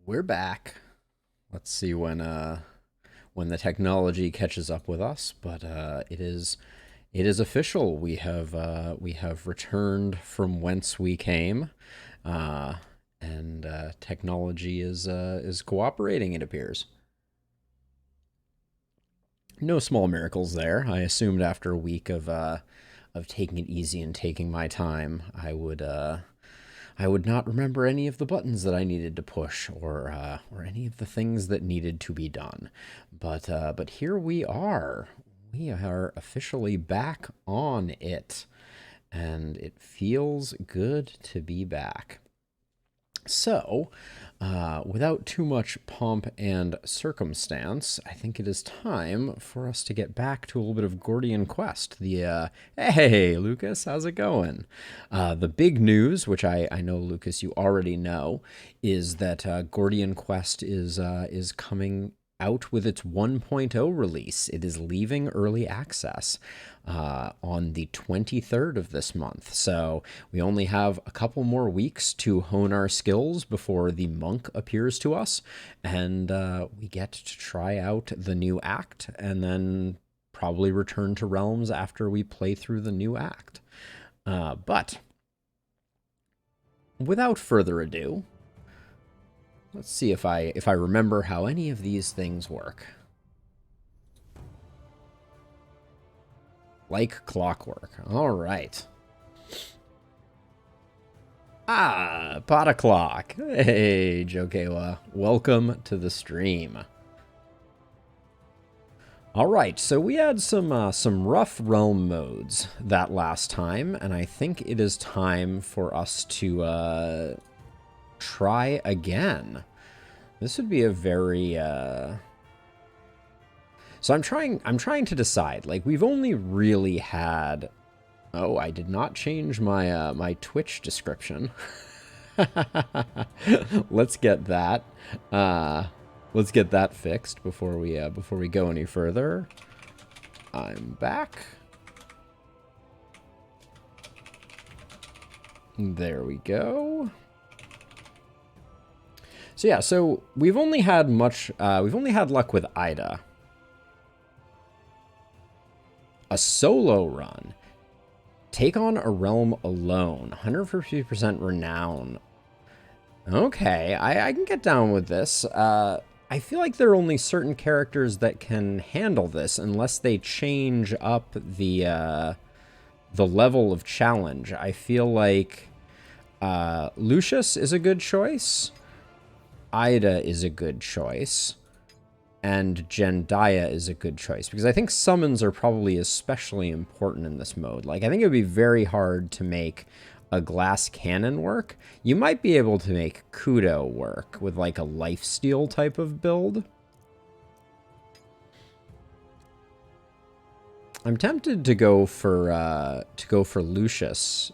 We're back. Let's see when the technology catches up with us, but it is official. We have returned from whence we came, uh, and technology is cooperating. It appears. No small miracles there. I assumed after a week of taking it easy and taking my time, I would not remember any of the buttons that I needed to push or any of the things that needed to be done. But here we are. We are officially back on it, and it feels good to be back. So, without too much pomp and circumstance, I think it is time for us to get back to a little bit of Gordian Quest. Hey, Lucas, how's it going? The big news, which I know, Lucas, you already know, is that Gordian Quest is coming out with its 1.0 release. It is leaving early access on the 23rd of this month. So we only have a couple more weeks to hone our skills before the monk appears to us, and we get to try out the new act and then probably return to Realms after we play through the new act. But without further ado, let's see if I remember how any of these things work. Like clockwork. All right. Pot o'clock. Hey, Jokewa. Welcome to the stream. All right, so we had some rough realm modes that last time, and I think it is time for us to try again. This would be a very so I'm trying to decide. Like, we've only really had, oh, I did not change my my Twitch description. Let's get that fixed before we go any further. I'm back. There we go. So yeah, so we've only had luck with Ida. A solo run. Take on a realm alone. 150% renown. Okay, I can get down with this. I feel like there are only certain characters that can handle this unless they change up the level of challenge. I feel like Lucius is a good choice. Ida is a good choice. And Jendaya is a good choice, because I think summons are probably especially important in this mode. Like, I think it would be very hard to make a glass cannon work. You might be able to make Kudo work with like a lifesteal type of build. I'm tempted to go for Lucius.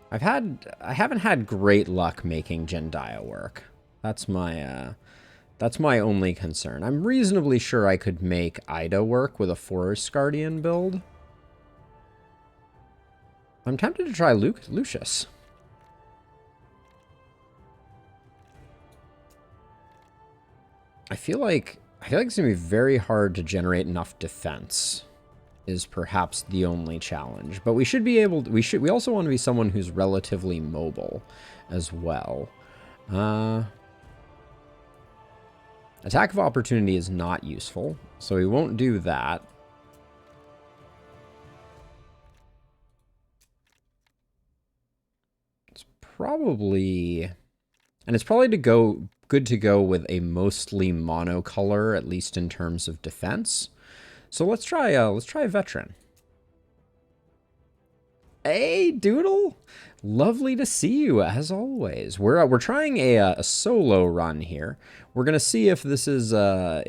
I haven't had great luck making Jendaya work. That's my only concern. I'm reasonably sure I could make Ida work with a Forest Guardian build. I'm tempted to try Lucius. I feel like it's gonna be very hard to generate enough defense, is perhaps the only challenge. But we should be able to, we also want to be someone who's relatively mobile as well. Attack of opportunity is not useful, so we won't do that. It's probably good to go with a mostly monocolor, at least in terms of defense. So let's try veteran. Hey, Doodle! Lovely to see you, as always. We're trying a solo run here. We're gonna see if this is a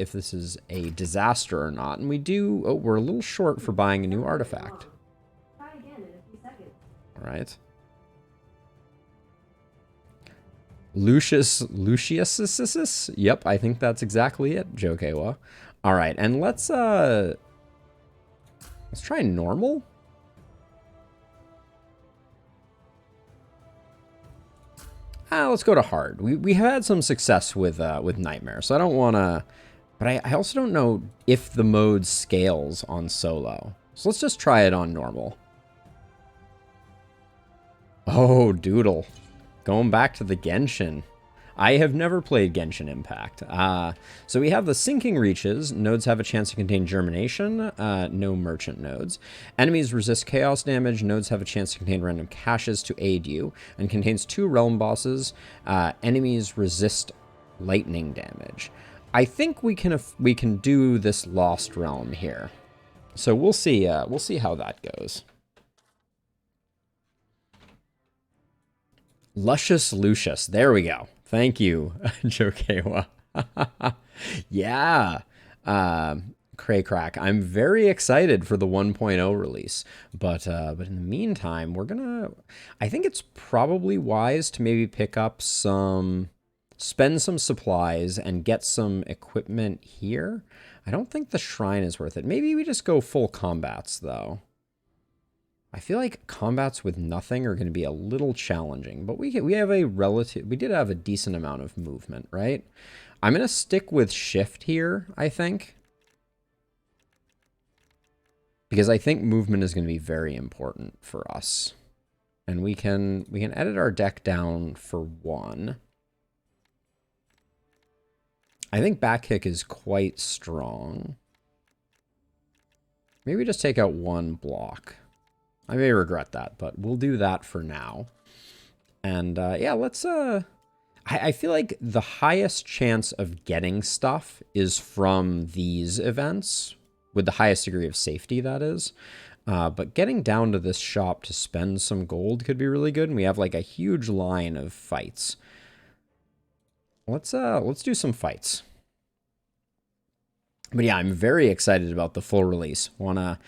disaster or not. And we do. Oh, we're a little short for buying a new artifact. Try again in a few seconds. All right. Lucius. Yep, I think that's exactly it, Jokewa. All right, and let's try normal. Let's go to hard. We have had some success with Nightmare, so I don't want to... But I also don't know if the mode scales on solo. So let's just try it on normal. Oh, Doodle. Going back to the Genshin. I have never played Genshin Impact. So we have the Sinking Reaches. Nodes have a chance to contain Germination. No merchant nodes. Enemies resist chaos damage. Nodes have a chance to contain random caches to aid you. And contains 2 realm bosses. Enemies resist lightning damage. I think we can do this Lost Realm here. So we'll see how that goes. Luscious Lucius. There we go. Thank you, Jokewa. Yeah. Cray Crack. I'm very excited for the 1.0 release. But in the meantime, I think it's probably wise to maybe pick up spend some supplies and get some equipment here. I don't think the shrine is worth it. Maybe we just go full combats, though. I feel like combats with nothing are going to be a little challenging, but we did have a decent amount of movement, right? I'm going to stick with shift here, I think. Because I think movement is going to be very important for us. And we can edit our deck down for 1. I think back kick is quite strong. Maybe just take out 1 block. I may regret that, but we'll do that for now. And yeah, let's... I feel like the highest chance of getting stuff is from these events, with the highest degree of safety, that is. But getting down to this shop to spend some gold could be really good, and we have like a huge line of fights. Let's do some fights. But yeah, I'm very excited about the full release. Wanna,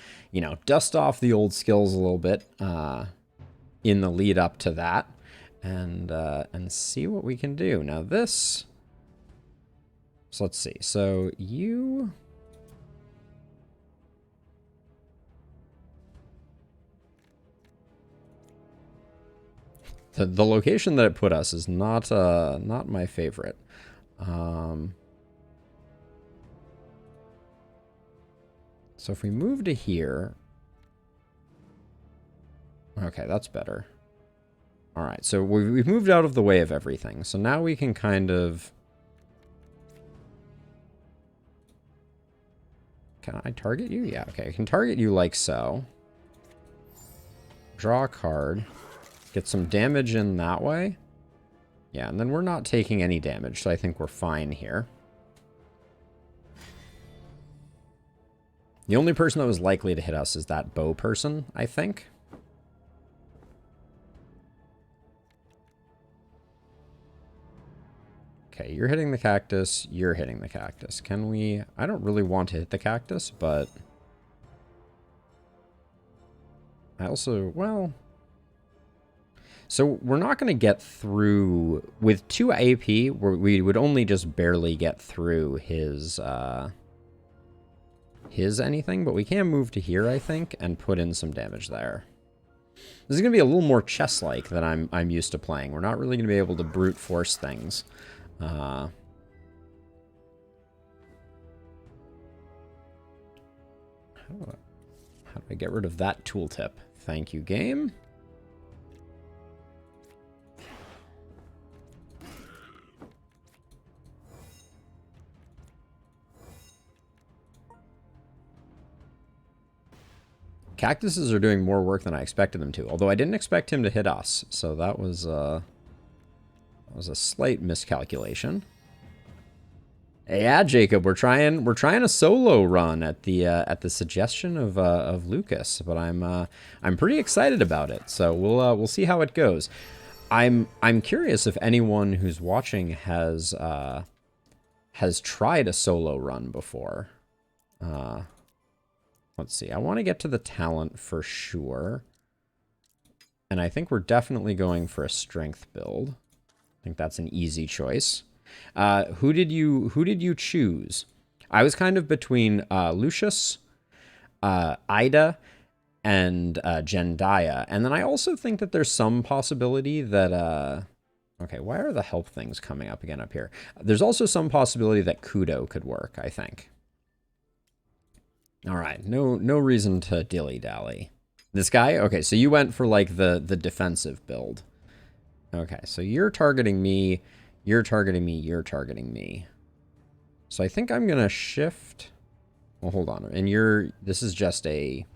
dust off the old skills a little bit in the lead up to that, and see what we can do. Now this. So let's see. So you. The location that it put us is not my favorite. So if we move to here... Okay, that's better. Alright, so we've moved out of the way of everything. So now we can kind of... Can I target you? Yeah, okay. I can target you like so. Draw a card. Get some damage in that way. Yeah, and then we're not taking any damage, so I think we're fine here. The only person that was likely to hit us is that bow person, I think. Okay, you're hitting the cactus, you're hitting the cactus. Can we... I don't really want to hit the cactus, but... I also... Well... So we're not going to get through... With 2 AP, we would only just barely get through his anything, but we can move to here, I think, and put in some damage there. This is going to be a little more chess-like than I'm used to playing. We're not really going to be able to brute force things. How do I get rid of that tooltip? Thank you, game. Cactuses are doing more work than I expected them to, although I didn't expect him to hit us, so that was a slight miscalculation. Yeah, Jacob, we're trying a solo run at the suggestion of Lucas, but I'm pretty excited about it. So we'll see how it goes. I'm curious if anyone who's watching has tried a solo run before. Let's see. I want to get to the talent for sure. And I think we're definitely going for a strength build. I think that's an easy choice. Who did you choose? I was kind of between Lucius, Ida, and Jendaya. And then I also think that there's some possibility that Okay, why are the help things coming up again up here? There's also some possibility that Kudo could work, I think. All right, no reason to dilly-dally. This guy? Okay, so you went for like the defensive build. Okay, so you're targeting me, you're targeting me, you're targeting me. So I think I'm going to shift. Well, hold on. And this is just a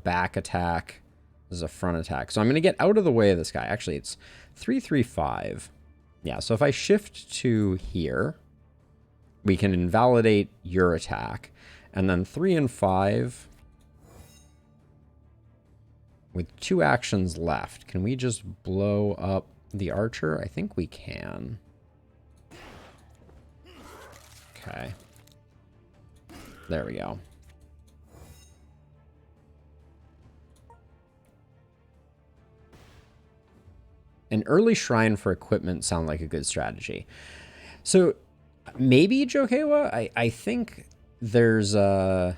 back attack. This is a front attack. So I'm going to get out of the way of this guy. Actually, it's 335. Yeah, so if I shift to here, we can invalidate your attack. And then 3 and 5, with 2 actions left, can we just blow up the archer? I think we can. Okay. There we go. An early shrine for equipment sound like a good strategy. So maybe Jokewa? I think there's let's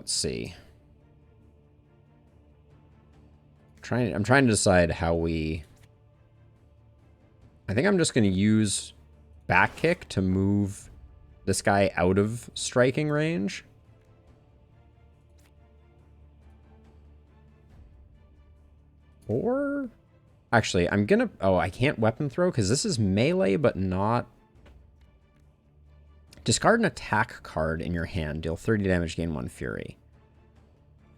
see. I'm trying to decide how we. I think I'm just going to use back kick to move this guy out of striking range. Or actually, I'm gonna. Oh, I can't weapon throw because this is melee, but not. Discard an attack card in your hand. Deal 30 damage, gain 1 fury.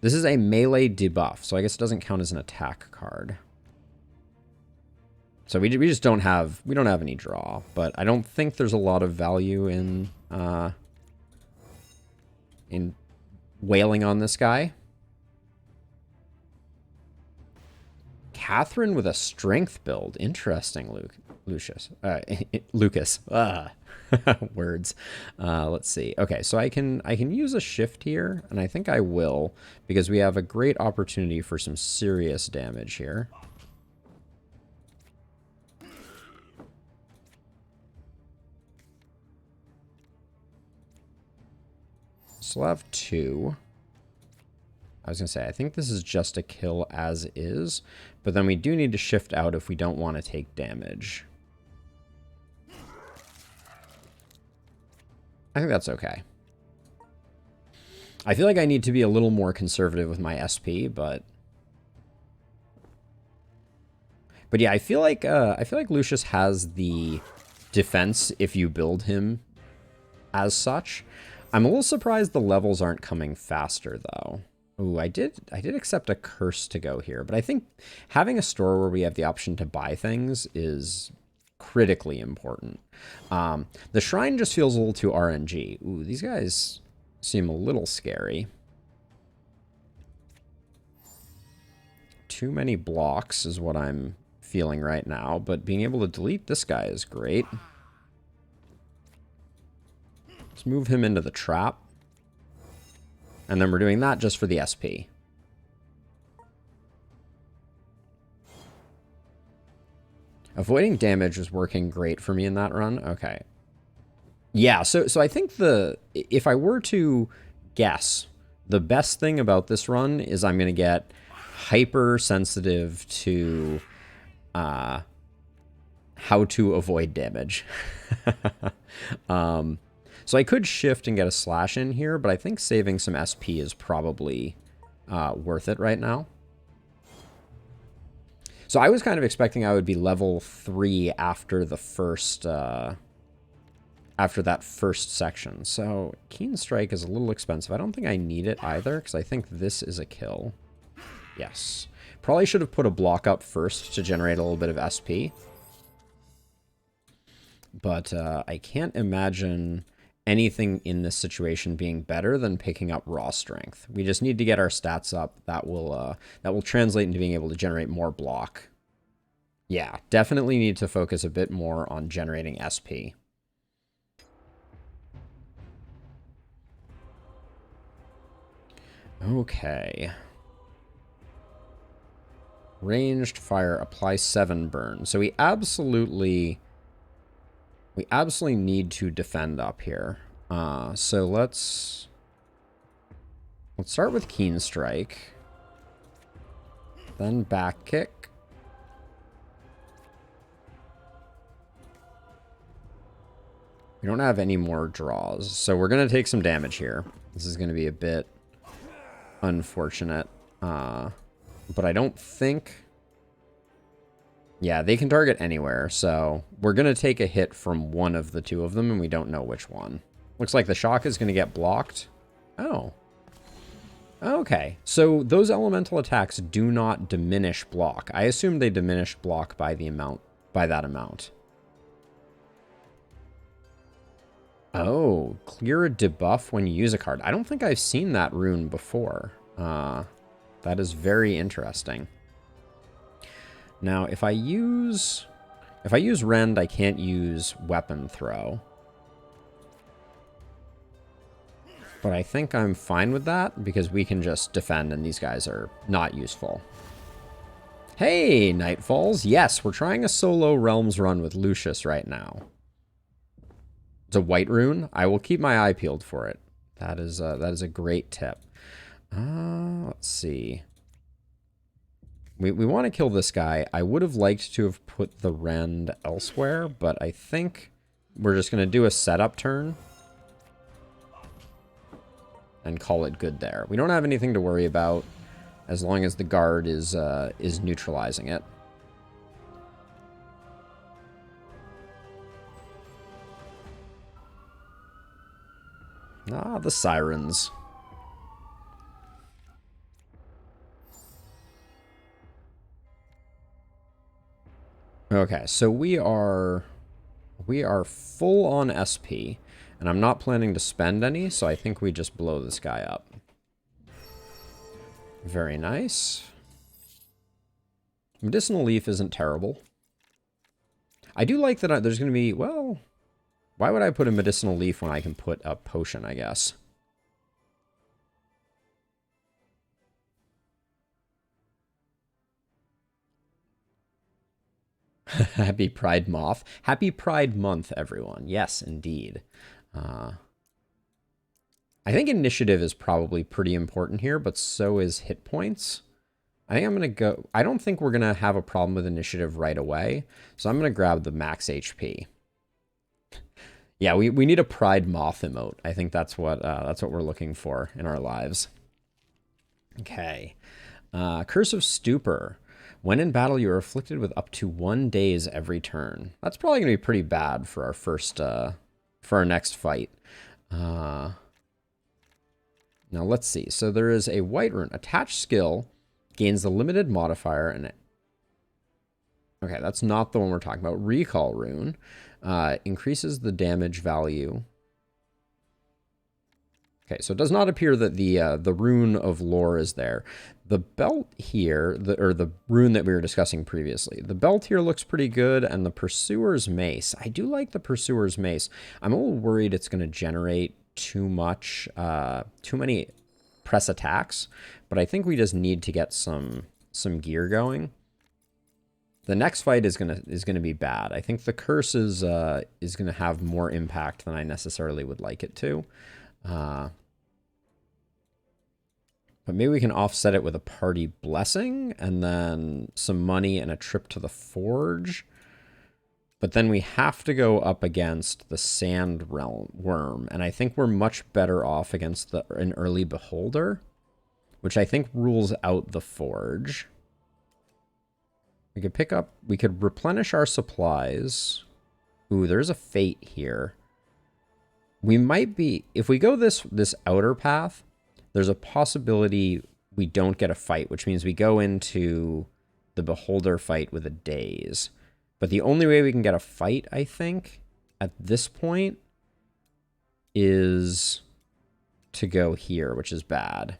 This is a melee debuff, so I guess it doesn't count as an attack card. So we just don't have any draw, but I don't think there's a lot of value in wailing on this guy. Catherine with a strength build. Interesting, Lucas. Words. Let's see. Okay, so I can use a shift here, and I think I will, because we have a great opportunity for some serious damage here. So I'll have 2. I was going to say, I think this is just a kill as is, but then we do need to shift out if we don't want to take damage. I think that's okay. I feel like I need to be a little more conservative with my SP, but yeah, I feel like Lucius has the defense if you build him as such. I'm a little surprised the levels aren't coming faster though. Ooh, I did accept a curse to go here, but I think having a store where we have the option to buy things is critically important. The shrine just feels a little too RNG. Ooh, these guys seem a little scary. Too many blocks is what I'm feeling right now, but being able to delete this guy is great. Let's move him into the trap. And then we're doing that just for the SP. Avoiding damage was working great for me in that run. Okay. Yeah, so I think if I were to guess, the best thing about this run is I'm going to get hypersensitive to how to avoid damage. So I could shift and get a slash in here, but I think saving some SP is probably worth it right now. So I was kind of expecting I would be level 3 after the first, after that first section. So Keen Strike is a little expensive. I don't think I need it either, because I think this is a kill. Yes. Probably should have put a block up first to generate a little bit of SP. But I can't imagine anything in this situation being better than picking up raw strength. We just need to get our stats up. That will translate into being able to generate more block. Yeah, definitely need to focus a bit more on generating SP. Okay. Ranged fire, apply 7 burn. So we absolutely need to defend up here. So let's start with Keen Strike. Then back kick. We don't have any more draws, so we're going to take some damage here. This is going to be a bit unfortunate. But I don't think... Yeah, they can target anywhere, so we're going to take a hit from one of the two of them, and we don't know which one. Looks like the shock is going to get blocked. Oh. Okay, so those elemental attacks do not diminish block. I assume they diminish block by the amount, by that amount. Oh, clear a debuff when you use a card. I don't think I've seen that rune before. That is very interesting. Now, if I use Rend, I can't use Weapon Throw. But I think I'm fine with that, because we can just defend, and these guys are not useful. Hey, Nightfalls. Yes, we're trying a solo Realms run with Lucius right now. It's a white rune. I will keep my eye peeled for it. That is a great tip. Let's see. We want to kill this guy. I would have liked to have put the Rend elsewhere, but I think we're just going to do a setup turn and call it good there. We don't have anything to worry about as long as the guard is neutralizing it. Ah, the sirens. Okay, so we are full on SP, and I'm not planning to spend any, so I think we just blow this guy up. Very nice. Medicinal Leaf isn't terrible. I do like that there's going to be, well, why would I put a Medicinal Leaf when I can put a potion, I guess? Happy Pride Moth. Happy Pride Month, everyone. Yes, indeed. I think initiative is probably pretty important here, but so is hit points. I think I'm going to go... I don't think we're going to have a problem with initiative right away, so I'm going to grab the max HP. Yeah, we need a Pride Moth emote. I think that's what we're looking for in our lives. Okay. Curse of Stupor. When in battle, you are afflicted with up to 1 days every turn. That's probably going to be pretty bad for our first, for our next fight. Now let's see. So there is a white rune. Attached skill gains the limited modifier, and okay, that's not the one we're talking about. Recall rune increases the damage value. Okay, so it does not appear that the rune of lore is there. The belt here, the rune that we were discussing previously, the belt here looks pretty good, and the Pursuer's Mace. I do like the Pursuer's Mace. I'm a little worried it's going to generate too many press attacks, but I think we just need to get some gear going. The next fight is gonna be bad. I think the curse is gonna have more impact than I necessarily would like it to. But maybe we can offset it with a party blessing and then some money and a trip to the forge. But then we have to go up against the sand realm worm, and I think we're much better off against an early beholder, which I think rules out the forge. We could replenish our supplies. Ooh, there's a fate here. We might be, if we go this outer path, there's a possibility we don't get a fight, which means we go into the beholder fight with a daze. But the only way we can get a fight, I think, at this point is to go here, which is bad.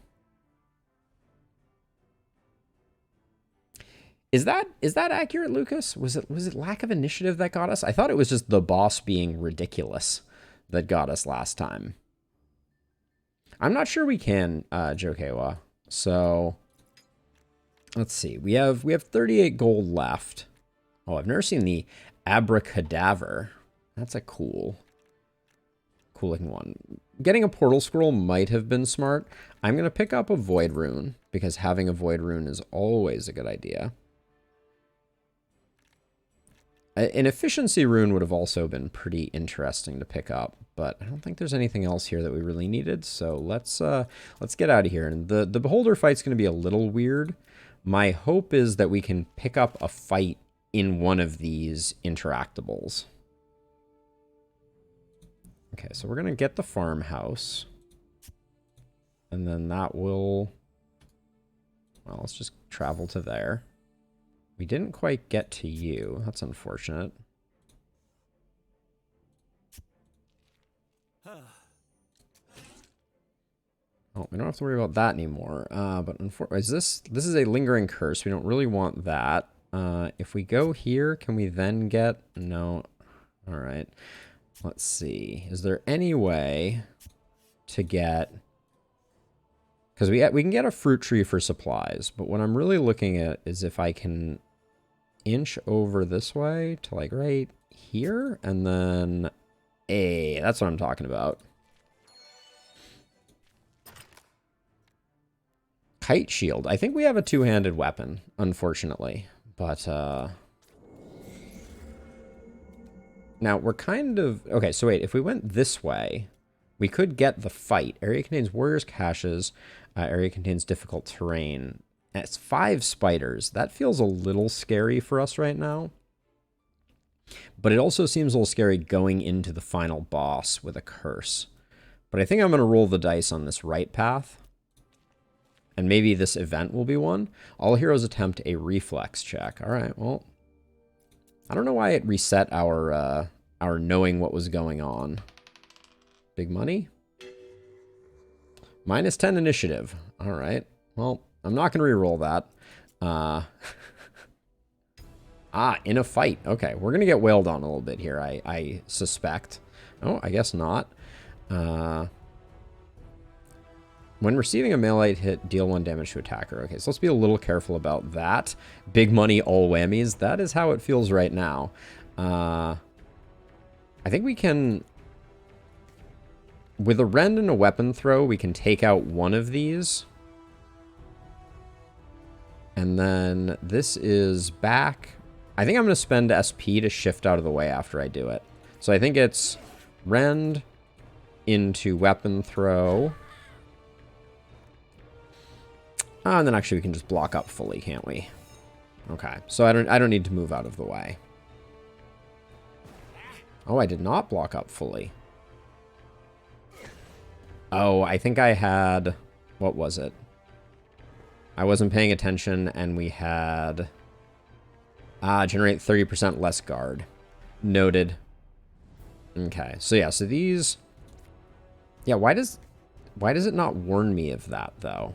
Is that accurate, Lucas? Was it lack of initiative that got us? I thought it was just the boss being ridiculous that got us last time. I'm not sure we can, Jokewa. So let's see. We have 38 gold left. Oh, I've never seen the Abracadaver. That's a cool looking one. Getting a portal scroll might have been smart. I'm going to pick up a void rune because having a void rune is always a good idea. An efficiency rune would have also been pretty interesting to pick up, but I don't think there's anything else here that we really needed. So let's get out of here. And the beholder fight's going to be a little weird. My hope is that we can pick up a fight in one of these interactables. Okay, so we're going to get the farmhouse. And then that will... Well, let's just travel to there. We didn't quite get to you. That's unfortunate. Oh, we don't have to worry about that anymore. But unfortunately, this is a lingering curse. We don't really want that. If we go here, can we then get... No. All right. Let's see. Is there any way to get... Because we can get a fruit tree for supplies, but what I'm really looking at is if I can inch over this way to like right here, and then... Hey, that's what I'm talking about. Kite shield. I think we have a two-handed weapon, unfortunately. But, now, we're kind of... Okay, so wait. If we went this way, we could get the fight. Area contains warriors' caches. Area contains difficult terrain. And it's 5 spiders. That feels a little scary for us right now. But it also seems a little scary going into the final boss with a curse. But I think I'm going to roll the dice on this right path. And maybe this event will be one. All heroes attempt a reflex check. All right, well. I don't know why it reset our knowing what was going on. Big money? Minus 10 initiative. All right. Well, I'm not going to re-roll that. In a fight. Okay, we're going to get wailed on a little bit here, I suspect. Oh, I guess not. When receiving a melee hit, deal 1 damage to attacker. Okay, so let's be a little careful about that. Big money, all whammies. That is how it feels right now. I think we can... With a rend and a weapon throw, we can take out one of these. And then this is back. I think I'm going to spend SP to shift out of the way after I do it. So I think it's rend into weapon throw. And then actually we can just block up fully, can't we? Okay, so I don't need to move out of the way. Oh, I did not block up fully. Oh, I think I had... What was it? I wasn't paying attention, and we had... generate 30% less guard. Noted. Okay, so yeah, so these... Yeah, why does it not warn me of that, though?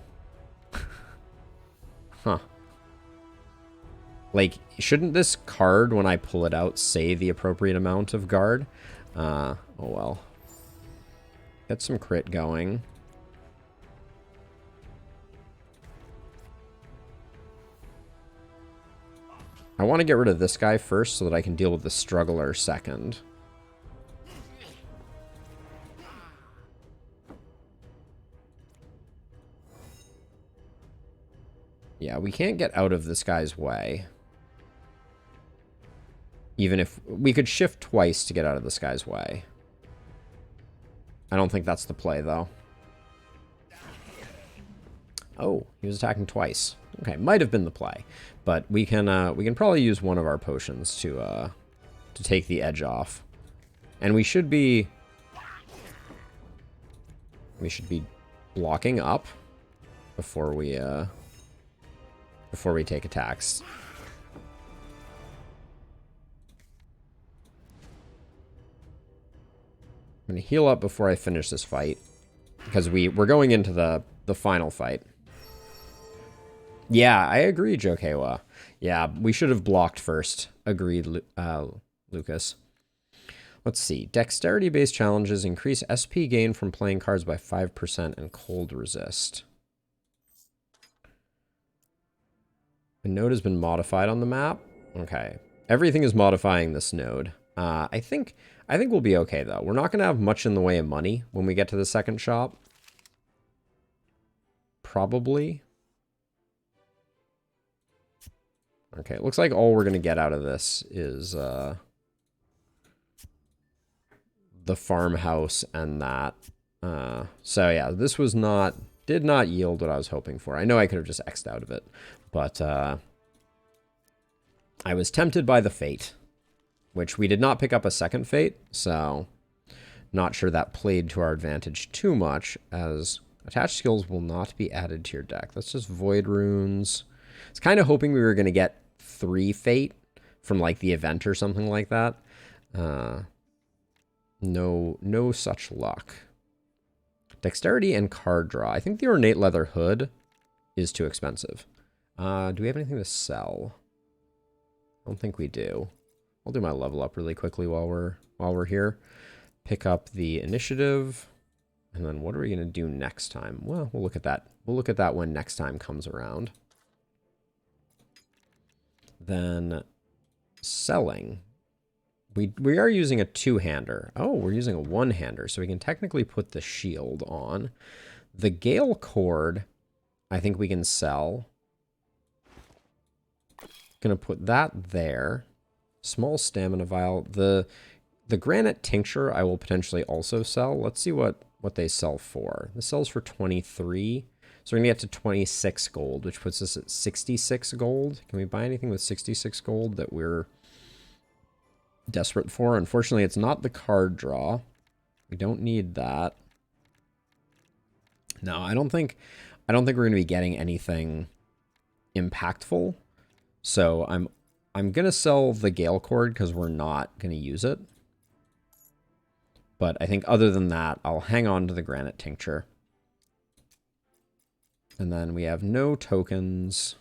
Huh. Like, shouldn't this card, when I pull it out, say the appropriate amount of guard? Oh well. Get some crit going. I want to get rid of this guy first so that I can deal with the struggler second. Yeah, we can't get out of this guy's way. Even if... We could shift twice to get out of this guy's way. I don't think that's the play, though. Oh, he was attacking twice. Okay, might have been the play. But we can probably use one of our potions to take the edge off. And we should be blocking up before we take attacks. I'm going to heal up before I finish this fight. Because we're going into the final fight. Yeah, I agree, Jokewa. Yeah, we should have blocked first. Agreed, Lucas. Let's see. Dexterity-based challenges increase SP gain from playing cards by 5% and cold resist. The node has been modified on the map. Okay. Everything is modifying this node. I think we'll be okay, though. We're not going to have much in the way of money when we get to the second shop. Probably. Okay, it looks like all we're going to get out of this is the farmhouse and that. So yeah, this was did not yield what I was hoping for. I know I could have just X'd out of it, but I was tempted by the fate, which we did not pick up a second fate, so not sure that played to our advantage too much, as attached skills will not be added to your deck. That's just void runes. I was kind of hoping we were going to get 3 fate from like the event or something like that. No such luck. Dexterity and card draw. I think the ornate leather hood is too expensive. Do we have anything to sell? I don't think we do. I'll do my level up really quickly while we're here. Pick up the initiative. And then what are we going to do next time? Well, we'll look at that. We'll look at that when next time comes around. Then selling. We are using a 2-hander. Oh, we're using a 1-hander, so we can technically put the shield on. The Gale Cord, I think we can sell. Gonna put that there. Small stamina vial. The granite tincture I will potentially also sell. Let's see what they sell for. This sells for 23. So we're gonna get to 26 gold, which puts us at 66 gold. Can we buy anything with 66 gold that we're desperate for? Unfortunately, it's not the card draw. We don't need that. No, I don't think we're going to be getting anything impactful. So I'm going to sell the Gale Cord because we're not going to use it. But I think other than that, I'll hang on to the Granite Tincture. And then we have no tokens.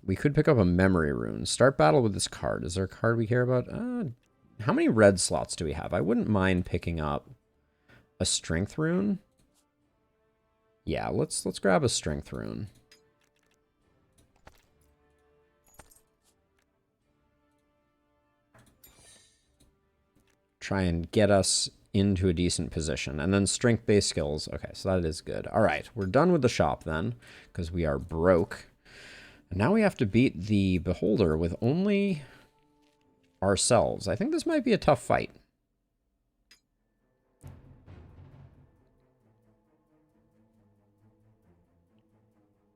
We could pick up a memory rune. Start battle with this card. Is there a card we care about? How many red slots do we have? I wouldn't mind picking up a strength rune. Yeah, let's grab a strength rune. Try and get us into a decent position. And then strength-based skills. Okay, so that is good. All right, we're done with the shop then, because we are broke. And now we have to beat the Beholder with only ourselves. I think this might be a tough fight.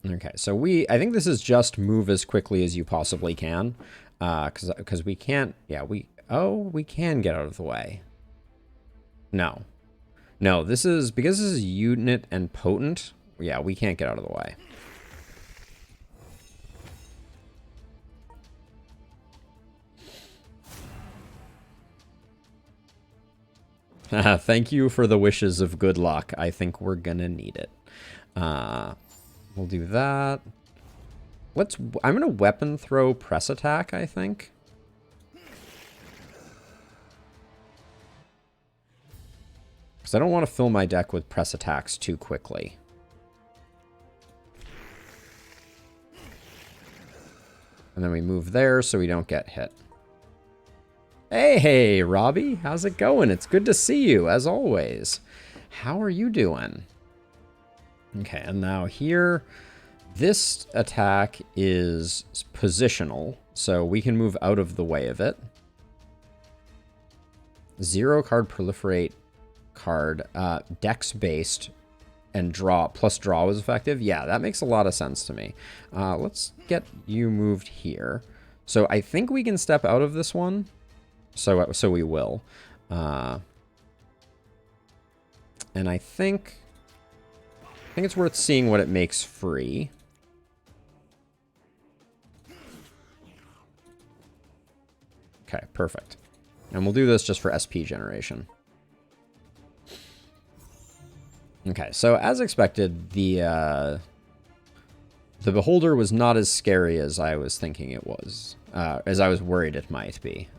Okay, so I think this is just move as quickly as you possibly can. Because we can't, yeah, we can get out of the way. No. No, this is, because this is unit and potent, yeah, we can't get out of the way. Thank you for the wishes of good luck. I think we're gonna need it. We'll do that. I'm gonna weapon throw press attack, I think. Because I don't want to fill my deck with press attacks too quickly. And then we move there so we don't get hit. Hey, Robbie, how's it going? It's good to see you, as always. How are you doing? Okay, and now here, this attack is positional, so we can move out of the way of it. 0 card proliferate card, dex-based, and draw, plus draw was effective. Yeah, that makes a lot of sense to me. Let's get you moved here. So I think we can step out of this one. So we will. And I think it's worth seeing what it makes free. Okay, perfect. And we'll do this just for SP generation. Okay, so as expected, the Beholder was not as scary as I was thinking it was. As I was worried it might be.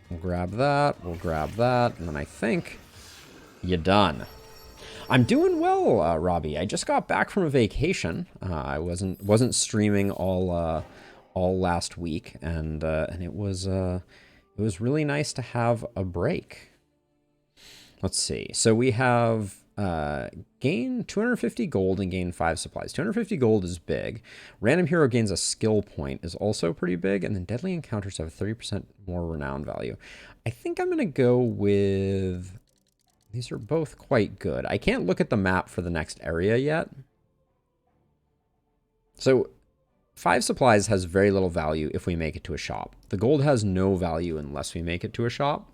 We'll grab that, we'll grab that, and then I think you're done. I'm doing well, Robbie. I just got back from a vacation. I wasn't streaming all last week, and it was really nice to have a break. Let's see. So we have gain 250 gold and gain 5 supplies. 250 gold is big. Random hero gains a skill point is also pretty big. And then deadly encounters have 30% more renown value. I think I'm going to go with... These are both quite good. I can't look at the map for the next area yet. So 5 supplies has very little value if we make it to a shop. The gold has no value unless we make it to a shop.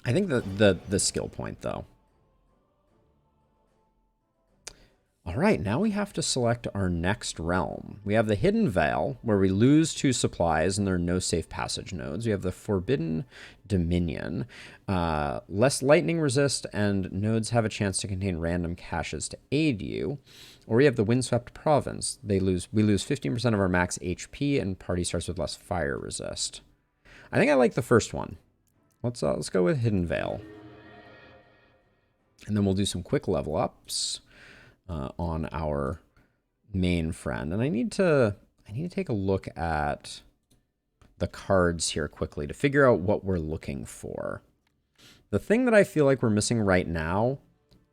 I think the skill point, though. All right, now we have to select our next realm. We have the Hidden Vale, where we lose 2 supplies and there are no safe passage nodes. We have the Forbidden Dominion. Less lightning resist, and nodes have a chance to contain random caches to aid you. Or we have the Windswept Province. We lose 15% of our max HP, and party starts with less fire resist. I think I like the first one. Let's go with Hidden Vale. And then we'll do some quick level ups. On our main friend. And I need to take a look at the cards here quickly to figure out what we're looking for. The thing that I feel like we're missing right now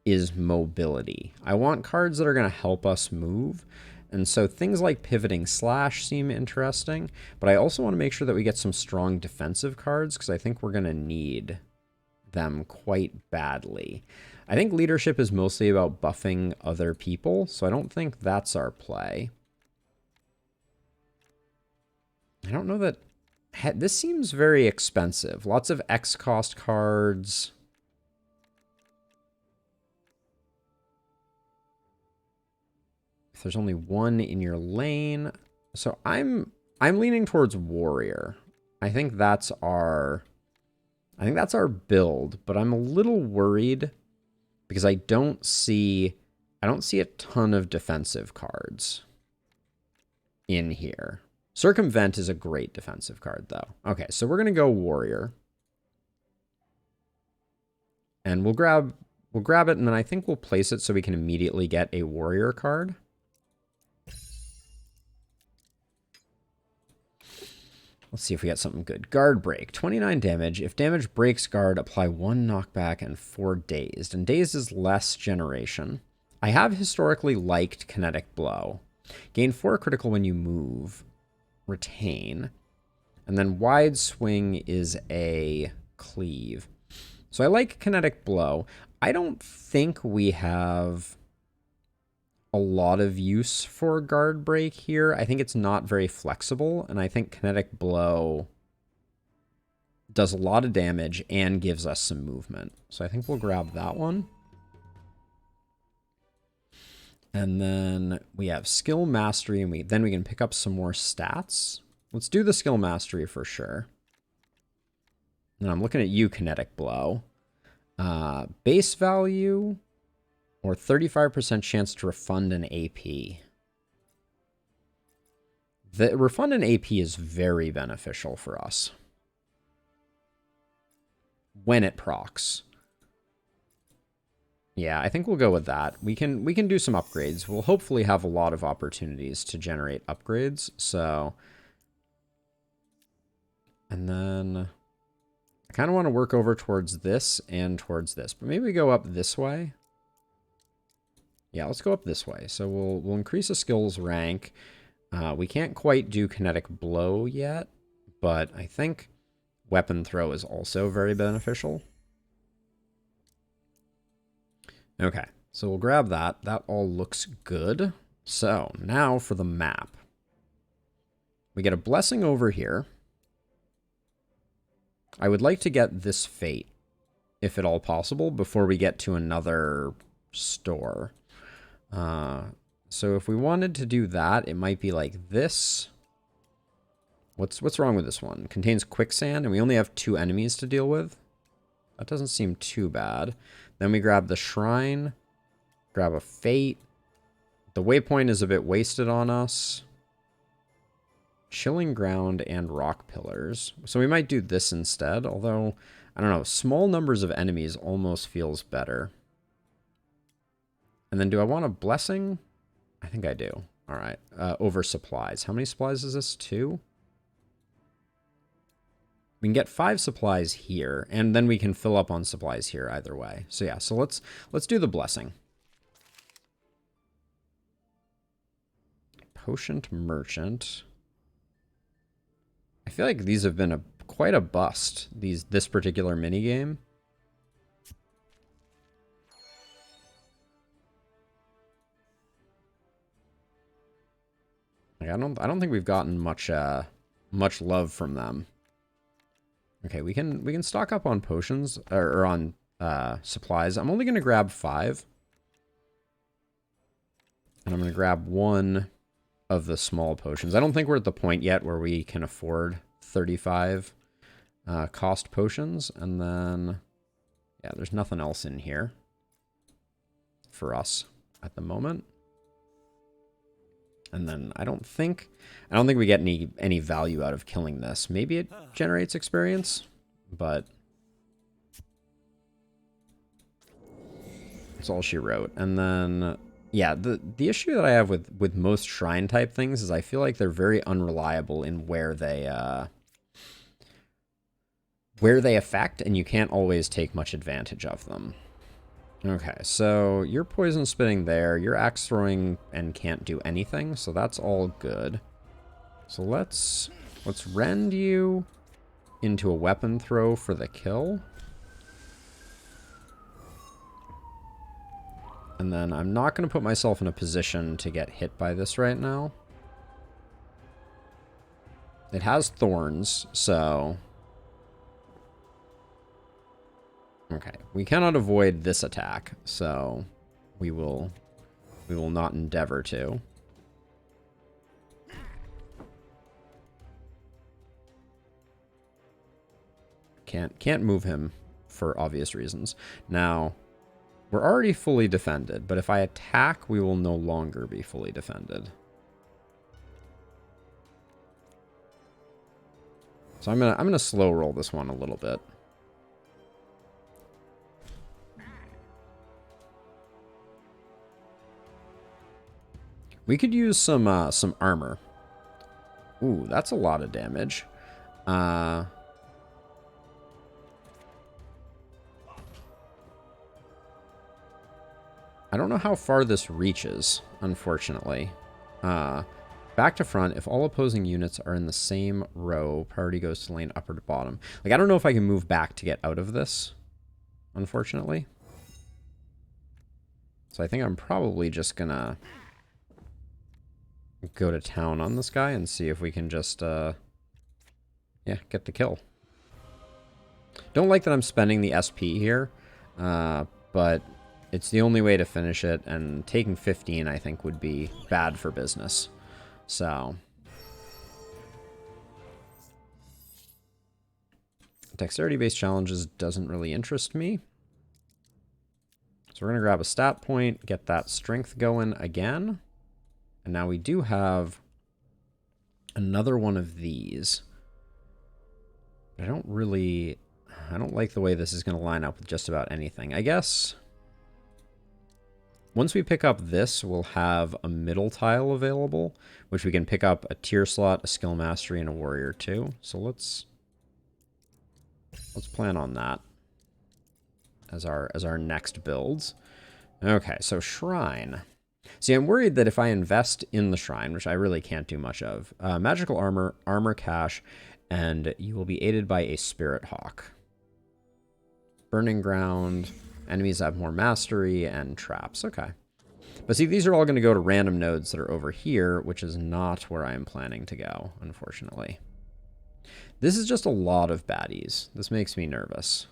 is mobility. I want cards that are going to help us move. And so things like Pivoting Slash seem interesting, but I also want to make sure that we get some strong defensive cards because I think we're going to need them quite badly. I think leadership is mostly about buffing other people, so I don't think that's our play. I don't know that... This seems very expensive. Lots of X cost cards. If there's only one in your lane... So I'm leaning towards Warrior. I think that's our build, but I'm a little worried because I don't see a ton of defensive cards in here. Circumvent is a great defensive card, though. Okay, so we're gonna go Warrior, and we'll grab it, and then I think we'll place it so we can immediately get a Warrior card. Let's see if we got something good. Guard Break, 29 damage. If damage breaks guard, apply 1 knockback and 4 dazed. And dazed is less generation. I have historically liked Kinetic Blow. Gain 4 critical when you move. Retain. And then Wide Swing is a cleave. So I like Kinetic Blow. I don't think we have a lot of use for Guard Break here. I think it's not very flexible, and I think Kinetic Blow does a lot of damage and gives us some movement. So I think we'll grab that one. And then we have Skill Mastery, and then we can pick up some more stats. Let's do the Skill Mastery for sure. And I'm looking at you, Kinetic Blow. Base value... or 35% chance to refund an AP. The refund an AP is very beneficial for us when it procs. Yeah, I think we'll go with that. We can do some upgrades. We'll hopefully have a lot of opportunities to generate upgrades. So, and then I kind of want to work over towards this and towards this, but maybe we go up this way. Yeah, let's go up this way. So we'll increase a skills rank. We can't quite do Kinetic Blow yet, but I think Weapon Throw is also very beneficial. Okay, so we'll grab that. That all looks good. So now for the map. We get a Blessing over here. I would like to get this Fate, if at all possible, before we get to another store. So if we wanted to do that, it might be like this. What's wrong with this one? Contains quicksand, and we only have 2 enemies to deal with. That doesn't seem too bad. Then we grab the shrine, grab a fate. The waypoint is a bit wasted on us. Chilling ground and rock pillars. So we might do this instead, although, I don't know, small numbers of enemies almost feels better. And then do I want a blessing? I think I do. All right. Over supplies. How many supplies is this? 2? We can get 5 supplies here, and then we can fill up on supplies here either way. So yeah, so let's do the blessing. Potent merchant. I feel like these have been quite a bust, this particular minigame. Like I don't think we've gotten much love from them. Okay, we can stock up on potions or on supplies. I'm only gonna grab 5. And I'm gonna grab 1 of the small potions. I don't think we're at the point yet where we can afford 35 cost potions. And then, yeah, there's nothing else in here for us at the moment. And then I don't think we get any value out of killing this. Maybe it generates experience, but that's all she wrote. And then, yeah, the issue that I have with most shrine type things is I feel like they're very unreliable in where they affect, and you can't always take much advantage of them. Okay, so you're poison spitting there, you're axe throwing and can't do anything, so that's all good. So let's rend you into a weapon throw for the kill. And then I'm not going to put myself in a position to get hit by this right now. It has thorns, so... Okay, we cannot avoid this attack, so we will not endeavor to. Can't move him for obvious reasons. Now, we're already fully defended, but if I attack, we will no longer be fully defended. So I'm gonna slow roll this one a little bit. We could use some armor. Ooh, that's a lot of damage. I don't know how far this reaches, unfortunately. Back to front, if all opposing units are in the same row, priority goes to lane upper to bottom. Like, I don't know if I can move back to get out of this, unfortunately. So I think I'm probably just gonna go to town on this guy and see if we can just, yeah, get the kill. Don't like that I'm spending the SP here, but it's the only way to finish it, and taking 15, I think, would be bad for business. So, dexterity-based challenges doesn't really interest me. So we're going to grab a stat point, get that strength going again. And now we do have another one of these. I don't like the way this is going to line up with just about anything. I guess once we pick up this, we'll have a middle tile available, which we can pick up a tier slot, a skill mastery, and a warrior too. So let's plan on that as our next builds. Okay, so shrine. See, I'm worried that if I invest in the shrine, which I really can't do much of, magical armor cache, and you will be aided by a spirit hawk. Burning ground, enemies have more mastery, and traps. Okay. But see, these are all going to go to random nodes that are over here, which is not where I am planning to go, unfortunately. This is just a lot of baddies. This makes me nervous.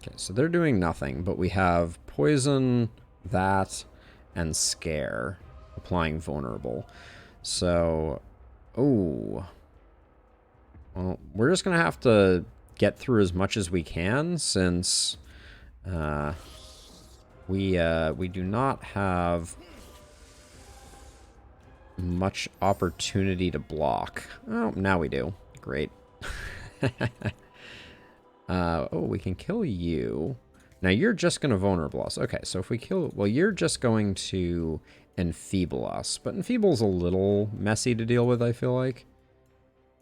Okay, so they're doing nothing, but we have poison, that, and scare, applying vulnerable. So, oh, well, we're just gonna have to get through as much as we can, since we do not have much opportunity to block. Oh, now we do. Great. Oh, we can kill you. Now you're just going to vulnerable us. Okay, so if we kill... Well, you're just going to enfeeble us. But enfeeble's a little messy to deal with, I feel like.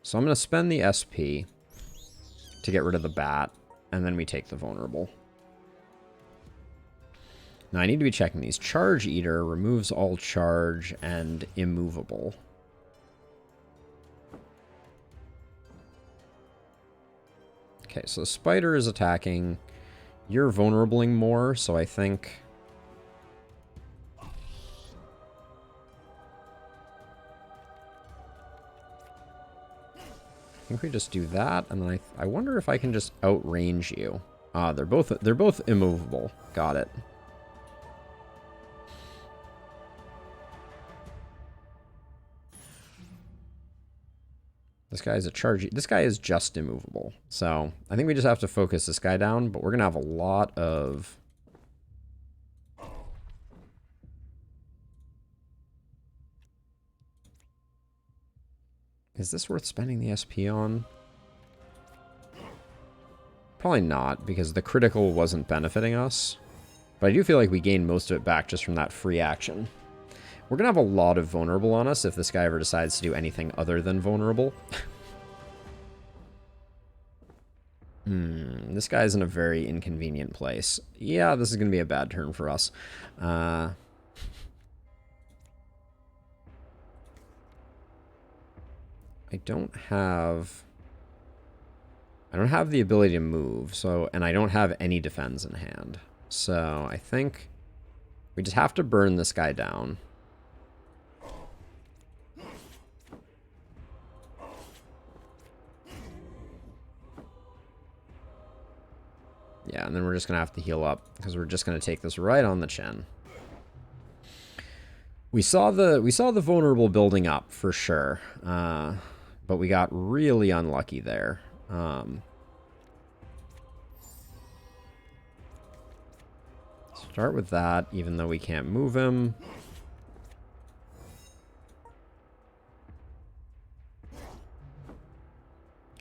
So I'm going to spend the SP to get rid of the bat. And then we take the vulnerable. Now I need to be checking these. Charge Eater removes all charge and immovable. Okay, so the spider is attacking. You're vulnerabling more, so I think... we just do that, and then I wonder if I can just outrange you. Ah, they're both immovable. Got it. This guy is a charge. This guy is just immovable. So I think we just have to focus this guy down, but we're gonna have a lot of... Is this worth spending the SP on? Probably not, because the critical wasn't benefiting us. But I do feel like we gained most of it back just from that free action. We're going to have a lot of vulnerable on us if this guy ever decides to do anything other than vulnerable. This guy's in a very inconvenient place. Yeah, this is going to be a bad turn for us. I don't have the ability to move, so, and I don't have any defense in hand. So I think we just have to burn this guy down. Yeah, and then we're just going to have to heal up, because we're just going to take this right on the chin. We saw the vulnerable building up, for sure. But we got really unlucky there. Start with that, even though we can't move him.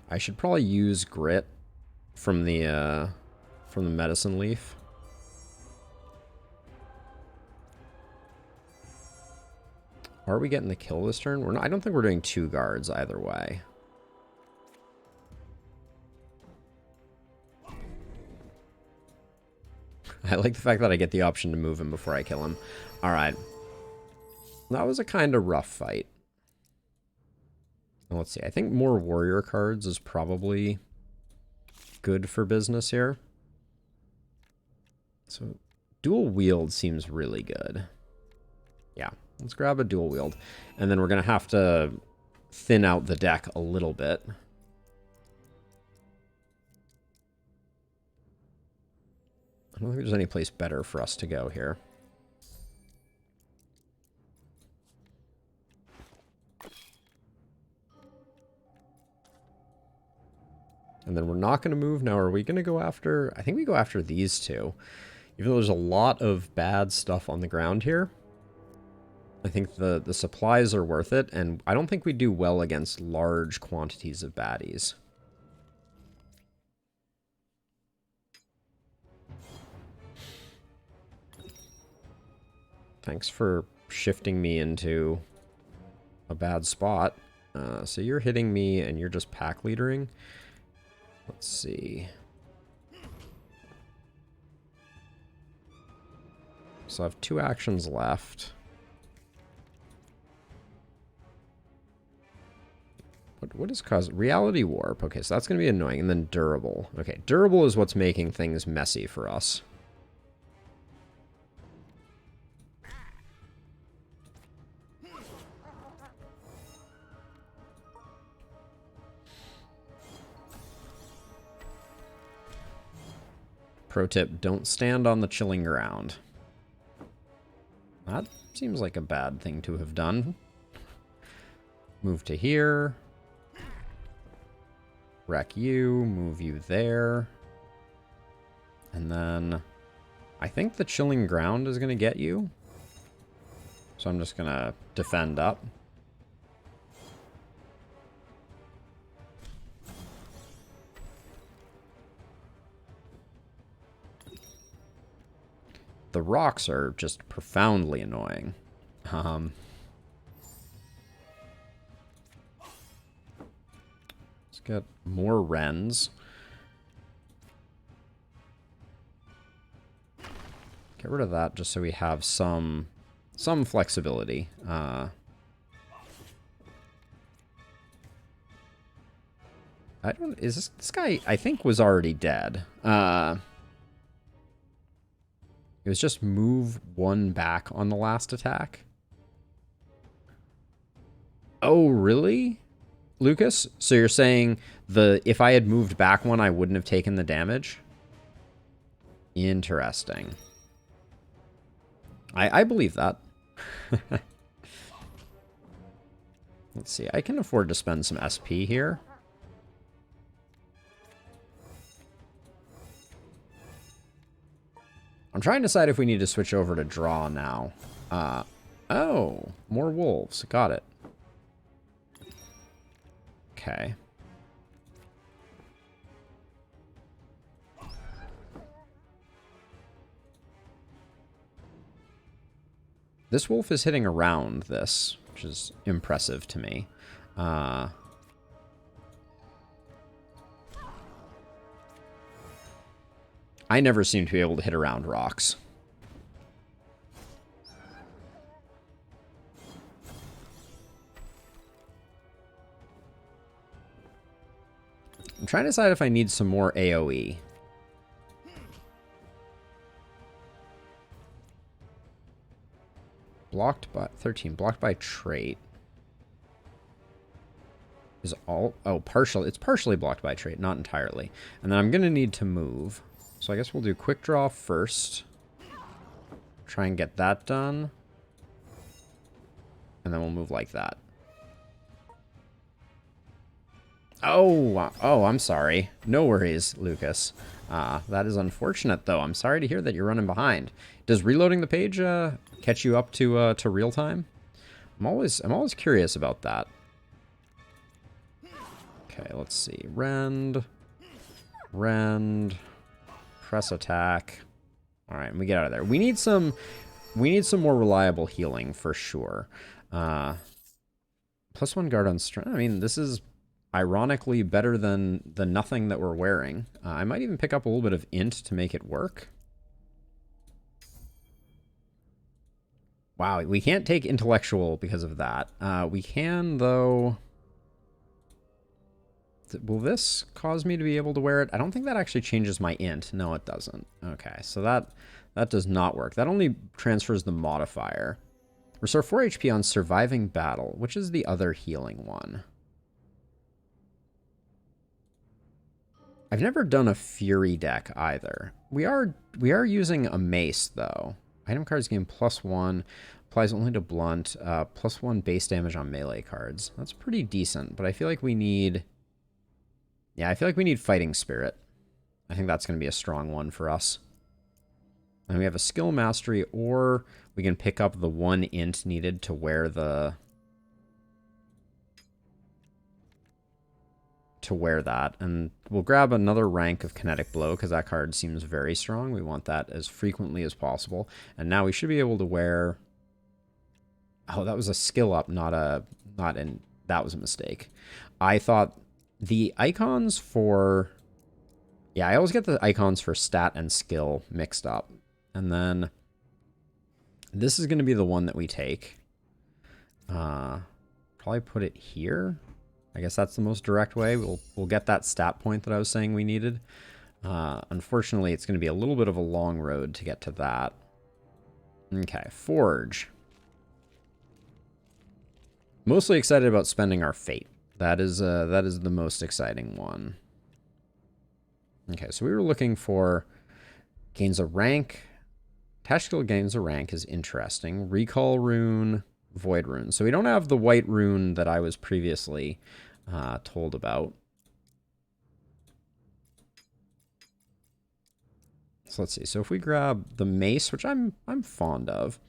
I should probably use grit from the medicine leaf. Are we getting the kill this turn? We're not, I don't think we're doing 2 guards either way. I like the fact that I get the option to move him before I kill him. Alright. That was a kind of rough fight. Let's see. I think more warrior cards is probably good for business here. So, dual wield seems really good. Yeah, let's grab a dual wield. And then we're going to have to thin out the deck a little bit. I don't think there's any place better for us to go here. And then we're not going to move. Now, are we going to go after... I think we go after these two. Even though there's a lot of bad stuff on the ground here, I think the supplies are worth it. And I don't think we do well against large quantities of baddies. Thanks for shifting me into a bad spot. So you're hitting me and you're just pack leadering. Let's see. So I have 2 actions left. What is cause? Reality warp. Okay, so that's going to be annoying. And then durable. Okay, durable is what's making things messy for us. Pro tip, don't stand on the chilling ground. That seems like a bad thing to have done. Move to here. Wreck you, move you there. And then I think the chilling ground is going to get you. So I'm just going to defend up. the rocks are just profoundly annoying. Let's get more wrens. Get rid of that just so we have some flexibility. Is this guy, I think, was already dead. It was just move one back on the last attack. Oh, really? Lucas? So you're saying if I had moved back one, I wouldn't have taken the damage? Interesting. I believe that. Let's see. I can afford to spend some SP here. I'm trying to decide if we need to switch over to draw now. Oh, more wolves. Got it. Okay. This wolf is hitting around this, which is impressive to me. I never seem to be able to hit around rocks. I'm trying to decide if I need some more AoE. Blocked by 13. Blocked by trait. Is all... Oh, partial. It's partially blocked by trait, not entirely. And then I'm going to need to move. So I guess we'll do quick draw first. Try and get that done. And then we'll move like that. Oh, I'm sorry. No worries, Lucas. That is unfortunate, though. I'm sorry to hear that you're running behind. Does reloading the page catch you up to real time? I'm always curious about that. Okay, let's see. Rend, press attack. All right, we get out of there. We need some more reliable healing for sure. +1 guard on strength. I mean, this is ironically better than the nothing that we're wearing. I might even pick up a little bit of int to make it work. Wow, we can't take intellectual because of that. We can, though... Will this cause me to be able to wear it? I don't think that actually changes my int. No, it doesn't. Okay, so that does not work. That only transfers the modifier. Restore 4 HP on surviving battle. Which is the other healing one? I've never done a Fury deck either. We are using a mace, though. Item cards gain +1. Applies only to blunt. +1 base damage on melee cards. That's pretty decent, but I feel like we need... Yeah, I feel like we need Fighting Spirit. I think that's going to be a strong one for us. And we have a Skill Mastery, or we can pick up the 1 int needed to wear the... that, and we'll grab another rank of Kinetic Blow because that card seems very strong. We want that as frequently as possible. And now we should be able to wear... Oh, that was a skill up, that was a mistake. I thought the icons for... Yeah, I always get the icons for stat and skill mixed up. And then this is going to be the one that we take. Probably put it here. I guess that's the most direct way. We'll get that stat point that I was saying we needed. Unfortunately, it's going to be a little bit of a long road to get to that. Okay, Forge. Mostly excited about spending our fate. That is the most exciting one. Okay, so we were looking for gains a rank. Attached skill gains a rank is interesting. Recall rune. Void rune. So we don't have the white rune that I was previously told about. So let's see. So if we grab the mace, which I'm fond of,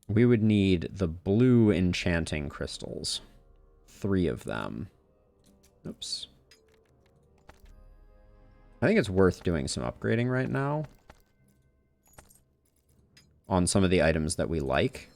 we would need the blue enchanting crystals. 3 of them. Oops. I think it's worth doing some upgrading right now. on some of the items that we like.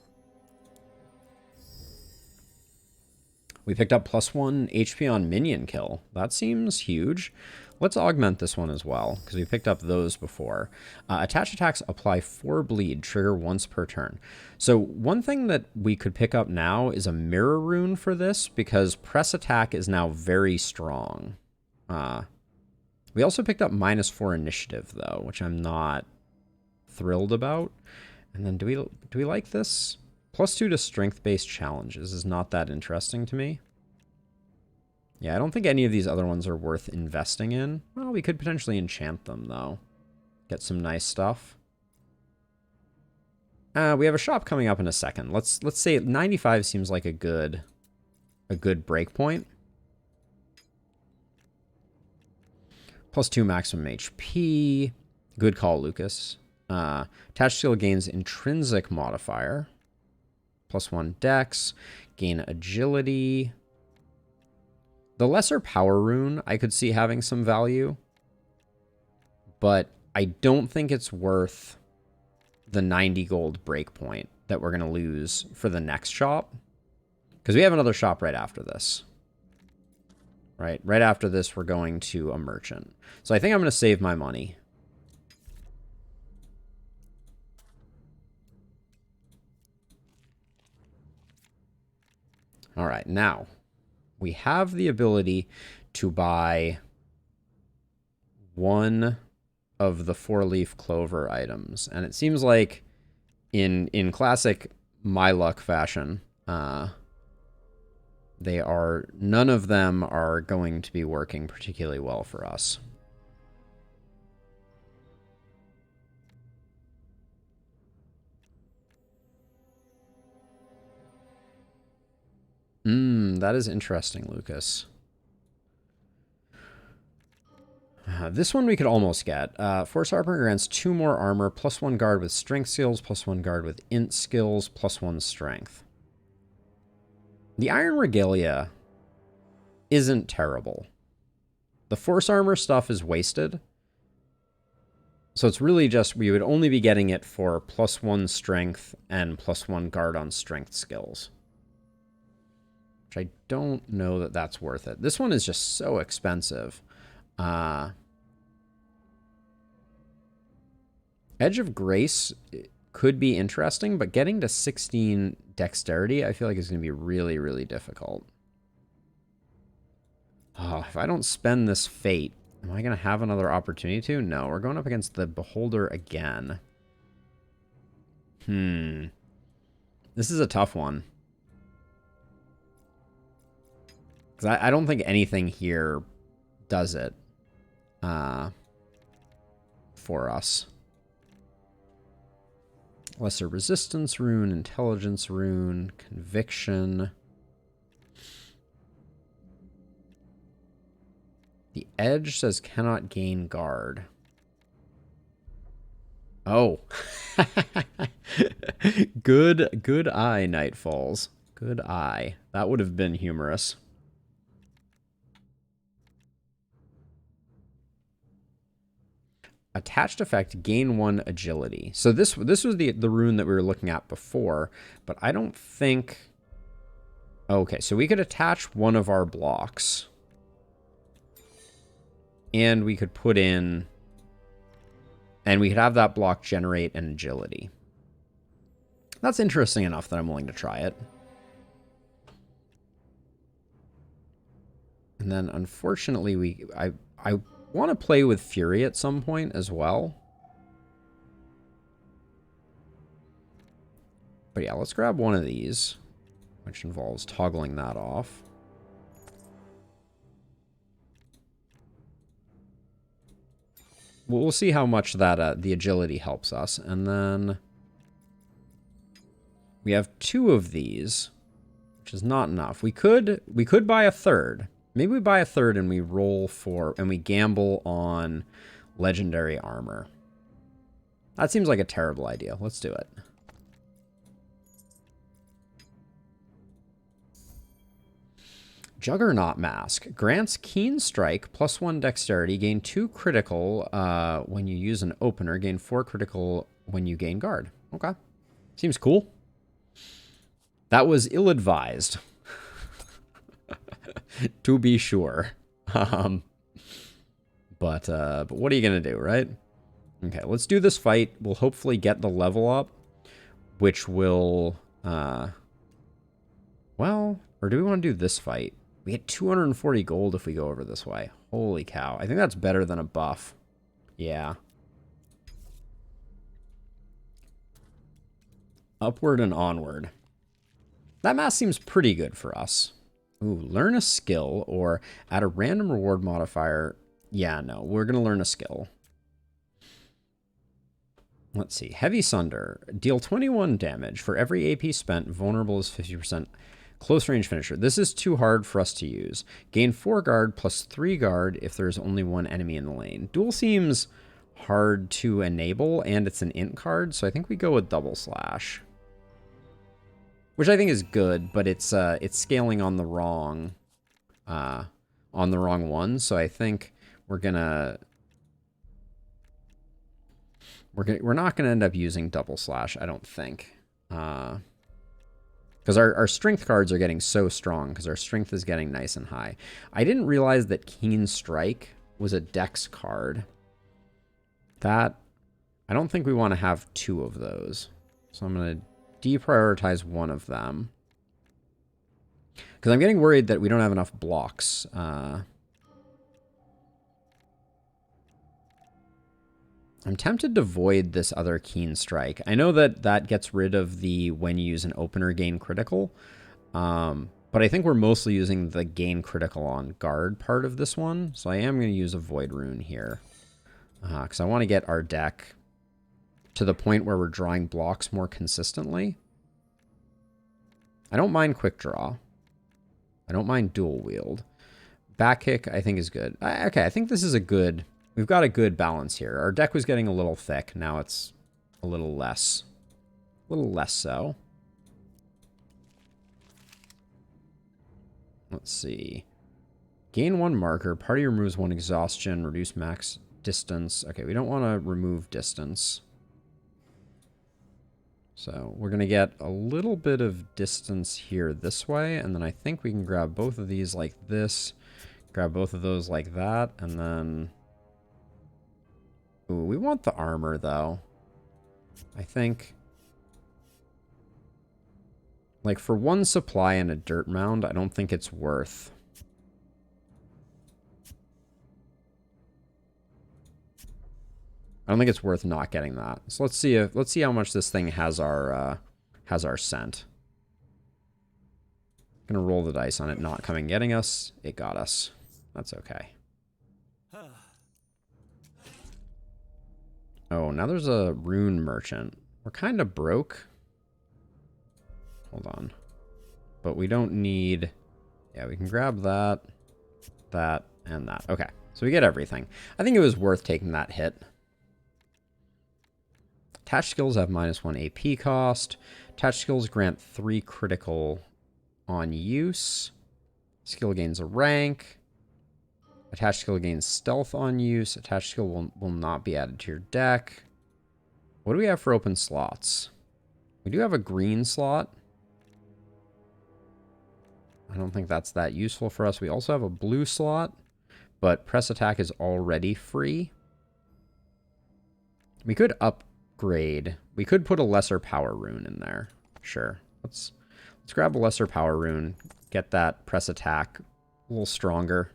We picked up +1 HP on minion kill. That seems huge. Let's augment this one as well, because we picked up those before. Attached attacks apply 4 bleed, trigger once per turn. So one thing that we could pick up now is a mirror rune for this, because press attack is now very strong. We also picked up -4 initiative, though, which I'm not thrilled about. And then do we like this? +2 to strength-based challenges is not that interesting to me. Yeah, I don't think any of these other ones are worth investing in. Well, we could potentially enchant them, though. Get some nice stuff. We have a shop coming up in a second. Let's say 95 seems like a good break point. +2 maximum HP. Good call, Lucas. Attached skill gains intrinsic modifier. +1 dex. Gain agility. The lesser power rune I could see having some value, but I don't think it's worth the 90 gold breakpoint that we're going to lose for the next shop, because we have another shop right after this. Right after this, we're going to a merchant. So I think I'm going to save my money. All right, now we have the ability to buy one of the 4-leaf clover items. And it seems like in classic my luck fashion, none of them are going to be working particularly well for us. That is interesting, Lucas. This one we could almost get. Force Harper grants 2 more armor, +1 guard with strength skills, +1 guard with int skills, +1 strength. The Iron Regalia isn't terrible. The Force Armor stuff is wasted. So it's really just, we would only be getting it for +1 strength and +1 guard on strength skills. I don't know that that's worth it. This one is just so expensive. Edge of Grace could be interesting, but getting to 16 dexterity, I feel like is going to be really, really difficult. Oh, if I don't spend this fate, am I going to have another opportunity to? No, we're going up against the Beholder again. This is a tough one. Because I don't think anything here does it for us. Lesser resistance rune, intelligence rune, conviction. The edge says cannot gain guard. Oh. Good eye, Nightfalls. Good eye. That would have been humorous. Attached effect, gain 1 agility. So this was the rune that we were looking at before, but I don't think... Okay, so we could attach one of our blocks. And we could put in... And we could have that block generate an agility. That's interesting enough that I'm willing to try it. And then, unfortunately, I want to play with Fury at some point as well. But yeah, let's grab one of these, which involves toggling that off. We'll see how much that the agility helps us. And then we have 2 of these, which is not enough. We could buy a third. Maybe we buy a third and we roll for, and we gamble on legendary armor. That seems like a terrible idea. Let's do it. Juggernaut Mask. Grants Keen Strike, +1 dexterity, gain 2 critical when you use an opener, gain 4 critical when you gain guard. Okay. Seems cool. That was ill-advised. To be sure. But what are you going to do, right? Okay, let's do this fight. We'll hopefully get the level up, which will... well, or do we want to do this fight? We get 240 gold if we go over this way. Holy cow. I think that's better than a buff. Yeah. Upward and onward. That math seems pretty good for us. Ooh, learn a skill or add a random reward modifier. Yeah, no, we're going to learn a skill. Let's see. Heavy Sunder. Deal 21 damage. For every AP spent, vulnerable is 50%. Close range finisher. This is too hard for us to use. Gain 4 guard plus 3 guard if there's only one enemy in the lane. Duel seems hard to enable, and it's an int card, so I think we go with double slash. Which I think is good, but it's scaling on the wrong one, so I think we're not gonna end up using double slash, I don't think. Because our strength cards are getting so strong, because our strength is getting nice and high. I didn't realize that Keen Strike was a dex card. That, I don't think we want to have 2 of those. So I'm going to deprioritize one of them. Because I'm getting worried that we don't have enough blocks. I'm tempted to void this other Keen Strike. I know that that gets rid of the when you use an opener gain critical. But I think we're mostly using the gain critical on guard part of this one. So I am going to use a void rune here. Because I want to get our deck to the point where we're drawing blocks more consistently. I don't mind quick draw. I don't mind dual wield. Back kick I think is good. Okay, I think this is a good... We've got a good balance here. Our deck was getting a little thick. Now it's a little less. A little less so. Let's see. Gain 1 marker. Party removes 1 exhaustion. Reduce max distance. Okay, we don't want to remove distance. So we're going to get a little bit of distance here this way. And then I think we can grab both of these like this. Grab both of those like that. And then... Ooh, we want the armor, though. I think... Like, for 1 supply and a dirt mound, I don't think it's worth... I don't think it's worth not getting that. So let's see how much this thing has our scent. Gonna roll the dice on it not coming getting us. It got us. That's okay. Oh, now there's a rune merchant. We're kind of broke. Hold on. But we don't need... Yeah, we can grab that, that, and that. Okay, so we get everything. I think it was worth taking that hit. Attached skills have -1 AP cost. Attached skills grant 3 critical on use. Skill gains a rank. Attached skill gains stealth on use. Attached skill will not be added to your deck. What do we have for open slots? We do have a green slot. I don't think that's that useful for us. We also have a blue slot, but press attack is already free. We could upgrade. We could put a lesser power rune in there. Sure. Let's grab a lesser power rune. Get that press attack a little stronger.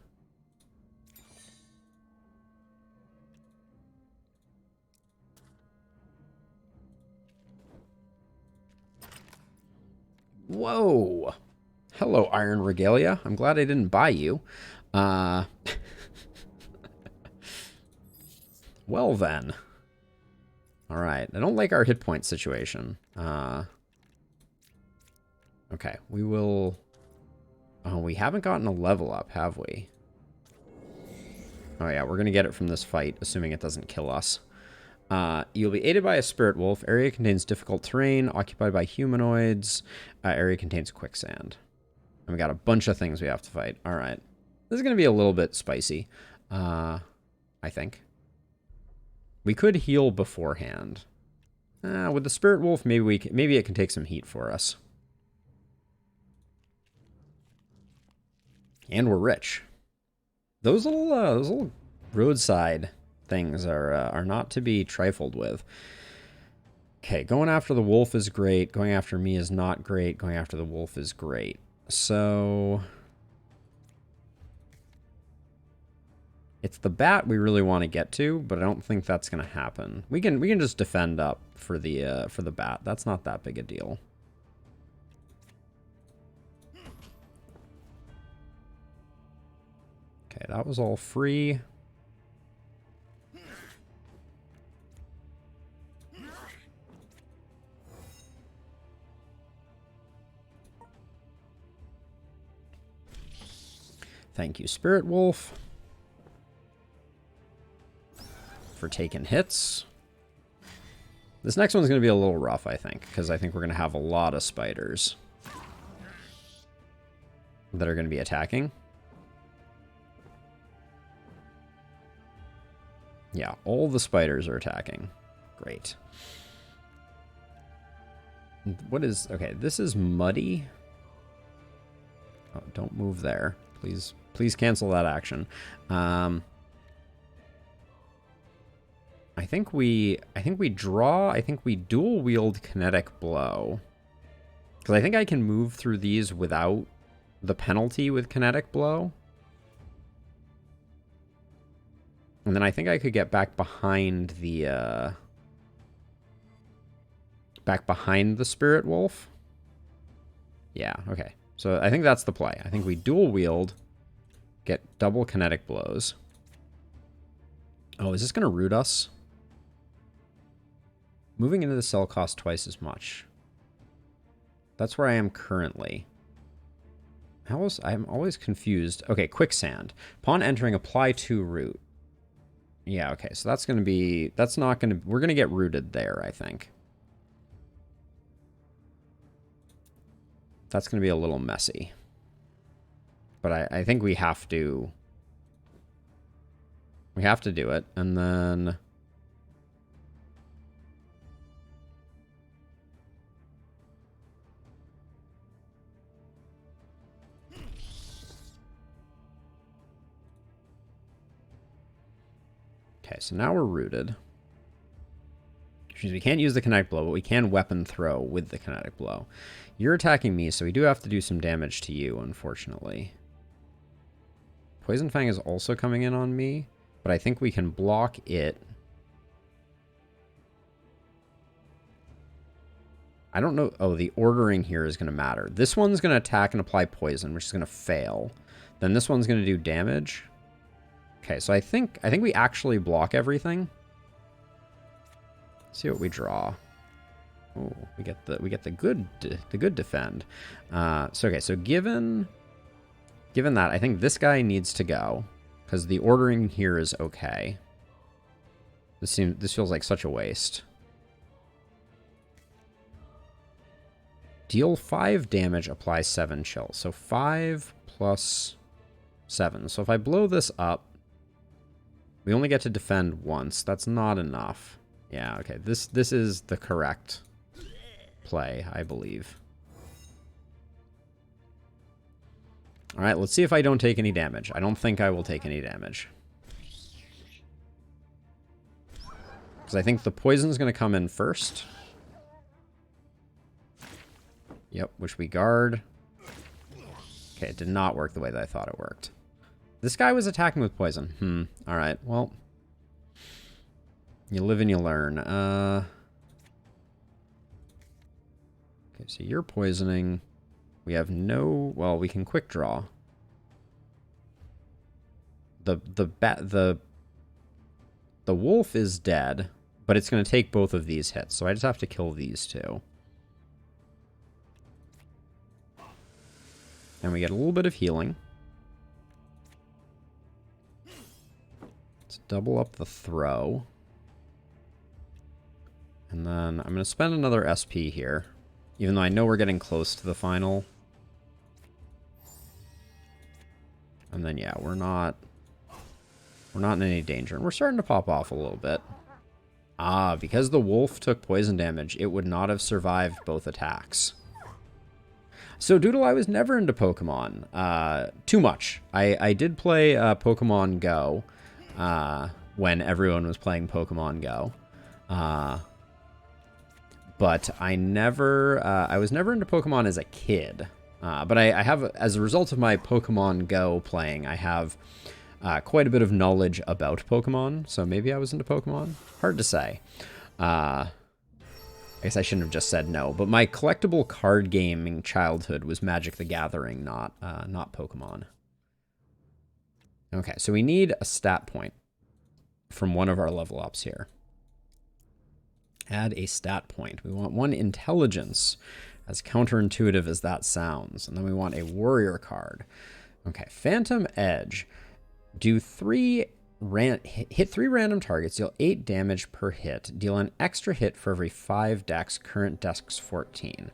Whoa. Hello, Iron Regalia. I'm glad I didn't buy you. Well then. Alright. I don't like our hit point situation. Okay. We will... Oh, we haven't gotten a level up, have we? Oh yeah, we're going to get it from this fight, assuming it doesn't kill us. You'll be aided by a spirit wolf. Area contains difficult terrain, occupied by humanoids. Area contains quicksand. And we got a bunch of things we have to fight. All right. This is going to be a little bit spicy, I think. We could heal beforehand. With the Spirit Wolf, maybe it can take some heat for us. And we're rich. Those little roadside things are not to be trifled with. Okay, going after the wolf is great. Going after me is not great. Going after the wolf is great. So it's the bat we really want to get to, but I don't think that's going to happen. We can just defend up for the bat. That's not that big a deal. Okay, that was all free. Thank you, Spirit Wolf, for taking hits. This next one's going to be a little rough, I think, because I think we're going to have a lot of spiders that are going to be attacking. Yeah, all the spiders are attacking. Great. What is... Okay, this is muddy. Oh, don't move there. Please cancel that action. I think we draw. I think we dual wield kinetic blow. Because I think I can move through these without the penalty with kinetic blow. And then I think I could get back behind the Spirit Wolf. Yeah, okay. So I think that's the play. I think we dual wield, get double kinetic blows. Oh, is this going to root us? Moving into the cell costs twice as much. That's where I am currently. I'm always confused. Okay, quicksand. Upon entering, apply to root. Yeah, okay, so that's going to be... That's not going to... We're going to get rooted there, I think. That's going to be a little messy. But I think we have to... We have to do it, and then... Okay, so now we're rooted. Which means we can't use the kinetic blow, but we can weapon throw with the kinetic blow. You're attacking me, so we do have to do some damage to you, unfortunately. Poison Fang is also coming in on me, but I think we can block it. I don't know. Oh, the ordering here is going to matter. This one's going to attack and apply poison, which is going to fail. Then this one's going to do damage. Okay, so I think we actually block everything. Let's see what we draw. Oh, we get the good defend. So given that, I think this guy needs to go because the ordering here is okay. This feels like such a waste. Deal 5 damage, apply 7 chill. So 5 plus 7. So if I blow this up, we only get to defend once. That's not enough. Yeah, okay. This is the correct play, I believe. All right, let's see if I don't take any damage. I don't think I will take any damage. Because I think the poison's going to come in first. Yep, which we guard. Okay, it did not work the way that I thought it worked. This guy was attacking with poison. Alright, well. You live and you learn. Okay, so you're poisoning. We have no... Well, we can quick draw. The wolf is dead, but it's going to take both of these hits, so I just have to kill these two. And we get a little bit of healing. Let's double up the throw. And then I'm going to spend another SP here. Even though I know we're getting close to the final. And then, yeah, we're not in any danger. And we're starting to pop off a little bit. Ah, because the wolf took poison damage, it would not have survived both attacks. So, Doodle, I was never into Pokemon. Too much. I did play Pokemon Go when everyone was playing Pokemon Go. But I was never into Pokemon as a kid. But I have, as a result of my Pokemon Go playing, I have quite a bit of knowledge about Pokemon. So maybe I was into Pokemon. Hard to say. I guess I shouldn't have just said no. But my collectible card gaming childhood was Magic the Gathering, not Pokemon. Okay, so we need a stat point from one of our level ups here. Add a stat point. We want 1 intelligence, as counterintuitive as that sounds. And then we want a warrior card. Okay, Phantom Edge. Hit 3 random targets, deal 8 damage per hit. Deal an extra hit for every 5 dex, current dex 14.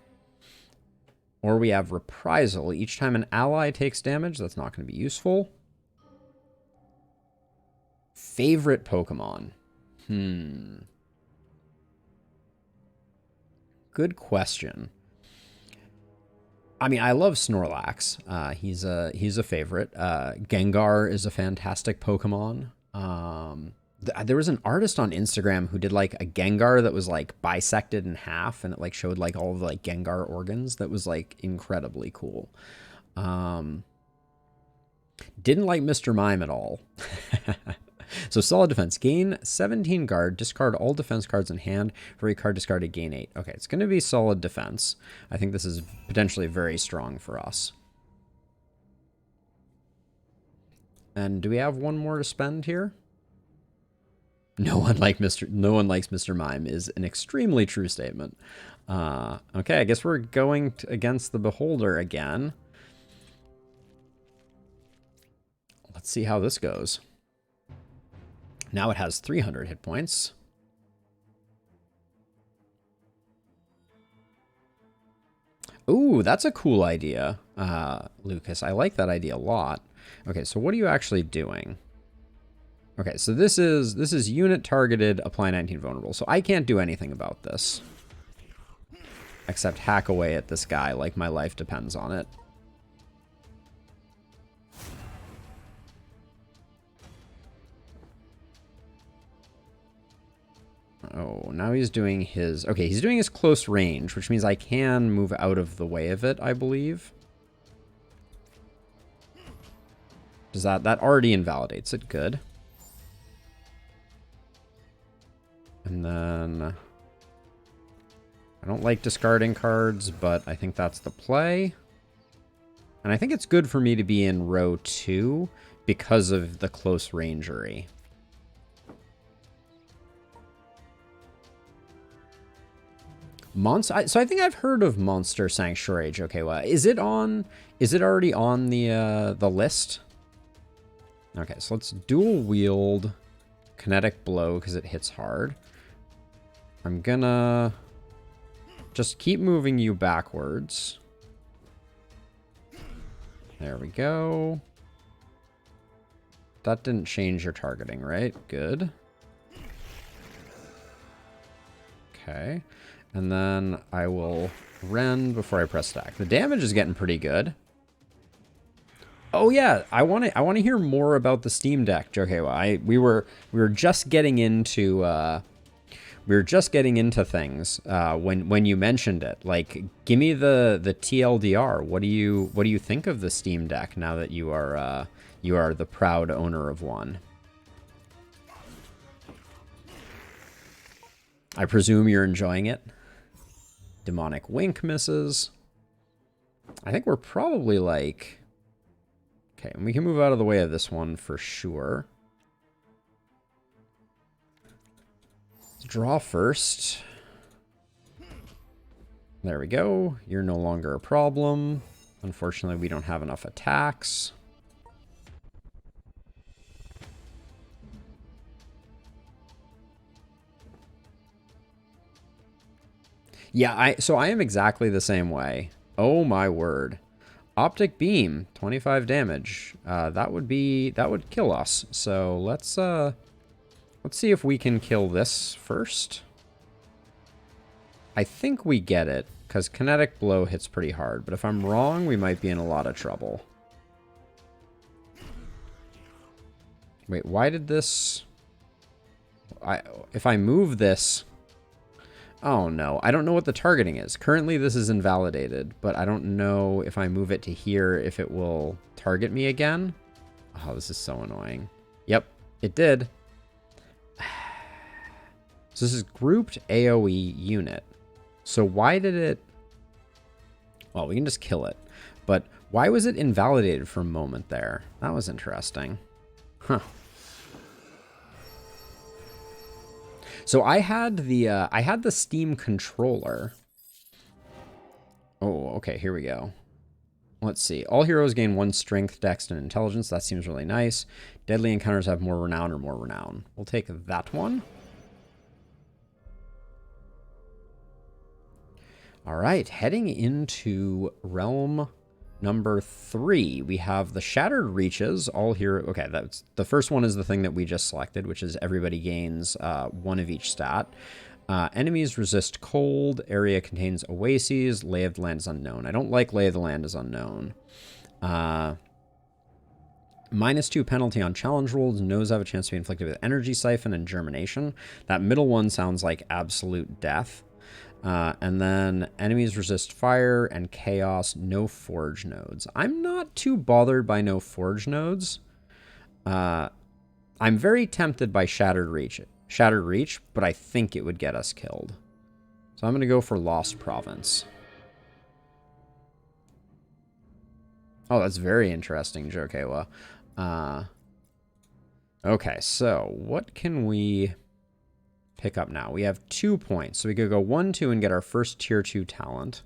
Or we have Reprisal. Each time an ally takes damage, that's not going to be useful. Favorite Pokemon? Good question. I mean, I love Snorlax. He's a favorite. Gengar is a fantastic Pokemon. There was an artist on Instagram who did like a Gengar that was like bisected in half, and it like showed like all of the like Gengar organs. That was like incredibly cool. Didn't like Mr. Mime at all. So solid defense. Gain 17 guard. Discard all defense cards in hand. For every card discarded, gain 8. Okay, it's going to be solid defense. I think this is potentially very strong for us. And do we have one more to spend here? No one likes Mr. Mime is an extremely true statement. Okay, I guess we're going against the Beholder again. Let's see how this goes. Now it has 300 hit points. Ooh, that's a cool idea, Lucas. I like that idea a lot. Okay, so what are you actually doing? Okay, so this is unit targeted, apply 19 vulnerable. So I can't do anything about this. Except hack away at this guy like my life depends on it. Oh, now he's doing his... Okay, he's doing his close range, which means I can move out of the way of it, I believe. Does that already invalidates it? Good. And then... I don't like discarding cards, but I think that's the play. And I think it's good for me to be in row 2 because of the close rangery. So I think I've heard of Monster Sanctuary, okay, well, is it already on the list? Okay, so let's dual wield kinetic blow because it hits hard. I'm gonna just keep moving you backwards. There we go. That didn't change your targeting, right? Good. Okay. And then I will rend before I press stack. The damage is getting pretty good. Oh yeah, I want to hear more about the Steam Deck. Okay, well, we were just getting into things when you mentioned it. Like, give me the TLDR. What do you think of the Steam Deck now that you are the proud owner of one? I presume you're enjoying it. Demonic Wink misses. I think we're probably like... Okay, and we can move out of the way of this one for sure. Let's draw first. There we go. You're no longer a problem. Unfortunately, we don't have enough attacks. Yeah, so I am exactly the same way. Oh my word. Optic Beam, 25 damage. That would kill us. So let's Let's see if we can kill this first. I think we get it, because kinetic blow hits pretty hard. But if I'm wrong, we might be in a lot of trouble. Wait, why did this... If I move this... Oh, no. I don't know what the targeting is. Currently, this is invalidated, but I don't know if I move it to here if it will target me again. Oh, this is so annoying. Yep, it did. So this is grouped AoE unit. So why did it... Well, we can just kill it. But why was it invalidated for a moment there? That was interesting. Huh. So I had the Steam controller. Oh, okay, here we go. Let's see. All heroes gain 1 strength, dex, and intelligence. That seems really nice. Deadly encounters have more renown or more renown. We'll take that one. All right, heading into realm number 3, we have the Shattered Reaches. All hero. Okay, that's the first one is the thing that we just selected, which is everybody gains 1 of each stat. Enemies resist cold. Area contains oases. Lay of the land is unknown. I don't like Lay of the land is unknown. -2 penalty on challenge rolls. No's have a chance to be inflicted with energy siphon and germination. That middle one sounds like absolute death. And then enemies resist fire and chaos, no forge nodes. I'm not too bothered by no forge nodes. I'm very tempted by Shattered Reach, but I think it would get us killed. So I'm going to go for Lost Province. Oh, that's very interesting, Jokewa. Okay, so what can we... pick up now? We have 2 points, so we could go 1, 2 and get our first tier 2 talent.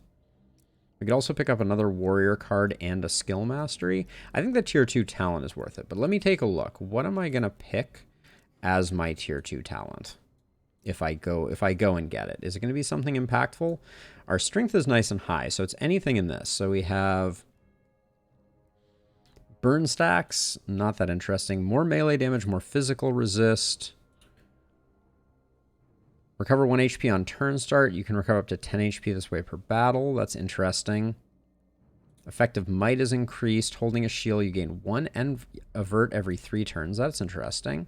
We could also pick up another warrior card and a skill mastery. I think the tier 2 talent is worth it, but let me take a look. What am I going to pick as my tier 2 talent if I go and get it? Is it going to be something impactful? Our strength is nice and high, so it's anything in this. So we have burn stacks, not that interesting. More melee damage, more physical resist. Recover 1 HP on turn start. You can recover up to 10 HP this way per battle. That's interesting. Effective might is increased. Holding a shield, you gain 1 and avert every 3 turns. That's interesting.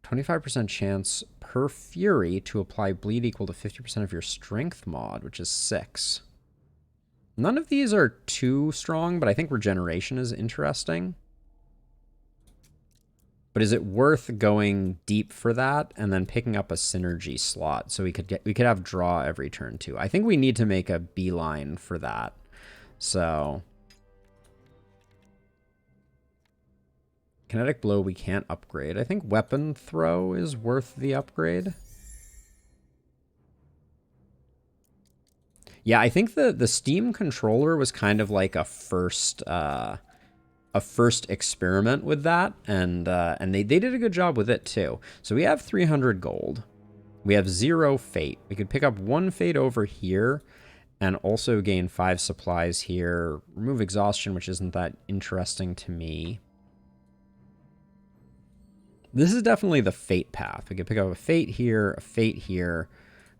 25% chance per fury to apply bleed equal to 50% of your strength mod, which is 6. None of these are too strong, but I think regeneration is interesting. But is it worth going deep for that and then picking up a synergy slot so we could have draw every turn too? I think we need to make a beeline for that. So kinetic blow we can't upgrade. I think weapon throw is worth the upgrade. Yeah, I think the Steam controller was kind of like a first experiment with that, and they did a good job with it too. So we have 300 gold. We have 0 fate. We could pick up 1 fate over here and also gain 5 supplies here. Remove exhaustion, which isn't that interesting to me. This is definitely the fate path. We could pick up a fate here, a fate here.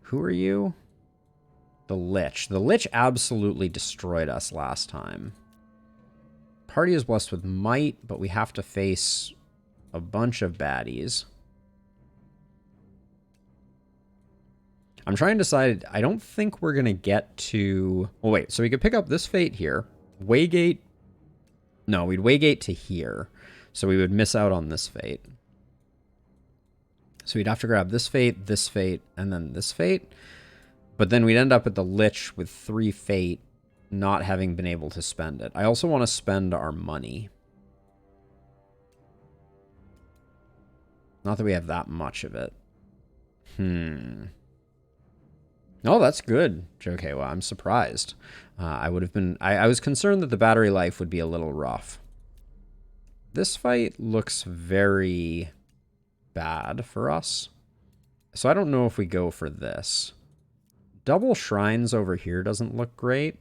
Who are you? The Lich. The Lich absolutely destroyed us last time. Party is blessed with might, but we have to face a bunch of baddies. I'm trying to decide. I don't think we're going to get to... Well, wait. So we could pick up this fate here. Waygate. No, we'd waygate to here. So we would miss out on this fate. So we'd have to grab this fate, and then this fate. But then we'd end up at the Lich with 3 fate, not having been able to spend it. I also want to spend our money. Not that we have that much of it. Oh, that's good, Jokewa. I'm surprised. I would have been... I was concerned that the battery life would be a little rough. This fight looks very bad for us. So I don't know if we go for this. Double shrines over here doesn't look great.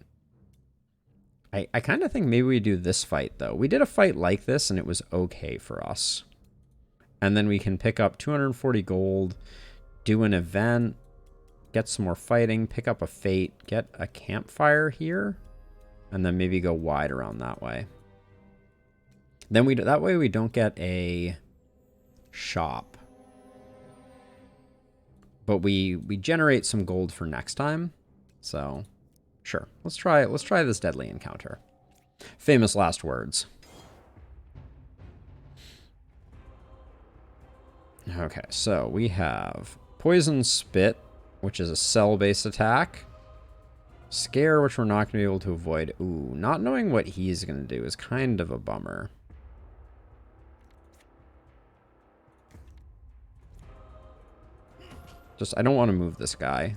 I kind of think maybe we do this fight, though. We did a fight like this, and it was okay for us. And then we can pick up 240 gold, do an event, get some more fighting, pick up a fate, get a campfire here, and then maybe go wide around that way. Then that way we don't get a shop. But we generate some gold for next time. So, sure. Let's try this deadly encounter. Famous last words. Okay, so we have Poison Spit, which is a cell-based attack. Scare, which we're not going to be able to avoid. Ooh, not knowing what he's going to do is kind of a bummer. I don't want to move this guy.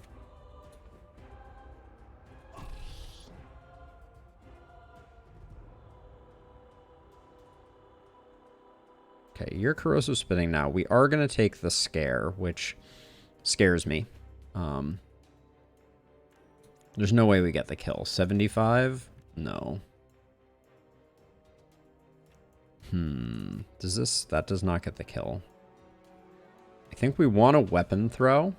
Okay, you're corrosive spitting now. We are going to take the scare, which scares me. There's no way we get the kill. 75? No. That does not get the kill. I think we want a weapon throw.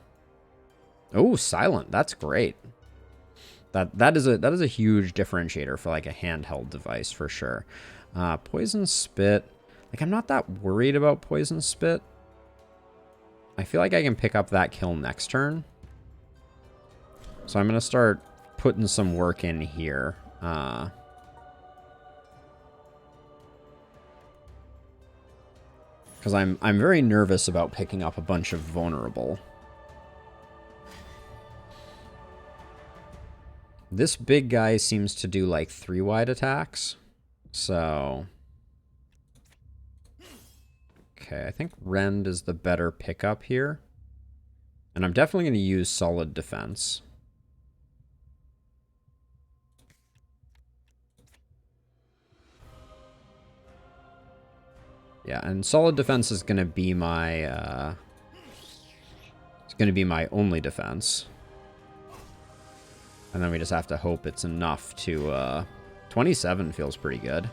Oh, silent. That's great. That is a huge differentiator for like a handheld device for sure. Poison Spit. Like, I'm not that worried about Poison Spit. I feel like I can pick up that kill next turn. So I'm going to start putting some work in here. Because I'm very nervous about picking up a bunch of vulnerable. This big guy seems to do like 3 wide attacks. So... Okay, I think Rend is the better pickup here. And I'm definitely going to use solid defense. Yeah, and solid defense is going to be my it's going to be my only defense. And then we just have to hope it's enough to 27 feels pretty good.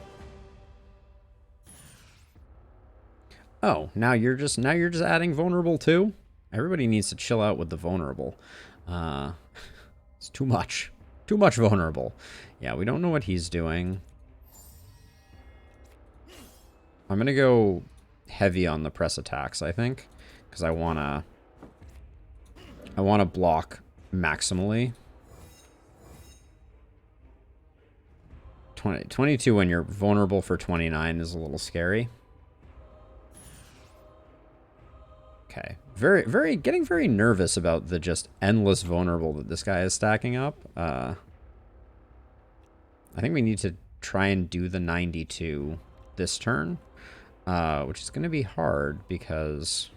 Oh, now you're just adding vulnerable too? Everybody needs to chill out with the vulnerable. It's too much. Too much vulnerable. Yeah, we don't know what he's doing. I'm going to go heavy on the press attacks, I think, because I want to block maximally. 22 when you're vulnerable for 29 is a little scary. Okay. Getting very nervous about the just endless vulnerable that this guy is stacking up. I think we need to try and do the 92 this turn, which is going to be hard because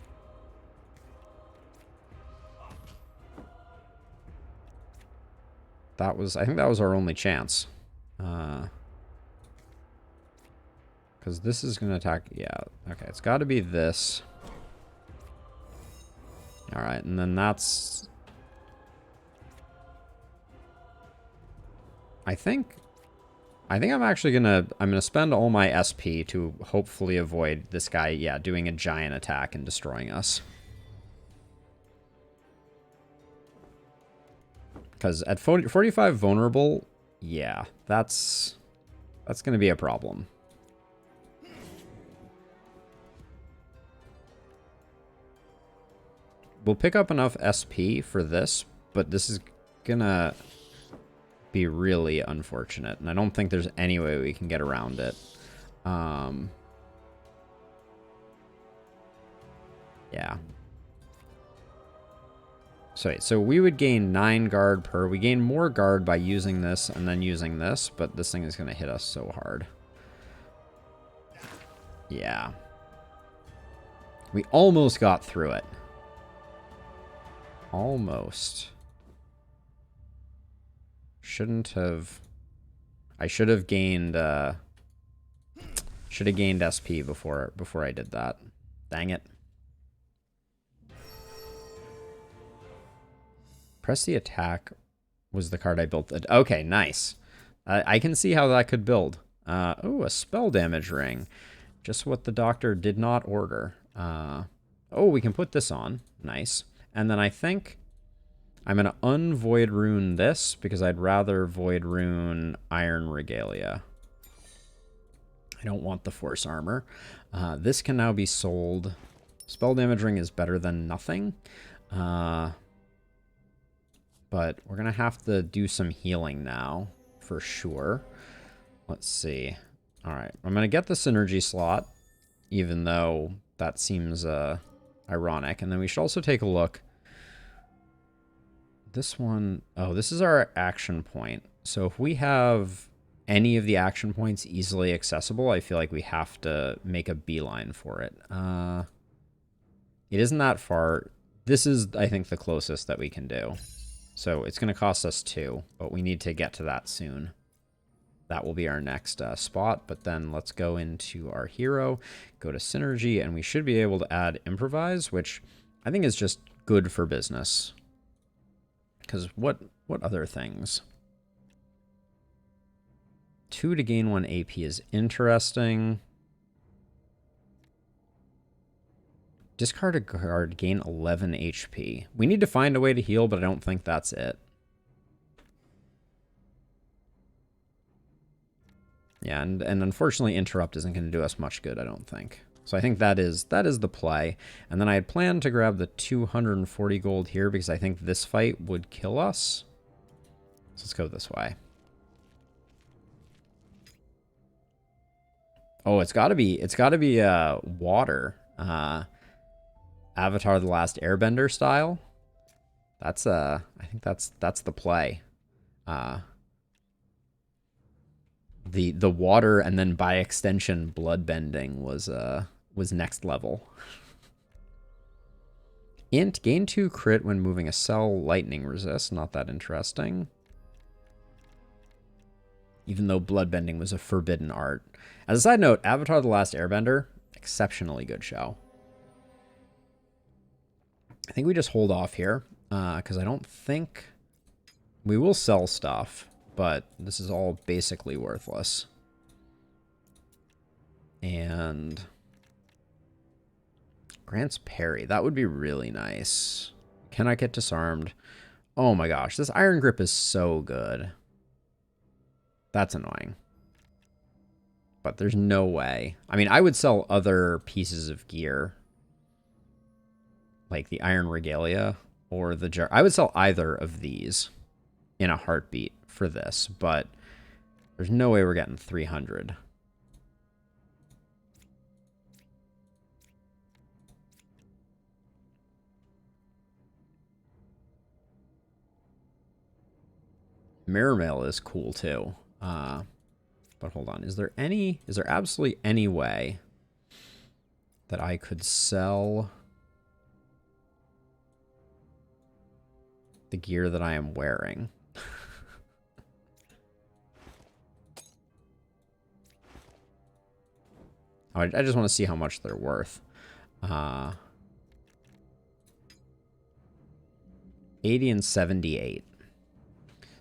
I think that was our only chance. Because this is going to attack. Yeah, okay. It's got to be this. All right, and then that's... I think I'm actually I'm gonna spend all my SP to hopefully avoid this guy, yeah, doing a giant attack and destroying us. Because at 45 vulnerable, yeah, that's gonna be a problem. We'll pick up enough SP for this, but this is gonna be really unfortunate, and I don't think there's any way we can get around it. Yeah. So we would gain 9 guard per. We gain more guard by using this and then using this, but this thing is going to hit us so hard. Yeah. We almost got through it. Almost. Shouldn't have... I should have gained... should have gained SP before I did that. Dang it. Press the attack was the card I built. Okay, nice. I can see how that could build. Oh, a spell damage ring. Just what the doctor did not order. Oh, we can put this on. Nice. And then I think I'm going to unvoid rune this because I'd rather void rune Iron Regalia. I don't want the force armor. This can now be sold. Spell damage ring is better than nothing. But we're going to have to do some healing now for sure. Let's see. All right. I'm going to get the synergy slot, even though that seems ironic. And then we should also take a look. This one, oh, this is our action point. So if we have any of the action points easily accessible, I feel like we have to make a beeline for it. It isn't that far. This is, I think, the closest that we can do. So it's going to cost us 2, but we need to get to that soon. That will be our next spot, but then let's go into our hero, go to synergy, and we should be able to add improvise, which I think is just good for business. Because what other things? 2 to gain 1 AP is interesting. Discard a card, gain 11 HP. We need to find a way to heal, but I don't think that's it. Yeah, and unfortunately interrupt isn't going to do us much good, I don't think. So I think that is the play. And then I had planned to grab the 240 gold here because I think this fight would kill us. So let's go this way. Oh, it's got to be water. Avatar: The Last Airbender style. That's I think that's the play. The water and then by extension bloodbending was next level. Int, gain 2 crit when moving a cell, lightning resist. Not that interesting. Even though bloodbending was a forbidden art. As a side note, Avatar: The Last Airbender, exceptionally good show. I think we just hold off here, because I don't think... We will sell stuff, but this is all basically worthless. And... grants parry. That would be really nice. Can I get disarmed? Oh my gosh, this iron grip is so good. That's annoying. But there's no way. I mean, I would sell other pieces of gear. Like the iron regalia or the jar. I would sell either of these in a heartbeat for this, but there's no way we're getting 300. Mirror mail is cool too. But hold on. Is there absolutely any way that I could sell the gear that I am wearing? I just want to see how much they're worth. 80 and 78.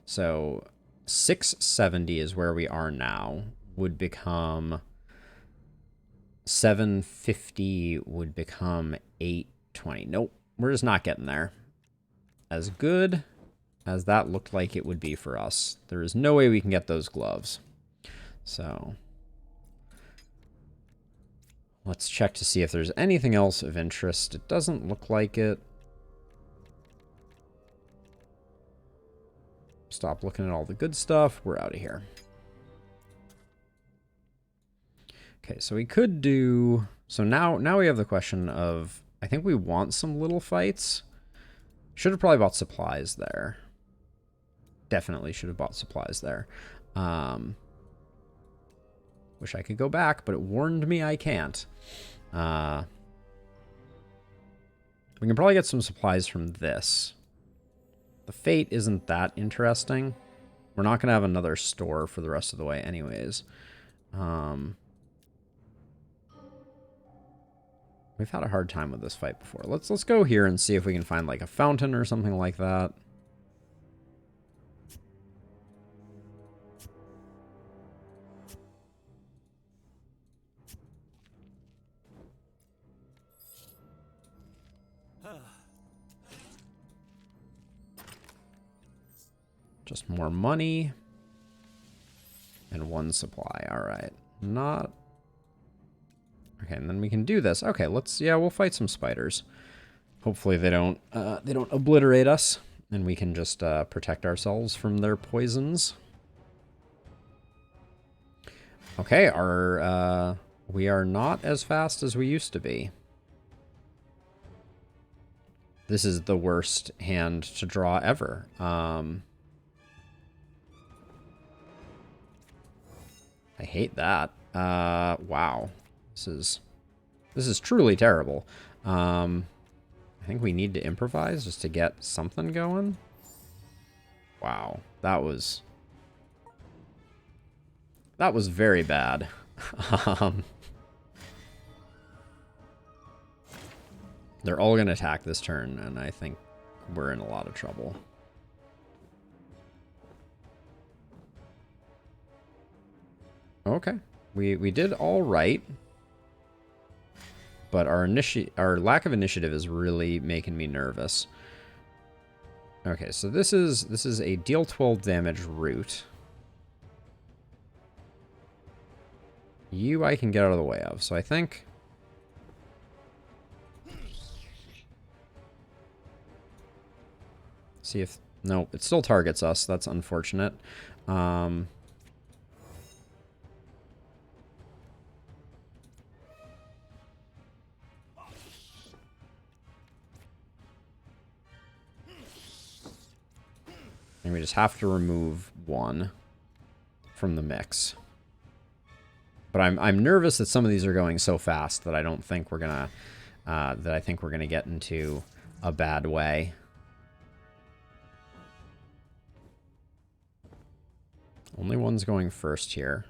So 670 is where we are now. Would become 750 would become 820. Nope, we're just not getting there. As good as that looked like it would be for us, there is no way we can get those gloves. So let's check to see if there's anything else of interest. It doesn't look like it. Stop looking at all the good stuff. We're out of here. Okay, so we could do... So now we have the question of... I think we want some little fights. Should have probably bought supplies there. Definitely should have bought supplies there. Wish I could go back, but it warned me I can't. We can probably get some supplies from this. The fate isn't that interesting. We're not going to have another store for the rest of the way anyways. We've had a hard time with this fight before. Let's go here and see if we can find like a fountain or something like that. Just more money. And 1 supply. Alright. Not... Okay, and then we can do this. Okay, let's... Yeah, we'll fight some spiders. Hopefully they don't obliterate us. And we can just protect ourselves from their poisons. Okay, we are not as fast as we used to be. This is the worst hand to draw ever. I hate that. Wow. This is truly terrible. I think we need to improvise just to get something going. Wow. That was very bad. They're all going to attack this turn, and I think we're in a lot of trouble. Okay. We did all right. But our lack of initiative is really making me nervous. Okay, so this is a deal 12 damage root. You I can get out of the way of, so I think... See if... No, it still targets us. That's unfortunate. And we just have to remove 1 from the mix. But I'm nervous that some of these are going so fast that I don't think we're gonna get into a bad way. Only one's going first here.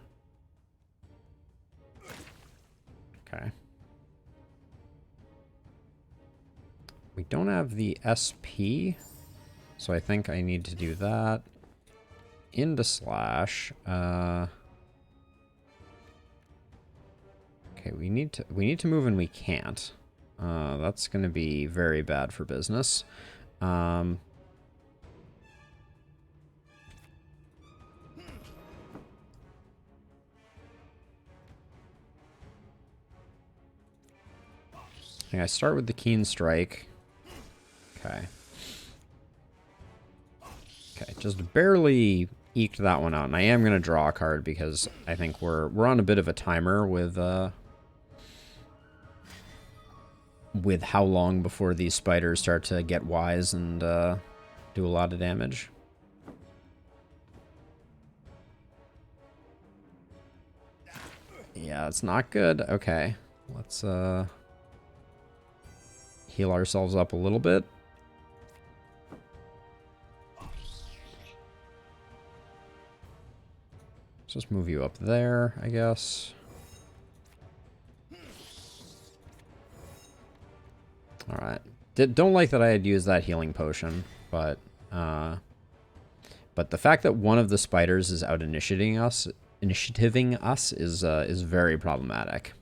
Okay. We don't have the SP, so I think I need to do that. Into slash. Okay, we need to move and we can't. That's going to be very bad for business. I think I start with the Keen Strike. Okay. Okay, just barely eked that one out. And I am going to draw a card because I think we're on a bit of a timer with how long before these spiders start to get wise and do a lot of damage. Yeah, it's not good. Okay, let's heal ourselves up a little bit. Let's just move you up there, I guess. Alright. Don't like that I had used that healing potion, but the fact that one of the spiders is out initiativing us is very problematic.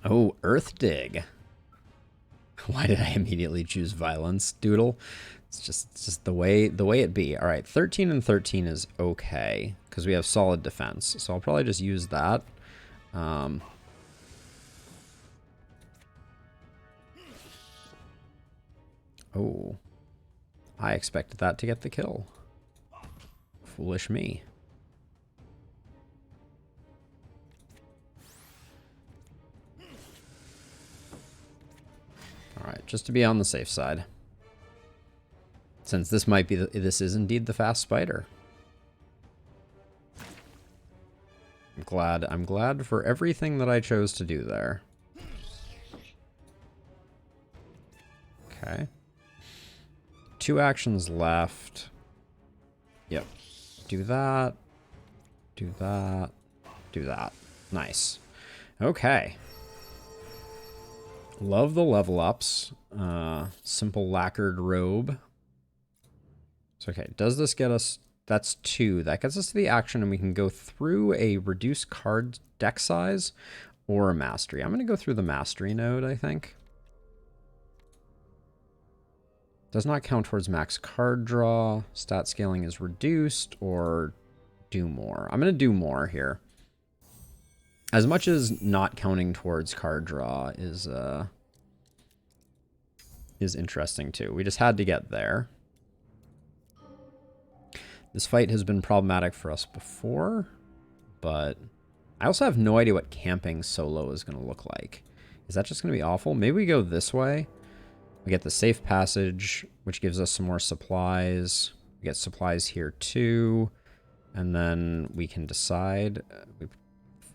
Oh, Earth Dig. Why did I immediately choose Violence, Doodle? It's just the way it be. All right, 13 and 13 is okay because we have solid defense. So I'll probably just use that. Oh, I expected that to get the kill. Foolish me. All right, just to be on the safe side. Since this might be this is indeed the fast spider. I'm glad for everything that I chose to do there. Okay. 2 actions left. Yep. Do that. Do that. Do that. Nice. Okay. Love the level ups. Simple lacquered robe. So, okay, does this get us... That's 2. That gets us to the action, and we can go through a reduced card deck size, or a mastery. I'm going to go through the mastery node, I think. Does not count towards max card draw. Stat scaling is reduced, or do more. I'm going to do more here. As much as not counting towards card draw is interesting too. We just had to get there. This fight has been problematic for us before, but I also have no idea what camping solo is going to look like. Is that just going to be awful? Maybe we go this way. We get the safe passage, which gives us some more supplies. We get supplies here too. And then we can decide.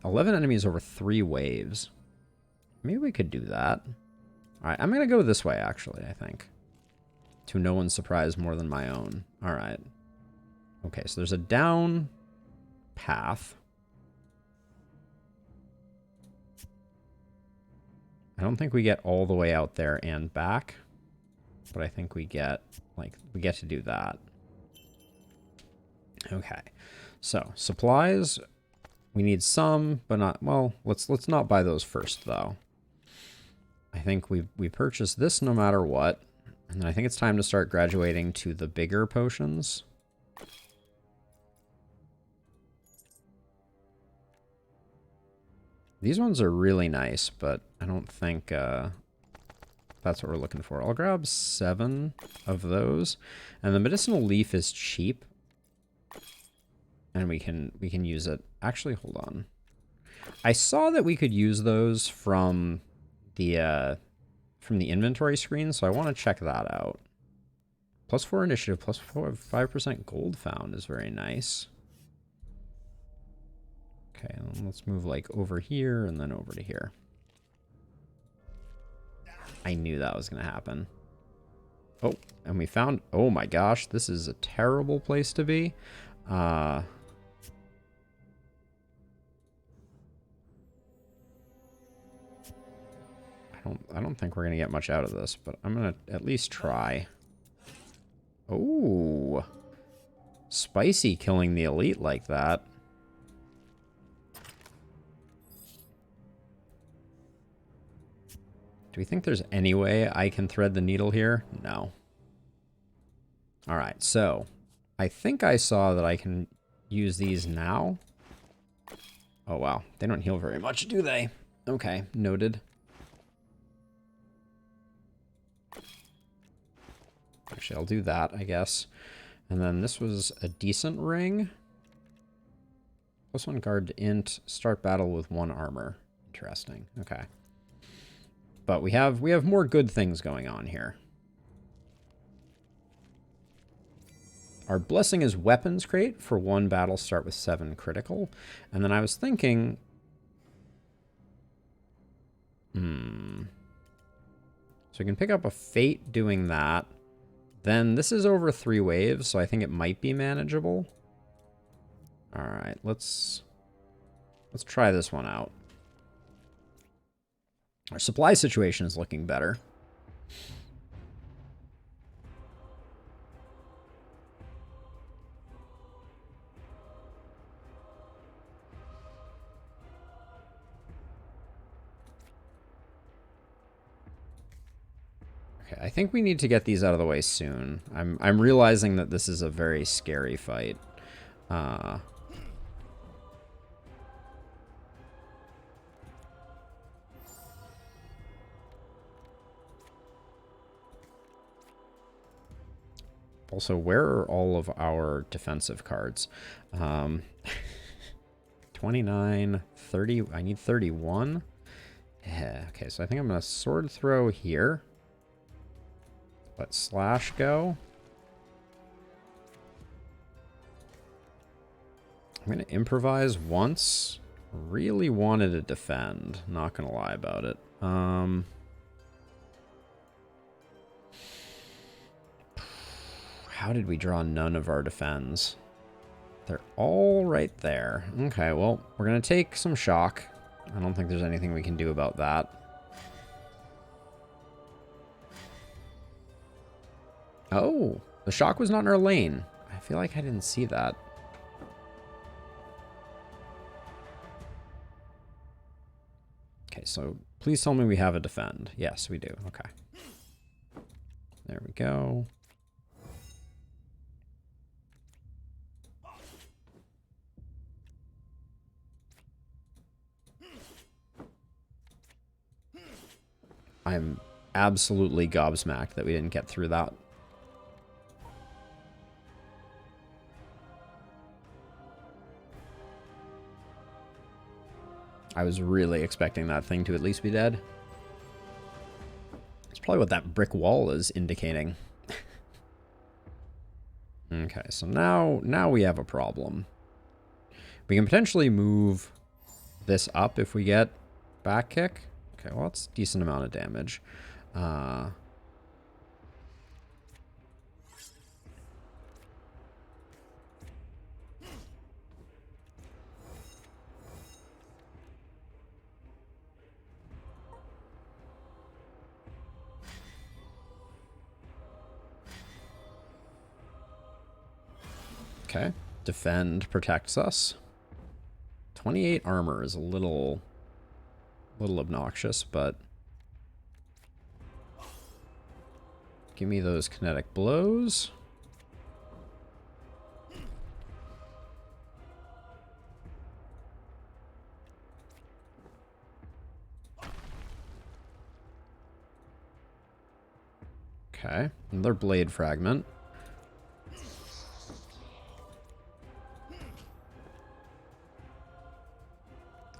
11 enemies over 3 waves. Maybe we could do that. All right, I'm going to go this way, actually, I think. To no one's surprise more than my own. All right. Okay, so there's a down path. I don't think we get all the way out there and back, but I think we get, like, we get to do that. Okay, so supplies, we need some, but not, well, let's not buy those first, though. I think we purchase this no matter what, and then I think it's time to start graduating to the bigger potions. These ones are really nice, but I don't think that's what we're looking for. I'll grab 7 of those. And the medicinal leaf is cheap. And we can use it. Actually, hold on. I saw that we could use those from the inventory screen, so I want to check that out. +4 initiative, +5% gold found is very nice. Okay, let's move like over here and then over to here. I knew that was going to happen. Oh, and we found... Oh my gosh, this is a terrible place to be. I don't think we're going to get much out of this, but I'm going to at least try. Oh, spicy killing the elite like that. Do we think there's any way I can thread the needle here? No. All right, so I think I saw that I can use these now. Oh, wow. They don't heal very much, do they? Okay, noted. Actually, I'll do that, I guess. And then this was a decent ring. +1 guard to int. Start battle with 1 armor. Interesting. Okay. But we have more good things going on here. Our blessing is weapons crate for 1 battle start with 7 critical. And then I was thinking... So we can pick up a fate doing that. Then this is over 3 waves, so I think it might be manageable. Alright, let's try this one out. Our supply situation is looking better. Okay, I think we need to get these out of the way soon. I'm realizing that this is a very scary fight. Also, where are all of our defensive cards? 29, 30. I need 31. Yeah, okay, so I think I'm going to sword throw here. Let slash go. I'm going to improvise once. Really wanted to defend. Not going to lie about it. How did we draw none of our defends? They're all right there. Okay, well, we're going to take some shock. I don't think there's anything we can do about that. Oh, the shock was not in our lane. I feel like I didn't see that. Okay, so please tell me we have a defend. Yes, we do. Okay. There we go. I'm absolutely gobsmacked that we didn't get through that. I was really expecting that thing to at least be dead. It's probably what that brick wall is indicating. Okay, so now we have a problem. We can potentially move this up if we get back kick. Okay, well, that's a decent amount of damage. Okay, defend protects us. 28 armor is a little obnoxious, but give me those kinetic blows. Okay, another blade fragment.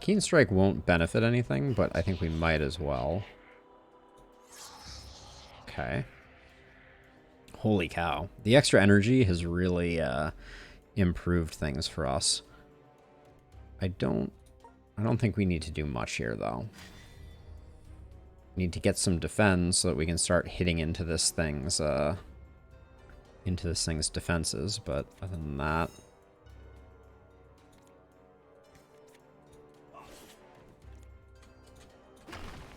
Keen Strike won't benefit anything, but I think we might as well. Okay. Holy cow. The extra energy has really improved things for us. I don't think we need to do much here, though. We need to get some defense so that we can start hitting into this thing's defenses, but other than that,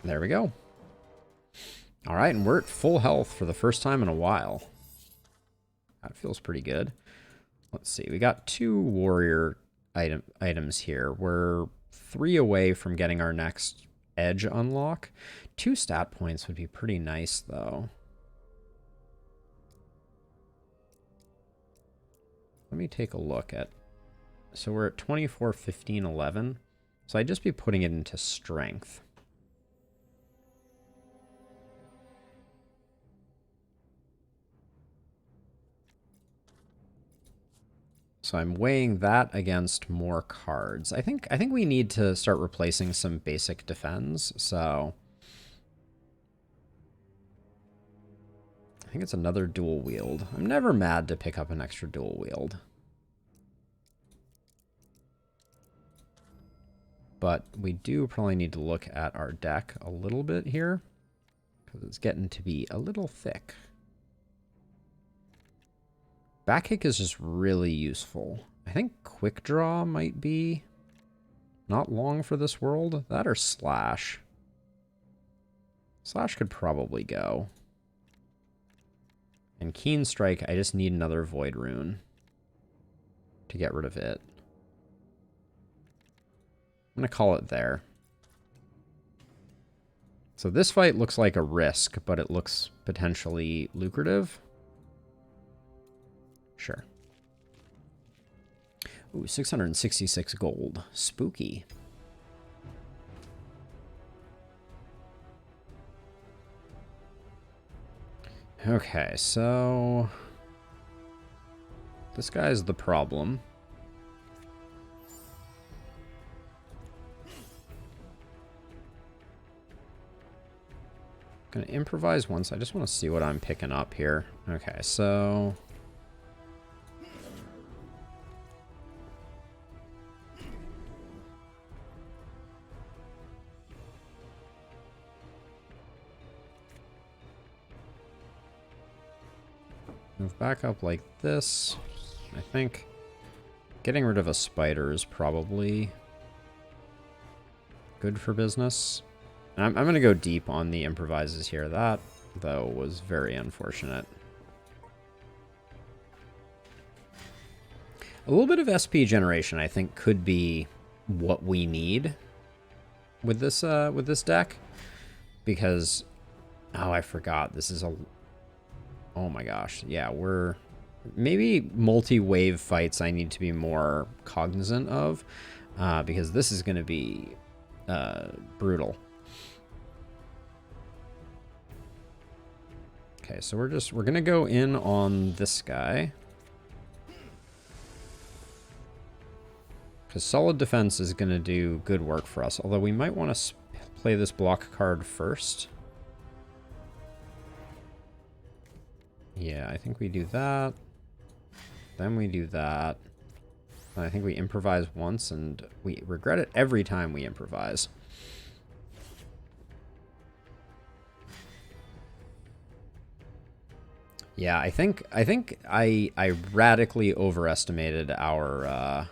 there we go. All right, and we're at full health for the first time in a while. That feels pretty good. Let's see. We got 2 warrior items here. We're 3 away from getting our next edge unlock. 2 stat points would be pretty nice, though. Let me take a look at... So we're at 24, 15, 11. So I'd just be putting it into strength. So I'm weighing that against more cards. I think we need to start replacing some basic defense, so I think it's another dual wield. I'm never mad to pick up an extra dual wield. But we do probably need to look at our deck a little bit here, because it's getting to be a little thick. Back kick is just really useful. I think quick draw might be not long for this world. That or slash. Slash could probably go. And keen strike, I just need another void rune to get rid of it. I'm going to call it there. So this fight looks like a risk, but it looks potentially lucrative. Sure. Ooh, 666 gold. Spooky. Okay, so... this guy's the problem. Gonna improvise once. I just want to see what I'm picking up here. Okay, so... move back up like this. I think getting rid of a spider is probably good for business. And I'm going to go deep on the improvises here. That, though, was very unfortunate. A little bit of SP generation, I think, could be what we need. with this deck, because oh, I forgot this is a, oh my gosh, yeah, we're maybe multi-wave fights I need to be more cognizant of, because this is going to be brutal. Okay, so we're gonna go in on this guy. Because solid defense is gonna do good work for us. Although we might want to play this block card first. Yeah, I think we do that. Then we do that. And I think we improvise once, and we regret it every time we improvise. Yeah, I think I radically overestimated our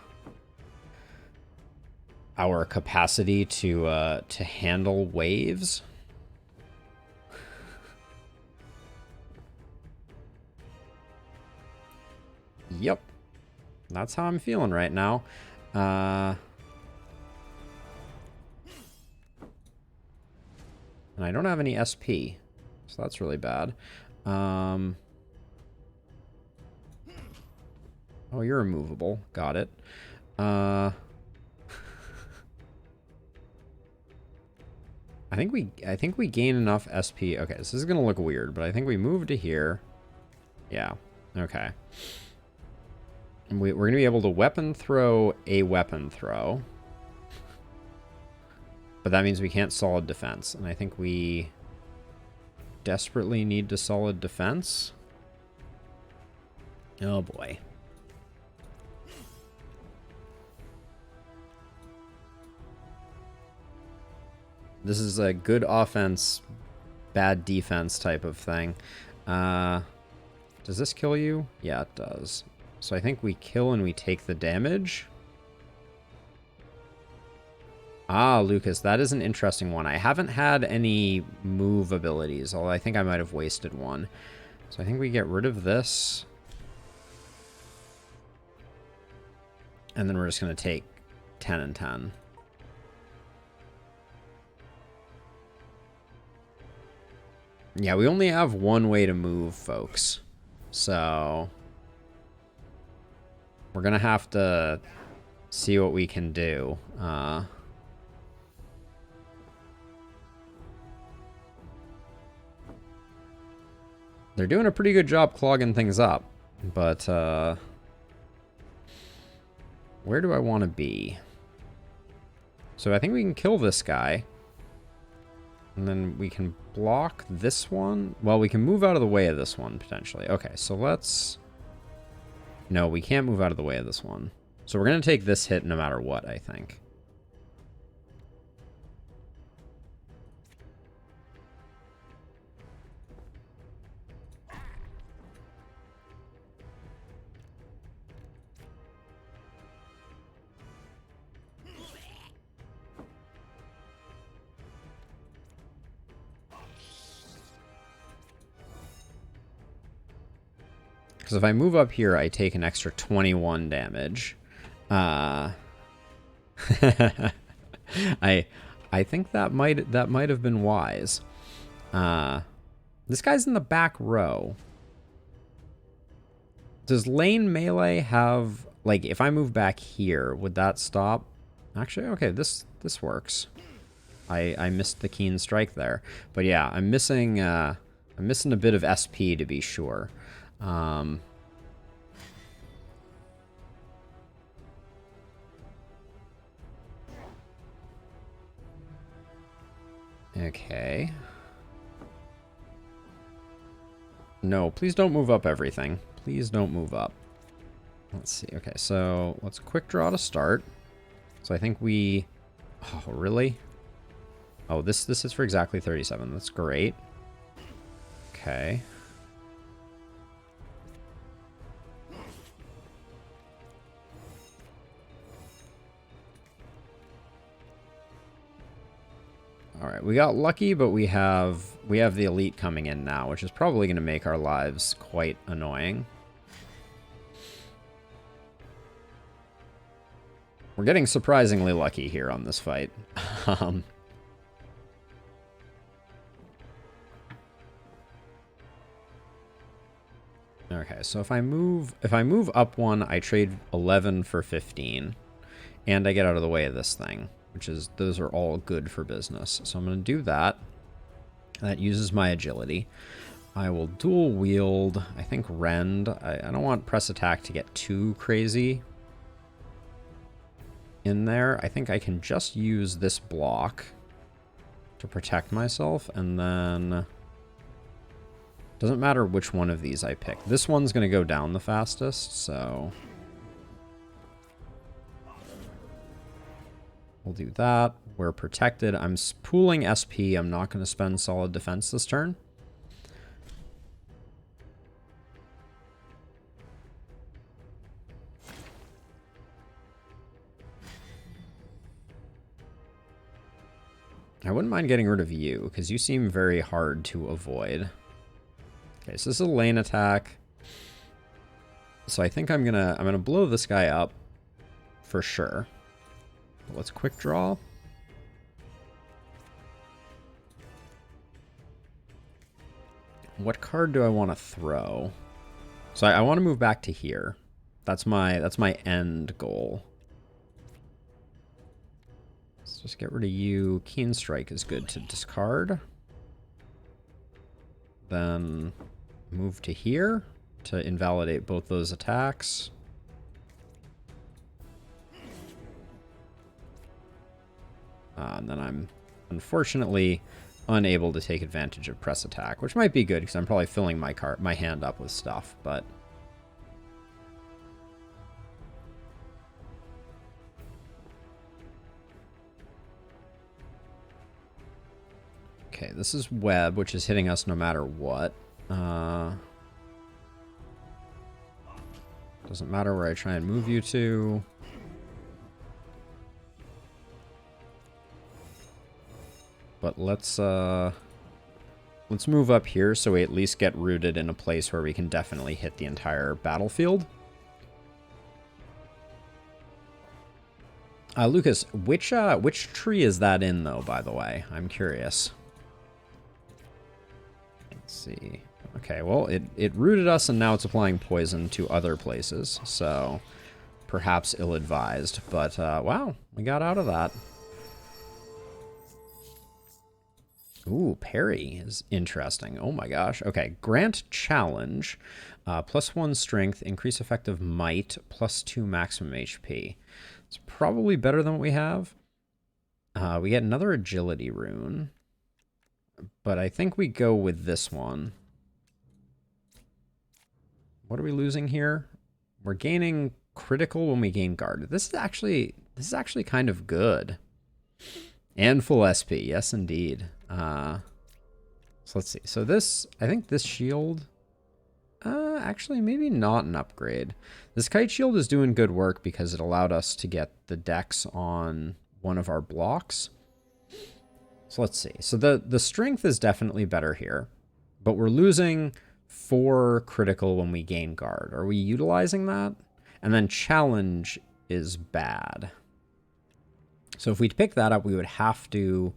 capacity to handle waves. Yep, that's how I'm feeling right now. And I don't have any SP, so that's really bad. Oh, you're immovable. Got it. I think we gain enough SP. Okay, this is gonna look weird, but I think we move to here. Yeah. Okay. And we're gonna be able to weapon throw a weapon throw, but that means we can't solid defense, and I think we desperately need to solid defense. Oh boy. This is a good offense, bad defense type of thing. Does this kill you? Yeah, it does. So I think we kill and we take the damage. Ah, Lucas, that is an interesting one. I haven't had any move abilities, although I think I might have wasted one. So I think we get rid of this. And then we're just going to take 10 and 10. Yeah, we only have one way to move, folks. So we're going to have to see what we can do. They're doing a pretty good job clogging things up, but where do I want to be? So I think we can kill this guy. And then we can block this one. Well, we can move out of the way of this one, potentially. Okay, so let's... No, we can't move out of the way of this one. So we're going to take this hit no matter what, I think. Because if I move up here, I take an extra 21 damage. I think that might have been wise. This guy's in the back row. Does lane melee have, like, if I move back here, would that stop? Actually, okay, this works. I missed the keen strike there, but yeah, I'm missing a bit of SP to be sure. Okay. No, please don't move up everything. Please don't move up. Let's see. Okay, so let's quick draw to start. So I think we... Oh, really? Oh, this is for exactly 37. That's great. Okay. All right, we got lucky, but we have the elite coming in now, which is probably going to make our lives quite annoying. We're getting surprisingly lucky here on this fight. Okay, so if I move up one, I trade 11 for 15, and I get out of the way of this thing, which is, those are all good for business. So I'm going to do that. That uses my agility. I will dual wield, I think, Rend. I don't want press attack to get too crazy in there. I think I can just use this block to protect myself, and then doesn't matter which one of these I pick. This one's going to go down the fastest, so we'll do that. We're protected. I'm pooling SP. I'm not going to spend solid defense this turn. I wouldn't mind getting rid of you, because you seem very hard to avoid. Okay, so this is a lane attack. So I think I'm gonna blow this guy up for sure. Let's quick draw. What card do I want to throw? So I want to move back to here. That's my end goal. Let's just get rid of you. Keen Strike is good to discard. Then move to here to invalidate both those attacks. And then I'm unfortunately unable to take advantage of press attack, which might be good because I'm probably filling my hand up with stuff, but okay, this is web, which is hitting us no matter what. Doesn't matter where I try and move you to. But let's move up here so we at least get rooted in a place where we can definitely hit the entire battlefield. Lucas, which tree is that in, though, by the way? I'm curious. Let's see. Okay, well, it rooted us, and now it's applying poison to other places, so perhaps ill-advised. But, wow, we got out of that. Ooh, parry is interesting. Oh my gosh. Okay, grant challenge. +1 strength, increase effective might, +2 maximum HP. It's probably better than what we have. We get another agility rune. But I think we go with this one. What are we losing here? We're gaining critical when we gain guard. This is actually kind of good. And full SP, yes indeed. So let's see. So this, I think this shield, actually maybe not an upgrade. This kite shield is doing good work because it allowed us to get the dex on one of our blocks. So let's see. So the strength is definitely better here, but we're losing 4 critical when we gain guard. Are we utilizing that? And then challenge is bad. So if we pick that up, we would have to.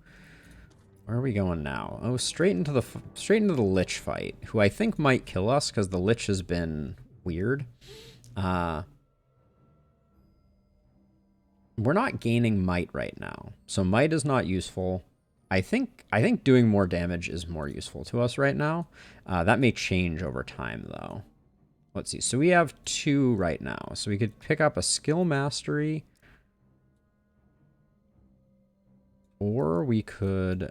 Where are we going now? Oh, straight into the Lich fight, who I think might kill us because the Lich has been weird. We're not gaining might right now, so might is not useful. I think doing more damage is more useful to us right now. That may change over time, though. Let's see. So we have 2 right now, so we could pick up a skill mastery, or we could.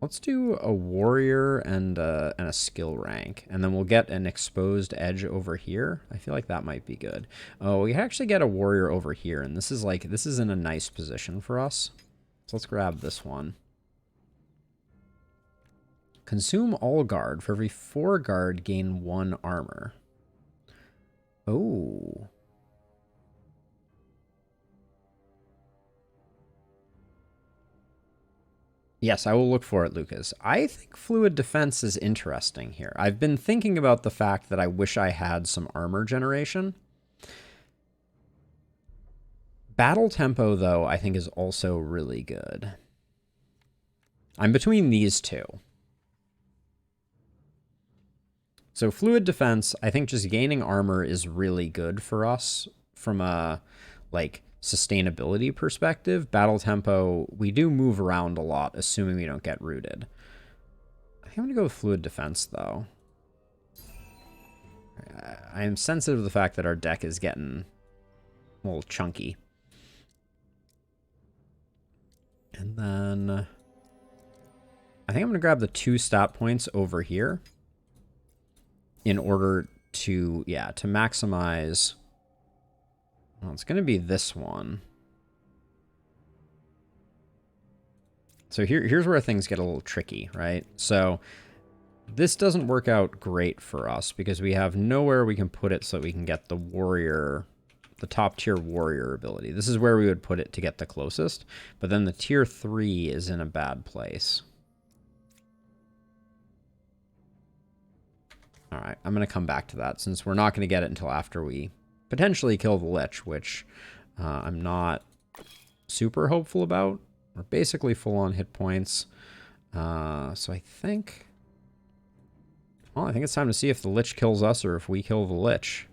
Let's do a warrior and a skill rank, and then we'll get an exposed edge over here. I feel like that might be good. Oh, we actually get a warrior over here, and this is in a nice position for us. So let's grab this one. Consume all guard. For every 4 guard, gain 1 armor. Oh. Yes, I will look for it, Lucas. I think fluid defense is interesting here. I've been thinking about the fact that I wish I had some armor generation. Battle tempo, though, I think is also really good. I'm between these two. So fluid defense, I think just gaining armor is really good for us from a like sustainability perspective. Battle tempo, we do move around a lot, assuming we don't get rooted. I think I'm gonna go with fluid defense though. I am sensitive to the fact that our deck is getting a little chunky. And then I think I'm gonna grab the 2 stat points over here in order to, yeah, to maximize. Well, it's going to be this one. So here's where things get a little tricky, right? So this doesn't work out great for us because we have nowhere we can put it so that we can get the warrior, the top tier warrior ability. This is where we would put it to get the closest, but then the tier 3 is in a bad place. All right, I'm going to come back to that since we're not going to get it until after we potentially kill the Lich, which I'm not super hopeful about. We're basically full on hit points. So I think... Well, I think it's time to see if the Lich kills us or if we kill the Lich.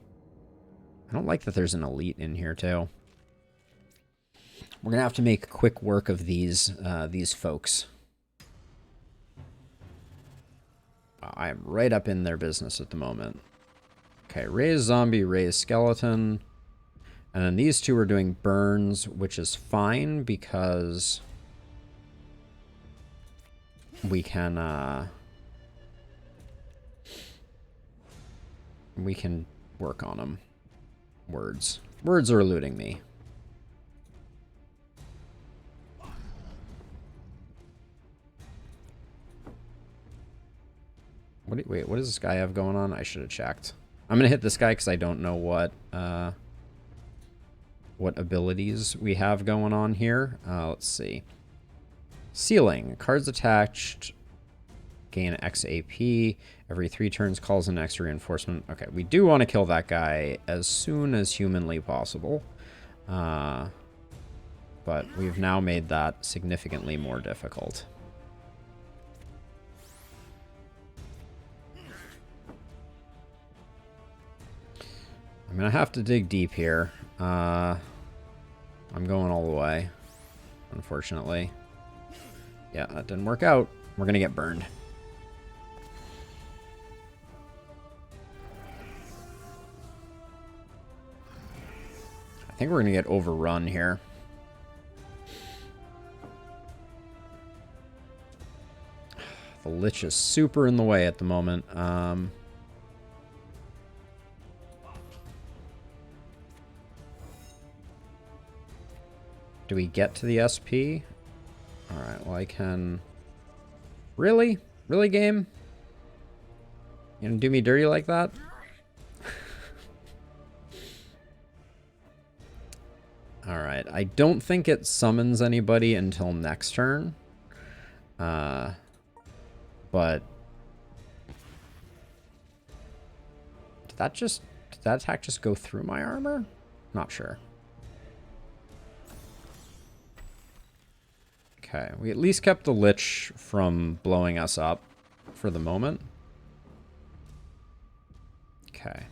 I don't like that there's an elite in here, too. We're going to have to make quick work of these folks. I am right up in their business at the moment. Okay, raise zombie, raise skeleton. And then these two are doing burns, which is fine because we can work on them. Words are eluding me. Wait, what does this guy have going on? I should have checked. I'm gonna hit this guy because I don't know what abilities we have going on here. Let's see. Sealing. Cards attached gain X AP. Every 3 turns calls an extra reinforcement. Okay, we do want to kill that guy as soon as humanly possible. But we've now made that significantly more difficult. I'm going to have to dig deep here. I'm going all the way, unfortunately. Yeah, that didn't work out. We're going to get burned. I think we're going to get overrun here. The Lich is super in the way at the moment. Do we get to the SP? Alright, well I can... Really? Really, game? You gonna do me dirty like that? Alright, I don't think it summons anybody until next turn. But... Did that attack just go through my armor? Not sure. Okay, we at least kept the Lich from blowing us up for the moment. Okay.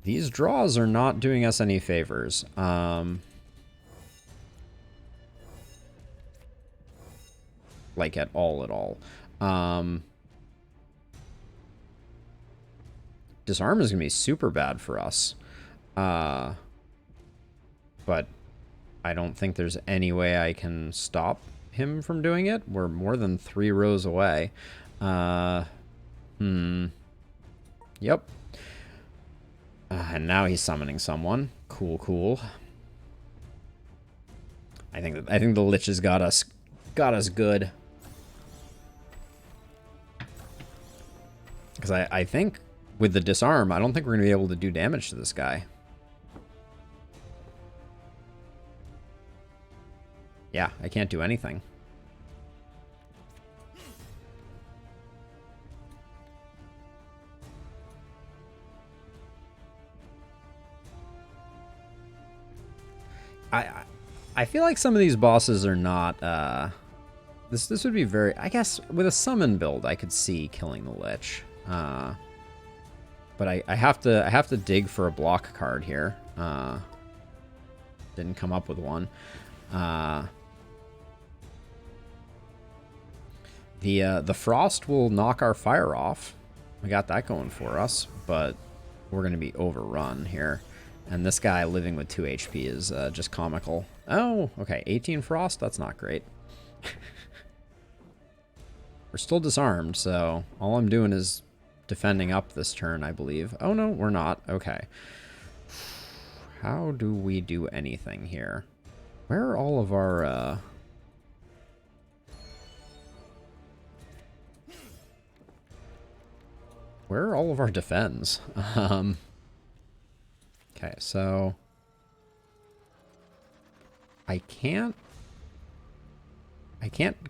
These draws are not doing us any favors. Like at all. Disarm is going to be super bad for us. But I don't think there's any way I can stop him from doing it. We're more than 3 rows away. Yep. And now he's summoning someone. Cool. I think the Lich has got us good. Because I think with the disarm, I don't think we're going to be able to do damage to this guy. Yeah, I can't do anything. I feel like some of these bosses are not This would be very... I guess with a summon build, I could see killing the Lich. But I have to dig for a block card here. Didn't come up with one. The Frost will knock our fire off. We got that going for us, but we're going to be overrun here. And this guy living with 2 HP is just comical. Oh, okay. 18 Frost? That's not great. We're still disarmed, so all I'm doing is defending up this turn, I believe. Oh, no, we're not. Okay. How do we do anything here? Where are all of our... Where are all of our defends? Okay, so... I can't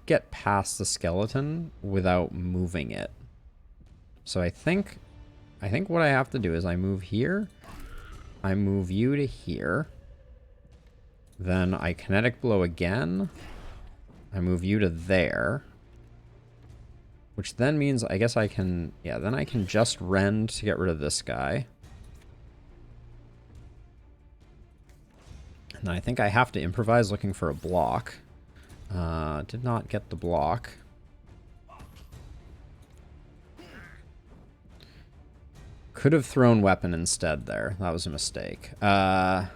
get past the skeleton without moving it. So I think what I have to do is I move here. I move you to here. Then I kinetic blow again. I move you to there. Which then means I guess I can... Yeah, then I can just rend to get rid of this guy. And I think I have to improvise looking for a block. Did not get the block. Could have thrown weapon instead there. That was a mistake. We're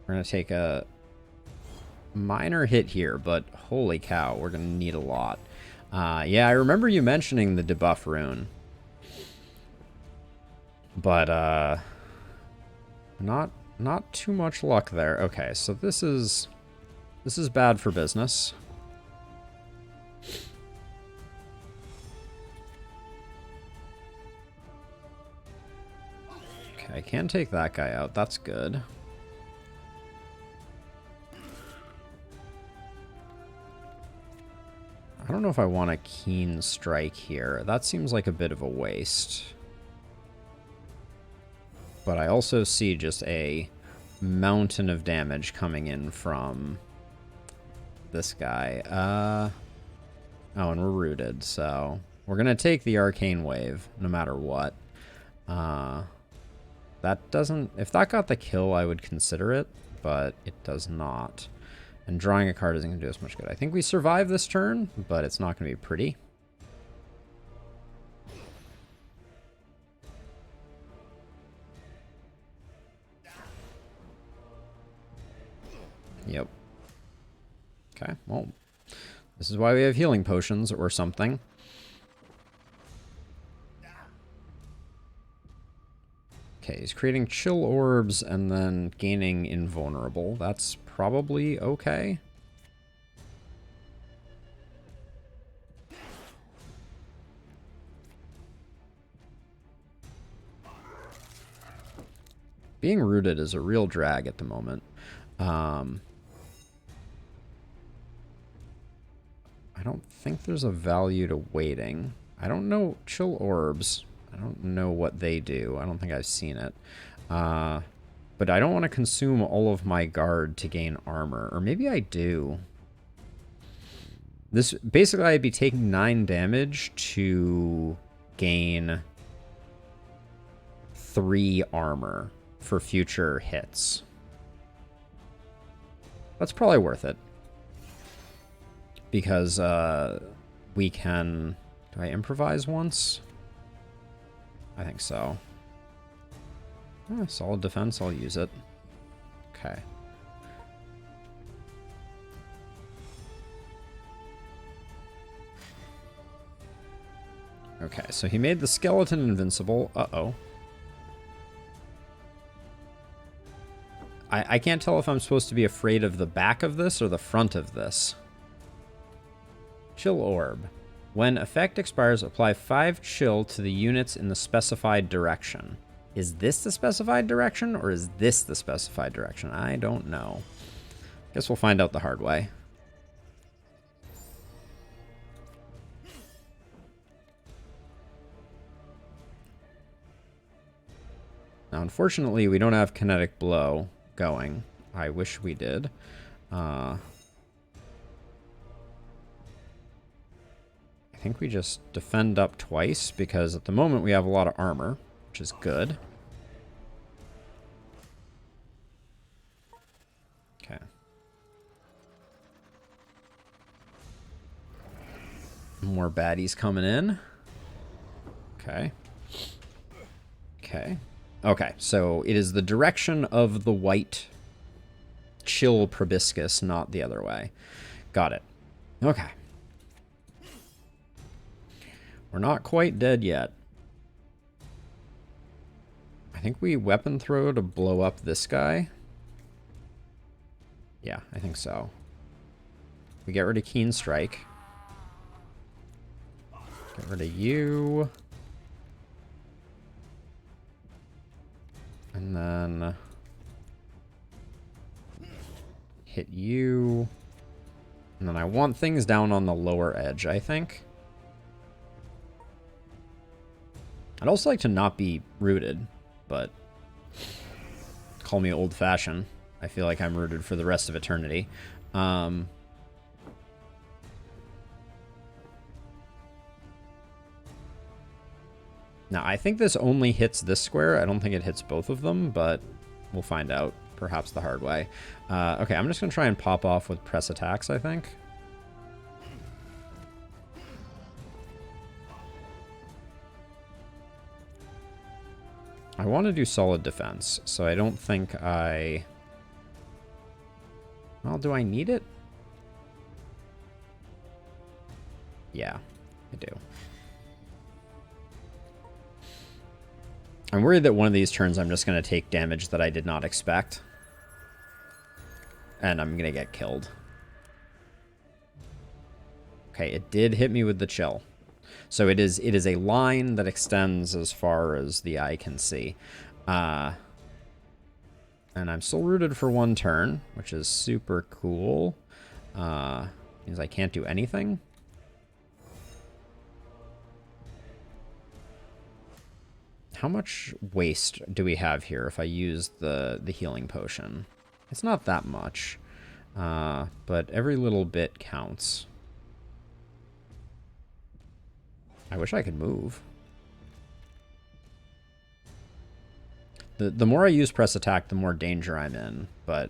going to take a minor hit here, but holy cow, we're going to need a lot. Yeah, I remember you mentioning the debuff rune. But, not too much luck there. Okay, so this is bad for business. Okay, I can take that guy out. That's good. I don't know if I want a keen strike here. That seems like a bit of a waste. But I also see just a mountain of damage coming in from this guy. Oh, and we're rooted, so we're going to take the arcane wave no matter what. That doesn't... If that got the kill, I would consider it, but it does not. And drawing a card isn't going to do us much good. I think we survive this turn, but it's not going to be pretty. Yep. Okay, well, this is why we have healing potions or something. Okay, he's creating chill orbs and then gaining invulnerable. That's probably okay. Being rooted is a real drag at the moment. I don't think there's a value to waiting. I don't know chill orbs. I don't know what they do. I don't think I've seen it. But I don't want to consume all of my guard to gain armor. Or maybe I do. This basically I'd be taking 9 damage to gain 3 armor for future hits. That's probably worth it. Because we can... Do I improvise once? I think so. Solid defense, I'll use it. Okay. Okay, so he made the skeleton invincible. Uh-oh. I can't tell if I'm supposed to be afraid of the back of this or the front of this. Chill orb. When effect expires, apply 5 chill to the units in the specified direction. Is this the specified direction, or is this the specified direction? I don't know. Guess we'll find out the hard way. Now, unfortunately, we don't have kinetic blow, going. I wish we did. I think we just defend up twice, because at the moment we have a lot of armor, which is good. Okay. More baddies coming in. Okay. Okay. Okay, so it is the direction of the white chill proboscis, not the other way. Got it. Okay. We're not quite dead yet. I think we weapon throw to blow up this guy. Yeah, I think so. We get rid of Keen Strike. Get rid of you. And then hit you. And then I want things down on the lower edge, I think. I'd also like to not be rooted, but call me old-fashioned. I feel like I'm rooted for the rest of eternity. Now, I think this only hits this square. I don't think it hits both of them, but we'll find out, perhaps the hard way. Okay, I'm just going to try and pop off with press attacks, I think. I want to do solid defense, so I don't think I... Well, do I need it? Yeah, I do. I'm worried that one of these turns I'm just going to take damage that I did not expect. And I'm going to get killed. Okay, it did hit me with the chill. So it is a line that extends as far as the eye can see. And I'm still rooted for one turn, which is super cool. Means I can't do anything. How much waste do we have here if I use the healing potion? It's not that much, but every little bit counts. I wish I could move. The more I use press attack, the more danger I'm in, but...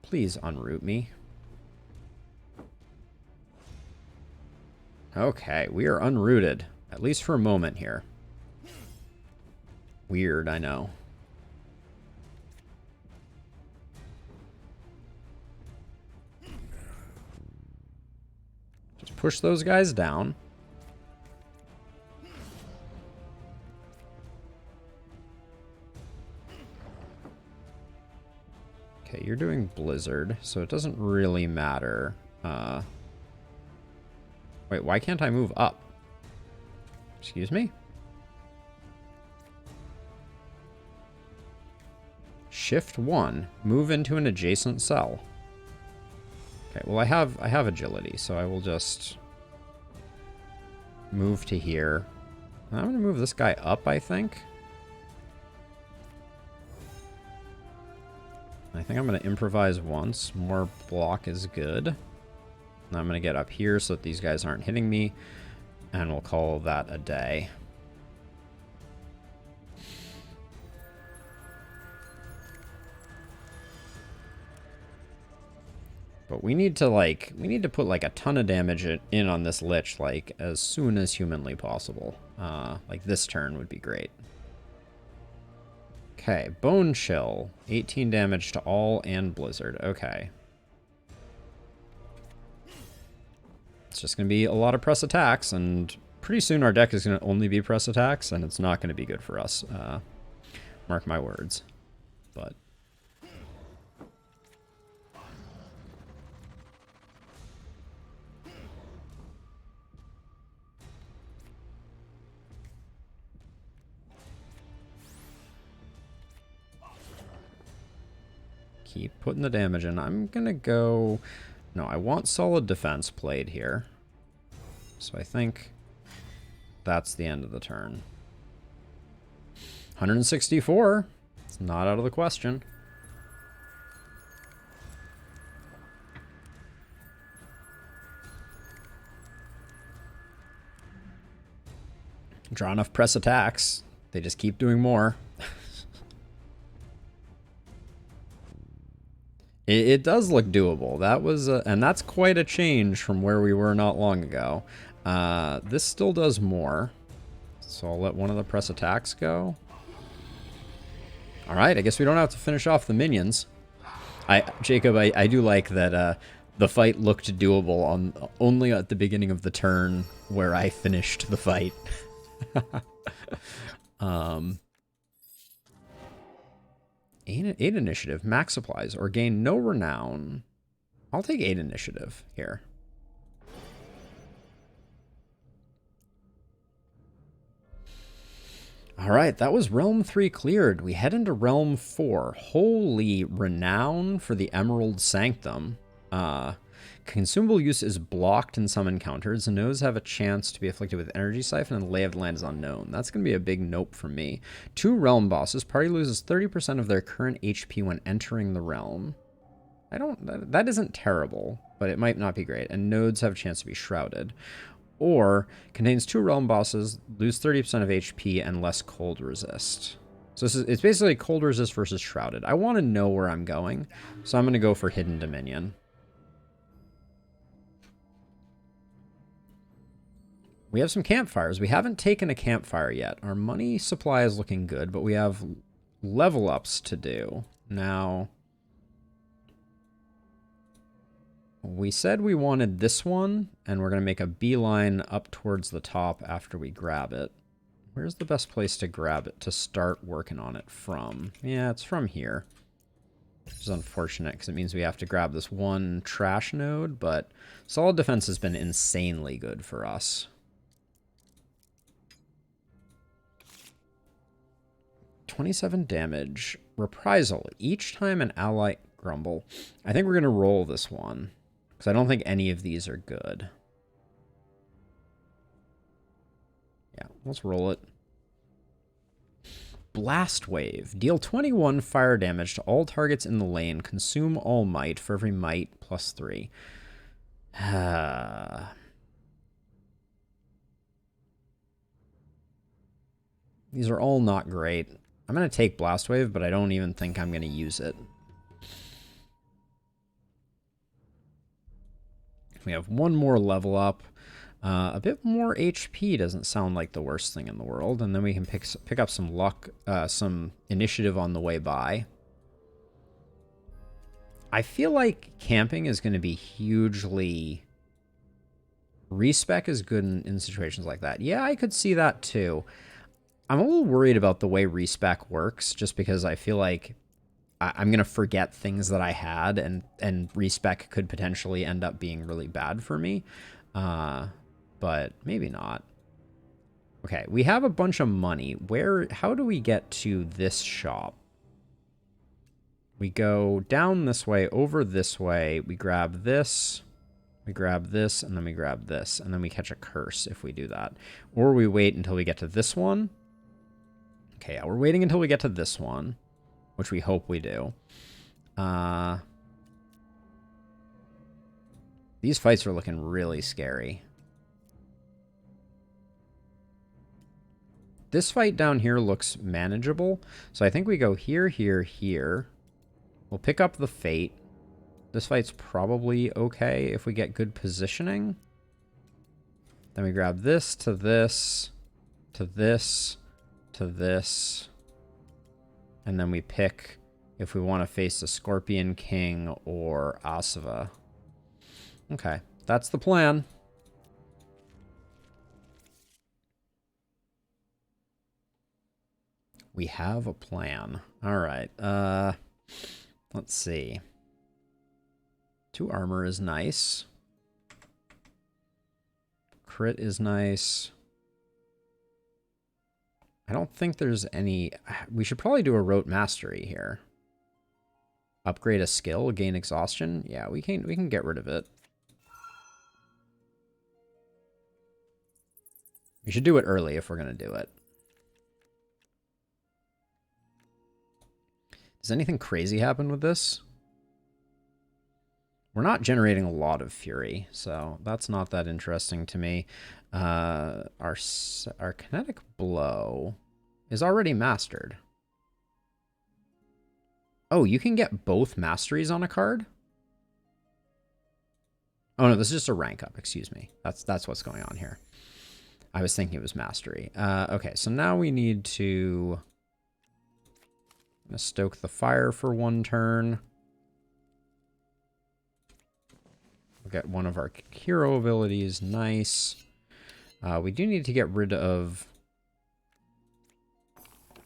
Please unroot me. Okay, we are unrooted. At least for a moment here. Weird, I know. Just push those guys down. Okay, you're doing Blizzard, so it doesn't really matter. Wait, why can't I move up? Excuse me? Shift 1, move into an adjacent cell. Okay, well I have agility, so I will just move to here. I'm gonna move this guy up, I think. I think I'm going to improvise once. More block is good. Now I'm going to get up here so that these guys aren't hitting me. And we'll call that a day. But we need to put like a ton of damage in on this Lich like as soon as humanly possible. Like this turn would be great. Okay, Bone Chill. 18 damage to all and Blizzard. Okay. It's just going to be a lot of press attacks, and pretty soon our deck is going to only be press attacks, and it's not going to be good for us. Mark my words. But... keep putting the damage in. I'm gonna go... No, I want solid defense played here. So I think that's the end of the turn. 164. It's not out of the question. Draw enough press attacks. They just keep doing more. It does look doable. That was, and that's quite a change from where we were not long ago. This still does more. So I'll let one of the press attacks go. All right, I guess we don't have to finish off the minions. Jacob, I do like that the fight looked doable on only at the beginning of the turn where I finished the fight. 8 initiative, max supplies, or gain no renown. I'll take 8 initiative here. All right, that was Realm 3 cleared. We head into Realm 4. Holy renown for the Emerald Sanctum. Consumable use is blocked in some encounters. Nodes have a chance to be afflicted with Energy Siphon, and Lay of the Land is unknown. That's going to be a big nope for me. 2 realm bosses. Party loses 30% of their current HP when entering the realm. That isn't terrible, but it might not be great. And nodes have a chance to be shrouded. Or contains 2 realm bosses, lose 30% of HP and less cold resist. So it's basically cold resist versus shrouded. I want to know where I'm going, so I'm going to go for Hidden Dominion. We have some campfires. We haven't taken a campfire yet. Our money supply is looking good, but we have level ups to do. Now, we said we wanted this one, and we're going to make a beeline up towards the top after we grab it. Where's the best place to grab it, to start working on it from? Yeah, it's from here. Which is unfortunate, because it means we have to grab this one trash node, but solid defense has been insanely good for us. 27 damage. Reprisal. Each time an ally grumble. I think we're going to roll this one, because I don't think any of these are good. Yeah, let's roll it. Blast Wave. Deal 21 fire damage to all targets in the lane. Consume all might for every might plus 3. These are all not great. I'm going to take Blast Wave, but I don't even think I'm going to use it. We have one more level up. A bit more HP doesn't sound like the worst thing in the world. And then we can pick up some luck, some initiative on the way by. I feel like camping is going to be hugely... Respec is good in situations like that. Yeah, I could see that too. I'm a little worried about the way respec works, just because I feel like I'm going to forget things that I had, and respec could potentially end up being really bad for me. But maybe not. Okay, we have a bunch of money. How do we get to this shop? We go down this way, over this way. We grab this, and then we grab this, and then we catch a curse if we do that. Or we wait until we get to this one. Okay, yeah, we're waiting until we get to this one, which we hope we do. These fights are looking really scary. This fight down here looks manageable, so I think we go here, here, here. We'll pick up the Fate. This fight's probably okay if we get good positioning. Then we grab this to this, to this, to this. And then we pick if we want to face the Scorpion King or Asava. Okay, that's the plan. We have a plan. All right. Let's see. 2 armor is nice. Crit is nice. I don't think there's any... We should probably do a rote mastery here. Upgrade a skill, gain exhaustion. Yeah, we can get rid of it. We should do it early if we're going to do it. Does anything crazy happen with this? We're not generating a lot of fury, so that's not that interesting to me. Our kinetic blow is already mastered. Oh, you can get both masteries on a card? Oh no, this is just a rank up, excuse me. That's what's going on here. I was thinking it was mastery. Okay, so now we need to stoke the fire for 1 turn. We'll get one of our hero abilities. Nice. We do need to get rid of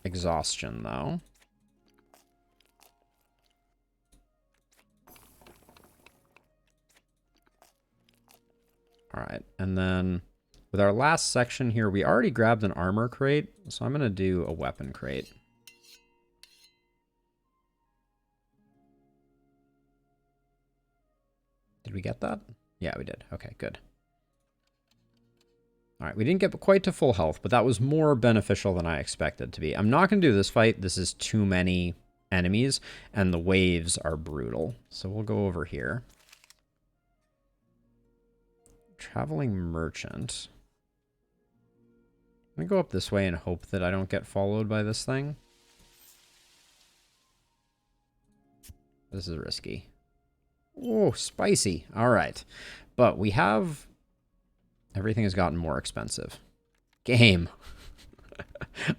exhaustion, though. All right, and then with our last section here, we already grabbed an armor crate, so I'm going to do a weapon crate. Did we get that? Yeah, we did. Okay, good. All right, we didn't get quite to full health, but that was more beneficial than I expected to be. I'm not going to do this fight. This is too many enemies, and the waves are brutal. So we'll go over here. Traveling merchant. I'm going to go up this way and hope that I don't get followed by this thing. This is risky. Oh, spicy. All right. But we have... Everything has gotten more expensive. Game.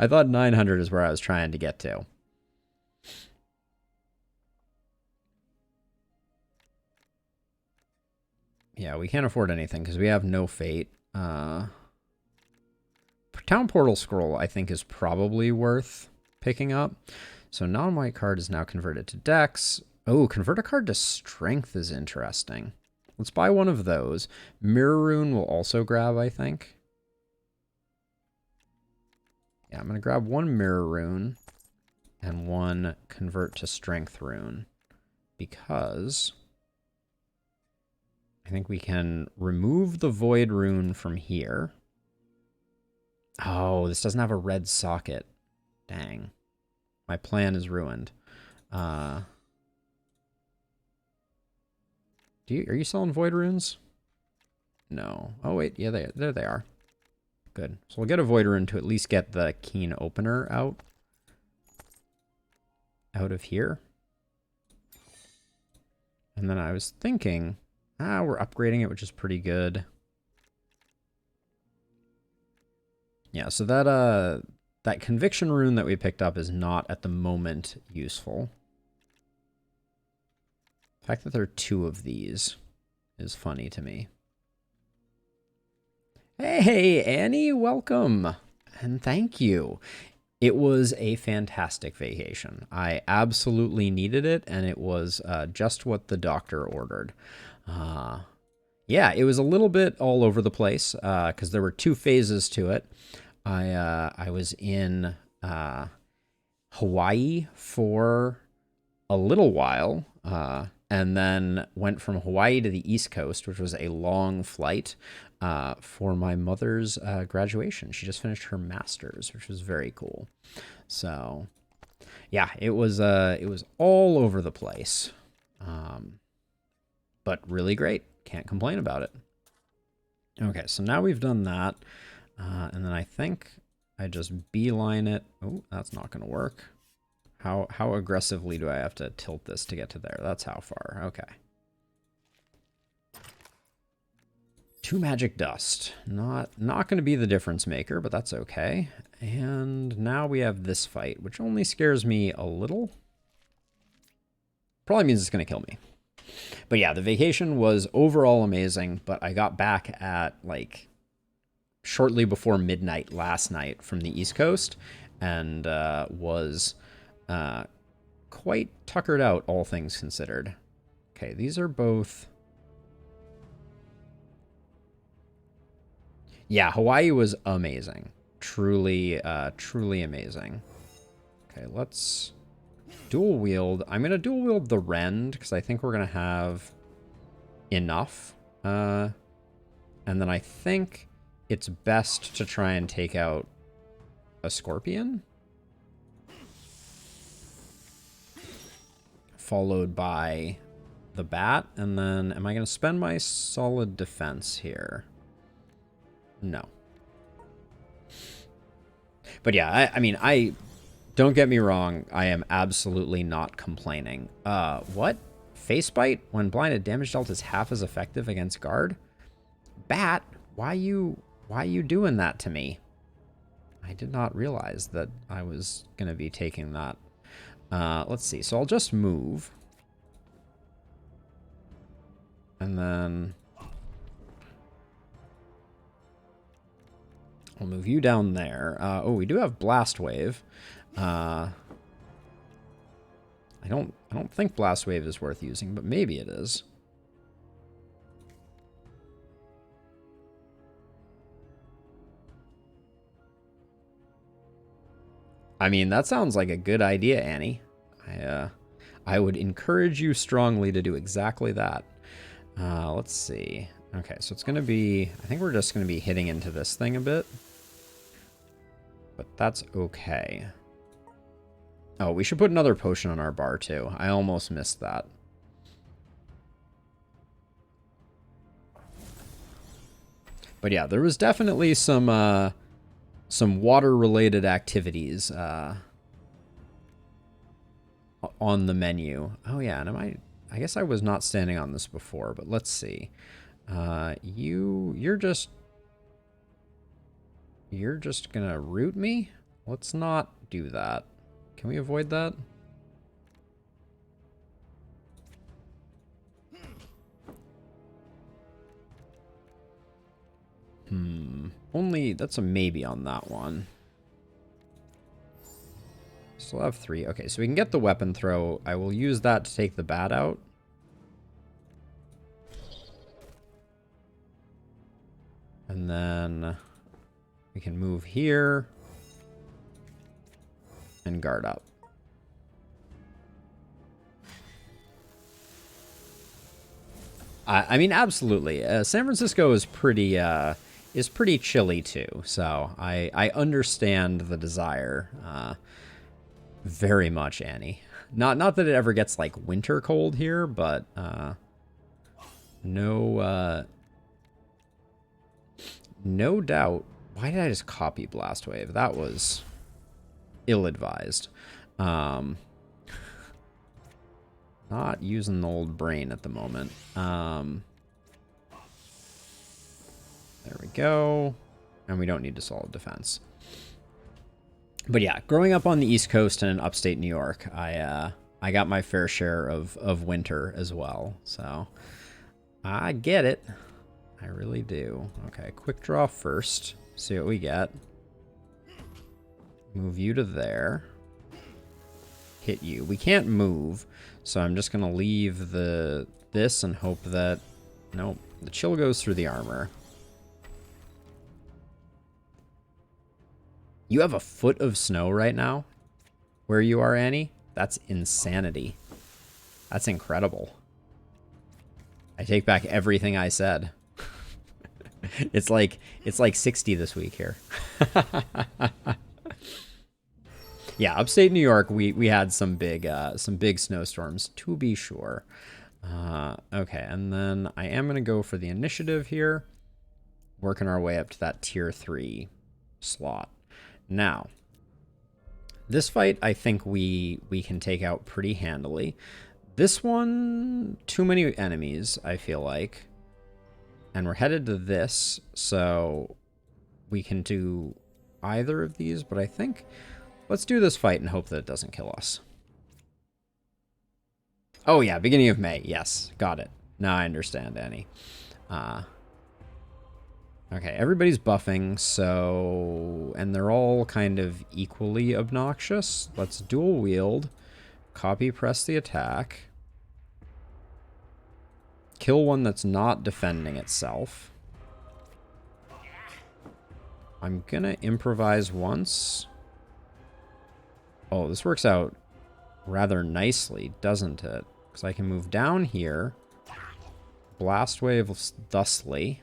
I thought 900 is where I was trying to get to. Yeah, we can't afford anything because we have no fate. Town Portal Scroll, I think, is probably worth picking up. So non-white card is now converted to Dex. Oh, convert a card to Strength is interesting. Let's buy one of those. Mirror Rune will also grab, I think. Yeah, I'm going to grab 1 Mirror Rune and 1 Convert to Strength Rune. Because I think we can remove the Void Rune from here. Oh, this doesn't have a red socket. Dang. My plan is ruined. Are you selling Void Runes? No. Oh, wait. Yeah, there they are. Good. So we'll get a Void Rune to at least get the Keen Opener out of here. And then I was thinking, we're upgrading it, which is pretty good. Yeah, so that Conviction Rune that we picked up is not at the moment useful. The fact that there are 2 of these is funny to me. Hey, Annie, welcome. And thank you. It was a fantastic vacation. I absolutely needed it, and it was just what the doctor ordered. Yeah, it was a little bit all over the place because there were 2 phases to it. I was in Hawaii for a little while, and then went from Hawaii to the East Coast, which was a long flight for my mother's graduation. She just finished her master's, which was very cool. So, yeah, it was all over the place, but really great. Can't complain about it. Okay, so now we've done that. And then I think I just beeline it. Oh, that's not going to work. How aggressively do I have to tilt this to get to there? That's how far. Okay. 2 magic dust. Not going to be the difference maker, but that's okay. And now we have this fight, which only scares me a little. Probably means it's going to kill me. But yeah, the vacation was overall amazing, but I got back at like shortly before midnight last night from the East Coast and was quite tuckered out, all things considered. Okay, these are both... Yeah, Hawaii was amazing. Truly, truly amazing. Okay, let's dual wield. I'm going to dual wield the Rend because I think we're going to have enough. And then I think... it's best to try and take out a scorpion. Followed by the bat. And then am I going to spend my solid defense here? No. But yeah, I mean, don't get me wrong. I am absolutely not complaining. What? Face bite when blinded, damage dealt is half as effective against guard? Bat, why you doing that to me? I did not realize that I was going to be taking that. Let's see. So I'll just move. And then I'll move you down there. Oh, we do have Blast Wave. I don't think Blast Wave is worth using, but maybe it is. I mean, that sounds like a good idea, Annie. I would encourage you strongly to do exactly that. Let's see. Okay, so it's going to be... I think we're just going to be hitting into this thing a bit. But that's okay. Oh, we should put another potion on our bar, too. I almost missed that. But yeah, there was definitely some water-related activities on the menu. Oh yeah, and I guess I was not standing on this before, but let's see. You're just gonna root me? Let's not do that. Can we avoid that? Only, that's a maybe on that one. Still have 3. Okay, so we can get the weapon throw. I will use that to take the bat out. And then we can move here and guard up. I mean, absolutely. San Francisco is pretty chilly too, so I understand the desire very much, Annie. Not that it ever gets like winter cold here, but no doubt. Why did I just copy Blast Wave? That was ill-advised. Not using the old brain at the moment. There we go. And we don't need to solid defense. But yeah, growing up on the East Coast and in upstate New York, I got my fair share of winter as well. So I get it. I really do. Okay, quick draw first. See what we get. Move you to there. Hit you. We can't move, so I'm just going to leave this and hope that... Nope, the chill goes through the armor. You have a foot of snow right now? Where you are, Annie? That's insanity. That's incredible. I take back everything I said. It's like 60 this week here. Yeah, upstate New York, we had some big snowstorms, to be sure. Okay, and then I am going to go for the initiative here. Working our way up to that tier 3 slot. Now, this fight, I think we can take out pretty handily. This one, too many enemies, I feel like. And we're headed to this, so we can do either of these, but I think... Let's do this fight and hope that it doesn't kill us. Oh yeah, beginning of May. Yes, got it. Now I understand, Annie. Okay, everybody's buffing, so... And they're all kind of equally obnoxious. Let's dual wield. Copy press the attack. Kill one that's not defending itself. I'm gonna improvise once. Oh, this works out rather nicely, doesn't it? Because I can move down here. Blast Wave thusly.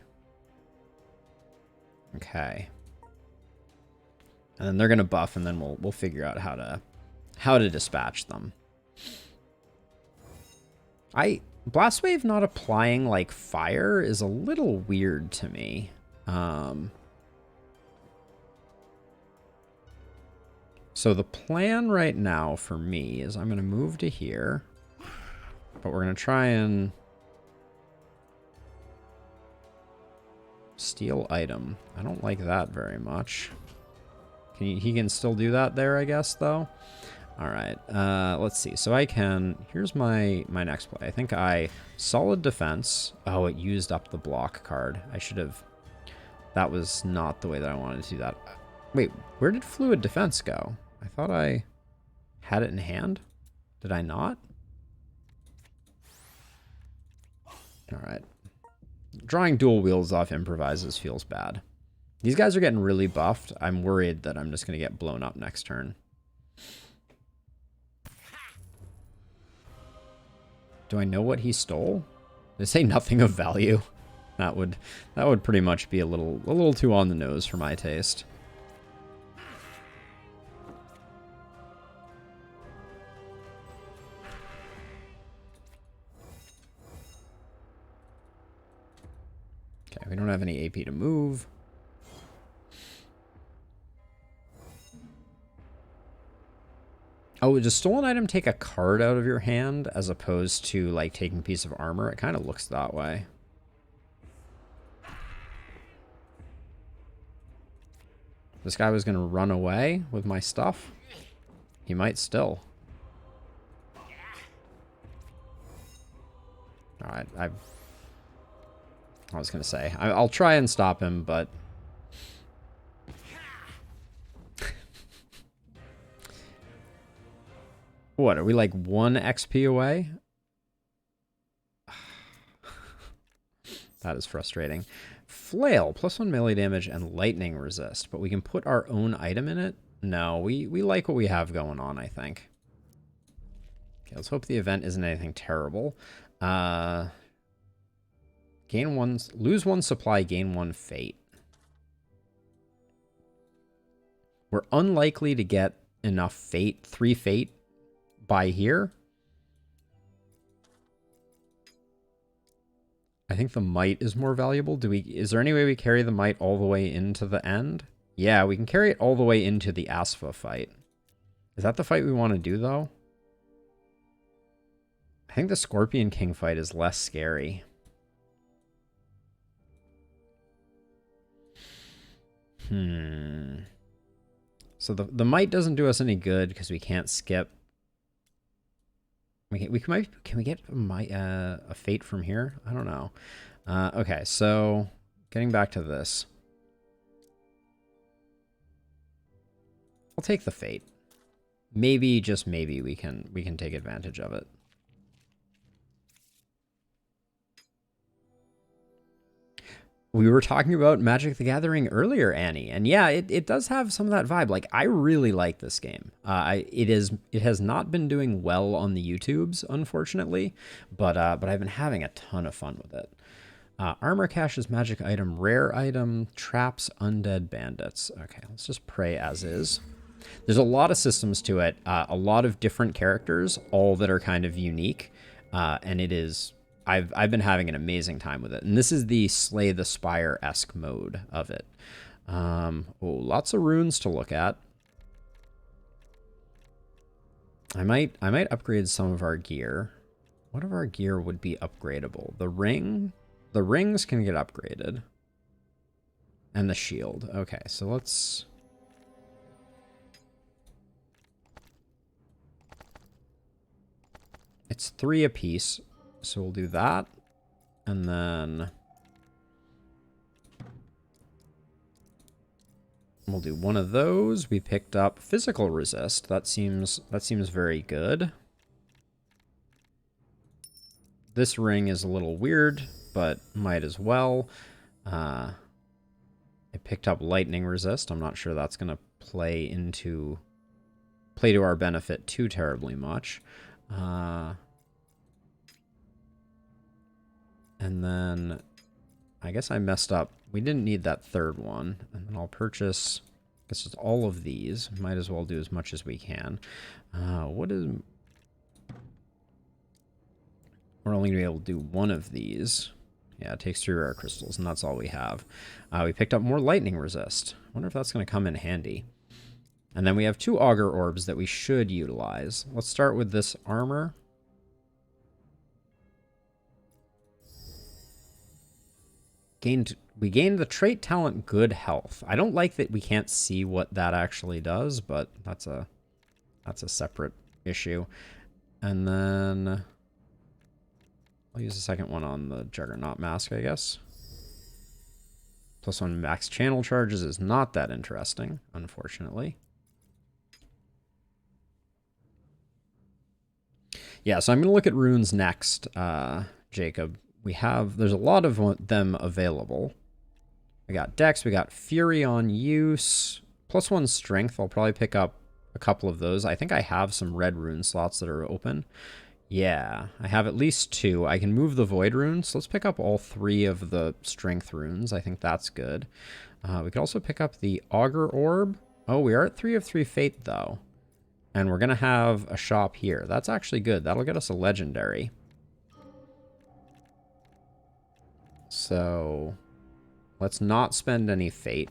Okay. And then they're gonna buff, and then we'll figure out how to dispatch them. Blast Wave not applying like fire is a little weird to me. So the plan right now for me is I'm going to move to here, but we're going to try and steal item. I don't like that very much. He can still do that there, I guess, though. All right, let's see. So I can, here's my next play. I think solid defense. Oh, it used up the block card. I should have, that was not the way that I wanted to do that. Wait, where did fluid defense go? I thought I had it in hand. Did I not? All right. Drawing dual wields off improvises feels bad. These guys are getting really buffed. I'm worried that I'm just going to get blown up next turn. Do I know what he stole? Did it say nothing of value? That would pretty much be a little too on the nose for my taste. Okay, we don't have any AP to move. Oh, does stolen item take a card out of your hand as opposed to like taking a piece of armor? It kind of looks that way. This guy was going to run away with my stuff. He might still. All right, I was going to say, I'll try and stop him, but... What, are we like 1 XP away? That is frustrating. Flail, +1 melee damage and lightning resist, but we can put our own item in it? No, we like what we have going on, I think. Okay, let's hope the event isn't anything terrible. Lose 1 supply, gain 1 fate. We're unlikely to get enough fate, 3 fate, by here. I think the might is more valuable. Is there any way we carry the might all the way into the end? Yeah, we can carry it all the way into the Asfa fight. Is that the fight we want to do, though? I think the Scorpion King fight is less scary. So the might doesn't do us any good because we can't skip. Can we get a fate from here? I don't know. Okay, so getting back to this, I'll take the fate. Maybe, just maybe, we can take advantage of it. We were talking about Magic the Gathering earlier, Annie, and yeah, it does have some of that vibe. Like, I really like this game. It has not been doing well on the YouTubes, unfortunately, but I've been having a ton of fun with it. Armor caches, magic item, rare item, traps, undead bandits. Okay, let's just pray as is. There's a lot of systems to it, a lot of different characters, all that are kind of unique, and it is... I've been having an amazing time with it. And this is the Slay the Spire-esque mode of it. Lots of runes to look at. I might upgrade some of our gear. What of our gear would be upgradable? The rings can get upgraded. And the shield. Okay, so let's... It's 3 apiece. So we'll do that, and then we'll do one of those. We picked up physical resist. That seems very good. This ring is a little weird, but might as well. I picked up lightning resist. I'm not sure that's going to play to our benefit too terribly much. And then I guess I messed up. We didn't need that third one. And then I'll purchase, I guess it's all of these. Might as well do as much as we can. What is... We're only going to be able to do one of these. Yeah, it takes 3 rare crystals, and that's all we have. We picked up more lightning resist. I wonder if that's going to come in handy. And then we have 2 auger orbs that we should utilize. Let's start with this armor. We gained the trait talent good health. I don't like that we can't see what that actually does, but that's a separate issue. And then I'll use the second one on the Juggernaut mask, I guess. +1 max channel charges is not that interesting, unfortunately. Yeah, so I'm going to look at runes next, Jacob. There's a lot of them available. We got Dex, we got Fury on use, +1 strength. I'll probably pick up a couple of those. I think I have some red rune slots that are open. Yeah, I have at least 2. I can move the void runes. So let's pick up all 3 of the strength runes. I think that's good. We could also pick up the auger orb. Oh, we are at 3 of 3 fate though. And we're going to have a shop here. That's actually good. That'll get us a legendary. So let's not spend any fate.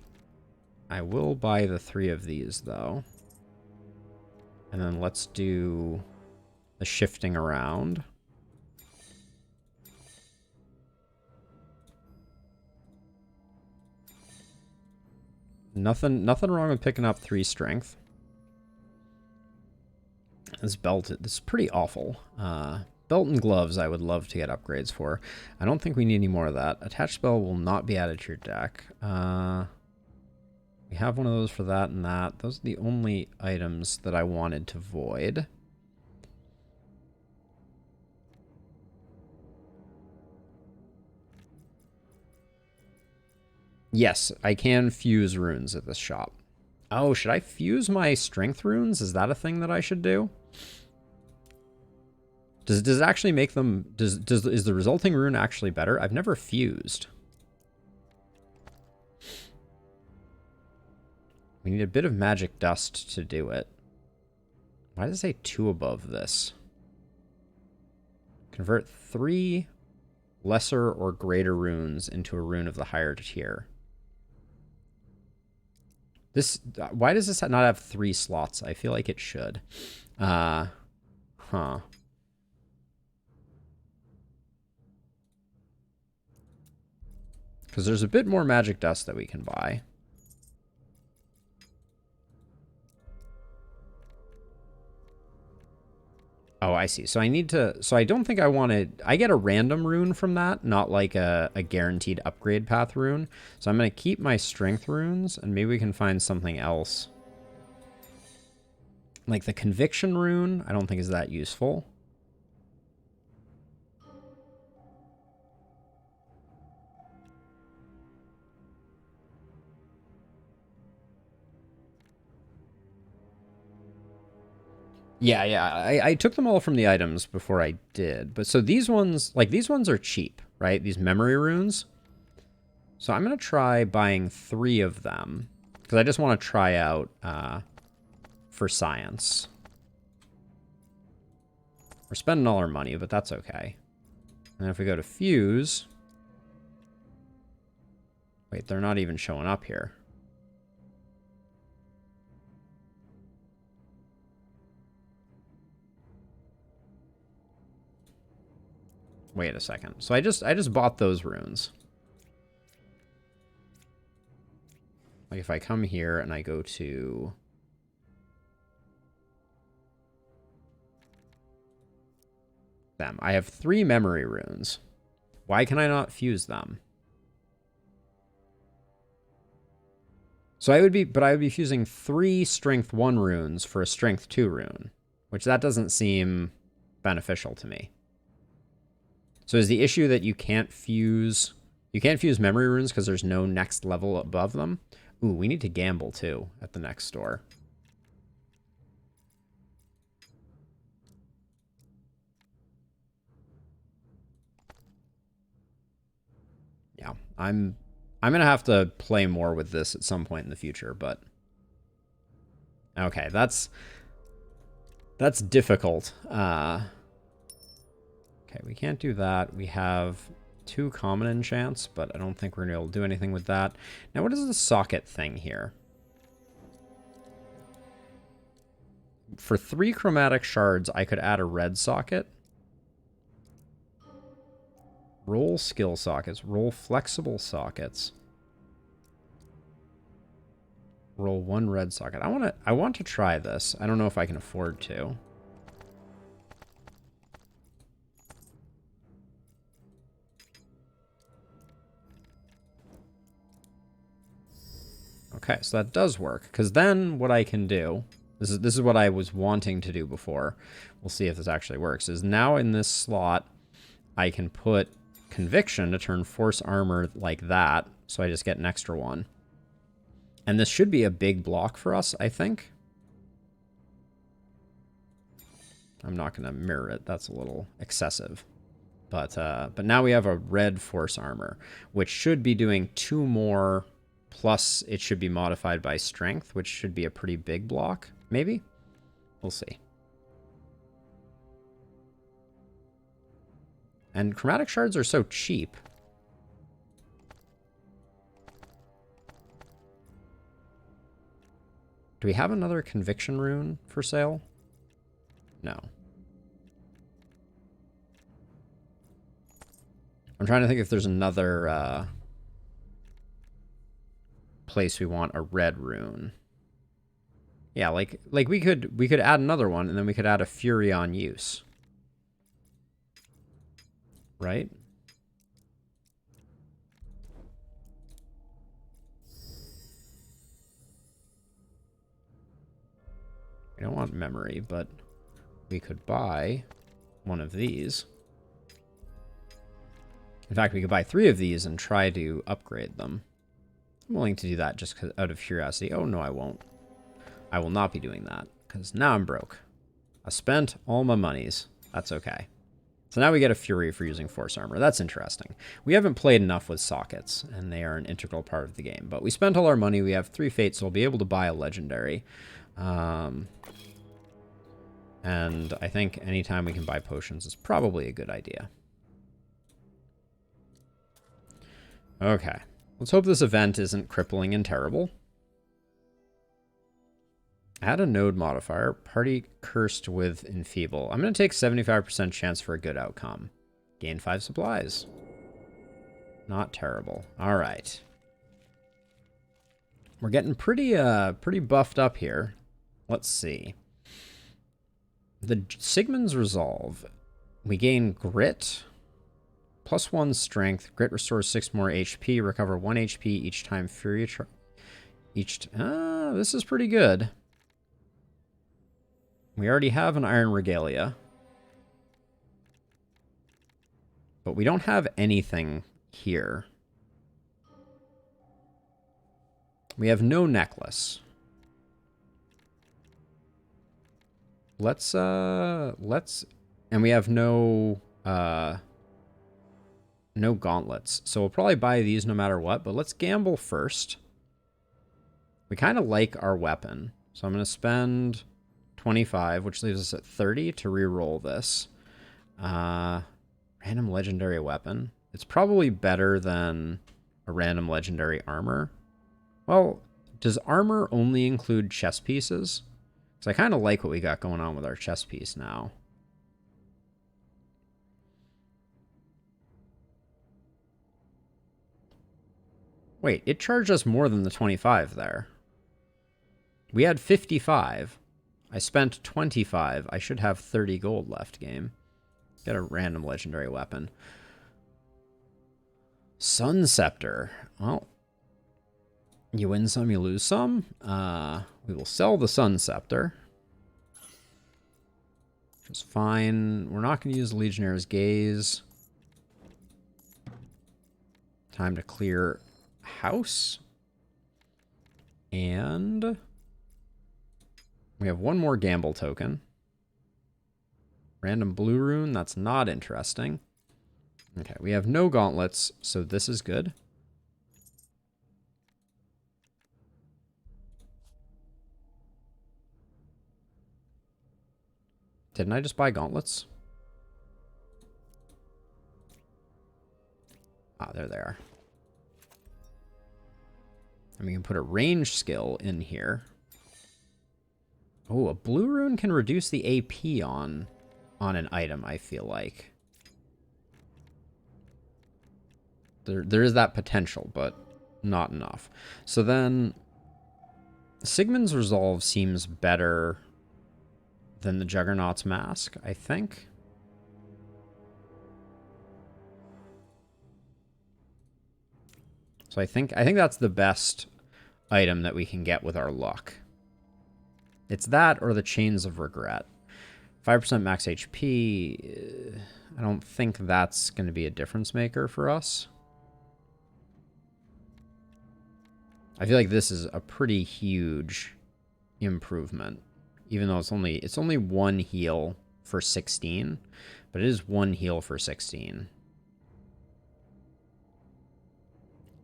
I will buy the 3 of these though. And then let's do the shifting around. Nothing wrong with picking up 3 strength. This belt, this is pretty awful. Belt and gloves I would love to get upgrades for. I don't think we need any more of that. Attached spell will not be added to your deck. We have one of those for that and that. Those are the only items that I wanted to void. Yes, I can fuse runes at this shop. Oh, should I fuse my strength runes? Is that a thing that I should do? Does it actually make them... Is the resulting rune actually better? I've never fused. We need a bit of magic dust to do it. Why does it say 2 above this? Convert 3 lesser or greater runes into a rune of the higher tier. Why does this not have 3 slots? I feel like it should. Huh. Because there's a bit more magic dust that we can buy. Oh, I see. So I need to... So I don't think I want to... I get a random rune from that, not like a guaranteed upgrade path rune. So I'm going to keep my strength runes, and maybe we can find something else. Like the conviction rune, I don't think is that useful. Yeah. I took them all from the items before I did. But so these ones, like these ones are cheap, right? These memory runes. So I'm going to try buying 3 of them. Because I just want to try out for science. We're spending all our money, but that's okay. And if we go to fuse... Wait, they're not even showing up here. Wait a second. So I just bought those runes. Like if I come here and I go to... them. I have 3 memory runes. Why can I not fuse them? So I would be fusing 3 strength 1 runes for a strength 2 rune, which that doesn't seem beneficial to me. So is the issue that you can't fuse memory runes because there's no next level above them? Ooh, we need to gamble too at the next store. Yeah, I'm gonna have to play more with this at some point in the future, but okay, that's difficult. Okay, we can't do that. We have 2 common enchants, but I don't think we're gonna be able to do anything with that. Now, what is the socket thing here? For 3 chromatic shards, I could add a red socket. Roll skill sockets. Roll flexible sockets. Roll 1 red socket. I want to try this. I don't know if I can afford to. Okay, so that does work. Because then what I can do, this is what I was wanting to do before. We'll see if this actually works. Is now in this slot, I can put Conviction to turn Force Armor like that. So I just get an extra 1. And this should be a big block for us, I think. I'm not going to mirror it. That's a little excessive. But now we have a red Force Armor, which should be doing 2 more, plus it should be modified by Strength, which should be a pretty big block, maybe? We'll see. And chromatic shards are so cheap. Do we have another Conviction rune for sale? No. I'm trying to think if there's another place we want a red rune. Yeah, like we could add another one, and then we could add a Fury on Use. Right? We don't want memory, but we could buy one of these. In fact, we could buy 3 of these and try to upgrade them. I'm willing to do that just out of curiosity. Oh, no, I won't. I will not be doing that, because now I'm broke. I spent all my monies. That's okay. So now we get a Fury for using Force Armor. That's interesting. We haven't played enough with sockets, and they are an integral part of the game. But we spent all our money. We have 3 fates, so we'll be able to buy a legendary. And I think anytime we can buy potions is probably a good idea. Okay. Let's hope this event isn't crippling and terrible. Add a node modifier. Party cursed with enfeeble. I'm going to take 75% chance for a good outcome. Gain 5 supplies. Not terrible. All right. We're getting pretty buffed up here. Let's see. The Sigmund's Resolve. We gain grit. +1 strength. Grit restores 6 more HP. Recover 1 HP each time Fury. This is pretty good. We already have an Iron Regalia. But we don't have anything here. We have no necklace. And we have no gauntlets. So we'll probably buy these no matter what, but let's gamble first. We kind of like our weapon. So I'm going to spend 25, which leaves us at 30 to re-roll this. Random legendary weapon. It's probably better than a random legendary armor. Well, does armor only include chest pieces? Because I kind of like what we got going on with our chest piece now. Wait, it charged us more than the 25 there. We had 55. I spent 25. I should have 30 gold left, game. Get a random legendary weapon. Sun Scepter. Well, you win some, you lose some. We will sell the Sun Scepter. Which is fine. We're not going to use Legionnaire's Gaze. Time to clear house. And we have one more gamble token. Random blue rune. That's not interesting. Okay, we have no gauntlets, so this is good. Didn't I just buy gauntlets? Ah, there they are. And we can put a range skill in here. Oh, a blue rune can reduce the AP on an item, I feel like. There is that potential, but not enough. So then, Sigmund's Resolve seems better than the Juggernaut's Mask, I think. So I think that's the best item that we can get with our luck. It's that or the Chains of Regret. 5% max HP. I don't think that's going to be a difference maker for us. I feel like this is a pretty huge improvement, even though it's only one heal for 16, but it is one heal for 16.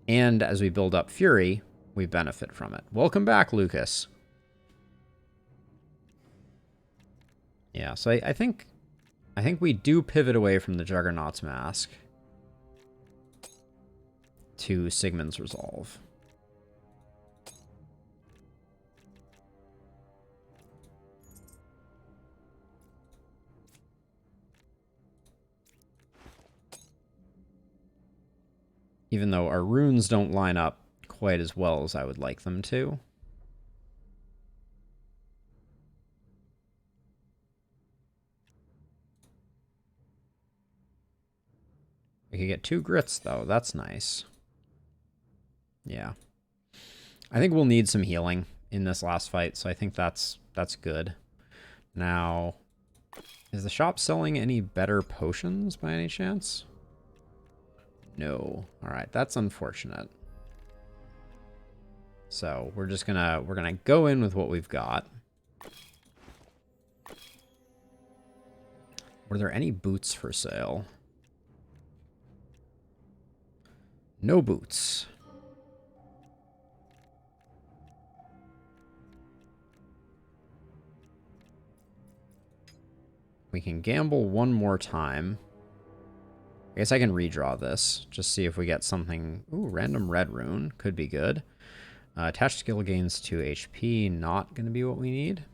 And as we build up Fury, we benefit from it. Welcome back, Lucas. Yeah, so I think we do pivot away from the Juggernaut's Mask to Sigmund's Resolve. Even though our runes don't line up quite as well as I would like them to. We could get 2 grits, though. That's nice. Yeah. I think we'll need some healing in this last fight, so I think that's good. Now, is the shop selling any better potions by any chance? No. All right, that's unfortunate. So we're gonna go in with what we've got. Were there any boots for sale? No boots. We can gamble one more time. I guess I can redraw this. Just see if we get something. Ooh, random red rune. Could be good. Attached skill gains 2 HP. Not going to be what we need.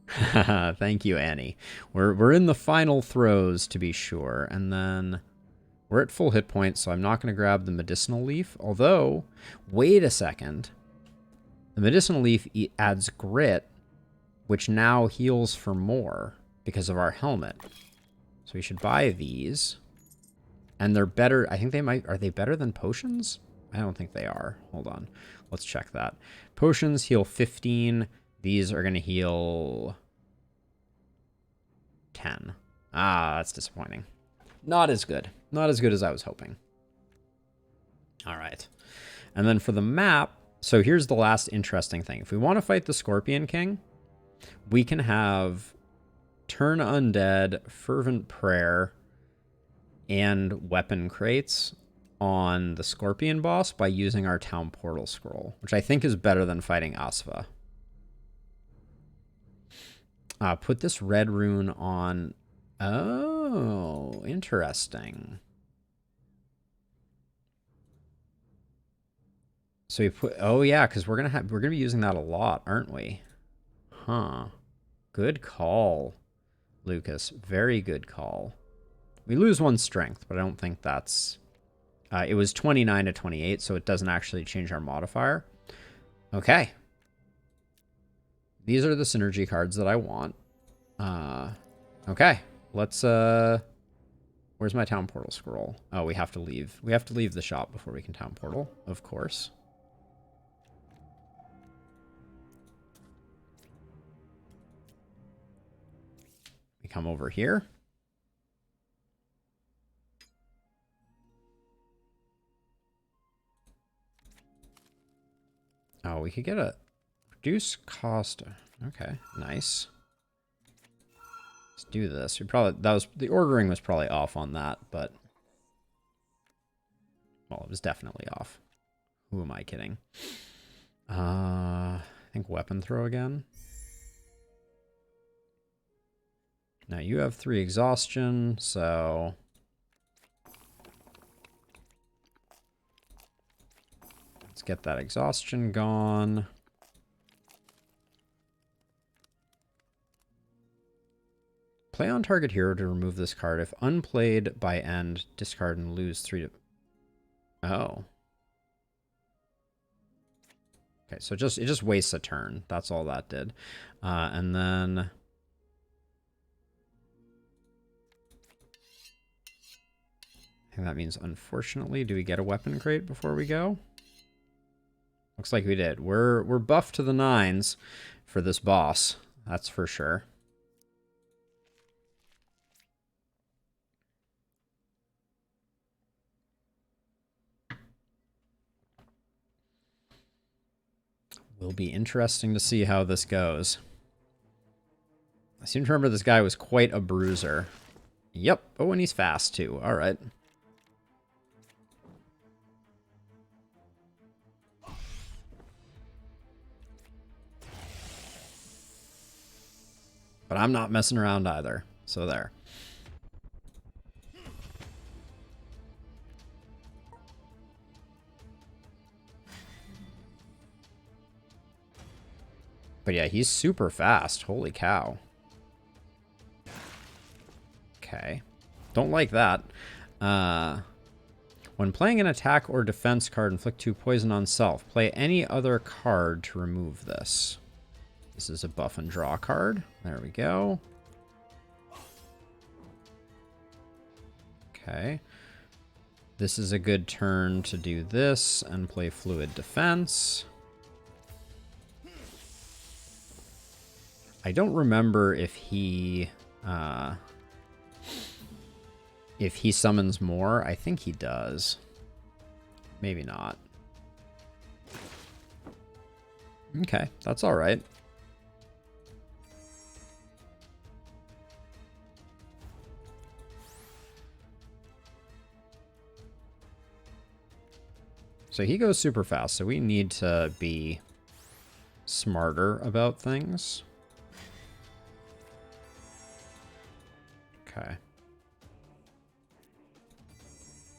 Thank you, Annie. We're in the final throes, to be sure. And then we're at full hit points, so I'm not going to grab the medicinal leaf. Although, wait a second. The medicinal leaf adds grit, which now heals for more because of our helmet. So we should buy these. And they're better. I think they might. Are they better than potions? I don't think they are. Hold on. Let's check that. Potions heal 15. These are going to heal 10. Ah, that's disappointing. Not as good. Not as good as I was hoping. All right. And then for the map, so here's the last interesting thing. If we want to fight the Scorpion King, we can have Turn Undead, Fervent Prayer, and weapon crates on the Scorpion boss by using our Town Portal Scroll, which I think is better than fighting Asva. Put this red rune on. Oh, interesting. So we put. Oh yeah, because we're gonna be using that a lot, aren't we? Huh. Good call, Lucas. Very good call. We lose 1 strength, but I don't think that's... it was 29 to 28, so it doesn't actually change our modifier. Okay. These are the synergy cards that I want. Okay. Let's... Where's my Town Portal scroll? Oh, we have to leave. We have to leave the shop before we can Town Portal, of course. We come over here. Oh, we could get a reduce cost. Okay, nice. Let's do this. The ordering was probably off on that, but well, it was definitely off. Who am I kidding? I think weapon throw again. Now you have 3 exhaustion, so... let's get that exhaustion gone. Play on target hero to remove this card. If unplayed by end, discard and lose 3 to... oh. Okay, so it just wastes a turn. That's all that did. And then... I think that means, unfortunately, do we get a weapon crate before we go? Looks like we did. We're buffed to the 9s for this boss. That's for sure. Will be interesting to see how this goes. I seem to remember this guy was quite a bruiser. Yep. Oh, and he's fast, too. All right. But I'm not messing around either. So there. But yeah, he's super fast. Holy cow. Okay. Don't like that. When playing an attack or defense card, inflict 2 poison on self. Play any other card to remove this. This is a buff and draw card. There we go. Okay. This is a good turn to do this and play fluid defense. I don't remember if he summons more. I think he does. Maybe not. Okay, that's all right. So he goes super fast, so we need to be smarter about things. Okay.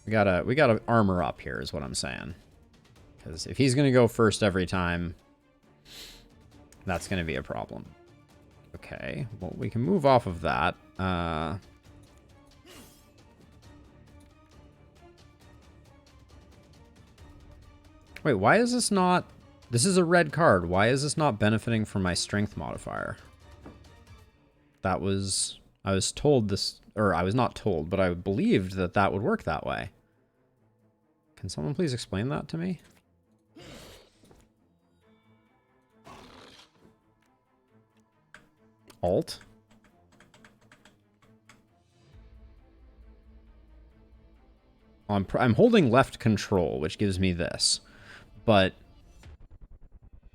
We gotta armor up here is what I'm saying. Because if he's gonna go first every time, that's gonna be a problem. Okay, well, we can move off of that. Wait, why is this not... this is a red card. Why is this not benefiting from my strength modifier? That was... I was told this... or I was not told, but I believed that that would work that way. Can someone please explain that to me? Alt? I'm holding left control, which gives me this. But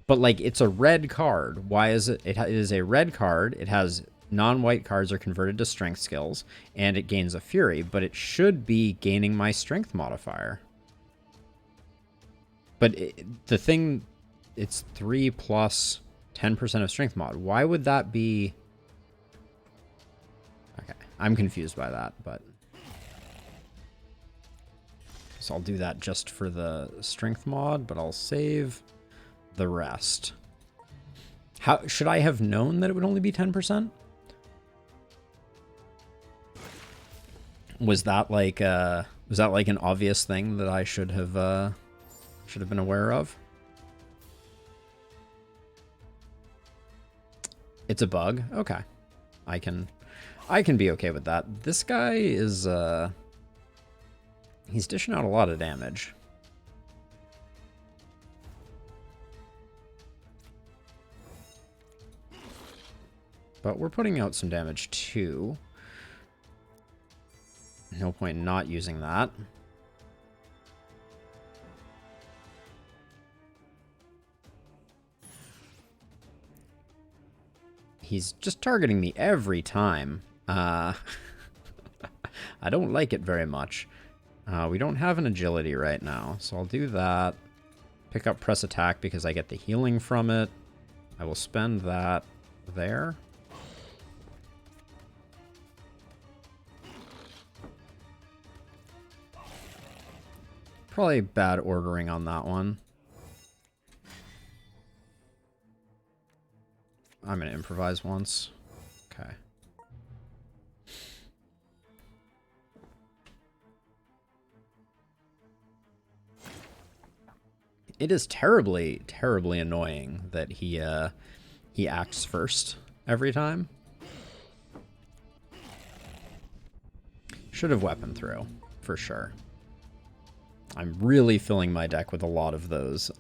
like, it's a red card. Why is it? It is a red card. It has non-white cards are converted to strength skills, and it gains a fury, but it should be gaining my strength modifier. But the thing, it's 3 plus 10% of strength mod. Why would that be? Okay, I'm confused by that, but... so I'll do that just for the strength mod, but I'll save the rest. How should I have known that it would only be 10%? Was that like an obvious thing that I should have been aware of? It's a bug. Okay. I can be okay with that. This guy is he's dishing out a lot of damage. But we're putting out some damage too. No point in not using that. He's just targeting me every time. I don't like it very much. We don't have an agility right now, so I'll do that. Pick up press attack because I get the healing from it. I will spend that there. Probably bad ordering on that one. I'm going to improvise once. Okay. It is terribly, terribly annoying that he acts first every time. Should have weapon throw, for sure. I'm really filling my deck with a lot of those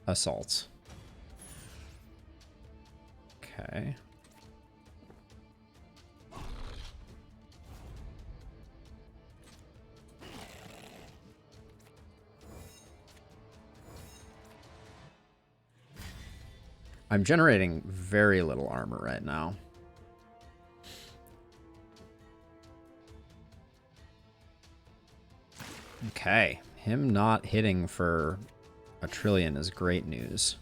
assaults. Okay. I'm generating very little armor right now. Okay. Him not hitting for a trillion is great news.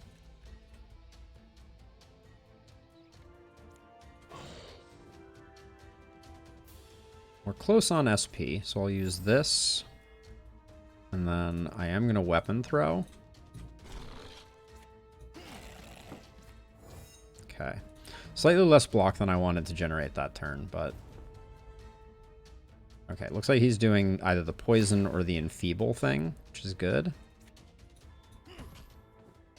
We're close on SP, so I'll use this. And then I am going to weapon throw. Okay. Slightly less block than I wanted to generate that turn, but... Okay, looks like he's doing either the poison or the enfeeble thing, which is good.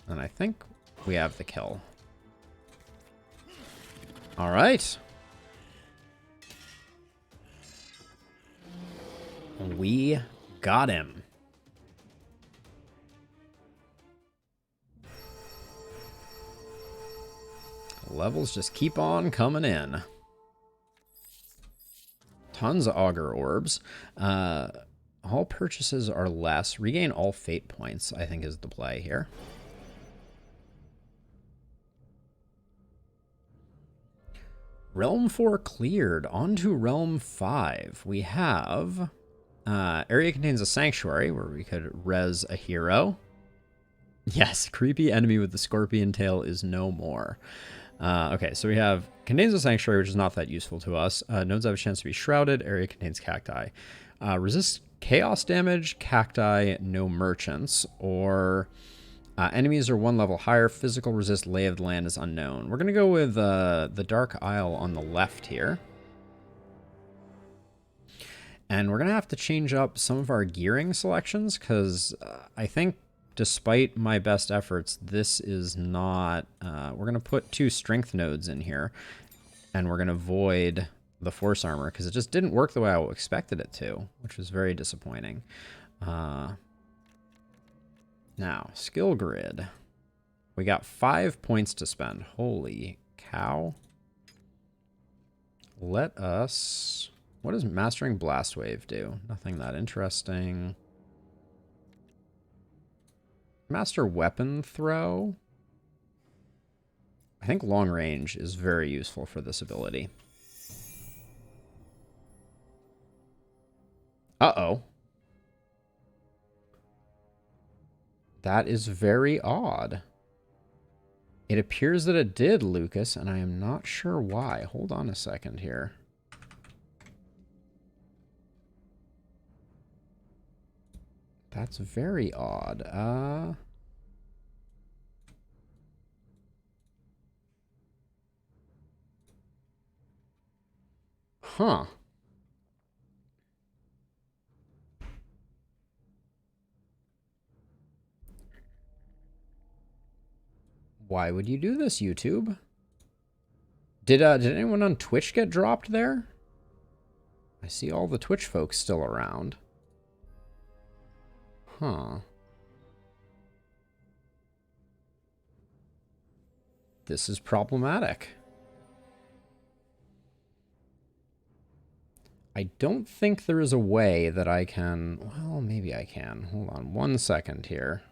And I think we have the kill. All right. We got him. Levels just keep on coming in. Tons of auger orbs. All purchases are less. Regain all fate points, I think, is the play here. Realm 4 cleared. On to Realm 5. We have... area contains a sanctuary where we could res a hero. Yes, creepy enemy with the scorpion tail is no more. Okay, so we have contains a sanctuary, which is not that useful to us. Nodes have a chance to be shrouded. Area contains cacti. Resist chaos damage, cacti, no merchants, or enemies are one level higher. Physical resist lay of the land is unknown. We're gonna go with the Dark Isle on the left here. And we're going to have to change up some of our gearing selections because I think despite my best efforts, this is not... we're going to put 2 strength nodes in here and we're going to void the force armor because it just didn't work the way I expected it to, which was very disappointing. Now, skill grid. We got 5 points to spend. Holy cow. Let us... What does Mastering Blast Wave do? Nothing that interesting. Master Weapon Throw. I think long range is very useful for this ability. Uh-oh. That is very odd. It appears that it did, Lucas, and I am not sure why. Hold on a second here. That's very odd. Huh. Why would you do this, YouTube? Did anyone on Twitch get dropped there? I see all the Twitch folks still around. Huh. This is problematic. I don't think there is a way that I can... Well, maybe I can. Hold on 1 second here.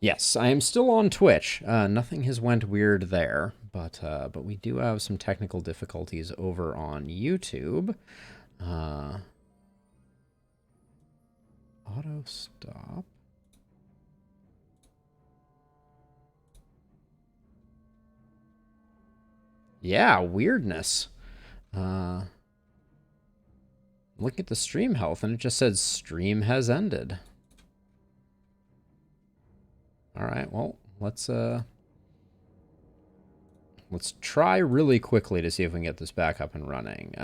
Yes, I am still on Twitch. Nothing has went weird there, but we do have some technical difficulties over on YouTube. Auto stop. Yeah, weirdness. Uh, Look at the stream health, and it just said stream has ended. All right, well, let's try really quickly to see if we can get this back up and running.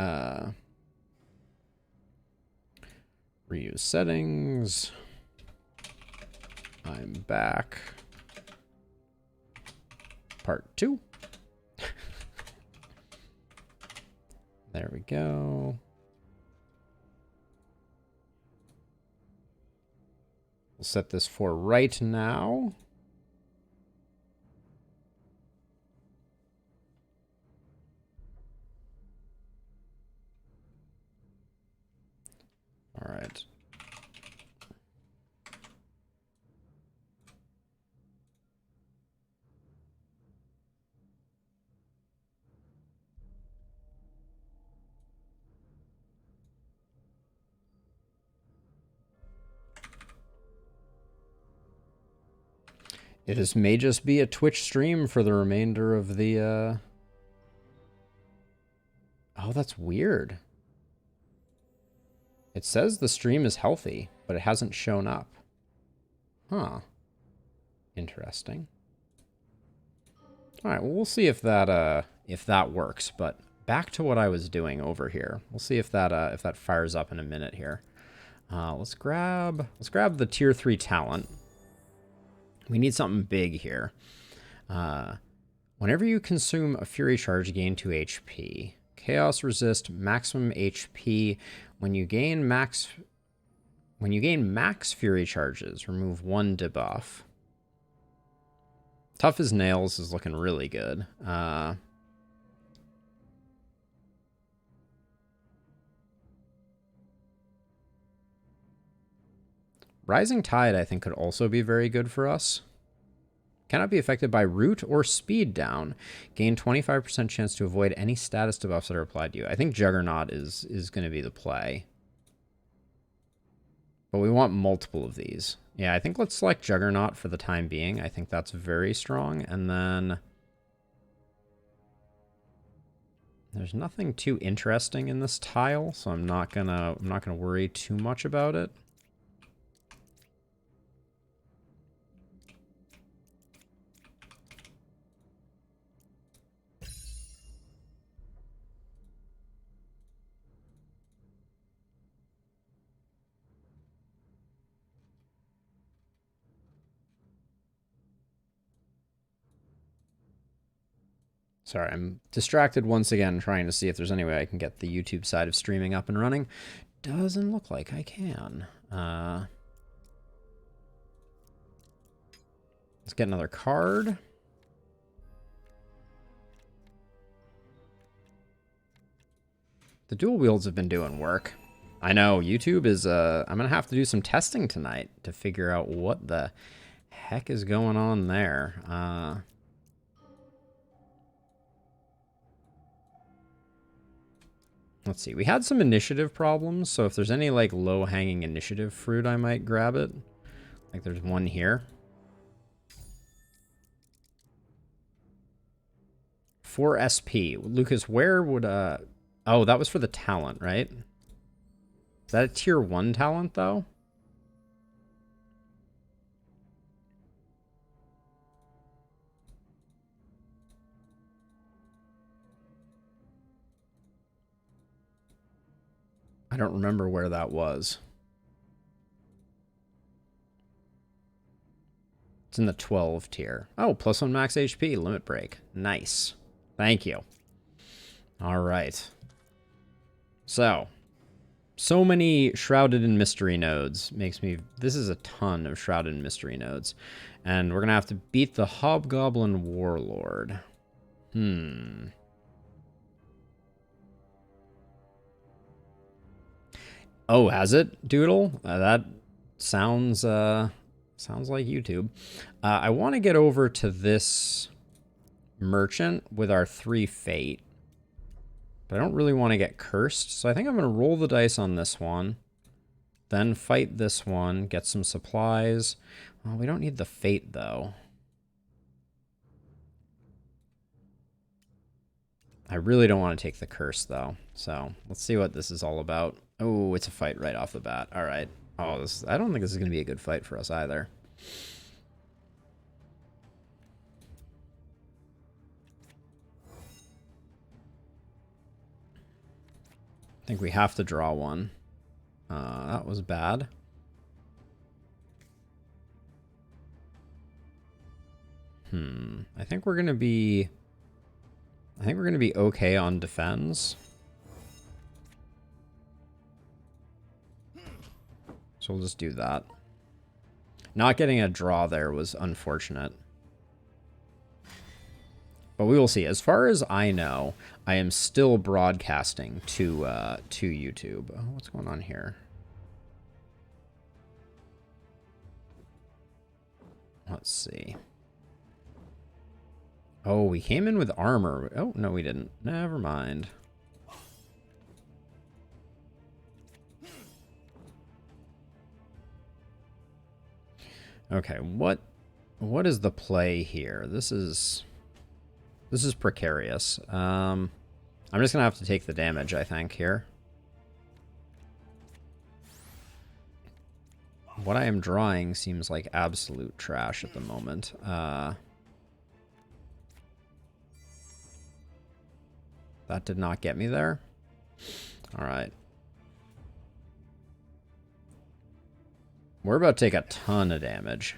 Reuse settings. I'm back. Part 2. There we go. We'll set this for right now. All right. It may just be a Twitch stream for the remainder of the, Oh, that's weird. It says the stream is healthy, but it hasn't shown up. Huh. Interesting. All right, well, we'll see if that works, but back to what I was doing over here. We'll see if that fires up in a minute here. Let's grab the tier 3 talent. We need something big here. Whenever you consume a Fury Charge, gain 2 HP. Chaos Resist, maximum HP. When you gain max Fury Charges, remove 1 debuff. Tough as Nails is looking really good. Rising Tide, I think, could also be very good for us. Cannot be affected by root or speed down. Gain 25% chance to avoid any status debuffs that are applied to you. I think Juggernaut is going to be the play. But we want multiple of these. Yeah, I think let's select Juggernaut for the time being. I think that's very strong. And then there's nothing too interesting in this tile, so I'm not gonna worry too much about it. Sorry, I'm distracted once again trying to see if there's any way I can get the YouTube side of streaming up and running. Doesn't look like I can. Let's get another card. The dual wields have been doing work. I know, YouTube is, I'm going to have to do some testing tonight to figure out what the heck is going on there. Let's see. We had some initiative problems, so if there's any, like, low-hanging initiative fruit, I might grab it. Like, there's one here. 4 SP. Lucas, where would, Oh, that was for the talent, right? Is that a tier 1 talent, though? I don't remember where that was. It's in the 12 tier. Oh, +1 max HP, limit break. Nice. Thank you. All right. So many Shrouded in Mystery nodes makes me... This is a ton of Shrouded in Mystery nodes. And we're going to have to beat the Hobgoblin Warlord. Oh, has it, Doodle? That sounds sounds like YouTube. I want to get over to this merchant with our 3 fate. But I don't really want to get cursed, so I think I'm going to roll the dice on this one. Then fight this one, get some supplies. Well, we don't need the fate, though. I really don't want to take the curse, though. So let's see what this is all about. Oh, it's a fight right off the bat. All right. Oh, I don't think this is going to be a good fight for us either. I think we have to draw one. That was bad. I think we're going to be... I think we're going to be okay on defense. So we'll just do that. Not getting a draw there was unfortunate. But we will see. As far as I know, I am still broadcasting to YouTube. Oh, what's going on here? Let's see. Oh, we came in with armor. Oh, no, we didn't. Never mind. Okay, what is the play here? This is precarious. I'm just gonna have to take the damage, I think, here. What I am drawing seems like absolute trash at the moment. That did not get me there. All right. We're about to take a ton of damage.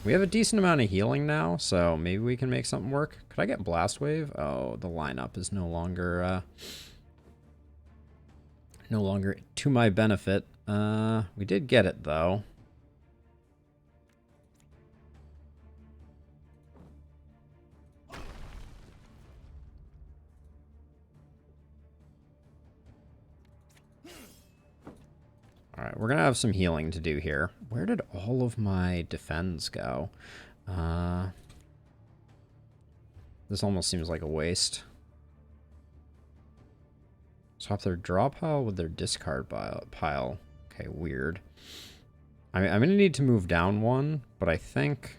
We have a decent amount of healing now, so maybe we can make something work. Could I get Blast Wave? Oh, the lineup is no longer to my benefit. We did get it, though. Alright, we're going to have some healing to do here. Where did all of my defends go? This almost seems like a waste. Swap their draw pile with their discard pile. Okay, weird. I'm going to need to move down one, but I think...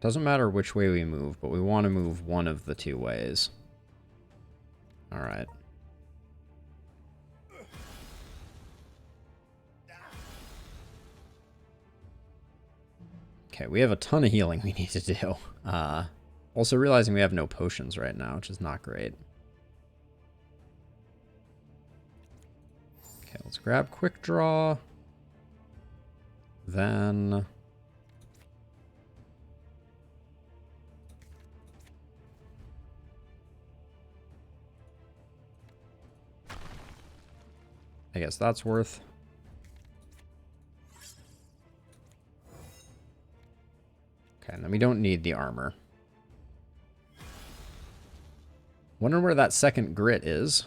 Doesn't matter which way we move, but we want to move one of the two ways. Alright. Okay, we have a ton of healing we need to do. Also realizing we have no potions right now, which is not great. Okay, let's grab Quick Draw. Then... I guess that's worth. Okay, and then we don't need the armor. Wonder where that second grit is.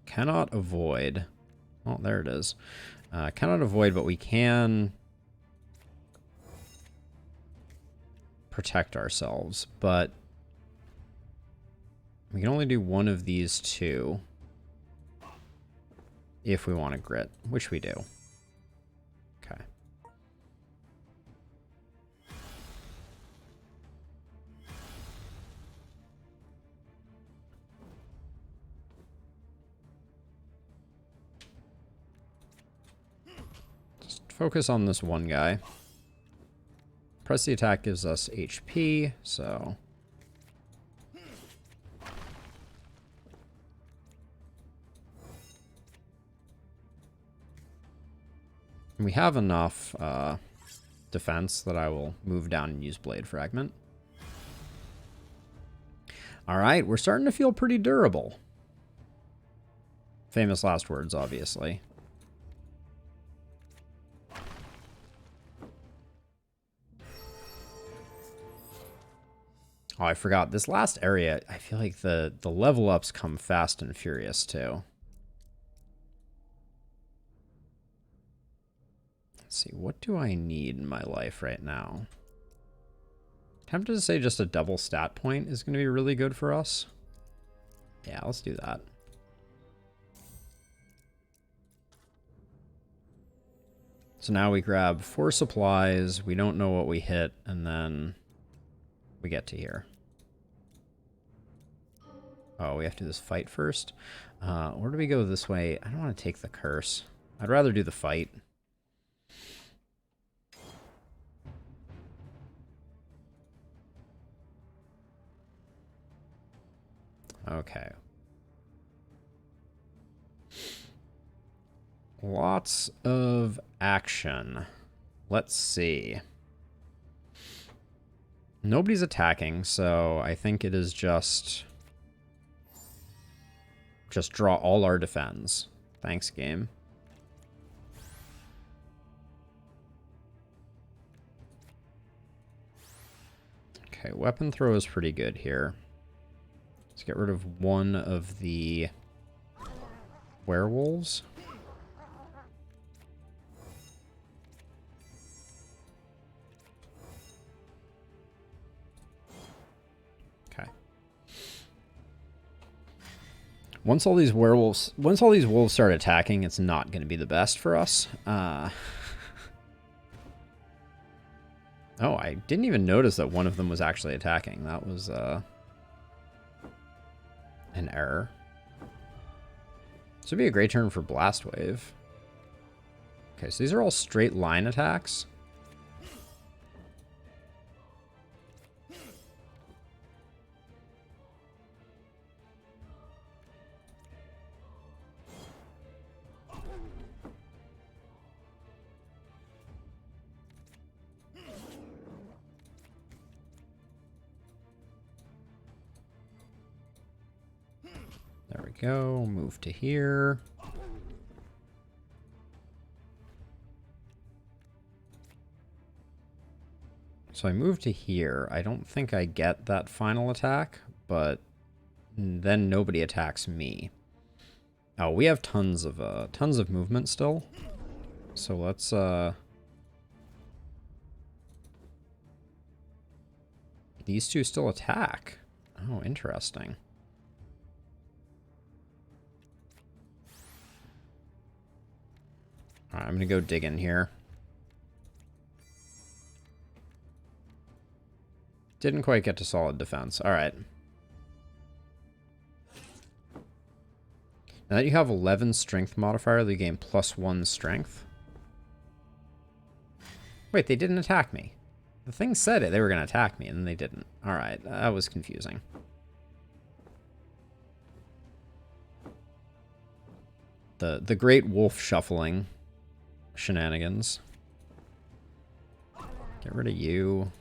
Cannot avoid. Oh, there it is. Cannot avoid, but we can protect ourselves. But we can only do one of these two if we want to grit, which we do. Okay. Just focus on this one guy. Press the attack gives us HP, so... We have enough defense that I will move down and use Blade Fragment. Alright, we're starting to feel pretty durable. Famous last words, obviously. Oh, I forgot. This last area, I feel like the level ups come fast and furious, too. Let's see, what do I need in my life right now? Tempted to say just a double stat point is going to be really good for us. Yeah, let's do that. So now we grab 4 supplies, we don't know what we hit, and then we get to here. Oh, we have to do this fight first? Or do we go this way? I don't want to take the curse. I'd rather do the fight. Okay. Lots of action. Let's see. Nobody's attacking, so I think it is just draw all our defense. Thanks, game. Okay, weapon throw is pretty good here. Let's get rid of one of the werewolves. Okay. Once all these wolves start attacking, it's not going to be the best for us. Oh, I didn't even notice that one of them was actually attacking. That was an error. This would be a great turn for Blast Wave. Okay, so these are all straight line attacks. There we go. Move to here. So I move to here. I don't think I get that final attack, but then nobody attacks me. Oh, we have tons of movement still. So let's these two still attack. Oh, interesting. All right, I'm gonna go dig in here. Didn't quite get to solid defense. All right. Now that you have 11 strength modifier, you gain +1 strength. Wait, they didn't attack me. The thing said it, they were going to attack me, and then they didn't. All right, that was confusing. The great wolf shuffling shenanigans. Get rid of you.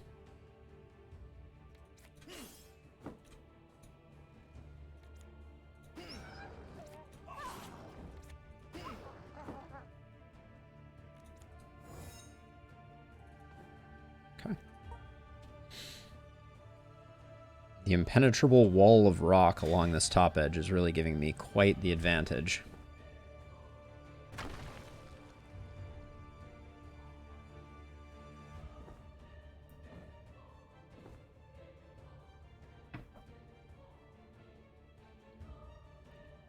The impenetrable wall of rock along this top edge is really giving me quite the advantage.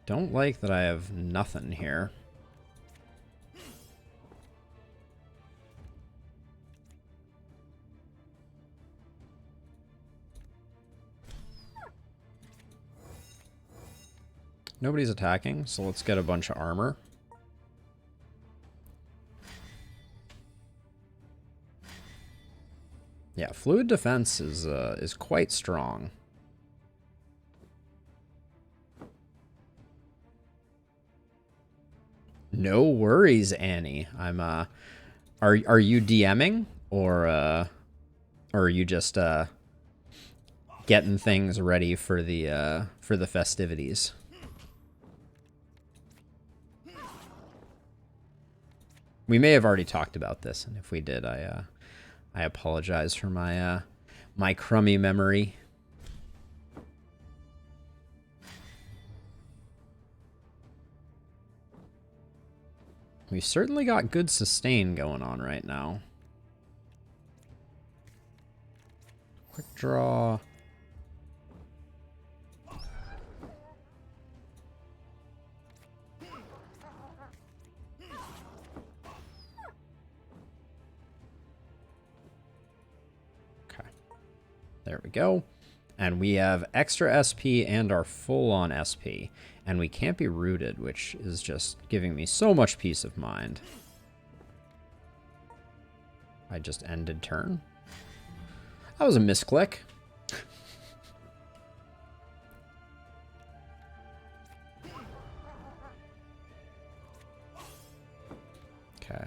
Don't like that I have nothing here. Nobody's attacking, so let's get a bunch of armor. Yeah, fluid defense is quite strong. No worries, Annie. I'm are you DMing or are you just getting things ready for the festivities? We may have already talked about this, and if we did, I apologize for my my crummy memory. We've certainly got good sustain going on right now. Quick draw. Okay. There we go. And we have extra SP and our full-on SP. And we can't be rooted, which is just giving me so much peace of mind. I just ended turn. That was a misclick. Okay.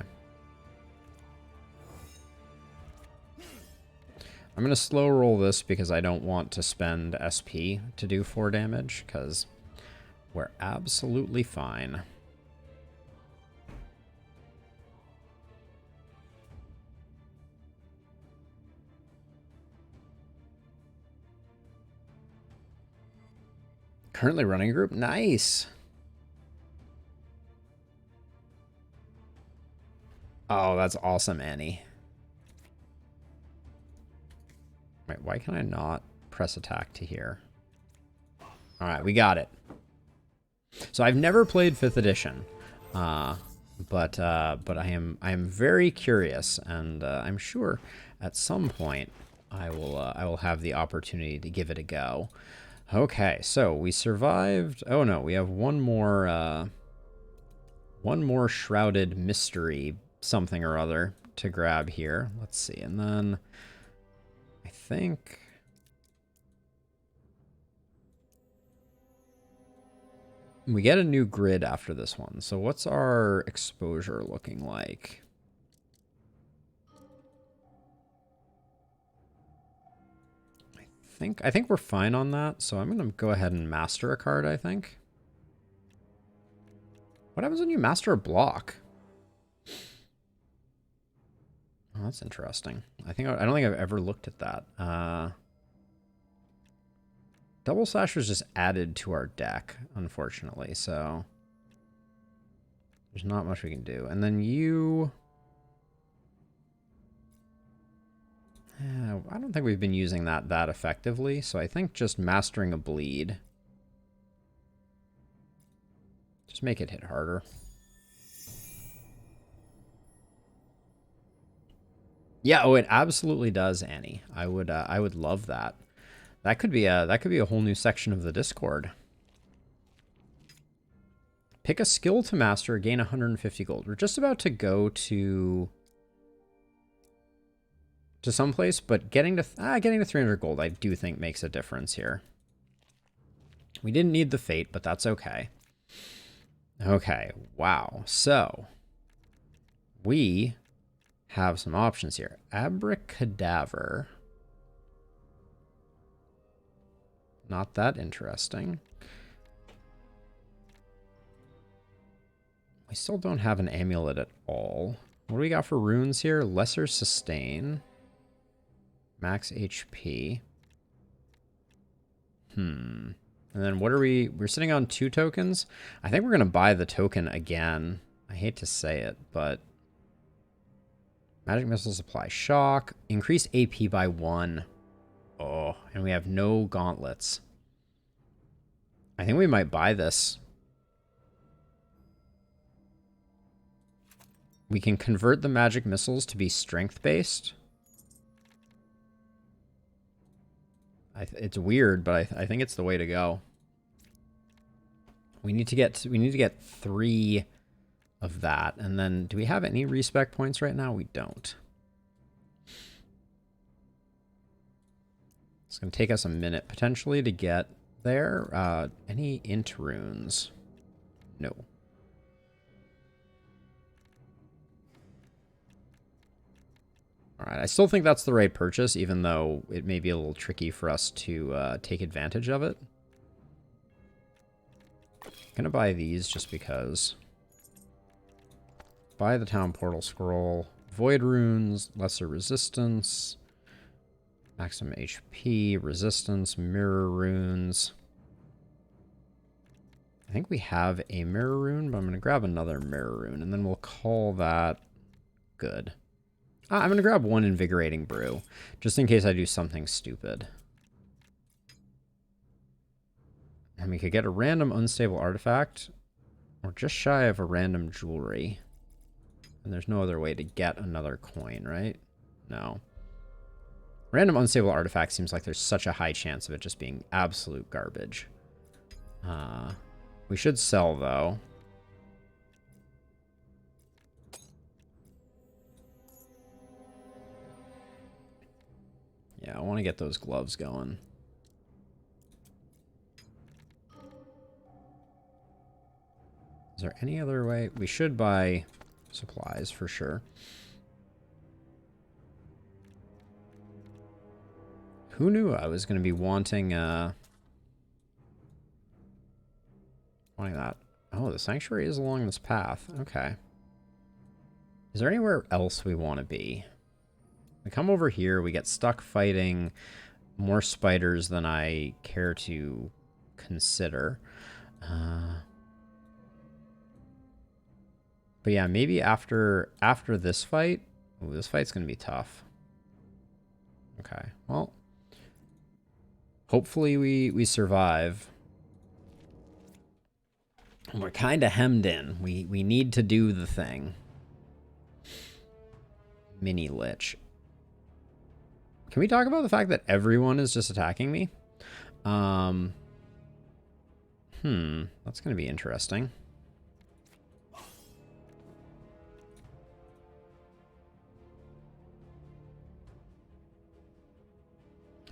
I'm going to slow roll this because I don't want to spend SP to do 4 damage, because we're absolutely fine. Currently running a group. Nice. Oh, that's awesome, Annie. Wait, why can I not press attack to here? All right, we got it. So I've never played 5th edition, but I am very curious, and I'm sure at some point I will have the opportunity to give it a go. Okay, so we survived. Oh no, we have one more shrouded mystery something or other to grab here. Let's see, and then I think we get a new grid after this one. So what's our exposure looking like? I think we're fine on that. So I'm going to go ahead and master a card, I think. What happens when you master a block? Oh, that's interesting. I don't think I've ever looked at that. Double Slash was just added to our deck, unfortunately, so there's not much we can do. And then you... I don't think we've been using that effectively, so I think just mastering a bleed. Just make it hit harder. Yeah, oh, it absolutely does, Annie. I would love that. That could be a whole new section of the Discord. Pick a skill to master, gain 150 gold. We're just about to go to someplace, but getting to 300 gold, I do think makes a difference here. We didn't need the fate, but that's okay. Okay, wow. So we have some options here. Abracadaver. Not that interesting. We still don't have an amulet at all. What do we got for runes here? Lesser sustain. Max HP. And then what are we're sitting on 2 tokens. I think we're going to buy the token again. I hate to say it, but magic missiles apply shock. Increase AP by 1. Oh, and we have no gauntlets. I think we might buy this. We can convert the magic missiles to be strength-based. It's weird, but I think it's the way to go. We need to get 3 of that, and then do we have any respec points right now? We don't. It's going to take us a minute potentially to get there. Any int runes? No. All right, I still think that's the right purchase, even though it may be a little tricky for us to take advantage of it. I'm gonna buy these just because. Buy the town portal scroll, void runes, lesser resistance, maximum HP, resistance, mirror runes. I think we have a mirror rune, but I'm gonna grab another mirror rune, and then we'll call that good. I'm going to grab one invigorating brew, just in case I do something stupid. And we could get a random unstable artifact, or just shy of a random jewelry. And there's no other way to get another coin, right? No. Random unstable artifact seems like there's such a high chance of it just being absolute garbage. We should sell, though. Yeah, I want to get those gloves going. Is there any other way? We should buy supplies for sure. Who knew I was going to be wanting that? Oh, the sanctuary is along this path. Okay. Is there anywhere else we want to be? We come over here, we get stuck fighting more spiders than I care to consider. But yeah, maybe after this fight... Ooh, this fight's going to be tough. Okay, well... Hopefully we survive. We're kind of hemmed in. We need to do the thing. Mini Lich. Can we talk about the fact that everyone is just attacking me? That's going to be interesting.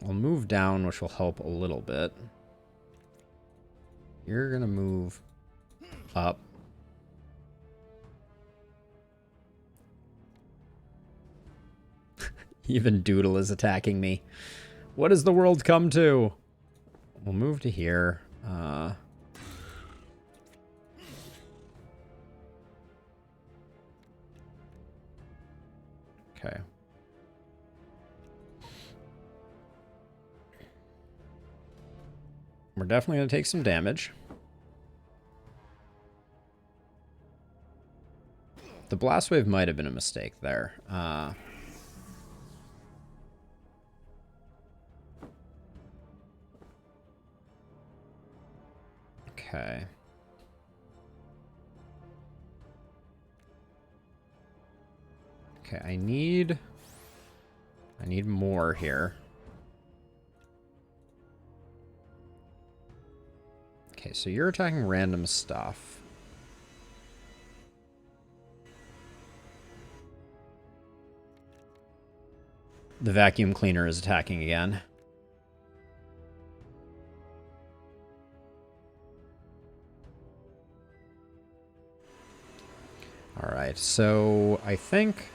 I'll move down, which will help a little bit. You're going to move up. Even Doodle is attacking me. What has the world come to? We'll move to here. Okay. We're definitely going to take some damage. The blast wave might have been a mistake there. Okay. Okay, I need more here. Okay, so you're attacking random stuff. The vacuum cleaner is attacking again. All right, so I think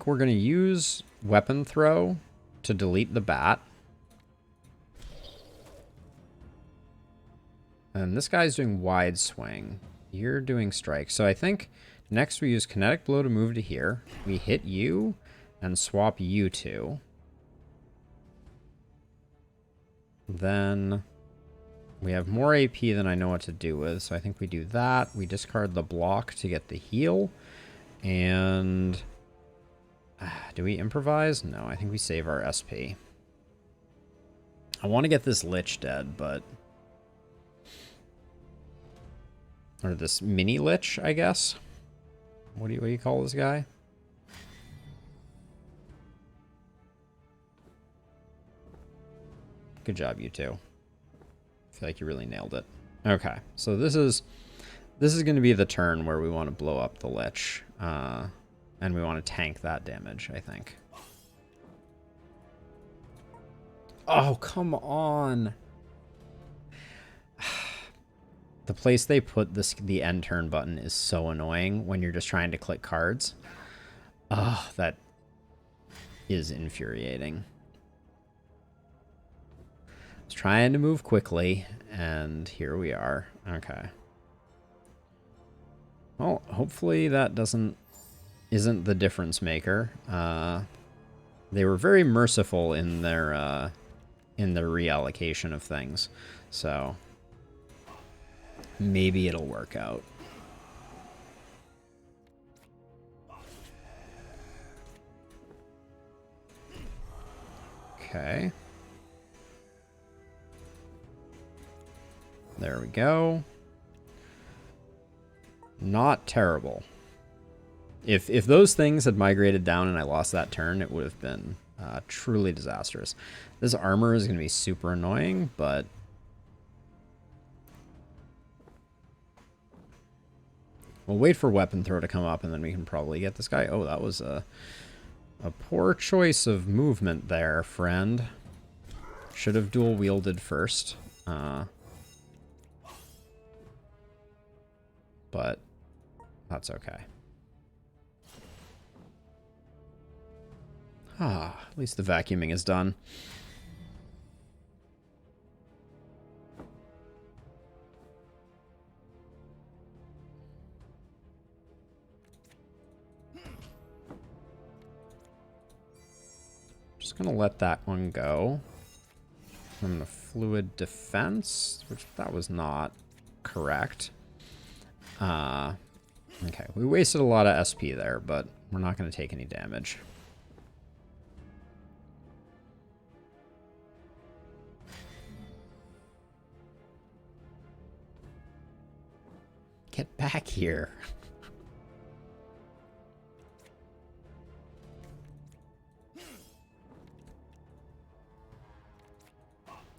we're going to use weapon throw to delete the bat. And this guy's doing wide swing. You're doing strike. So I think next we use kinetic blow to move to here. We hit you and swap you two. Then we have more AP than I know what to do with. So I think we do that. We discard the block to get the heal. And do we improvise? No, I think we save our SP. I want to get this Lich dead, but... Or this mini Lich, I guess. What do you call this guy? Good job, you two. I feel like you really nailed it. Okay, so this is going to be the turn where we want to blow up the Lich. And we want to tank that damage, I think. Oh, come on. The place they put the end turn button is so annoying when you're just trying to click cards. Oh, that is infuriating. I was trying to move quickly, and here we are. Okay. Well, hopefully that isn't the difference maker. They were very merciful in their reallocation of things. So maybe it'll work out. Okay. There we go. Not terrible. If those things had migrated down and I lost that turn, it would have been truly disastrous. This armor is going to be super annoying, but we'll wait for weapon throw to come up, and then we can probably get this guy. Oh, that was a poor choice of movement there, friend. Should have dual wielded first. But that's okay. At least the vacuuming is done. Just gonna let that one go. I'm gonna fluid defense, which that was not correct. Okay, we wasted a lot of SP there, but we're not gonna take any damage. Get back here.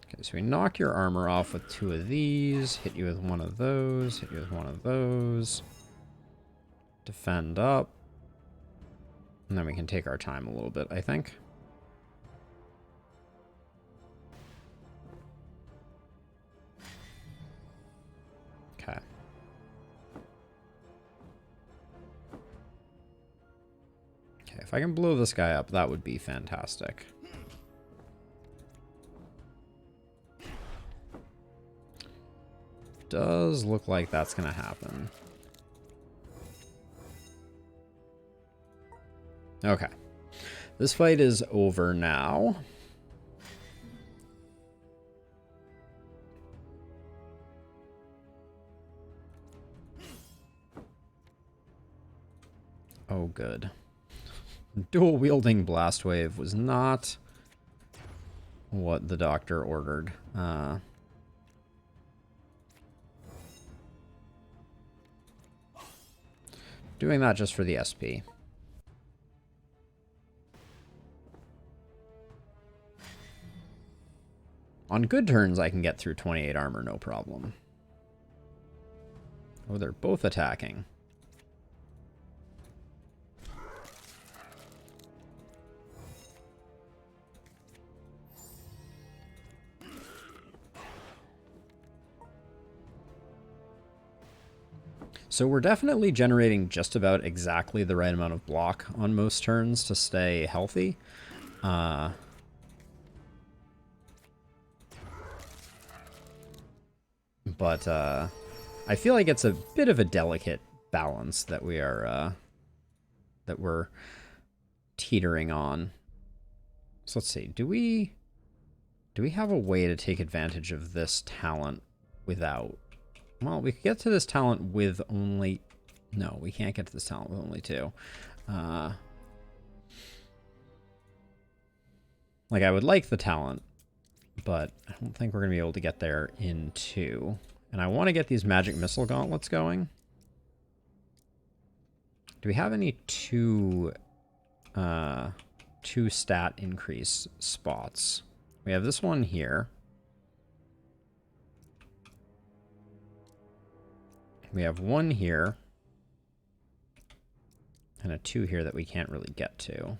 Okay, so we knock your armor off with 2 of these, hit you with 1 of those, hit you with 1 of those. Defend up. And then we can take our time a little bit, I think. Okay. Okay, if I can blow this guy up, that would be fantastic. Does look like that's gonna happen. Okay. This fight is over now. Oh, good. Dual wielding blast wave was not what the doctor ordered. Doing that just for the SP. On good turns, I can get through 28 armor, no problem. Oh, they're both attacking. So we're definitely generating just about exactly the right amount of block on most turns to stay healthy. But I feel like it's a bit of a delicate balance that we are that we're teetering on. So let's see. Do we have a way to take advantage of this talent without? Well, we could get to this talent with only... No, we can't get to this talent with only 2. Like, I would like the talent, but I don't think we're going to be able to get there in 2. And I want to get these magic missile gauntlets going. Do we have any 2 stat increase spots? We have this one here. We have 1 here. And a 2 here that we can't really get to.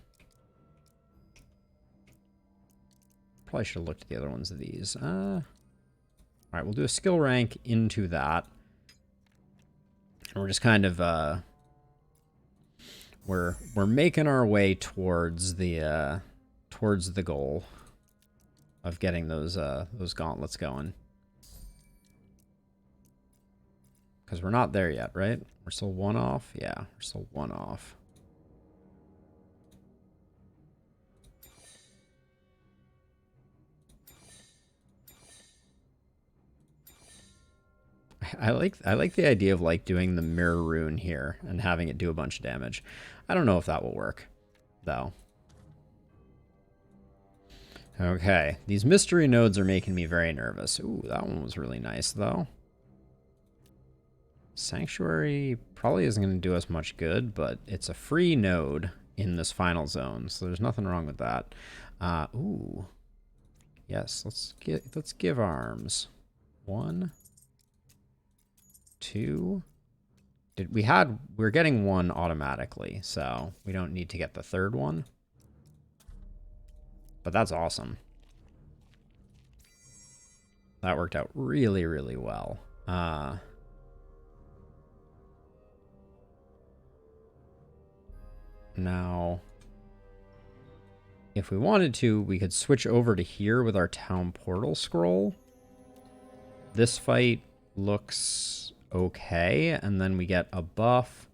Probably should have looked at the other ones of these. Alright, we'll do a skill rank into that. And we're just kind of, we're making our way towards the goal of getting those gauntlets going. Because we're not there yet, right? We're still 1 off? Yeah, we're still 1 off. I I like the idea of like doing the mirror rune here and having it do a bunch of damage. I don't know if that will work, though. Okay, these mystery nodes are making me very nervous. Ooh, that one was really nice, though. Sanctuary probably isn't going to do us much good, but it's a free node in this final zone, so there's nothing wrong with that. Ooh. Yes, let's give arms. 1, 2. We're getting 1 automatically, so we don't need to get the 3rd one. But that's awesome. That worked out really, really well. Now, if we wanted to, we could switch over to here with our town portal scroll. This fight looks okay, and then we get a buff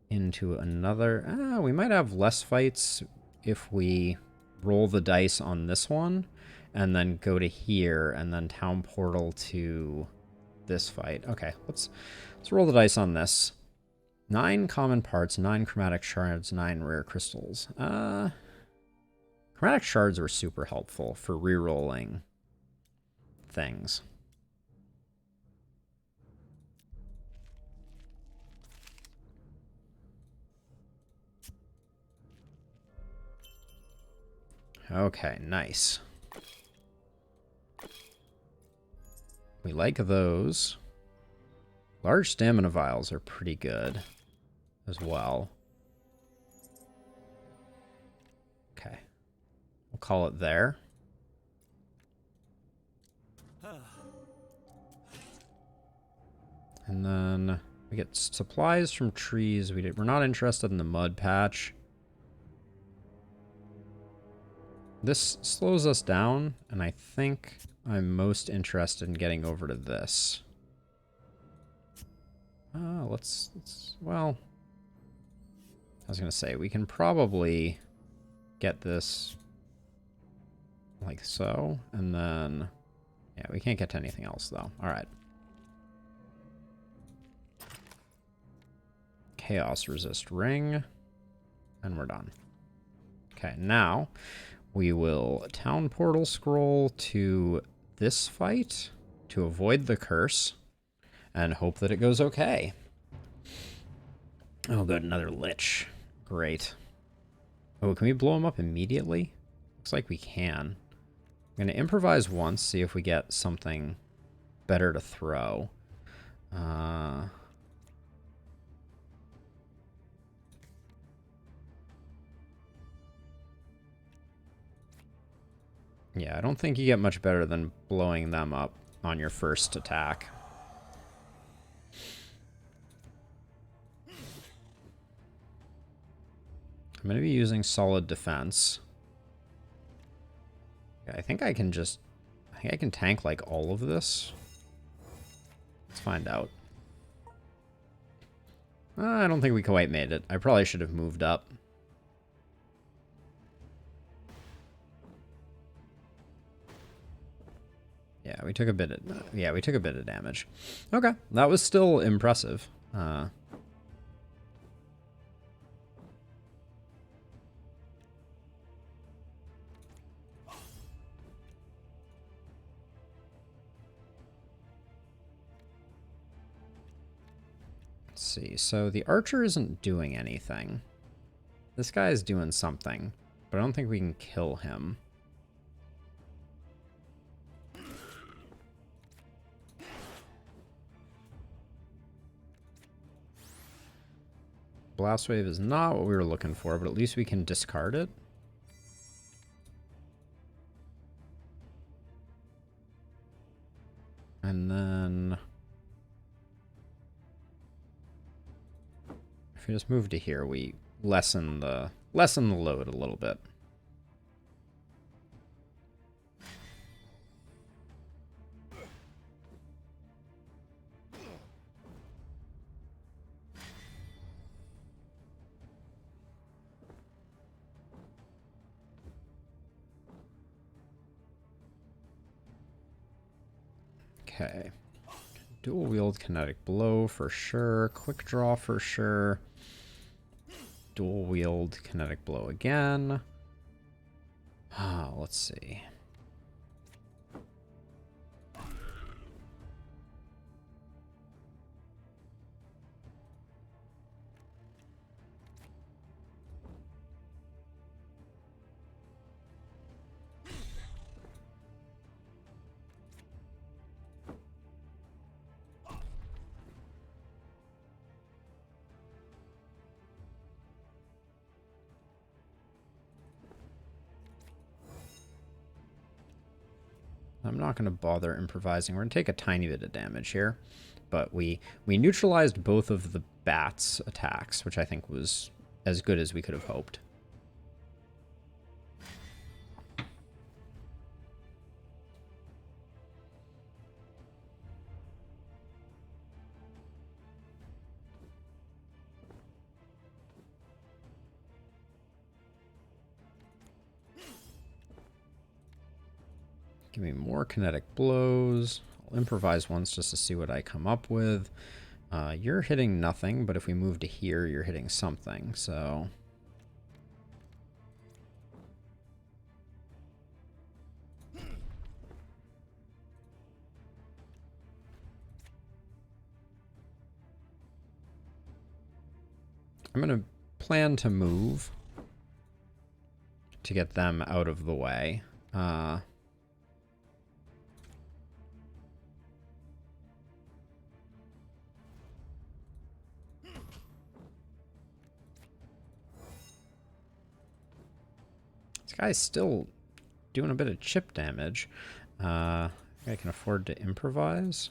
into another. We might have less fights if we roll the dice on this one and then go to here and then town portal to this fight. Okay, let's roll the dice on this. 9 common parts, 9 chromatic shards, 9 rare crystals. Chromatic shards were super helpful for re-rolling things. Okay, nice. We like those. Large stamina vials are pretty good as well. Okay. We'll call it there. And then we get supplies from trees. We're not interested in the mud patch. This slows us down, and I think I'm most interested in getting over to this. Well, I was going to say, we can probably get this like so, and then, yeah, we can't get to anything else, though. All right. Chaos resist ring, and we're done. Okay, now we will town portal scroll to this fight to avoid the curse and hope that it goes okay. Oh, good, another lich. Great. Oh, can we blow him up immediately? Looks like we can. I'm going to improvise once, see if we get something better to throw. Yeah, I don't think you get much better than blowing them up on your first attack. I'm going to be using solid defense. I think I can tank like all of this. Let's find out. I don't think we quite made it. I probably should have moved up. Yeah, we took a bit of damage. Okay, that was still impressive. Let's see. So the archer isn't doing anything. This guy is doing something, but I don't think we can kill him. Blast wave is not what we were looking for, but at least we can discard it. And then if we just move to here, we lessen the load a little bit. Okay. Dual wield kinetic blow for sure. Quick draw for sure. Dual wield kinetic blow again. Let's see. I'm not going to bother improvising. We're going to take a tiny bit of damage here. But we neutralized both of the bat's attacks, which I think was as good as we could have hoped. Give me more kinetic blows. I'll improvise once just to see what I come up with. You're hitting nothing, but if we move to here, you're hitting something, so... I'm going to plan to move to get them out of the way. This guy's still doing a bit of chip damage. I think I can afford to improvise.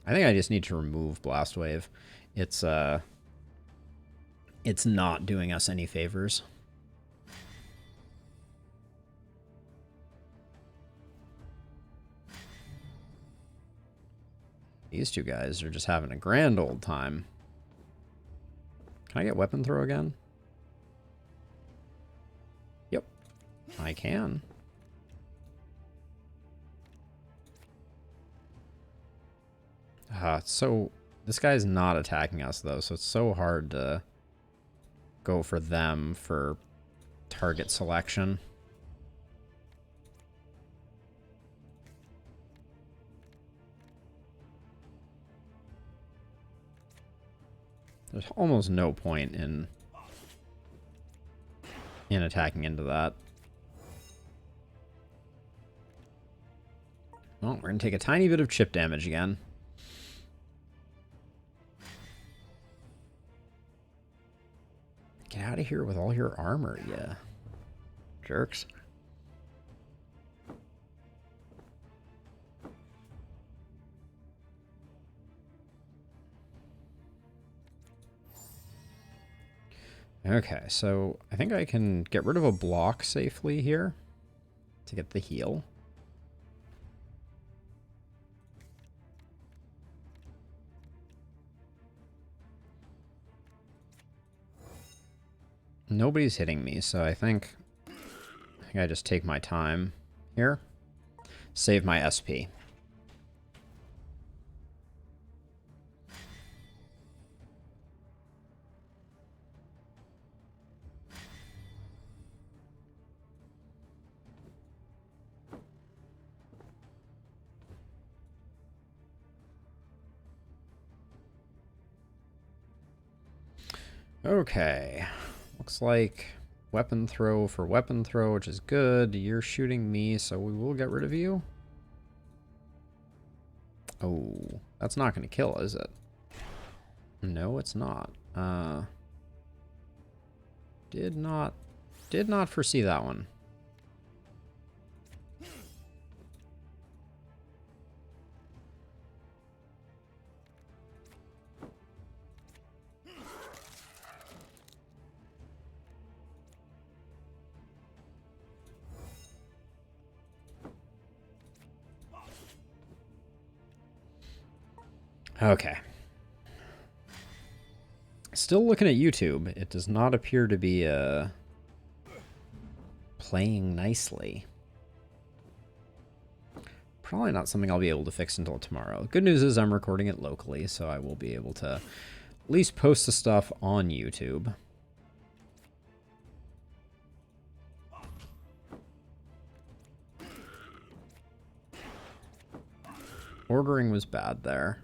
I think I just need to remove Blast Wave. It's not doing us any favors. These two guys are just having a grand old time. Can I get weapon throw again? Yep, I can. So this guy's not attacking us though, so it's so hard to go for them for target selection. There's almost no point in attacking into that. Well, we're going to take a tiny bit of chip damage again. Get out of here with all your armor, yeah. Jerks. Okay, so I think I can get rid of a block safely here to get the heal. Nobody's hitting me, so I think I just take my time here. Save my SP. Okay. Looks like weapon throw for weapon throw, which is good. You're shooting me, so we will get rid of you. Oh, that's not going to kill, is it? No, it's not. Did not foresee that one. Okay. Still looking at YouTube. It does not appear to be playing nicely. probably not something I'll be able to fix until tomorrow. Good news is I'm recording it locally, so I will be able to at least post the stuff on YouTube. Ordering was bad there.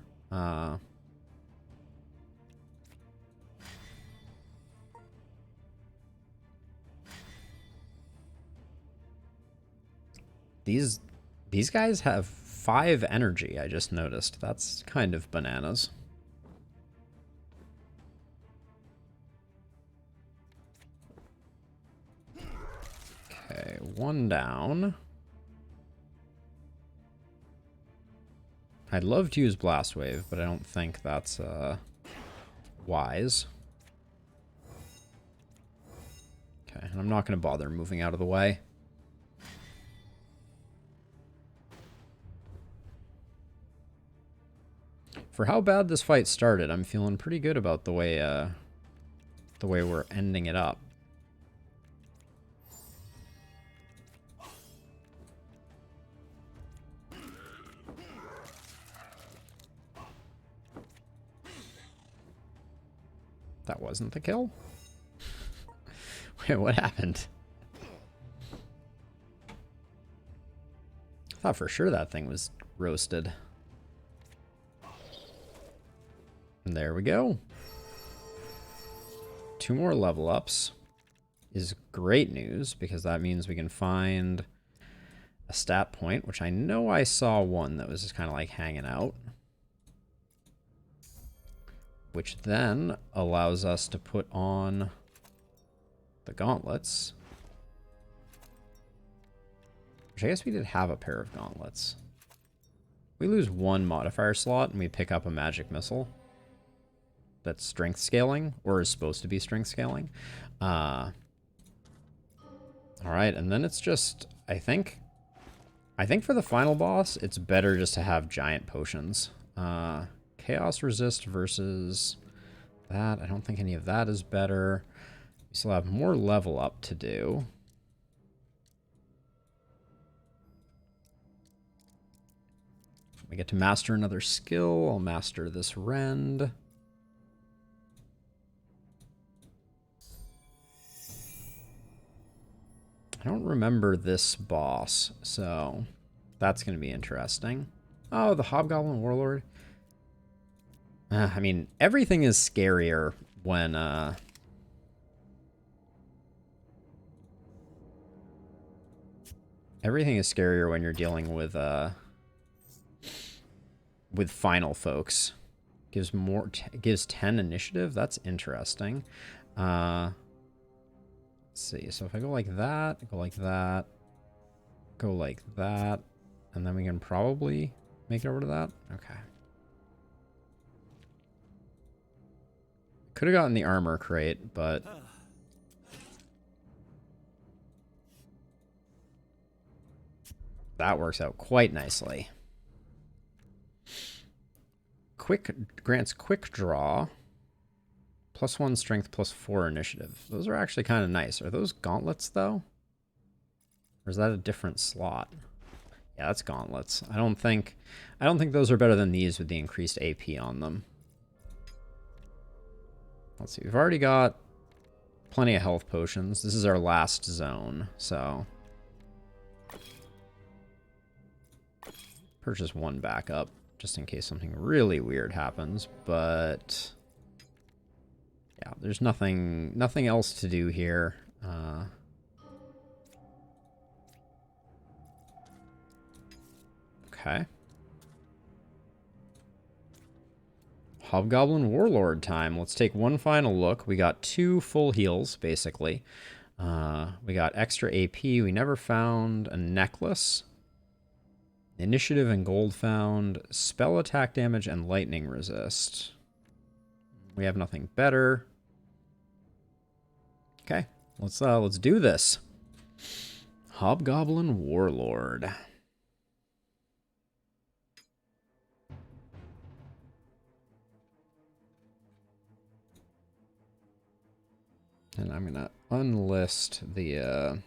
These guys have 5 energy, I just noticed. That's kind of bananas. Okay, 1 down. I'd love to use Blast Wave, but I don't think that's wise. Okay, and I'm not going to bother moving out of the way. For how bad this fight started, I'm feeling pretty good about the way we're ending it up. That wasn't the kill? Wait, what happened? I thought for sure that thing was roasted. And there we go. 2 more level ups is great news because that means we can find a stat point, which I know I saw one that was just kind of like hanging out. Which then allows us to put on the gauntlets. Which I guess we did have a pair of gauntlets. We lose 1 modifier slot and we pick up a magic missile. That's strength scaling, or is supposed to be strength scaling. Alright, and then it's just, I think for the final boss, it's better just to have giant potions. Chaos resist versus that. I don't think any of that is better. We still have more level up to do. We get to master another skill. I'll master this rend. I don't remember this boss, so that's going to be interesting. Oh, the Hobgoblin Warlord. I mean, everything is scarier when, everything is scarier when you're dealing with final folks. Gives 10 initiative. That's interesting. Let's see. So if I go like that, go like that, go like that, and then we can probably make it over to that. Okay. Could have gotten the armor crate, but that works out quite nicely. Grants quick draw. +1 strength, +4 initiative. Those are actually kind of nice. Are those gauntlets though? Or is that a different slot? Yeah, that's gauntlets. I don't think those are better than these with the increased AP on them. Let's see. We've already got plenty of health potions. This is our last zone, so purchase 1 backup just in case something really weird happens, but yeah, there's nothing else to do here. Okay. Hobgoblin Warlord time. Let's take one final look. We got 2 full heals, basically. We got extra AP. We never found a necklace. Initiative and gold found. Spell attack damage and lightning resist. We have nothing better. Okay, let's do this. Hobgoblin Warlord. And I'm gonna unlist the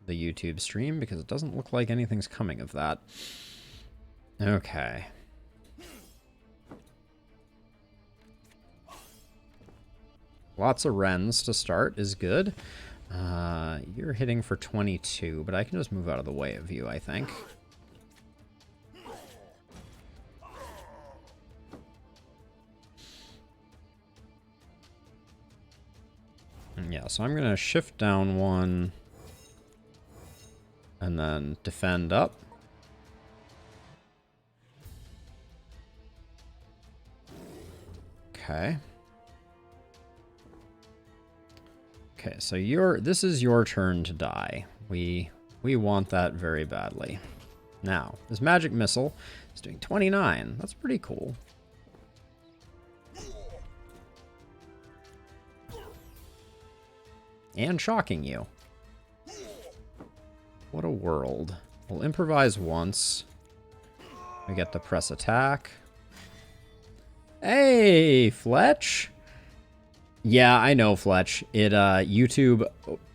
YouTube stream because it doesn't look like anything's coming of that. Okay. Lots of Wrens to start is good. You're hitting for 22, but I can just move out of the way of you, I think. Yeah, so I'm going to shift down one and then defend up. Okay. Okay, so this is your turn to die. We want that very badly. Now, this magic missile is doing 29. That's pretty cool. And shocking you. What a world. We'll improvise once. We get the press attack. Hey, Fletch. Yeah, I know, Fletch. YouTube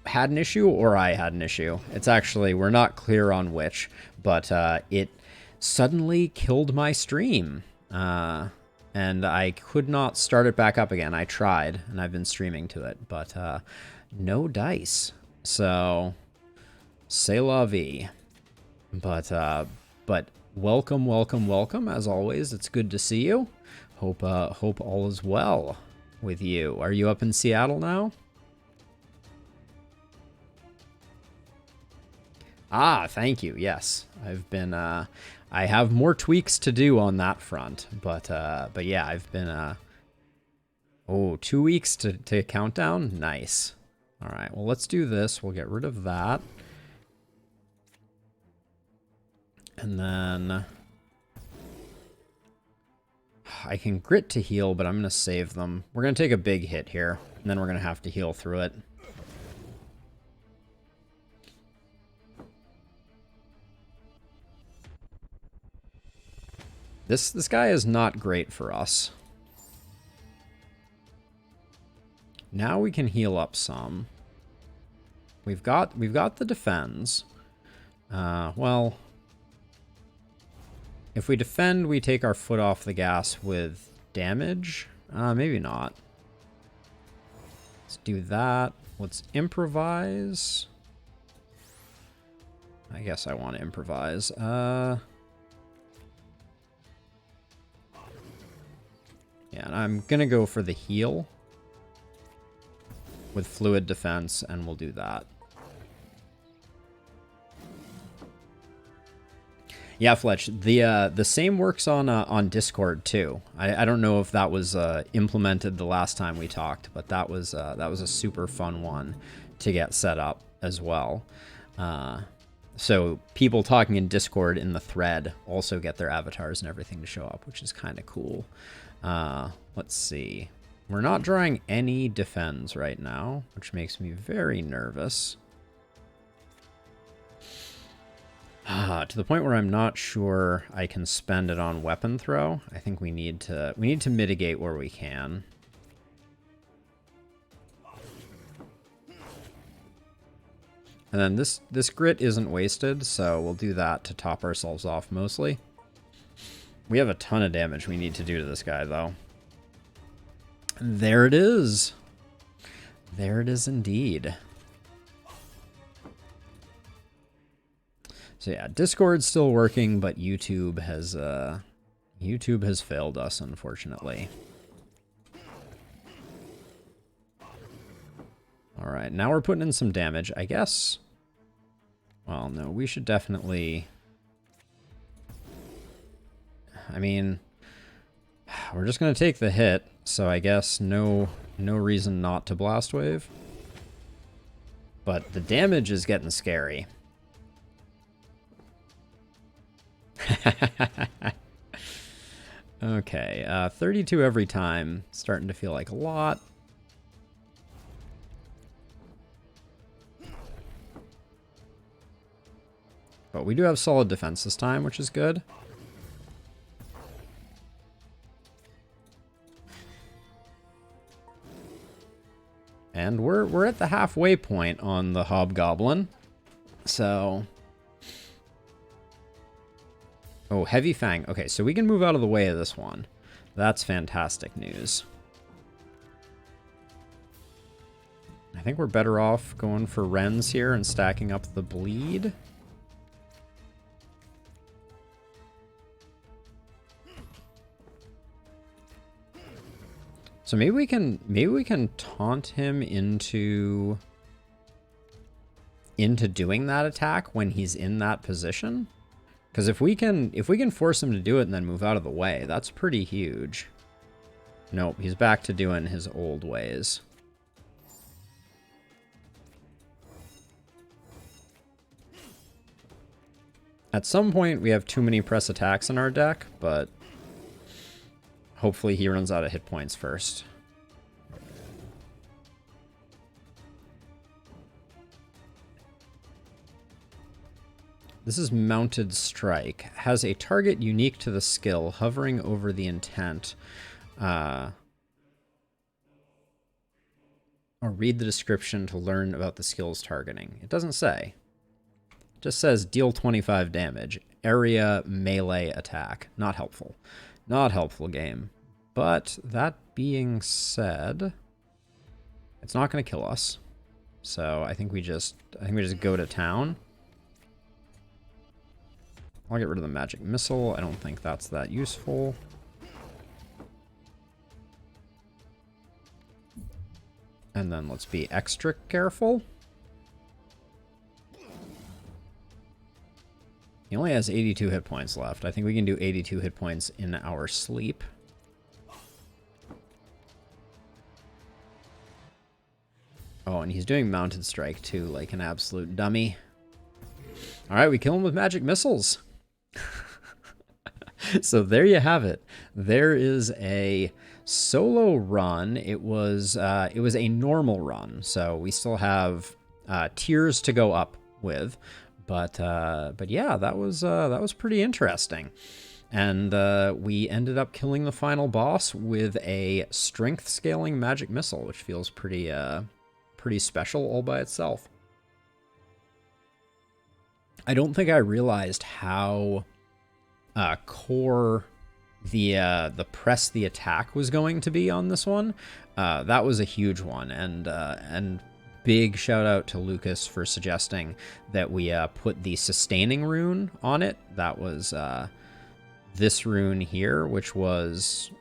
had an issue or I had an issue. It's actually, we're not clear on which, but it suddenly killed my stream. And I could not start it back up again. I tried, and I've been streaming to it, but no dice. So, c'est la vie. But welcome, welcome, welcome. As always, it's good to see you. Hope all is well with you. Are you up in Seattle now? Ah, thank you. Yes, I've been. I have more tweaks to do on that front, but yeah, I've been. 2 weeks to countdown. Nice. All right. Well, let's do this. We'll get rid of that, and then I can grit to heal, but I'm going to save them. We're going to take a big hit here, and then we're going to have to heal through it. This guy is not great for us. Now we can heal up some. We've got the defense. Well, if we defend, we take our foot off the gas with damage. Maybe not. Let's do that. Let's improvise. I guess I want to improvise. Yeah, and I'm gonna go for the heal with fluid defense, and we'll do that. Yeah, Fletch. The same works on Discord too. I don't know if that was implemented the last time we talked, but that was a super fun one to get set up as well. So people talking in Discord in the thread also get their avatars and everything to show up, which is kind of cool. Let's see. We're not drawing any defense right now, which makes me very nervous. To the point where I'm not sure I can spend it on weapon throw. I think we need to mitigate where we can. And then this grit isn't wasted, so we'll do that to top ourselves off mostly. We have a ton of damage we need to do to this guy, though. There it is. There it is indeed. So yeah, Discord's still working, but YouTube has failed us, unfortunately. All right, now we're putting in some damage, I guess. Well, no, we should definitely. I mean, we're just gonna take the hit, so I guess no reason not to blast wave. But the damage is getting scary. Okay, 32 every time. Starting to feel like a lot. But we do have solid defense this time, which is good. And we're at the halfway point on the Hobgoblin. So... Oh, Heavy Fang. Okay, so we can move out of the way of this one. That's fantastic news. I think we're better off going for Rens here and stacking up the bleed. So maybe we can taunt him into doing that attack when he's in that position. Because if we can force him to do it and then move out of the way, that's pretty huge. Nope, he's back to doing his old ways. At some point, we have too many press attacks in our deck, but hopefully he runs out of hit points first. This is Mounted Strike. Has a target unique to the skill, hovering over the intent. Or read the description to learn about the skill's targeting. It doesn't say. It just says deal 25 damage. Area melee attack. Not helpful. Not helpful, game. But that being said, it's not going to kill us. So I think we just go to town. I'll get rid of the magic missile. I don't think that's that useful. And then let's be extra careful. He only has 82 hit points left. I think we can do 82 hit points in our sleep. Oh, and he's doing Mounted Strike too, like an absolute dummy. All right, we kill him with magic missiles. So there you have it. There is a solo run. It was a normal run, so we still have tiers to go up with, but yeah, that was pretty interesting. And we ended up killing the final boss with a strength scaling magic missile, which feels pretty special all by itself. I don't think I realized how core the press the attack was going to be on this one. That was a huge one, and big shout out to Lucas for suggesting that we put the sustaining rune on it. That was this rune here, which was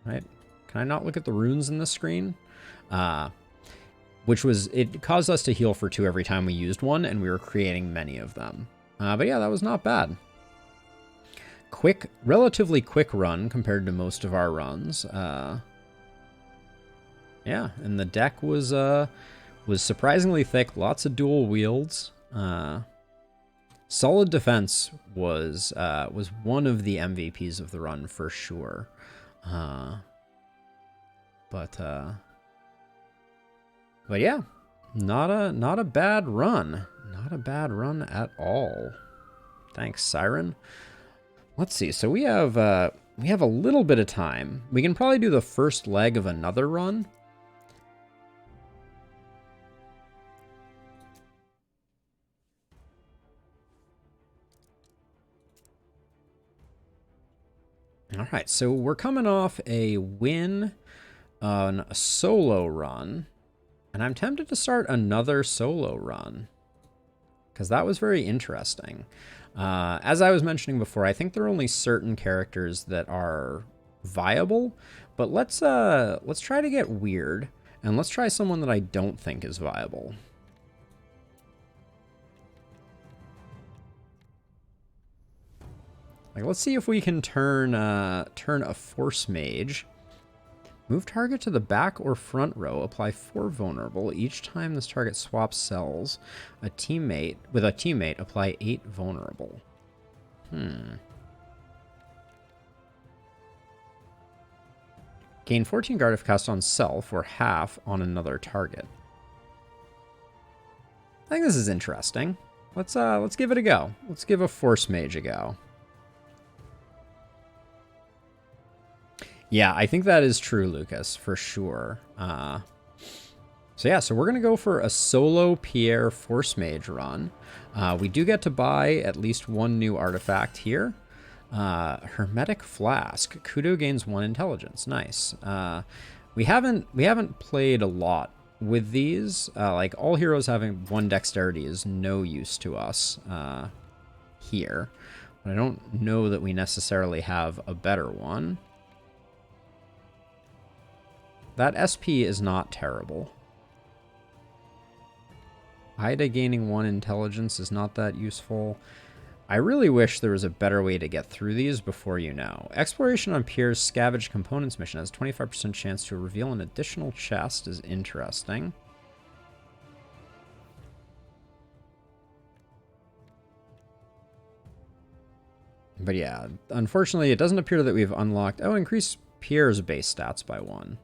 right. Can I not look at the runes in the screen? Which was, it caused us to heal for 2 every time we used one, and we were creating many of them. But yeah, that was not bad. Relatively quick run compared to most of our runs. Yeah, and the deck was surprisingly thick, lots of dual wields. Solid defense was one of the MVPs of the run for sure. But yeah, not a bad run. Not a bad run at all. Thanks, Siren. Let's see. So we have a little bit of time. We can probably do the first leg of another run. All right. So we're coming off a win on a solo run. And I'm tempted to start another solo run, because that was very interesting. As I was mentioning before, I think there are only certain characters that are viable, but let's try to get weird, and let's try someone that I don't think is viable. Like, let's see if we can turn a Force Mage. Move target to the back or front row. Apply 4 vulnerable. Each time this target swaps cells, with a teammate, apply 8 vulnerable. Gain 14 guard if cast on self, or half on another target. I think this is interesting. Let's give it a go. Let's give a Force Mage a go. Yeah, I think that is true, Lucas, for sure. So yeah, so we're going to go for a solo Pierre Force Mage run. We do get to buy at least 1 new artifact here. Hermetic Flask. Kudo gains 1 intelligence. Nice. We haven't played a lot with these. Like, all heroes having 1 dexterity is no use to us here. But I don't know that we necessarily have a better one. That SP is not terrible. Ida gaining 1 intelligence is not that useful. I really wish there was a better way to get through these before you know. Exploration on Pierre's Scavenge Components mission has 25% chance to reveal an additional chest is interesting. But yeah, unfortunately, it doesn't appear that we've unlocked... Oh, increase Pierre's base stats by 1.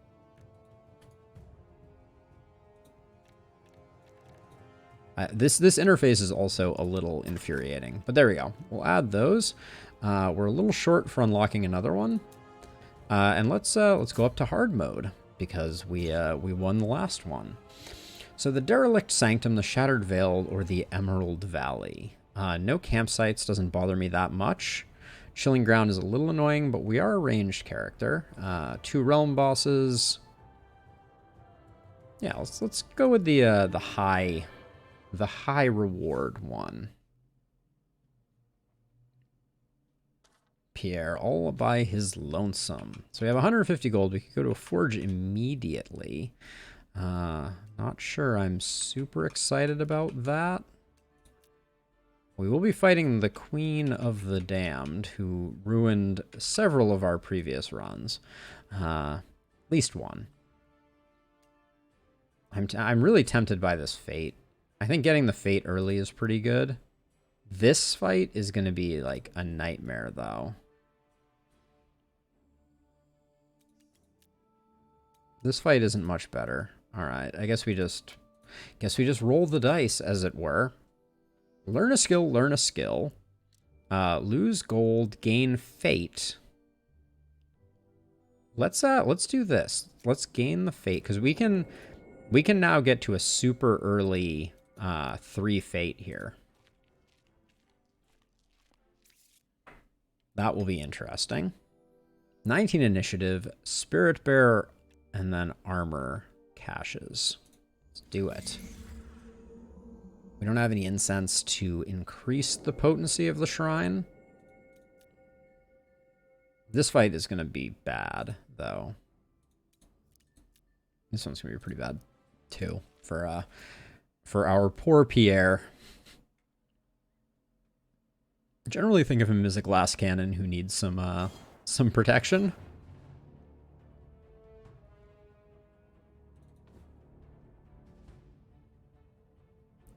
This interface is also a little infuriating, but there we go. We'll add those. We're a little short for unlocking another one, and let's go up to hard mode because we won the last one. So the Derelict Sanctum, the Shattered Veil, or the Emerald Valley. No campsites doesn't bother me that much. Chilling Ground is a little annoying, but we are a ranged character. 2 realm bosses. Yeah, let's go with the high reward one. Pierre, all by his lonesome. So we have 150 gold. We could go to a forge immediately. Not sure I'm super excited about that. We will be fighting the Queen of the Damned, who ruined several of our previous runs. At least one. I'm really tempted by this fate. I think getting the fate early is pretty good. This fight is going to be like a nightmare, though. This fight isn't much better. All right, I guess we just roll the dice, as it were. Learn a skill, learn a skill. Lose gold, gain fate. Let's do this. Let's gain the fate, because we can now get to a super early 3 fate here. That will be interesting. 19 initiative, Spirit Bearer, and then armor caches. Let's do it. We don't have any incense to increase the potency of the shrine. This fight is going to be bad, though. This one's going to be pretty bad, too, for our poor Pierre. I generally think of him as a glass cannon who needs some protection.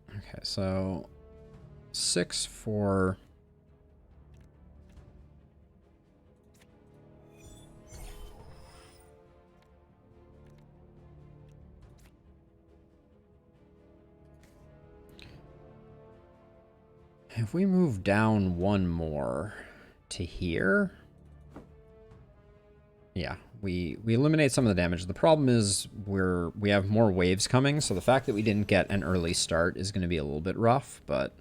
Okay, so 6 for... If we move down 1 more to here... Yeah, we eliminate some of the damage. The problem is we have more waves coming, so the fact that we didn't get an early start is going to be a little bit rough, but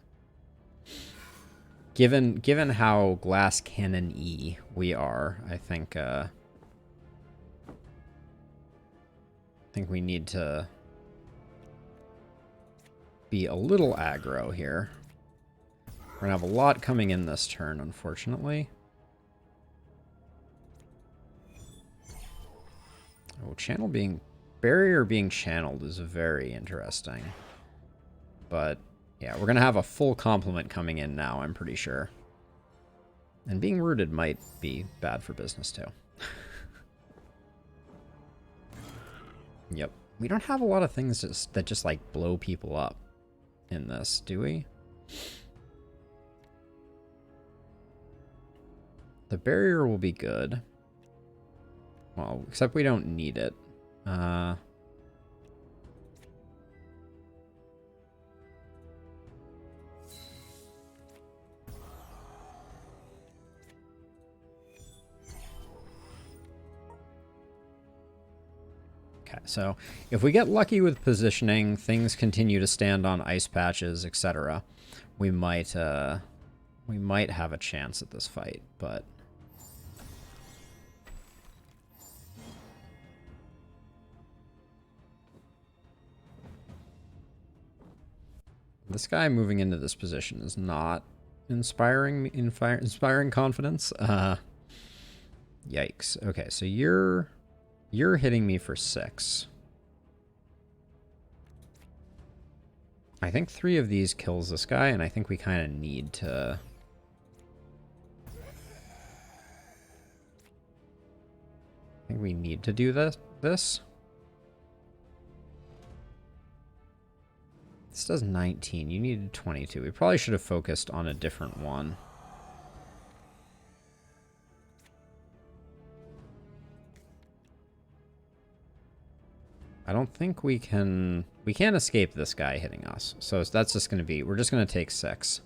given how glass cannon-y we are, I think we need to be a little aggro here. We're going to have a lot coming in this turn, unfortunately. Oh, barrier being channeled is very interesting. But, yeah, we're going to have a full complement coming in now, I'm pretty sure. And being rooted might be bad for business, too. Yep. We don't have a lot of things that just, like, blow people up in this, do we? The barrier will be good. Well, except we don't need it. Okay, so if we get lucky with positioning, things continue to stand on ice patches, etc., we might we might have a chance at this fight, but... This guy moving into this position is not inspiring confidence. Yikes. Okay, so you're hitting me for 6. I think 3 of these kills this guy, and I think we kind of need to... I think we need to do this. This does 19. You needed 22. We probably should have focused on a different one. I don't think we can... We can't escape this guy hitting us. So that's just going to be... We're just going to take 6.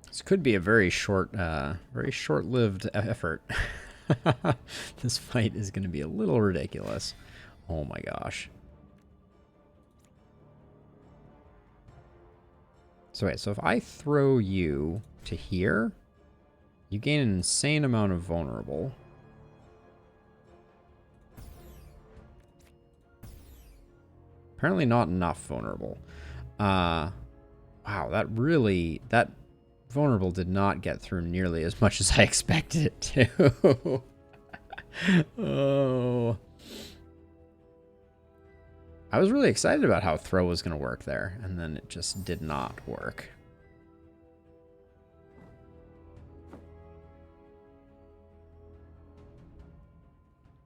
This could be a very short-lived effort. This fight is going to be a little ridiculous. Oh my gosh. So wait, so if I throw you to here, you gain an insane amount of vulnerable. Apparently not enough vulnerable. Wow, that vulnerable did not get through nearly as much as I expected it to. Oh. I was really excited about how throw was going to work there, and then it just did not work.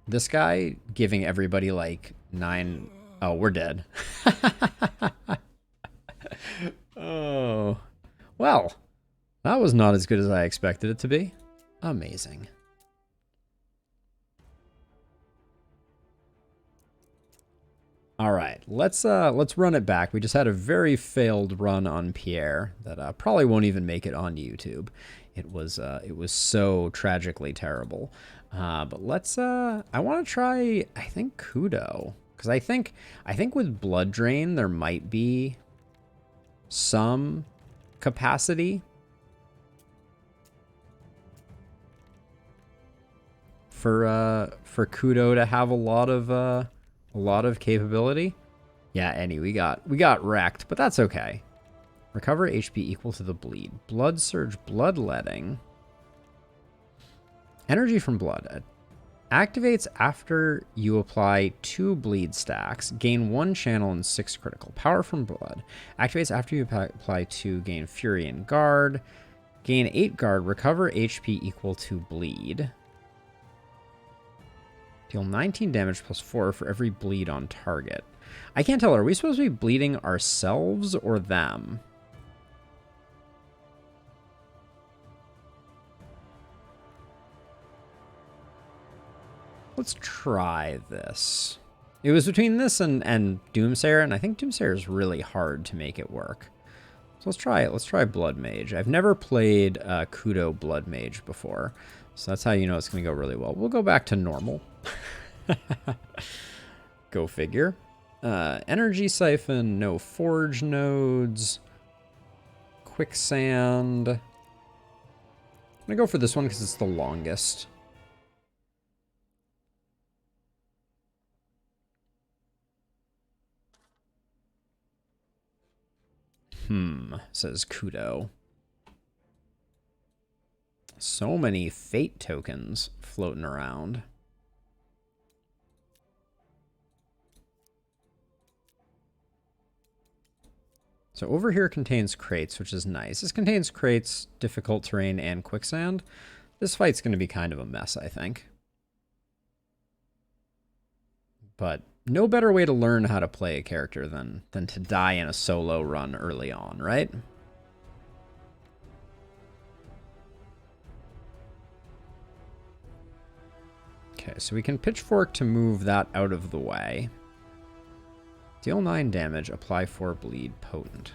This guy giving everybody like 9... Oh, we're dead. Oh. Well, that was not as good as I expected it to be. Amazing. All right, let's run it back. We just had a very failed run on Pierre that probably won't even make it on YouTube. It was so tragically terrible. But let's I want to try, I think, Kudo, because I think with Blood Drain there might be some capacity for Kudo to have a lot of capability. Yeah, Annie, we got wrecked, but that's okay. Recover HP equal to the bleed. Blood Surge, Bloodletting. Energy from Blood. Activates after you apply 2 bleed stacks. Gain 1 channel and 6 critical. Power from Blood. Activates after you apply 2. Gain Fury and Guard. Gain 8 Guard. Recover HP equal to bleed. Deal 19 damage plus 4 for every bleed on target. I can't tell. Are we supposed to be bleeding ourselves or them? Let's try this. It was between this and Doomsayer, and I think Doomsayer is really hard to make it work. So let's try it. Let's try Blood Mage. I've never played Kudo Blood Mage before, so that's how you know it's going to go really well. We'll go back to normal. Go figure. Energy Siphon, no Forge nodes. Quicksand. I'm going to go for this one because it's the longest. Says Kudo. So many fate tokens floating around. So over here contains crates, which is nice. This contains crates, difficult terrain, and quicksand. This fight's going to be kind of a mess, I think. But no better way to learn how to play a character than to die in a solo run early on, right? Okay, so we can Pitchfork to move that out of the way. Deal 9 damage, apply 4 bleed, potent.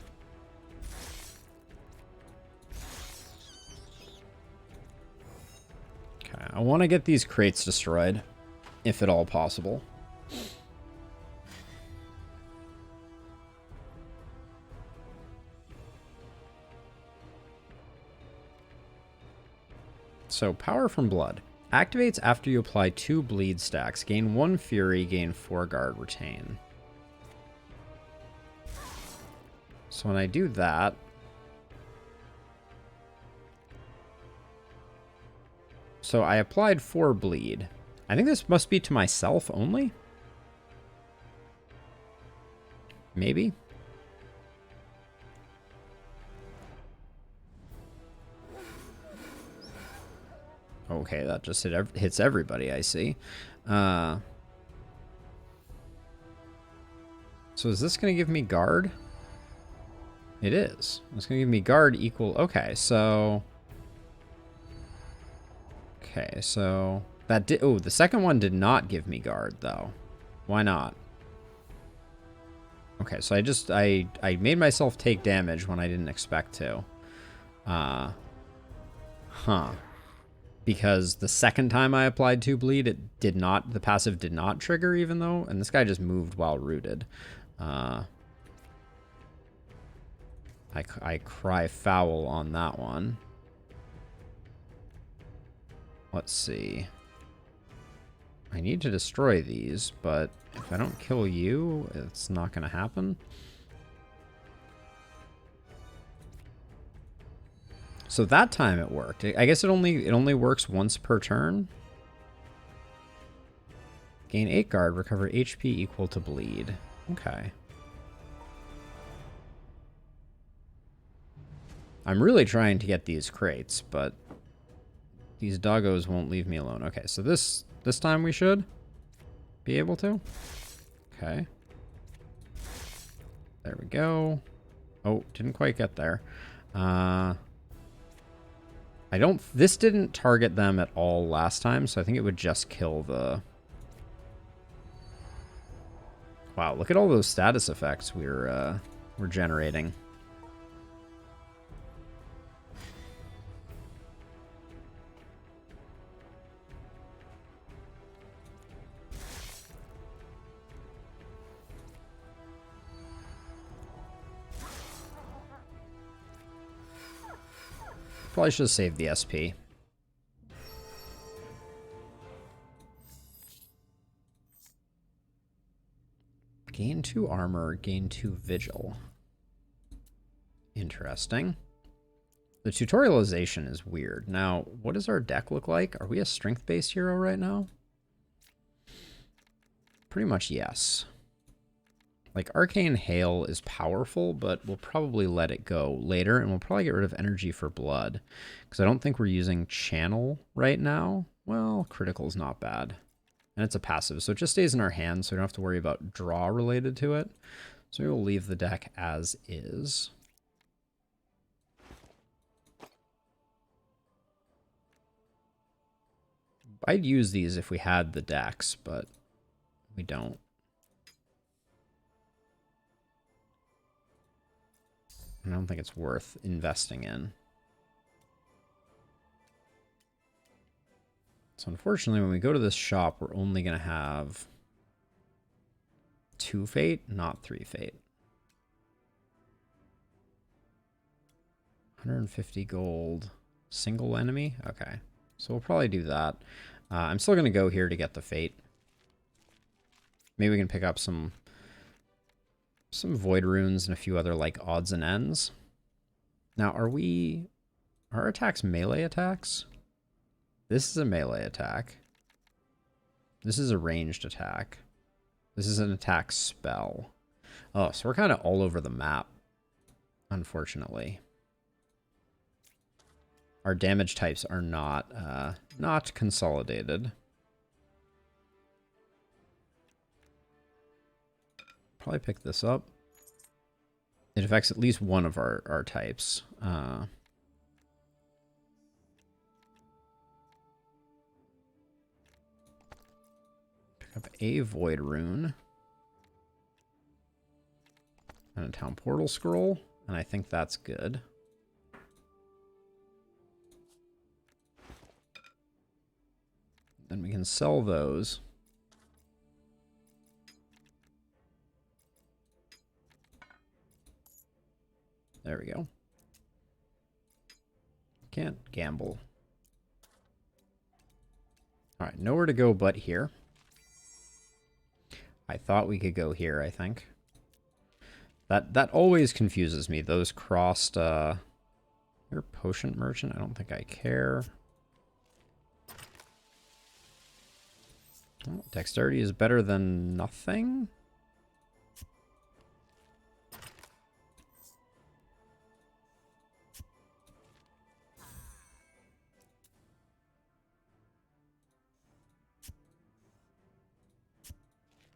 Okay. I want to get these crates destroyed, if at all possible. So, Power from Blood. Activates after you apply 2 bleed stacks. Gain 1 Fury, gain 4 Guard, retain. So when I do that... So I applied 4 bleed. I think this must be to myself only? Maybe? Okay, that just hits everybody, I see. So is this going to give me guard? It is. It's going to give me guard equal... Okay, so... Okay, so... That did... Oh, the second one did not give me guard, though. Why not? Okay, so I made myself take damage when I didn't expect to. Huh. Because the second time I applied 2 bleed, it did not... The passive did not trigger, even though... And this guy just moved while rooted. I cry foul on that one. Let's see. I need to destroy these, but if I don't kill you, it's not going to happen. So that time it worked. I guess it only works once per turn. Gain 8 guard, recover HP equal to bleed. Okay. I'm really trying to get these crates, but these doggos won't leave me alone. Okay, so this time we should be able to. Okay. There we go. Oh, didn't quite get there. This didn't target them at all last time, so I think it would just kill the... Wow, look at all those status effects we're generating. Probably should have saved the SP. Gain 2 armor, gain 2 vigil. Interesting. The tutorialization is weird. Now, what does our deck look like? Are we a strength-based hero right now? Pretty much yes. Like, Arcane Hail is powerful, but we'll probably let it go later, and we'll probably get rid of Energy for Blood, because I don't think we're using Channel right now. Well, Critical's not bad. And it's a passive, so it just stays in our hands, so we don't have to worry about draw related to it. So we will leave the deck as is. I'd use these if we had the decks, but we don't. I don't think it's worth investing in. So unfortunately, when we go to this shop, we're only going to have 2 fate, not 3 fate. 150 gold, single enemy? Okay, so we'll probably do that. I'm still going to go here to get the fate. Maybe we can pick up some void runes and a few other like odds and ends. Now, are our attacks melee attacks? This is a melee attack. This is a ranged attack. This is an attack spell. Oh, so we're kind of all over the map, unfortunately. Our damage types are not consolidated. Probably pick this up. It affects at least one of our types. Pick up a void rune. And a town portal scroll. And I think that's good. then we can sell those. There we go. Can't gamble. All right, nowhere to go but here. I thought we could go here, I think. That always confuses me. Those crossed, you're a potion merchant? I don't think I care. Oh, dexterity is better than nothing?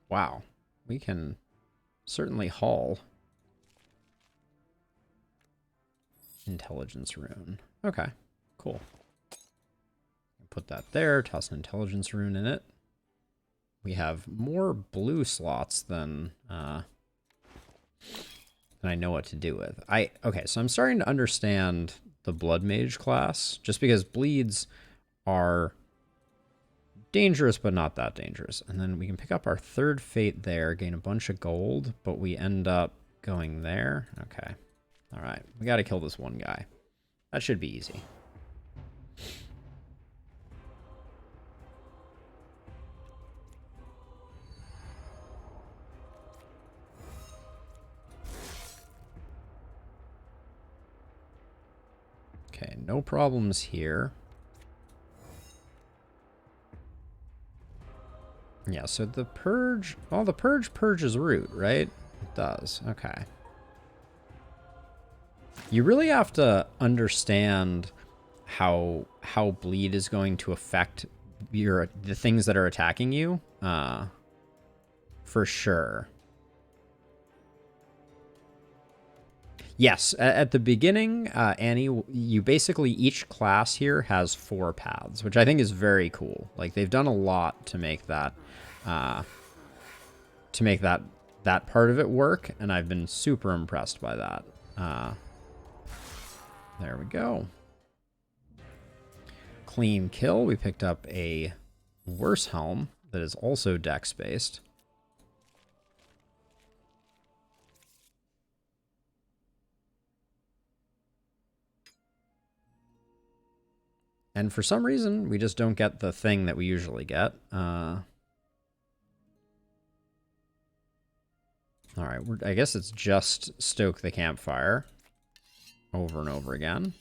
Wow. We can certainly haul. Intelligence rune. Okay, cool. Put that there, toss an intelligence rune in it. We have more blue slots than I know what to do with. Okay, so I'm starting to understand the Blood Mage class, just because bleeds are dangerous, but not that dangerous. And then we can pick up our third fate there, gain a bunch of gold, but we end up going there. Okay. All right, we got to kill this one guy. That should be easy. Okay, no problems here. Yeah, so the purge, well, the purge purges root, right? It does. Okay. You really have to understand how bleed is going to affect the things that are attacking you, for sure. Yes, at the beginning, Annie, you basically, each class here has 4 paths, which I think is very cool. Like, they've done a lot to make that, that part of it work, and I've been super impressed by that. There we go. Clean kill. We picked up a worse helm that is also dex-based. And for some reason, we just don't get the thing that we usually get. All right, I guess it's just stoke the campfire over and over again,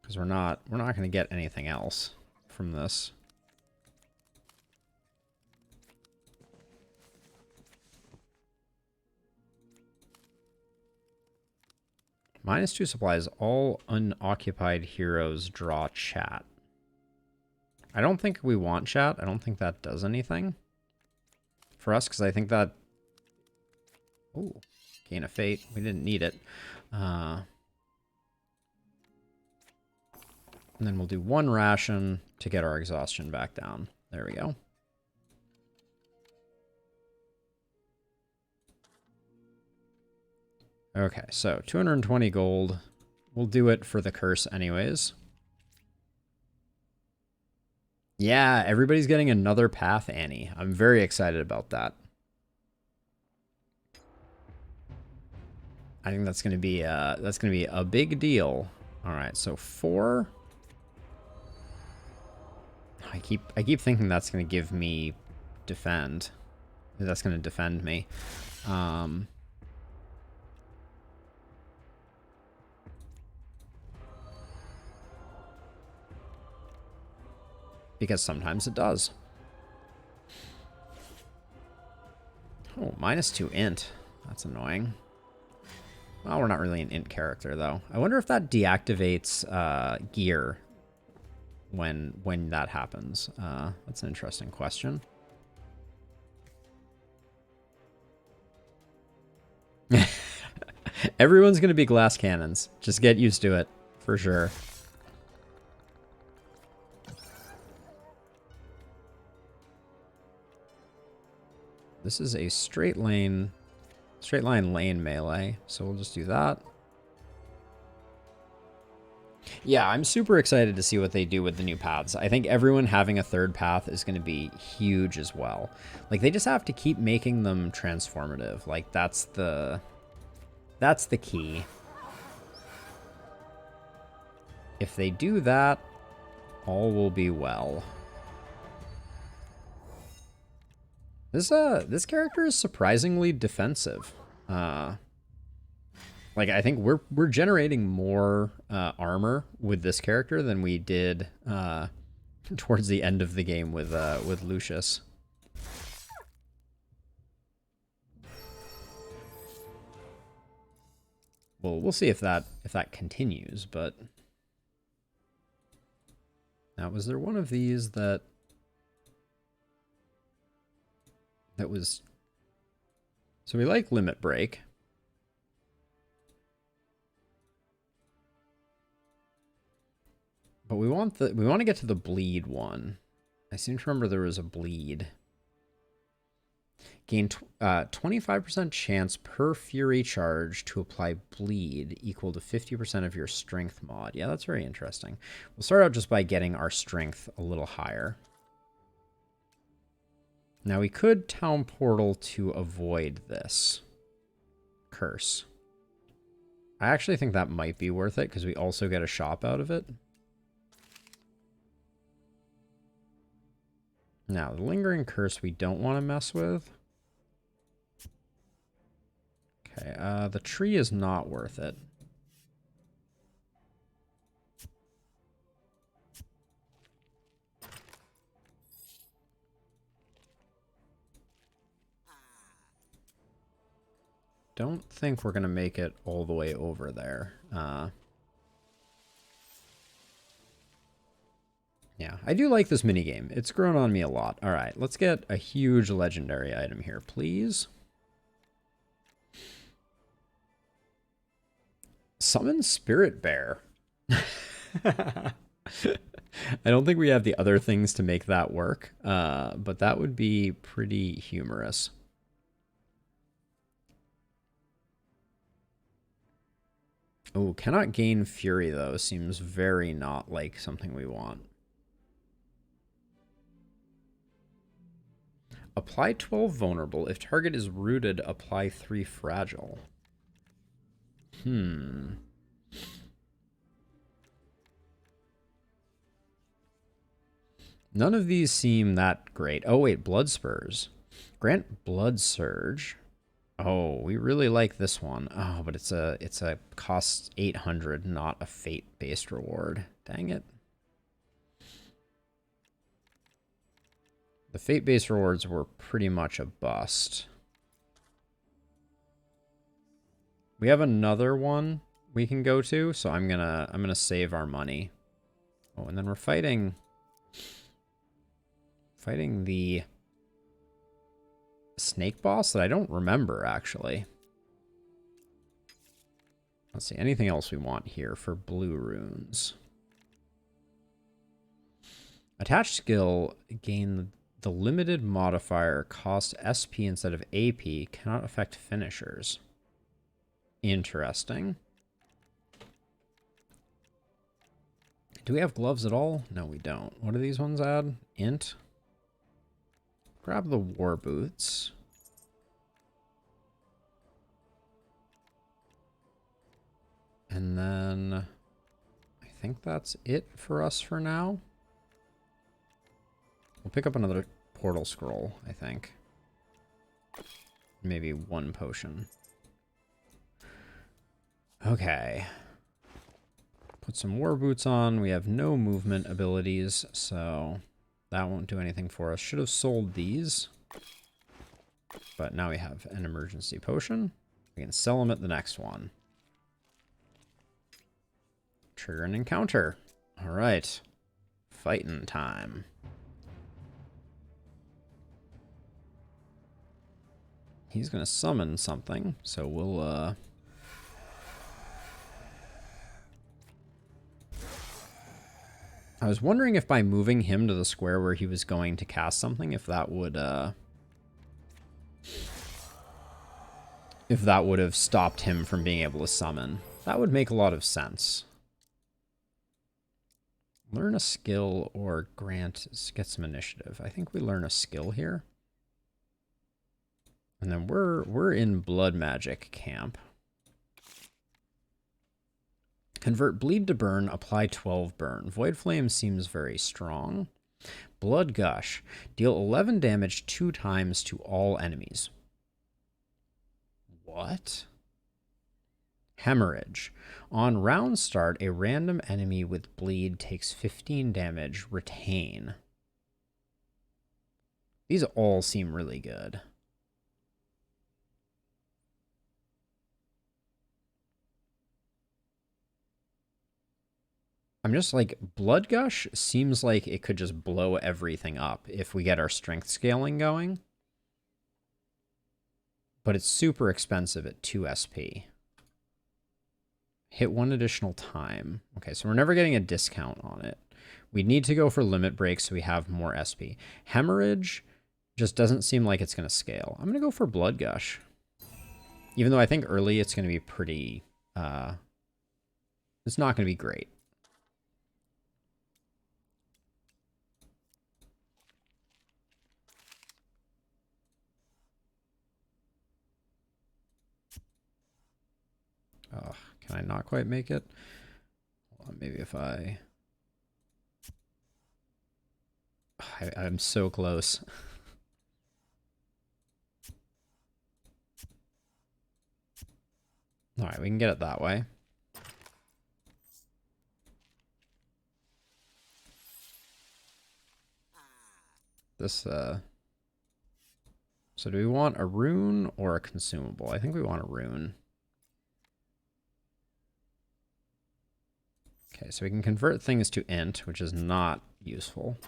because we're not going to get anything else from this. -2 supplies. All unoccupied heroes draw chat. I don't think we want chat. I don't think that does anything for us, because I think that... Oh, gain a fate. We didn't need it. And then we'll do 1 ration to get our exhaustion back down. There we go. Okay, so 220 gold. We'll do it for the curse anyways. Yeah, everybody's getting another path, Annie. I'm very excited about that. I think that's gonna be a big deal. All right, so 4. I keep thinking that's gonna give me defend. That's gonna defend me. Because sometimes it does. Oh, -2 int. That's annoying. Well, we're not really an int character, though. I wonder if that deactivates gear when that happens. That's an interesting question. Everyone's going to be glass cannons. Just get used to it, for sure. This is a straight line lane melee, so we'll just do that. Yeah, I'm super excited to see what they do with the new paths. I think everyone having a third path is going to be huge as well. Like they just have to keep making them transformative. Like that's the key. If they do that, all will be well. This character is surprisingly defensive. Like I think we're generating more armor with this character than we did towards the end of the game with Lucius. Well, we'll see if that continues, but now was there one of these that was, so we like Limit Break. But we want to get to the bleed one. I seem to remember there was a bleed. Gain 25% chance per fury charge to apply bleed equal to 50% of your strength mod. Yeah, that's very interesting. We'll start out just by getting our strength a little higher. Now we could town portal to avoid this curse. I actually think that might be worth it because we also get a shop out of it. Now, the lingering curse we don't want to mess with. Okay, the tree is not worth it. Don't think we're going to make it all the way over there. Yeah, I do like this minigame. It's grown on me a lot. All right, let's get a huge legendary item here, please. Summon Spirit Bear. I don't think we have the other things to make that work, but that would be pretty humorous. Oh, cannot gain Fury, though. Seems very not like something we want. Apply 12 vulnerable. If target is rooted, apply 3 fragile. None of these seem that great. Oh, wait, Blood Spurs. Grant Blood Surge. Oh, we really like this one. Oh, but it's a cost 800, not a fate-based reward. Dang it. The fate-based rewards were pretty much a bust. We have another one we can go to, so I'm gonna save our money. Oh, and then we're fighting the snake boss that I don't remember, actually. Let's see, anything else we want here for blue runes? Attached skill, gain the limited modifier, cost SP instead of AP, cannot affect finishers. Interesting. Do we have gloves at all? No, we don't. What do these ones add? Int. Grab the war boots. And then I think that's it for us for now. We'll pick up another portal scroll, I think. Maybe one potion. Okay. Put some war boots on. We have no movement abilities, so that won't do anything for us. Should have sold these. But now we have an emergency potion. We can sell them at the next one. Trigger an encounter. All right. Fighting time. He's going to summon something, so we'll, I was wondering if by moving him to the square where he was going to cast something, if that would have stopped him from being able to summon. That would make a lot of sense. Learn a skill or get some initiative. I think we learn a skill here. And then we're in blood magic camp. Convert bleed to burn, apply 12 burn. Void flame seems very strong. Blood gush. Deal 11 damage 2 times to all enemies. What? Hemorrhage. On round start, a random enemy with bleed takes 15 damage. Retain. These all seem really good. I'm just like, Blood Gush seems like it could just blow everything up if we get our strength scaling going. But it's super expensive at 2 SP. Hit 1 additional time. Okay, so we're never getting a discount on it. We need to go for limit break so we have more SP. Hemorrhage just doesn't seem like it's going to scale. I'm going to go for Blood Gush. Even though I think early it's going to be pretty... it's not going to be great. Oh, can I not quite make it? Hold on, maybe if I'm so close. All right, we can get it that way. This, so do we want a rune or a consumable? I think we want a rune. Okay, so we can convert things to int, which is not useful.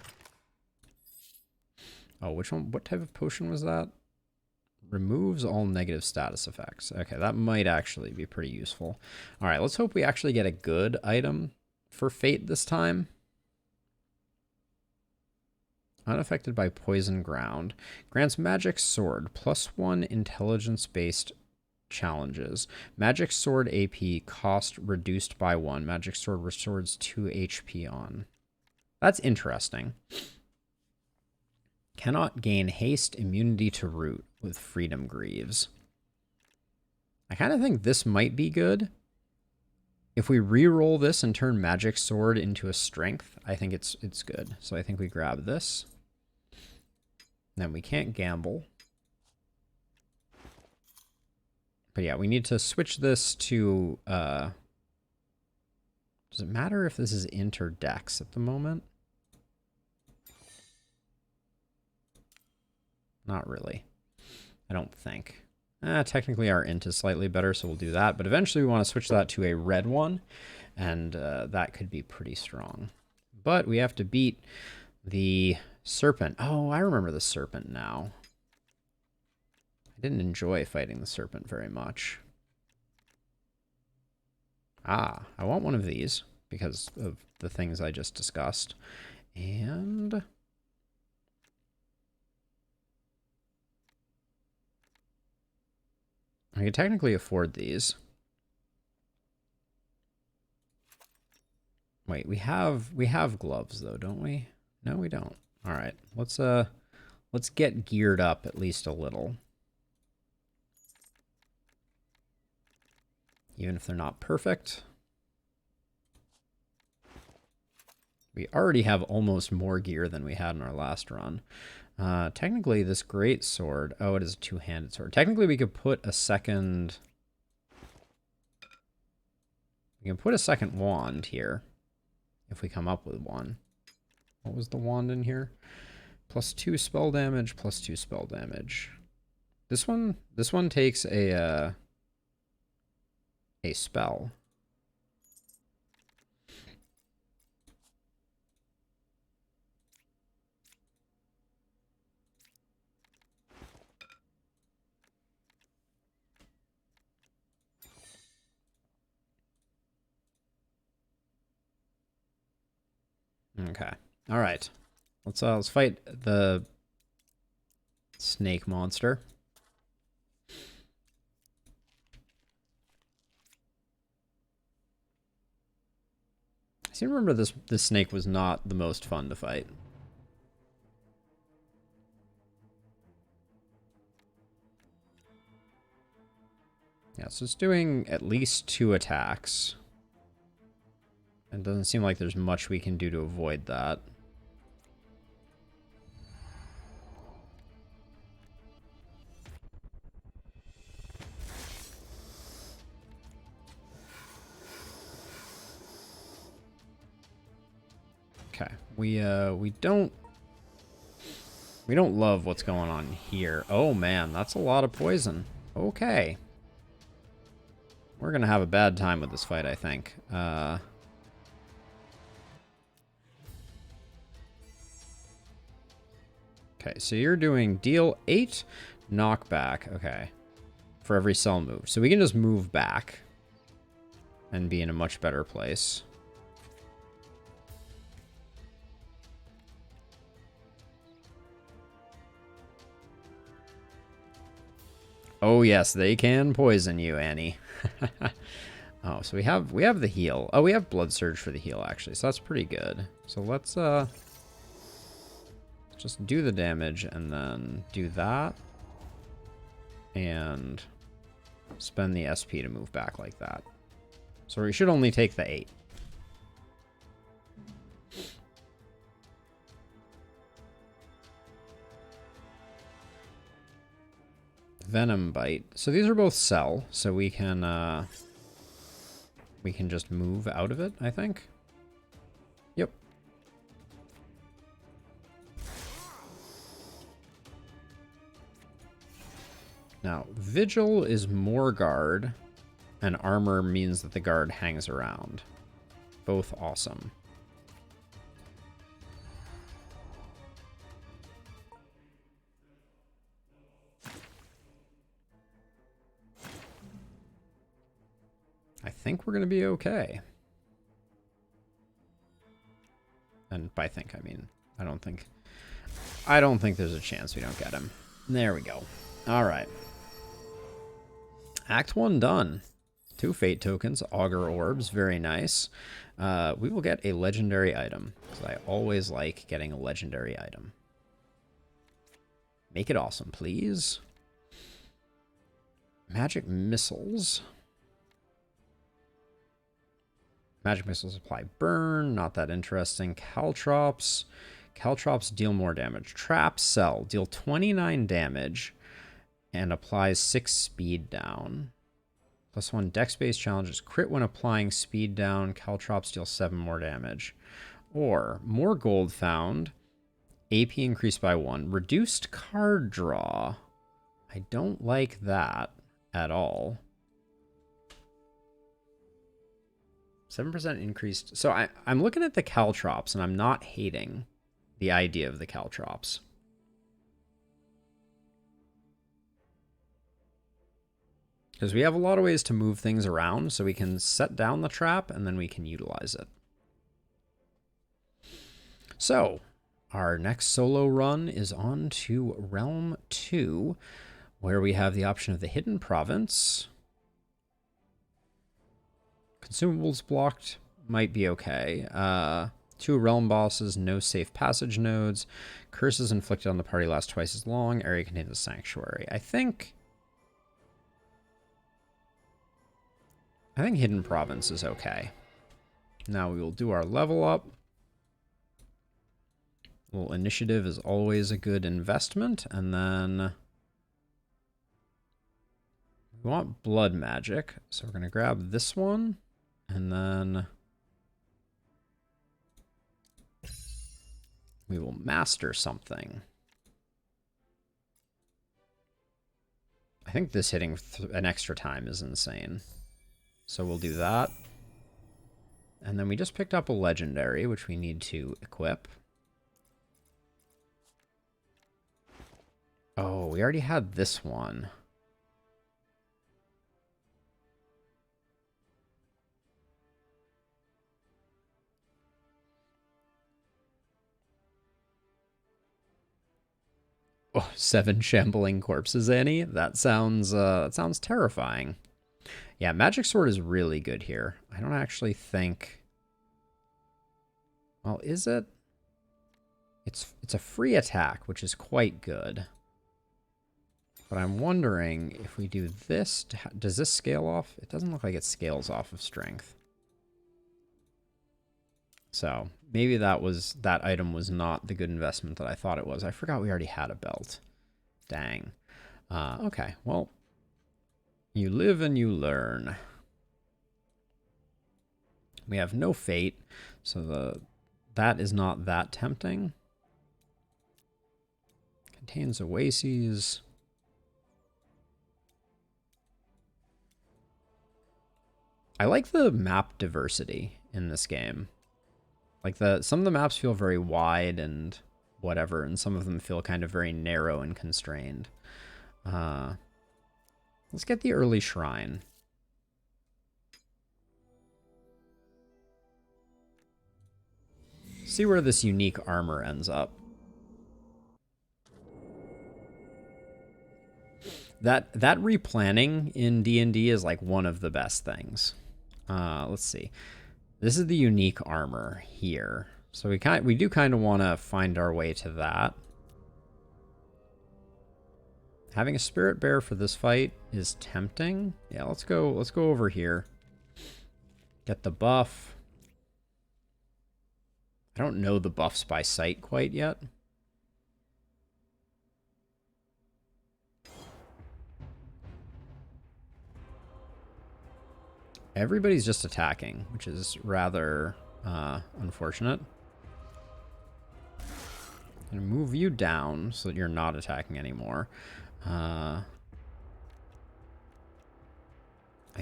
Oh, which one? What type of potion was that? Removes all negative status effects. Okay, that might actually be pretty useful. All right, let's hope we actually get a good item for Fate this time. Unaffected by poison ground. Grants magic sword. +1 intelligence-based challenges. Magic sword AP cost reduced by 1. Magic sword restores 2 HP on. That's interesting. Cannot gain haste, immunity to root with freedom greaves. I kind of think this might be good. If we re-roll this and turn magic sword into a strength, I think it's good. So I think we grab this. Then we can't gamble. But yeah, we need to switch this to... does it matter if this is int or dex at the moment? Not really. I don't think. Technically our int is slightly better, so we'll do that. But eventually we want to switch that to a red one, and that could be pretty strong. But we have to beat the serpent. Oh, I remember the serpent now. I didn't enjoy fighting the serpent very much. Ah, I want one of these because of the things I just discussed. And... I could technically afford these. Wait, we have gloves though, don't we? No, we don't. All right, let's get geared up at least a little. Even if they're not perfect. We already have almost more gear than we had in our last run. Technically, this great sword... Oh, it is a two-handed sword. Technically, we could put a second... We can put a second wand here. If we come up with one. What was the wand in here? +2 spell damage, +2 spell damage. This one takes a spell. Okay. All right. Let's fight the snake monster. seem to remember this snake was not the most fun to fight. Yeah, so it's doing at least 2 attacks. It doesn't seem like there's much we can do to avoid that. Okay, we don't love what's going on here. Oh man, that's a lot of poison. Okay. We're gonna have a bad time with this fight, I think. Okay, so you're doing deal 8 knockback. Okay. For every cell move. So we can just move back and be in a much better place. Oh yes, they can poison you, Annie. Oh, so we have the heal. Oh, we have blood surge for the heal actually, so that's pretty good. So let's just do the damage and then do that. And spend the SP to move back like that. So we should only take the 8. Venom Bite. So these are both cell, so we can just move out of it, I think. Yep. Now, Vigil is more guard, and armor means that the guard hangs around. Both awesome. I think we're going to be okay. And by think, I mean, I don't think there's a chance we don't get him. There we go. All right. Act 1 done. 2 fate tokens, augur orbs, very nice. We will get a legendary item, because I always like getting a legendary item. Make it awesome, please. Magic missiles. Magic missiles apply burn, not that interesting. Caltrops. Caltrops deal more damage. Trap cell, deal 29 damage and applies 6 speed down. +1 dex-based challenges crit when applying speed down. Caltrops deal 7 more damage. Or more gold found. AP increased by 1. Reduced card draw. I don't like that at all. 7% increased. So I'm looking at the Caltrops, and I'm not hating the idea of the Caltrops. Because we have a lot of ways to move things around, so we can set down the trap, and then we can utilize it. So, our next solo run is on to Realm 2, where we have the option of the Hidden Province. Consumables blocked might be okay. 2 realm bosses, no safe passage nodes. Curses inflicted on the party last twice as long. Area contains a sanctuary. I think Hidden Province is okay. Now we will do our level up. A little initiative is always a good investment. And then we want blood magic. So we're going to grab this one. And then we will master something. I think this hitting an extra time is insane. So we'll do that. And then we just picked up a legendary, which we need to equip. Oh, we already had this one. Oh, 7 shambling corpses, Annie. That sounds terrifying. Yeah, Magic Sword is really good here. I don't actually think Well, is it? It's a free attack, which is quite good. But I'm wondering if we do this, does this scale off? It doesn't look like it scales off of strength. So maybe that item was not the good investment that I thought it was. I forgot we already had a belt. Dang. Okay, well, you live and you learn. We have no fate, so that is not that tempting. Contains oases. I like the map diversity in this game. Like some of the maps feel very wide and whatever, and some of them feel kind of very narrow and constrained. Let's get the early shrine. See where this unique armor ends up. That replanning in D&D is like one of the best things. Let's see. This is the unique armor here. So we do kind of want to find our way to that. Having a spirit bear for this fight is tempting. Yeah, let's go over here. Get the buff. I don't know the buffs by sight quite yet. Everybody's just attacking, which is rather unfortunate. I'm gonna move you down so that you're not attacking anymore. I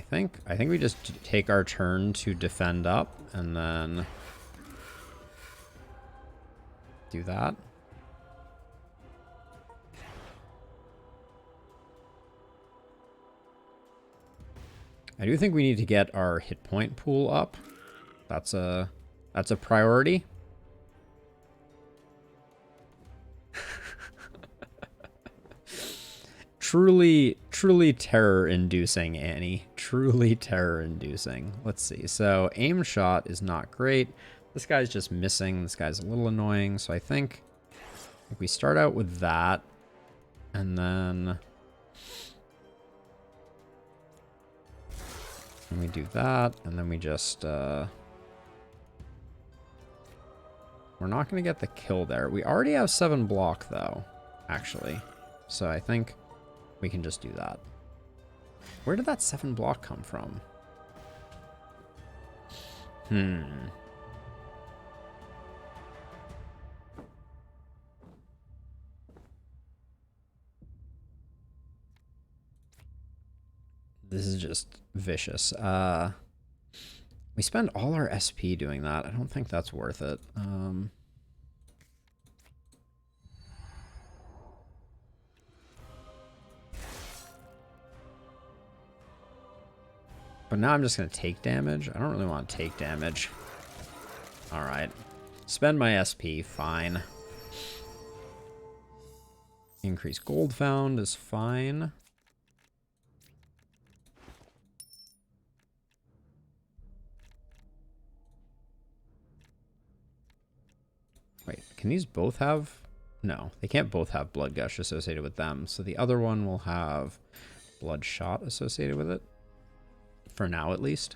think we just take our turn to defend up and then do that. I do think we need to get our hit point pool up. That's a priority. Truly terror-inducing, Annie. Truly terror-inducing. Let's see. So aim shot is not great. This guy's just missing. This guy's a little annoying. So I think we start out with that, and then we do that, and then we just we're not going to get the kill there. We already have 7 block though, actually. So I think we can just do that. Where did that 7 block come from? This is just vicious. We spend all our SP doing that. I don't think that's worth it. But now I'm just going to take damage. I don't really want to take damage. Alright. Spend my SP, fine. Increase gold found is fine. Wait, can these both have... No, they can't both have Blood Gush associated with them. So the other one will have Bloodshot associated with it. For now, at least.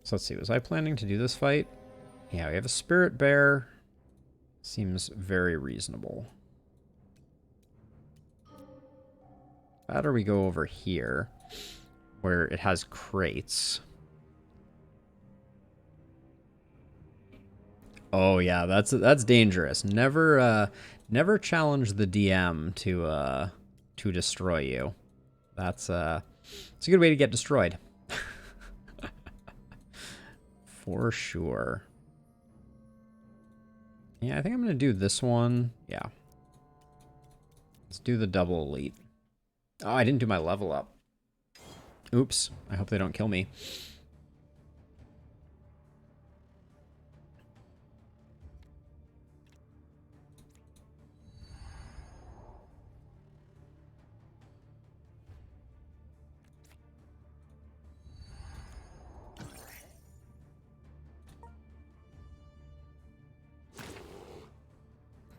So let's see. Was I planning to do this fight? Yeah, we have a Spirit Bear. Seems very reasonable. Better we go over here, where it has crates. Oh yeah, that's dangerous. Never challenge the DM to destroy you. It's a good way to get destroyed. For sure. Yeah, I think I'm gonna do this one. Yeah. Let's do the double elite. Oh, I didn't do my level up. Oops. I hope they don't kill me.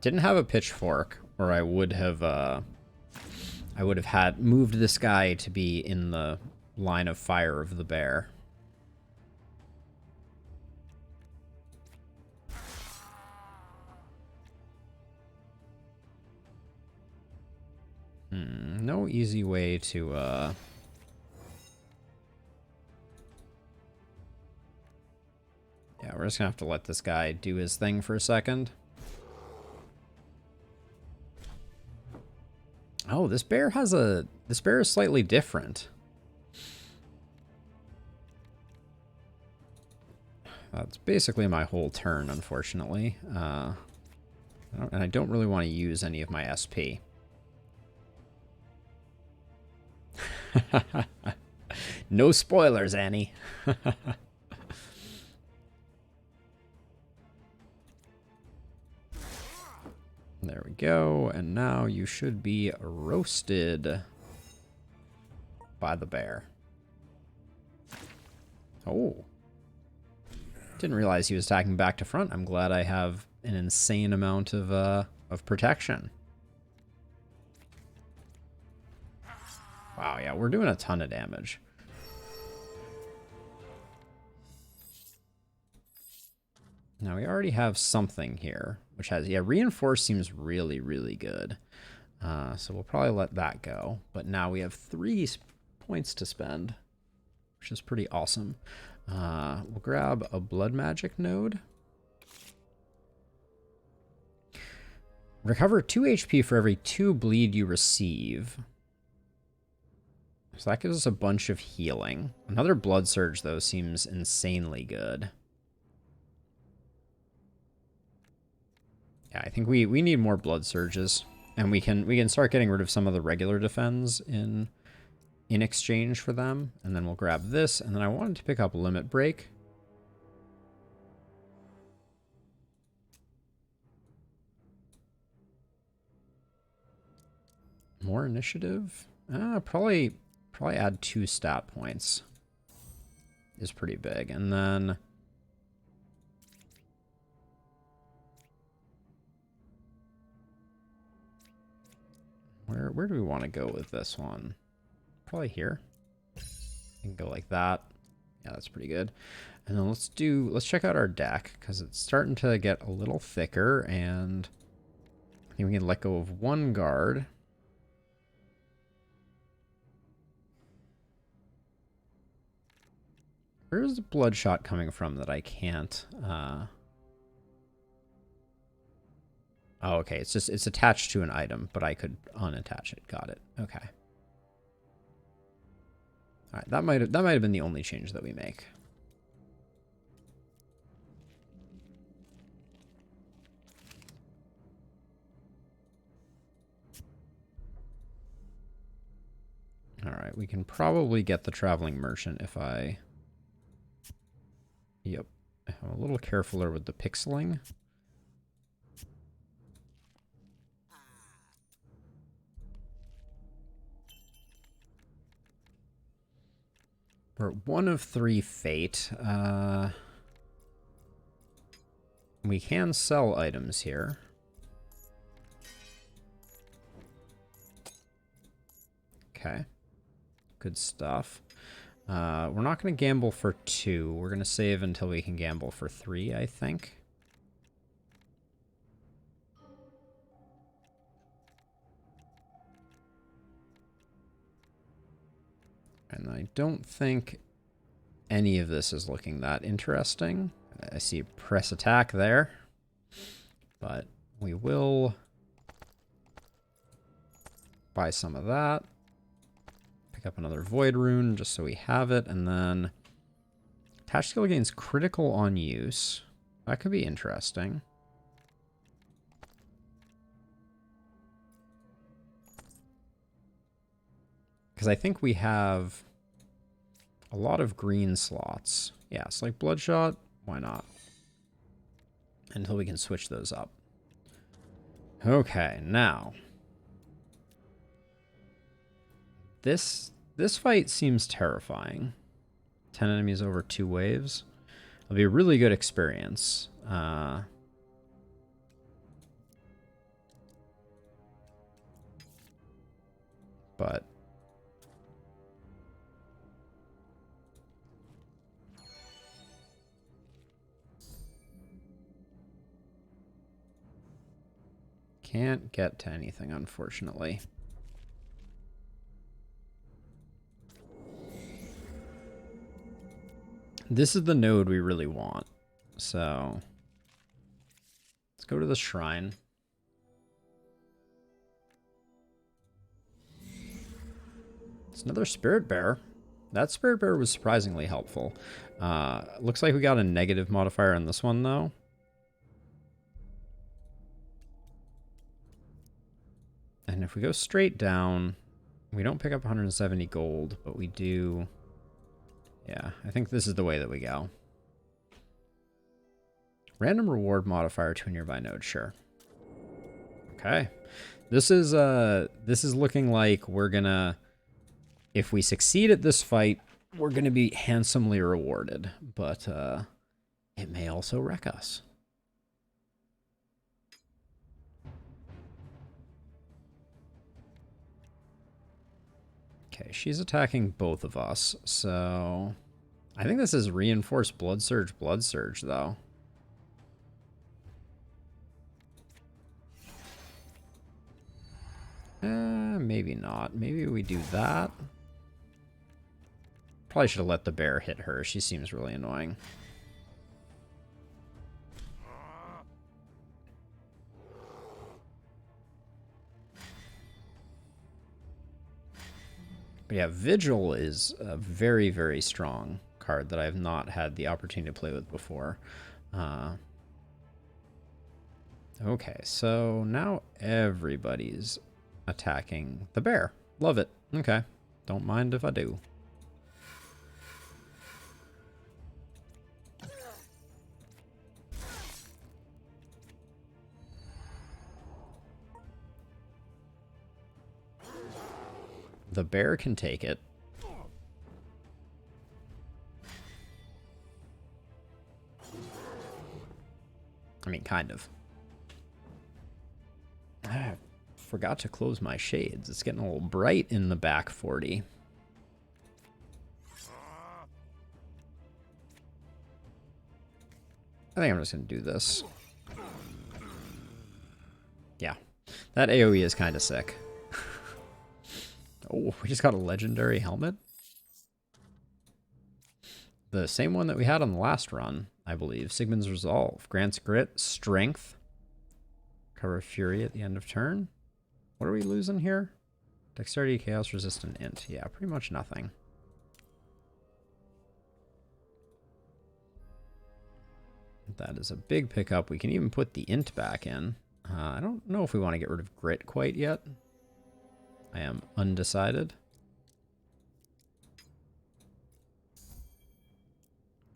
Didn't have a pitchfork, or I would have had moved this guy to be in the line of fire of the bear. No easy way to yeah, we're just gonna have to let this guy do his thing for a second. Oh, this bear is slightly different. That's basically my whole turn, unfortunately. And I don't really want to use any of my SP. No spoilers, Annie. There we go, and now you should be roasted by the bear. Oh. Didn't realize he was attacking back to front. I'm glad I have an insane amount of protection. Wow, yeah, we're doing a ton of damage. Now we already have something here, which has, yeah, reinforce seems really, really good. So we'll probably let that go. But now we have 3 points to spend, which is pretty awesome. We'll grab a blood magic node. Recover 2 HP for every 2 bleed you receive. So that gives us a bunch of healing. Another blood surge, though, seems insanely good. Yeah, I think we need more blood surges, and we can start getting rid of some of the regular defense in exchange for them, and then we'll grab this, and then I wanted to pick up Limit Break. More initiative? Probably add 2 stat points is pretty big, and then where do we want to go with this one? Probably here. We can go like that. Yeah, that's pretty good. And then let's check out our deck, because it's starting to get a little thicker, and I think we can let go of 1 guard. Where's the bloodshot coming from that I can't? Oh, okay. It's attached to an item, but I could unattach it. Got it. Okay. All right. That might have been the only change that we make. All right. We can probably get the traveling merchant if I. Yep. I'm a little carefuler with the pixeling. We're 1 of 3 fate. We can sell items here. Okay. Good stuff. We're not going to gamble for 2. We're going to save until we can gamble for 3, I think. And I don't think any of this is looking that interesting. I see press attack there. But we will buy some of that. Pick up another Void Rune just so we have it. And then attached skill gains critical on use. That could be interesting. Because I think we have a lot of green slots. Yeah, it's like Bloodshot. Why not? Until we can switch those up. Okay, now. This fight seems terrifying. 10 enemies over 2 waves. It'll be a really good experience. but can't get to anything, unfortunately. This is the node we really want. So let's go to the shrine. It's another spirit bear. That spirit bear was surprisingly helpful. Looks like we got a negative modifier on this one, though. And if we go straight down, we don't pick up 170 gold, but we do... Yeah, I think this is the way that we go. Random reward modifier to a nearby node, sure. Okay. This is looking like we're gonna... If we succeed at this fight, we're gonna be handsomely rewarded, but it may also wreck us. Okay, she's attacking both of us, so... I think this is reinforced blood surge, though. Maybe not. Maybe we do that. Probably should have let the bear hit her. She seems really annoying. But yeah, Vigil is a very, very strong card that I have not had the opportunity to play with before. Okay, so now everybody's attacking the bear. Love it. Okay, don't mind if I do. The bear can take it. I mean, kind of. I forgot to close my shades. It's getting a little bright in the back 40. I think I'm just going to do this. Yeah, that AoE is kind of sick. Oh, we just got a legendary helmet. The same one that we had on the last run, I believe. Sigmund's Resolve. Grants grit, strength. Cover Fury at the end of turn. What are we losing here? Dexterity, Chaos, Resistant, Int. Yeah, pretty much nothing. That is a big pickup. We can even put the Int back in. I don't know if we want to get rid of grit quite yet. I am undecided.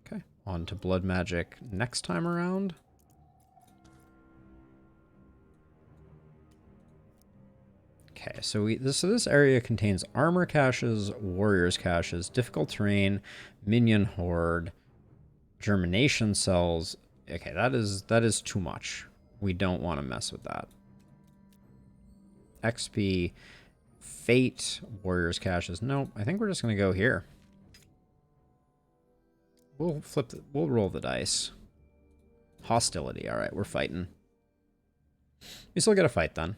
Okay, on to Blood Magic next time around. Okay, so this area contains armor caches, warriors caches, difficult terrain, minion horde, germination cells. Okay, that is too much. We don't want to mess with that. XP, fate, warriors caches. Nope, I think we're just gonna go here. We'll we'll roll the dice. Hostility. All right, we're fighting. We still get a fight then.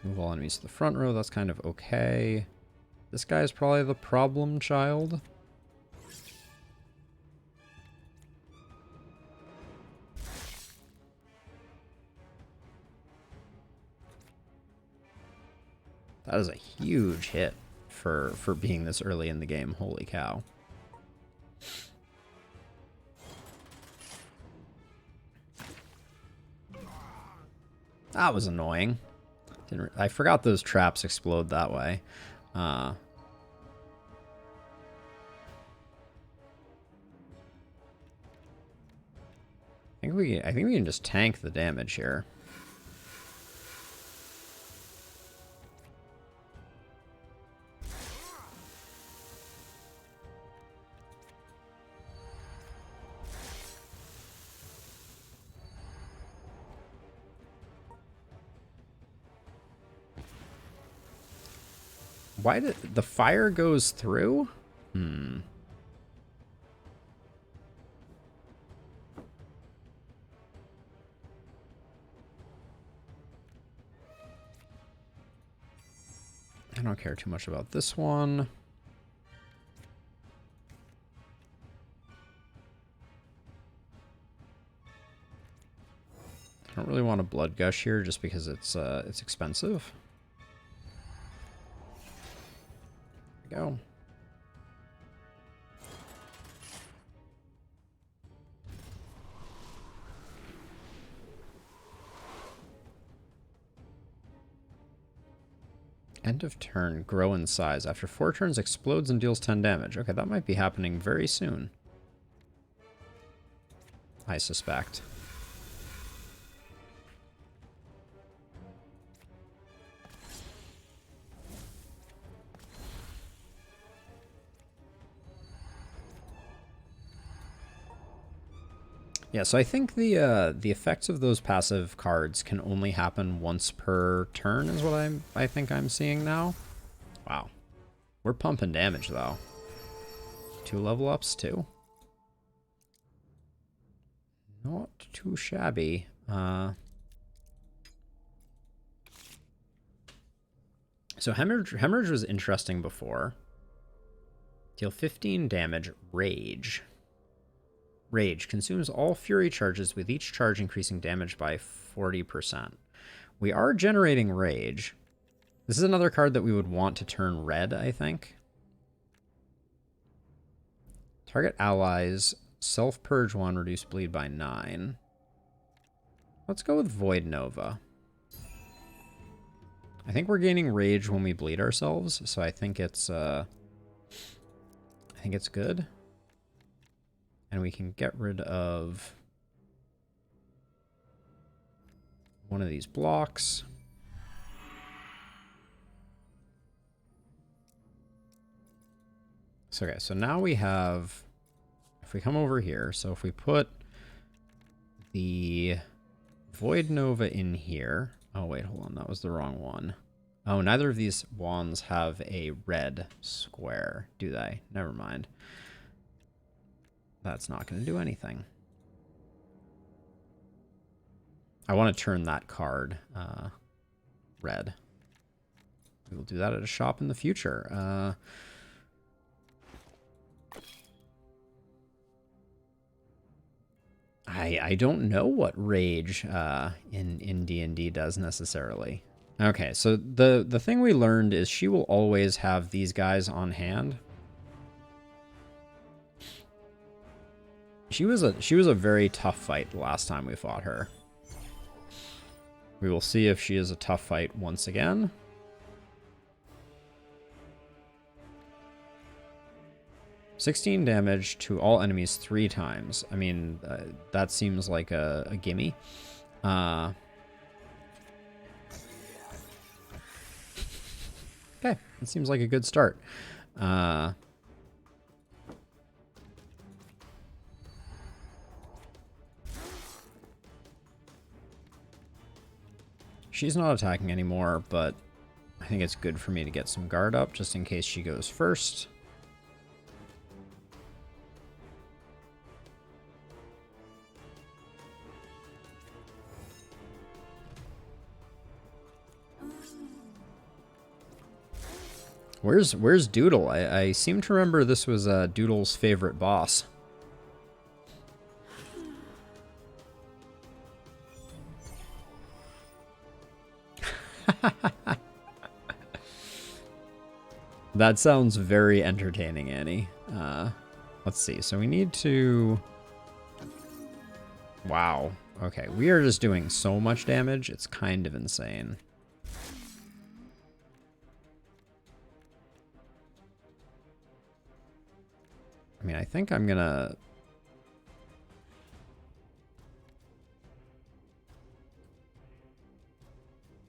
Move all enemies to the front row. That's kind of okay. This guy's probably the problem child. That is a huge hit for being this early in the game. Holy cow. That was annoying. I forgot those traps explode that way. I think we can just tank the damage here. Why did the fire goes through? Hmm. I don't care too much about this one. I don't really want a blood gush here just because it's expensive. There we go. End of turn, grow in size. After 4 turns, explodes and deals 10 damage. Okay, that might be happening very soon. I suspect. Yeah, so I think the effects of those passive cards can only happen once per turn is what I think I'm seeing now. Wow. We're pumping damage though. 2 level ups too. Not too shabby. So Hemorrhage was interesting before. Deal 15 damage, Rage. Rage consumes all fury charges with each charge increasing damage by 40%. We are generating Rage. This is another card that we would want to turn red, I think. Target allies, self-purge 1, reduce bleed by 9. Let's go with Void Nova. I think we're gaining Rage when we bleed ourselves, so I think it's good. And we can get rid of one of these blocks. So, okay, so now we have, if we come over here, so if we put the Void Nova in here. Oh, wait, hold on, that was the wrong one. Oh, neither of these wands have a red square, do they? Never mind. That's not going to do anything. I want to turn that card red. We will do that at a shop in the future. I don't know what Rage in D&D does necessarily. Okay, so the thing we learned is she will always have these guys on hand. She was a very tough fight the last time we fought her. We will see if she is a tough fight once again. $16 damage to all enemies 3 times. I mean, that seems like a gimme. Okay, that seems like a good start. She's not attacking anymore, but I think it's good for me to get some guard up just in case she goes first. Where's Doodle? I seem to remember this was Doodle's favorite boss. That sounds very entertaining, Annie. Let's see. So we need to... Wow. Okay, we are just doing so much damage. It's kind of insane. I mean, I think I'm gonna...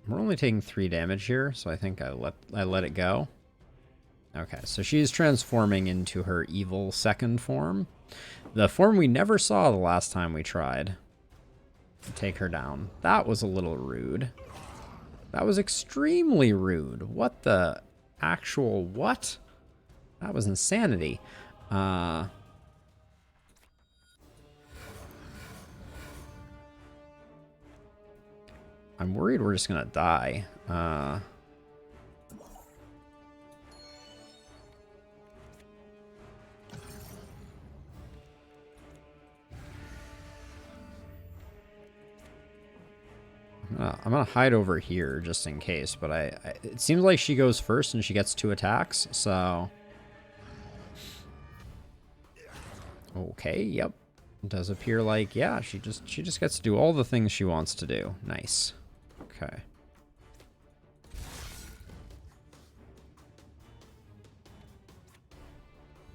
We're only taking 3 damage here, so I think I let it go. Okay, so she's transforming into her evil second form. The form we never saw the last time we tried to take her down. That was a little rude. That was extremely rude. What the... actual what? That was insanity. I'm worried we're just gonna die. I'm gonna hide over here just in case, but it seems like she goes first and she gets 2 attacks, so... Okay, yep. It does appear like, yeah, she just gets to do all the things she wants to do. Nice. Okay.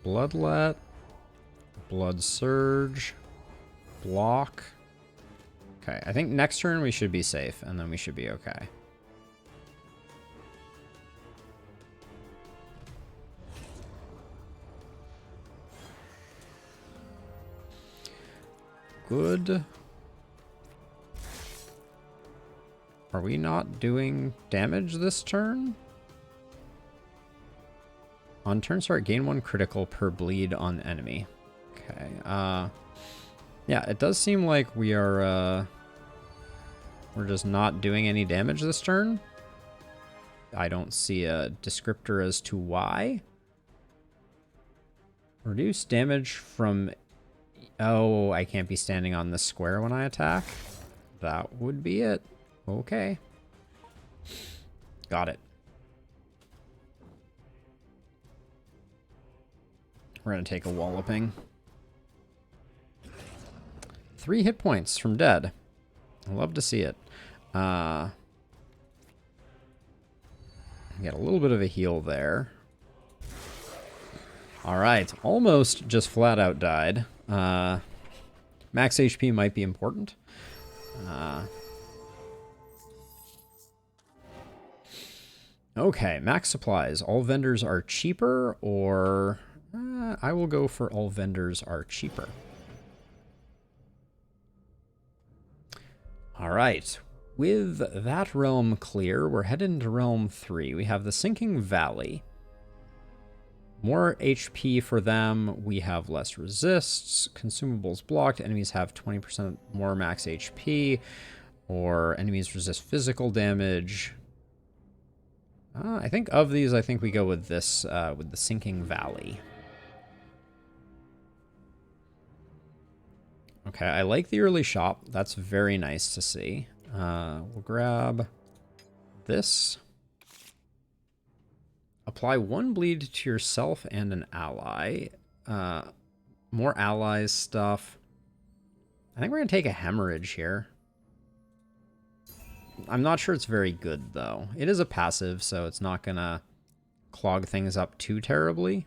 Bloodlet. Blood Surge. Block. Okay, I think next turn we should be safe, and then we should be okay. Good. Are we not doing damage this turn? On turn start, gain 1 critical per bleed on enemy. Okay, yeah, it does seem like we are, we're just not doing any damage this turn. I don't see a descriptor as to why. Reduce damage from... Oh, I can't be standing on this square when I attack. That would be it. Okay. Got it. We're going to take a walloping. 3 hit points from dead. I love to see it. Get a little bit of a heal there. All right. Almost just flat out died. Max HP might be important. Okay, max supplies. All vendors are cheaper, or... I will go for all vendors are cheaper. All right. With that realm clear, we're headed into realm 3. We have the Sinking Valley. More HP for them. We have less resists. Consumables blocked. Enemies have 20% more max HP. Or enemies resist physical damage. I think of these, I think we go with this, with the Sinking Valley. Okay, I like the early shop. That's very nice to see. We'll grab this. Apply 1 bleed to yourself and an ally. More allies stuff. I think we're going to take a hemorrhage here. I'm not sure it's very good, though. It is a passive, so it's not going to clog things up too terribly.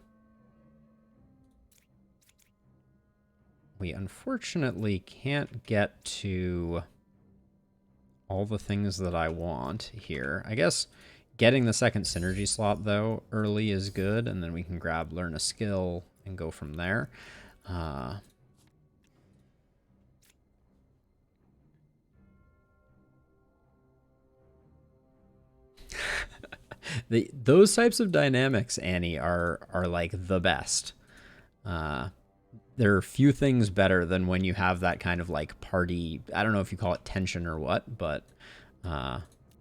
We unfortunately can't get to all the things that I want here. I guess getting the second synergy slot, though, early is good, and then we can grab learn a skill and go from there. Those types of dynamics, Annie, are like the best. There are few things better than when you have that kind of like party, I don't know if you call it tension or what, but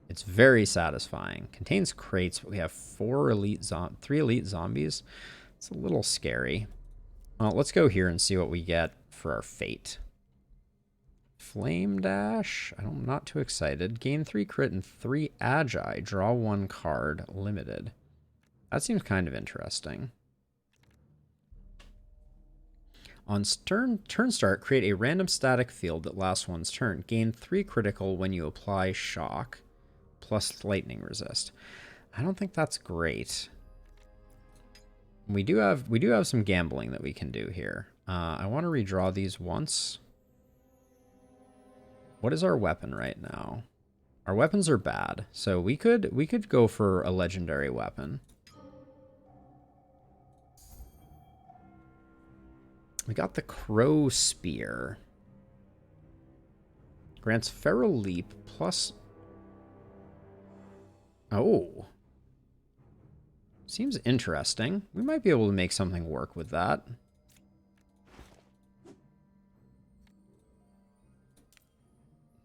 it's very satisfying. Contains crates, but we have 3 elite zombies. It's a little scary. Well, let's go here and see what we get for our fate. Flame Dash. I'm not too excited. Gain 3 crit and 3 agi. Draw 1 card. Limited. That seems kind of interesting. On turn start, create a random static field that lasts one's turn. Gain 3 critical when you apply shock, plus lightning resist. I don't think that's great. We do have some gambling that we can do here. I want to redraw these once. What is our weapon right now? Our weapons are bad, so we could go for a legendary weapon. We got the Crow Spear. Grants Feral Leap plus... Oh. Seems interesting. We might be able to make something work with that.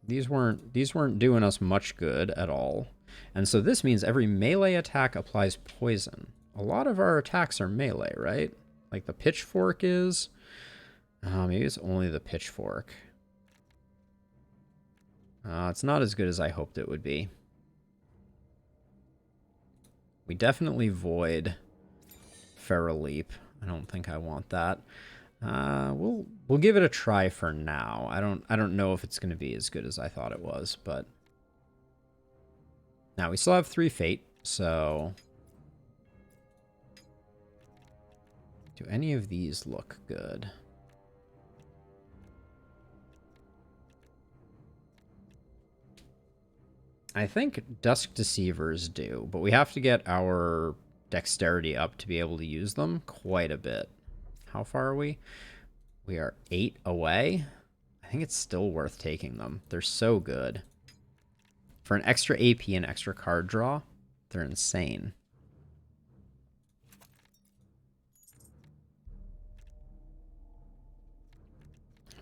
These weren't doing us much good at all. And so this means every melee attack applies poison. A lot of our attacks are melee, right? Like the pitchfork is. Maybe it's only the pitchfork. It's not as good as I hoped it would be. We definitely void Feral Leap. I don't think I want that. We'll give it a try for now. I don't know if it's going to be as good as I thought it was, but now we still have 3 fate, so do any of these look good? I think Dusk Deceivers do, but we have to get our dexterity up to be able to use them quite a bit. How far are we? We are 8 away. I think it's still worth taking them. They're so good. For an extra AP and extra card draw, they're insane.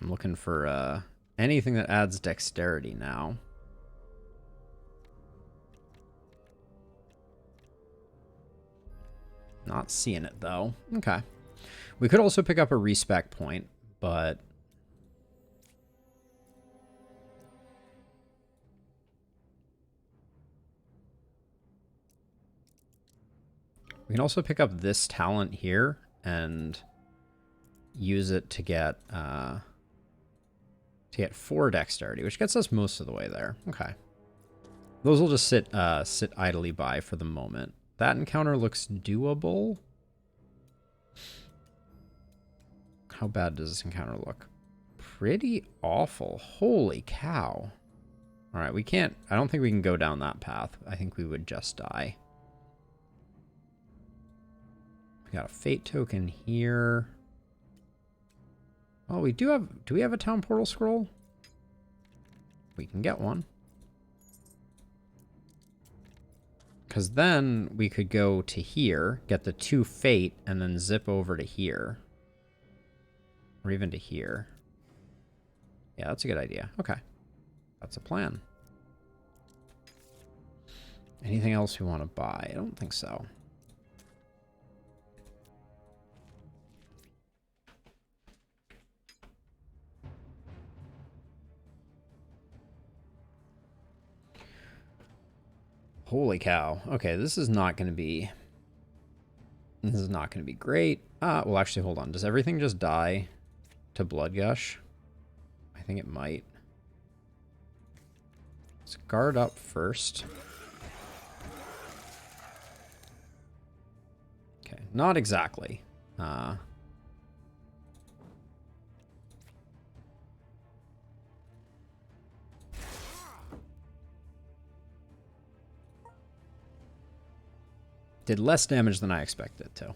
I'm looking for anything that adds dexterity now. Not seeing it, though. Okay. We could also pick up a respec point, but we can also pick up this talent here and use it to get 4 dexterity, which gets us most of the way there. Okay. Those will just sit idly by for the moment. That encounter looks doable. How bad does this encounter look? Pretty awful. Holy cow. All right, we can't... I don't think we can go down that path. I think we would just die. We got a fate token here. Oh, we do have... Do we have a town portal scroll? We can get one. Because then we could go to here, get the 2 fate, and then zip over to here. Or even to here. Yeah, that's a good idea. Okay. That's a plan. Anything else we want to buy? I don't think so. Holy cow. Okay, this is not going to be... This is not going to be great. Well, actually, hold on. Does everything just die to Blood Gush? I think it might. Let's guard up first. Okay, not exactly. Did less damage than I expected it to.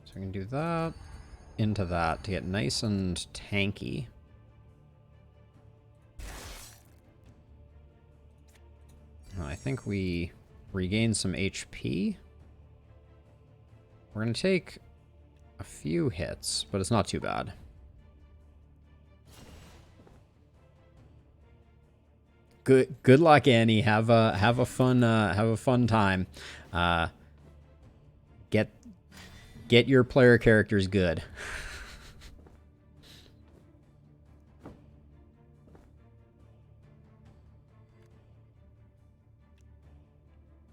So we can do that into that to get nice and tanky. I think we regain some HP. We're going to take a few hits, but it's not too bad. Good luck, Annie. Have a fun time. Get your player characters good.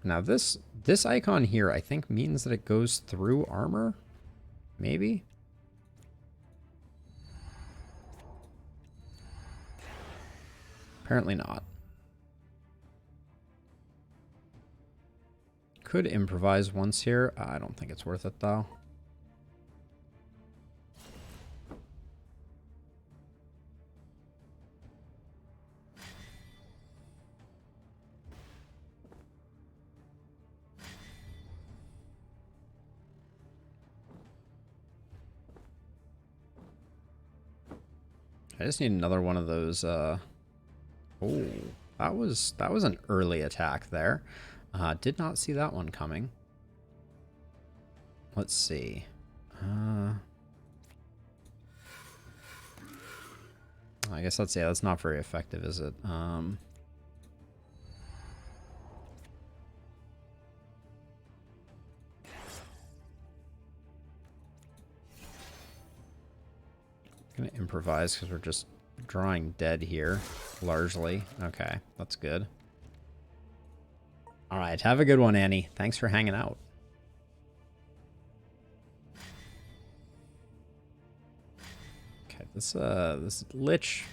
Now this icon here, I think, means that it goes through armor. Maybe? Apparently not. Could improvise once here. I don't think it's worth it, though. I just need another one of those. Oh, that was an early attack there. Did not see that one coming. Let's see. I guess that's not very effective, is it? Gonna improvise because we're just drawing dead here, largely. Okay, that's good. All right, have a good one, Annie. Thanks for hanging out. Okay, this Lich,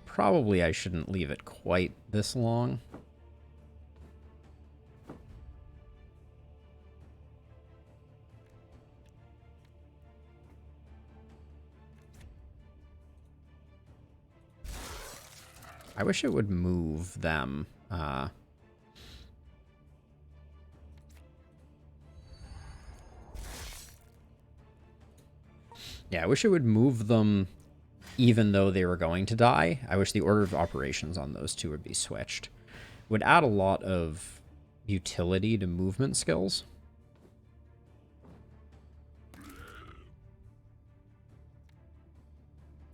probably I shouldn't leave it quite this long. I wish it would move them. Yeah, I wish it would move them even though they were going to die. I wish the order of operations on those two would be switched. It would add a lot of utility to movement skills.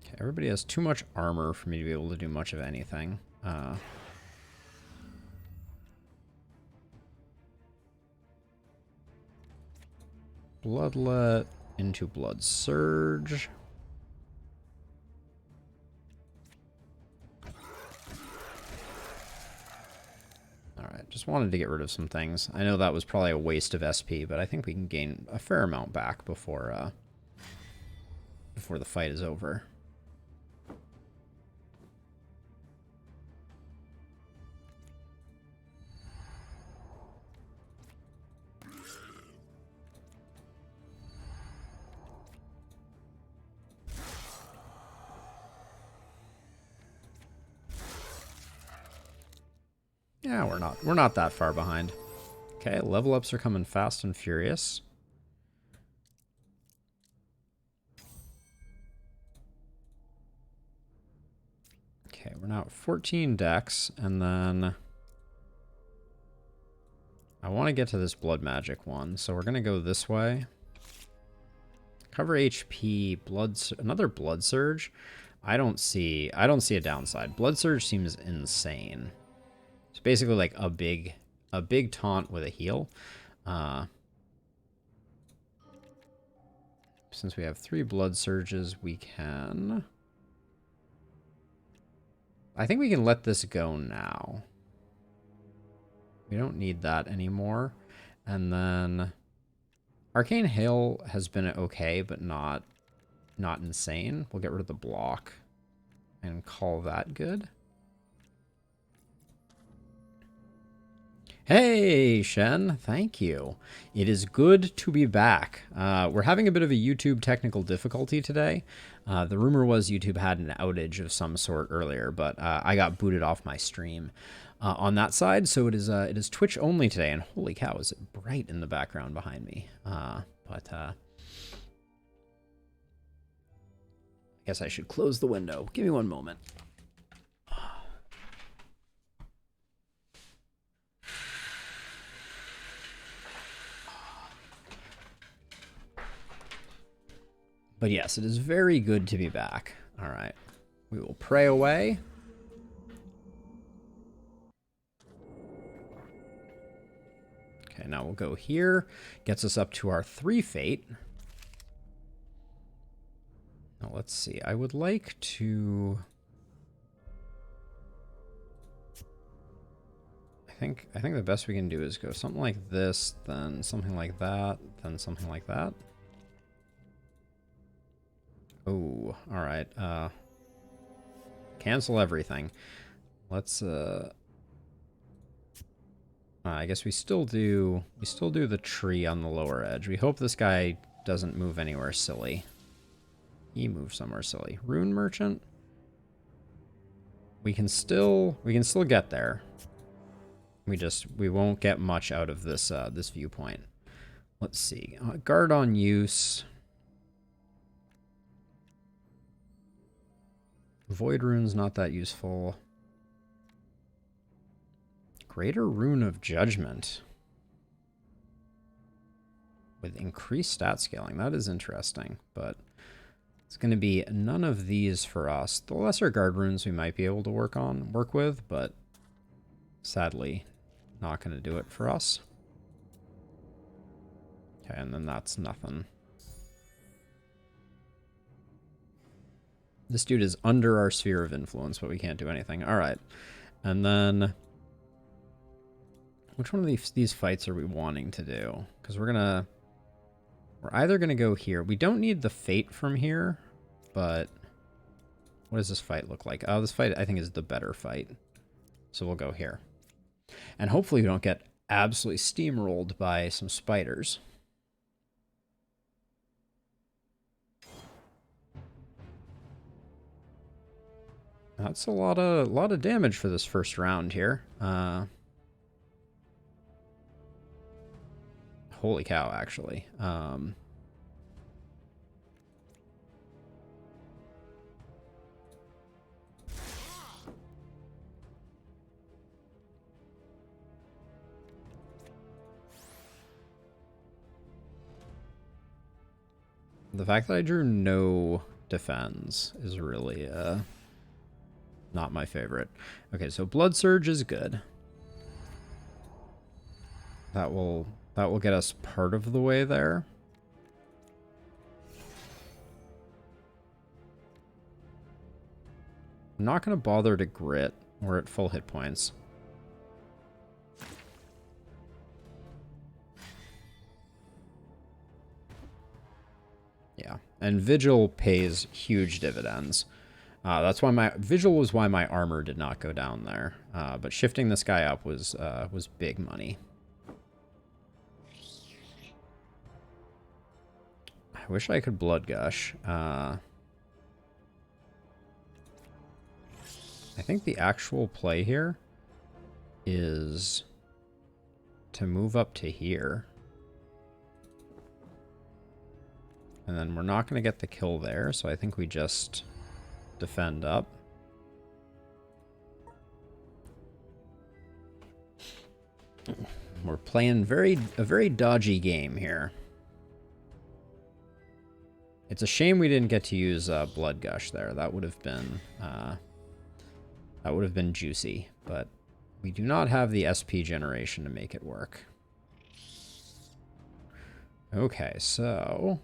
Okay, everybody has too much armor for me to be able to do much of anything. Bloodlet into Blood Surge. Alright, just wanted to get rid of some things. I know that was probably a waste of SP, but I think we can gain a fair amount back before the fight is over. Yeah, we're not that far behind. Okay, level ups are coming fast and furious. Okay, we're now at 14 decks, and then I want to get to this blood magic one, so we're gonna go this way. Cover HP, another blood surge. I don't see a downside. Blood surge seems insane. It's basically like a big taunt with a heal. Since we have 3 blood surges, we can... I think we can let this go now. We don't need that anymore. And then Arcane Hail has been okay, but not insane. We'll get rid of the block and call that good. Hey, Shen, thank you. It is good to be back. We're having a bit of a YouTube technical difficulty today. The rumor was YouTube had an outage of some sort earlier, but I got booted off my stream on that side, so it is Twitch only today. And holy cow, is it bright in the background behind me? I guess I should close the window. Give me one moment. But yes, it is very good to be back. All right. We will pray away. Okay, now we'll go here. Gets us up to our 3 fate. Now let's see. I would like to... I think the best we can do is go something like this, then something like that, then something like that. Oh, all right. Cancel everything. Let's I guess we still do the tree on the lower edge. We hope this guy doesn't move anywhere silly. He moved somewhere silly. Rune Merchant. We can still get there. We won't get much out of this this viewpoint. Let's see. Guard on use. Void rune's not that useful. Greater Rune of Judgment. With increased stat scaling. That is interesting, but it's going to be none of these for us. The Lesser Guard runes we might be able to work with, but sadly not going to do it for us. Okay, and then that's nothing. This dude is under our sphere of influence, but we can't do anything. All right. And then which one of these fights are we wanting to do? Because we're either going to go here. We don't need the fate from here, but what does this fight look like? Oh, this fight I think is the better fight. So we'll go here. And hopefully we don't get absolutely steamrolled by some spiders. That's a lot of damage for this first round here. Holy cow, actually. The fact that I drew no defense is really not my favorite. Okay, so Blood Surge is good. That will get us part of the way there. I'm not going to bother to grit. We're at full hit points. Yeah, and Vigil pays huge dividends. That's why my Vigil was why my armor did not go down there. But shifting this guy up was big money. I wish I could Blood Gush. I think the actual play here is to move up to here. And then we're not going to get the kill there, so I think we just defend up. We're playing a very dodgy game here. It's a shame we didn't get to use Blood Gush there. That would have been juicy, but we do not have the SP generation to make it work. Okay, so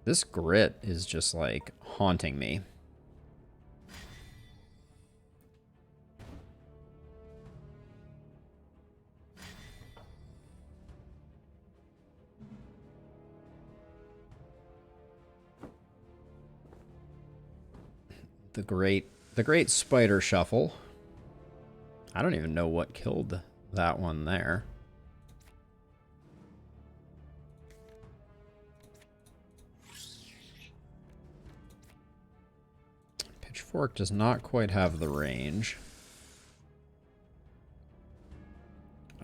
this grit is just like haunting me. The great spider shuffle. I don't even know what killed that one there. Pitchfork does not quite have the range.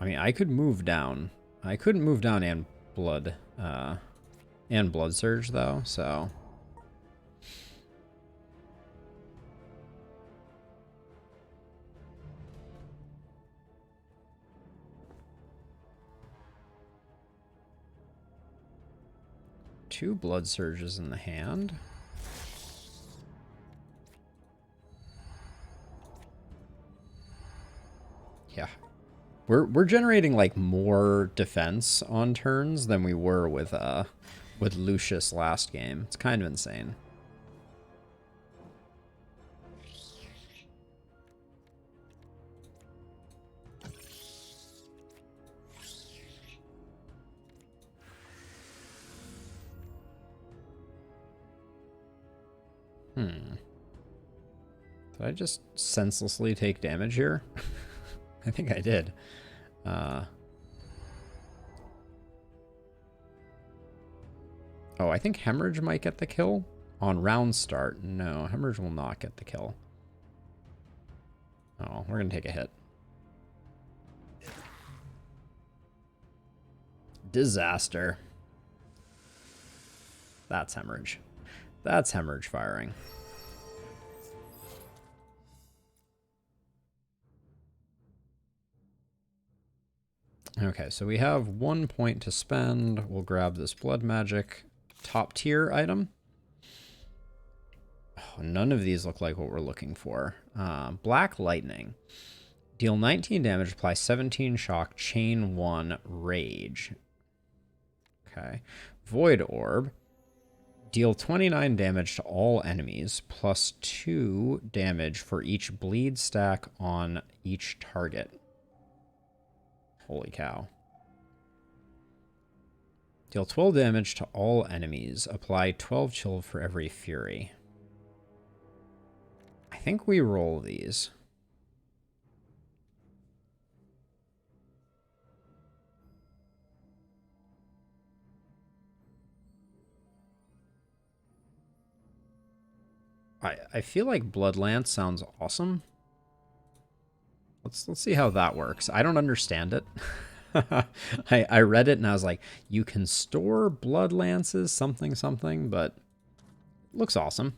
I mean, I could move down. I couldn't move down and blood surge though, so two blood surges in the hand. Yeah. We're generating like more defense on turns than we were with Lucius last game. It's kind of insane. Did I just senselessly take damage here? I think I did. Oh, I think Hemorrhage might get the kill on round start. No, Hemorrhage will not get the kill. Oh, we're going to take a hit. Disaster. That's hemorrhage. That's hemorrhage firing. Okay, so we have 1 point to spend. We'll grab this blood magic top tier item. Oh, none of these look like what we're looking for. Black lightning. Deal 19 damage, apply 17 shock, chain 1, rage. Okay. Void orb. Deal 29 damage to all enemies, plus 2 damage for each bleed stack on each target. Holy cow. Deal 12 damage to all enemies. Apply 12 chill for every fury. I think we roll these. I feel like Bloodlance sounds awesome. Let's see how that works. I don't understand it. I read it and I was like, you can store blood lances, something, but it looks awesome.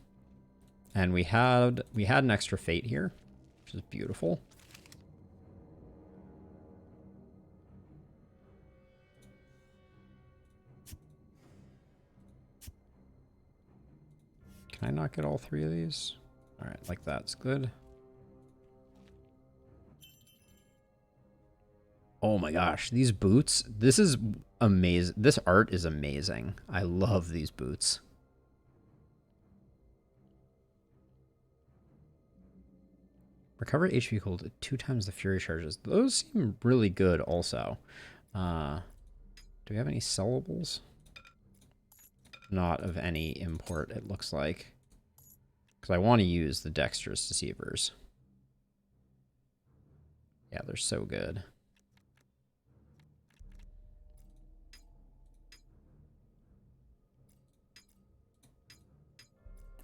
And we had an extra fate here, which is beautiful. Can I not get all 3 of these? All right, like that's good. Oh my gosh, these boots. This is amazing. This art is amazing. I love these boots. Recover HP equal to 2 times the fury charges. Those seem really good also. Do we have any sellables? Not of any import, it looks like. Because I want to use the dexterous deceivers. Yeah, they're so good.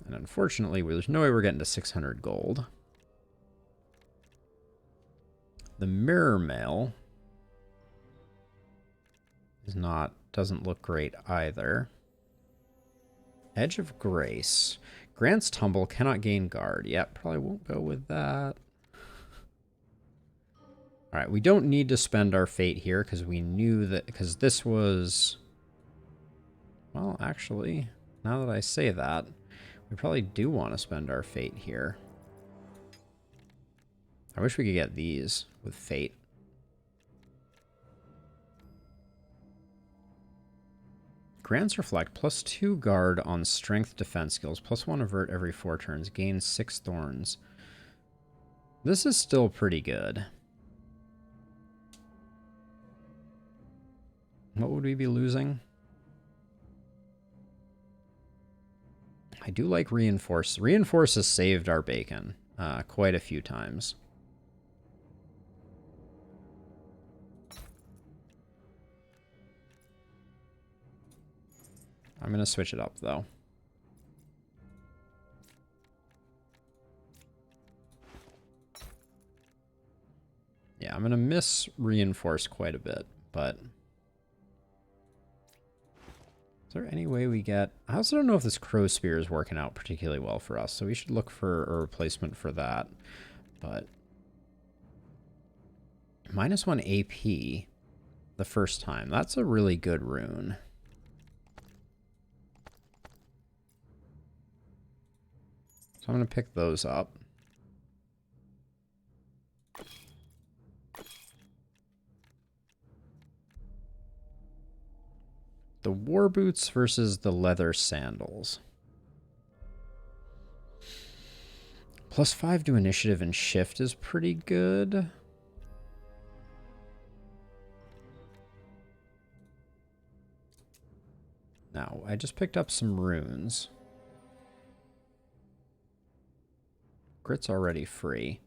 And unfortunately, there's no way we're getting to 600 gold. The mirror mail is doesn't look great either. Edge of Grace. Grant's Tumble cannot gain guard. Yep, probably won't go with that. Alright, we don't need to spend our fate here because we knew that, because this was... Well, actually, now that I say that, we probably do want to spend our fate here. I wish we could get these with fate. Grants Reflect, plus 2 guard on strength defense skills, plus 1 avert every 4 turns, gains 6 thorns. This is still pretty good. What would we be losing? I do like Reinforce. Reinforce has saved our bacon quite a few times. I'm going to switch it up, though. Yeah, I'm going to miss Reinforce quite a bit, but... Is there any way we get... I also don't know if this Crow Spear is working out particularly well for us, so we should look for a replacement for that. But... -1 AP the first time. That's a really good rune. So I'm going to pick those up. The war boots versus the leather sandals. +5 to initiative and shift is pretty good. Now, I just picked up some runes. Grit's already free.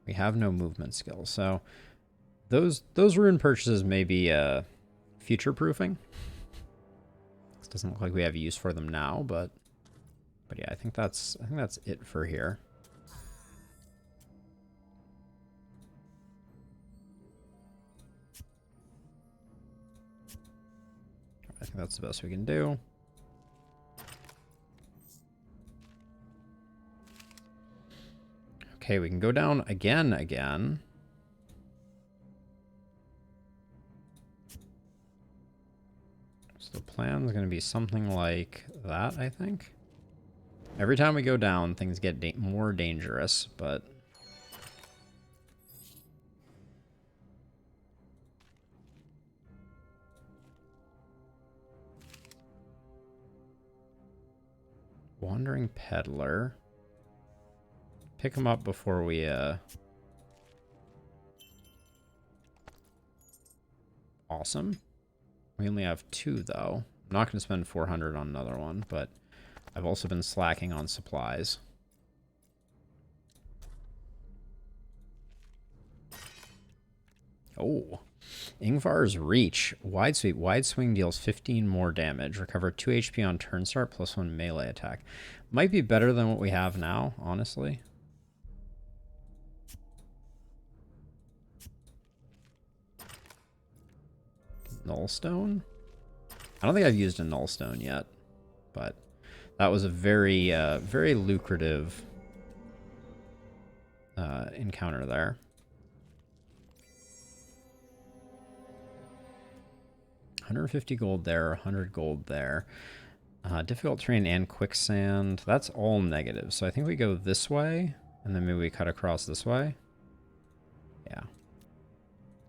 We have no movement skills, so those rune purchases may be future-proofing. Doesn't look like we have use for them now, but yeah, I think that's it for here. I think that's the best we can do. Okay, we can go down again. So the plan is going to be something like that, I think. Every time we go down, things get more dangerous, but... Wandering Peddler. Pick him up before we, Awesome. We only have 2, though. I'm not going to spend 400 on another one, but I've also been slacking on supplies. Oh. Ingvar's Reach. Wide sweep. Wide swing deals 15 more damage. Recover 2 HP on turn start, plus 1 melee attack. Might be better than what we have now, honestly. Nullstone? I don't think I've used a Nullstone yet, but that was a very, very lucrative encounter there. 150 gold there, 100 gold there. Difficult terrain and quicksand. That's all negative. So I think we go this way, and then maybe we cut across this way. Yeah.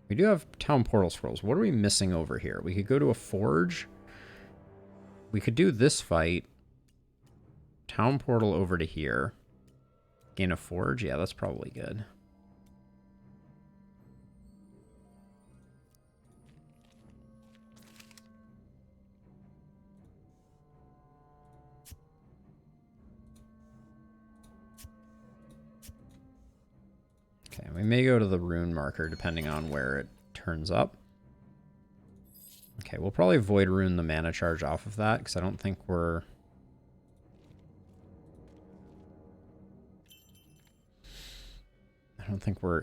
We do have town portal scrolls. What are we missing over here? We could go to a forge. We could do this fight. Town portal over to here. Gain a forge. Yeah, that's probably good. Okay, we may go to the rune marker depending on where it turns up. Okay, we'll probably void rune the mana charge off of that because I don't think we're...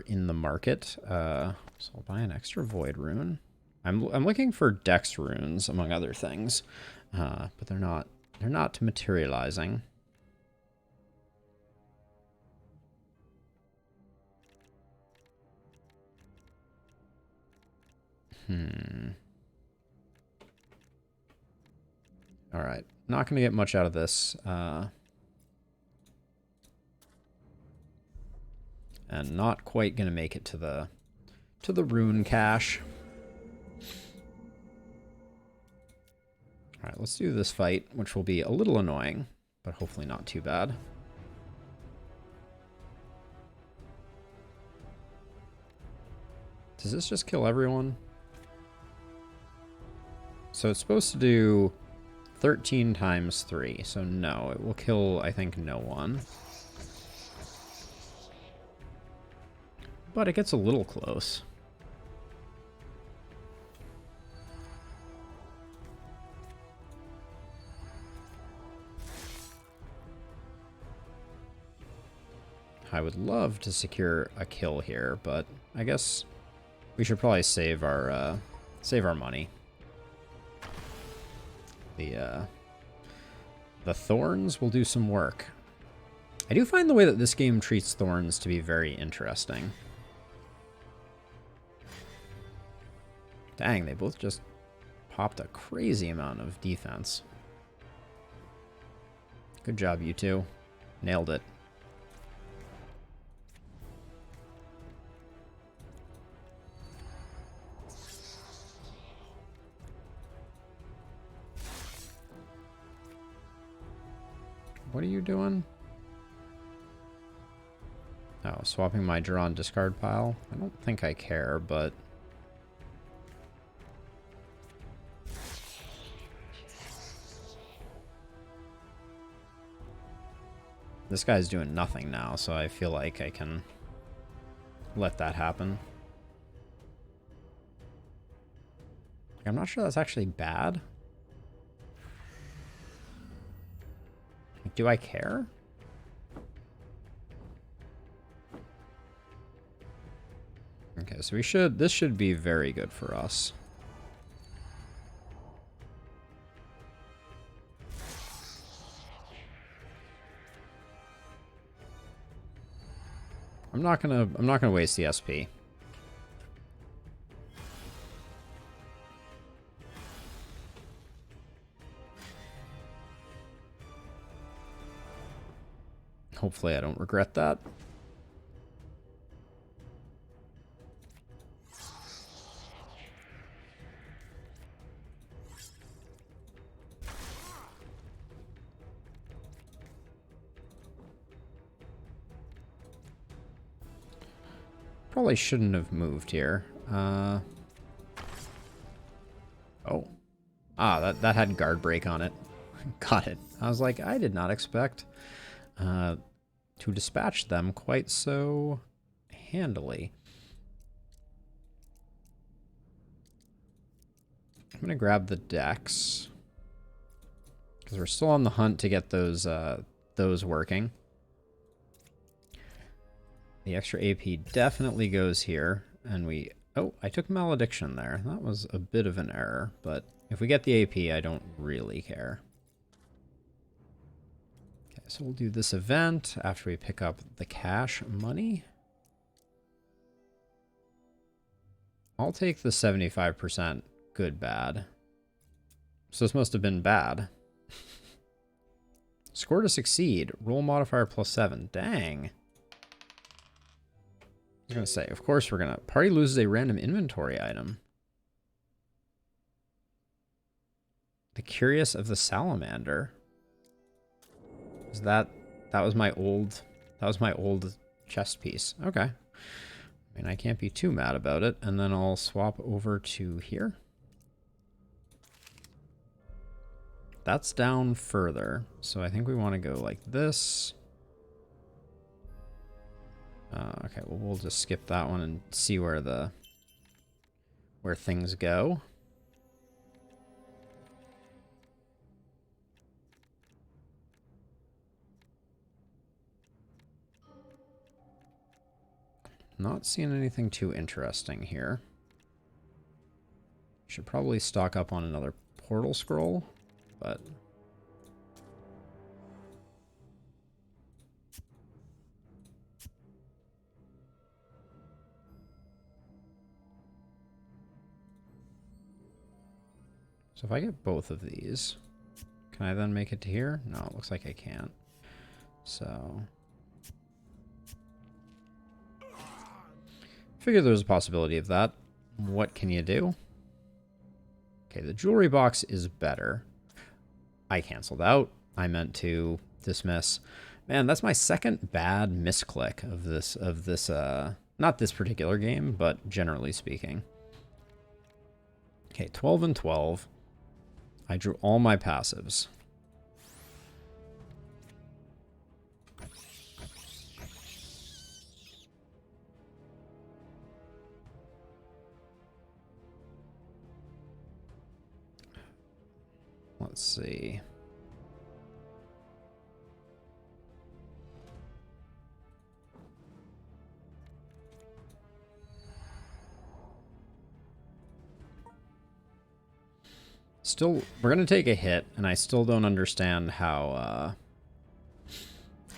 in the market. So I'll buy an extra void rune. I'm looking for dex runes among other things, but they're not materializing. All right, not going to get much out of this. And not quite going to make it to the rune cache. All right, let's do this fight, which will be a little annoying, but hopefully not too bad. Does this just kill everyone? So it's supposed to do 13 times 3, so no, it will kill, I think, no one. But it gets a little close. I would love to secure a kill here, but I guess we should probably save our money. The thorns will do some work. I do find the way that this game treats thorns to be very interesting. Dang, they both just popped a crazy amount of defense. Good job, you two. Nailed it. What are you doing? Oh, swapping my drawn discard pile? I don't think I care, but... This guy's doing nothing now, so I feel like I can let that happen. I'm not sure that's actually bad. Do I care? Okay, so this should be very good for us. I'm not gonna waste the SP. Hopefully I don't regret that. Probably shouldn't have moved here. Oh. That had guard break on it. Got it. I was like, I did not expect to dispatch them quite so handily. I'm going to grab the decks, because we're still on the hunt to get those working. The extra AP definitely goes here, and we... Oh, I took Malediction there. That was a bit of an error, but if we get the AP, I don't really care. Okay, so we'll do this event after we pick up the cash money. I'll take the 75% good bad. So this must have been bad. Score to succeed. Roll modifier +7. Dang. I was going to say, of course we're going to... Party loses a random inventory item. The Curious of the Salamander. Is that was my old chest piece. Okay. I mean, I can't be too mad about it. And then I'll swap over to here. That's down further. So I think we want to go like this. Okay, well, we'll just skip that one and see where things go. Not seeing anything too interesting here. Should probably stock up on another portal scroll, but... So if I get both of these, can I then make it to here? No, it looks like I can't. So... Figured there was a possibility of that. What can you do? Okay, the jewelry box is better. I canceled out. I meant to dismiss. Man, that's my second bad misclick of this, not this particular game, but generally speaking. Okay, 12 and 12. I drew all my passives. Let's see. Still, we're gonna take a hit, and I still don't understand how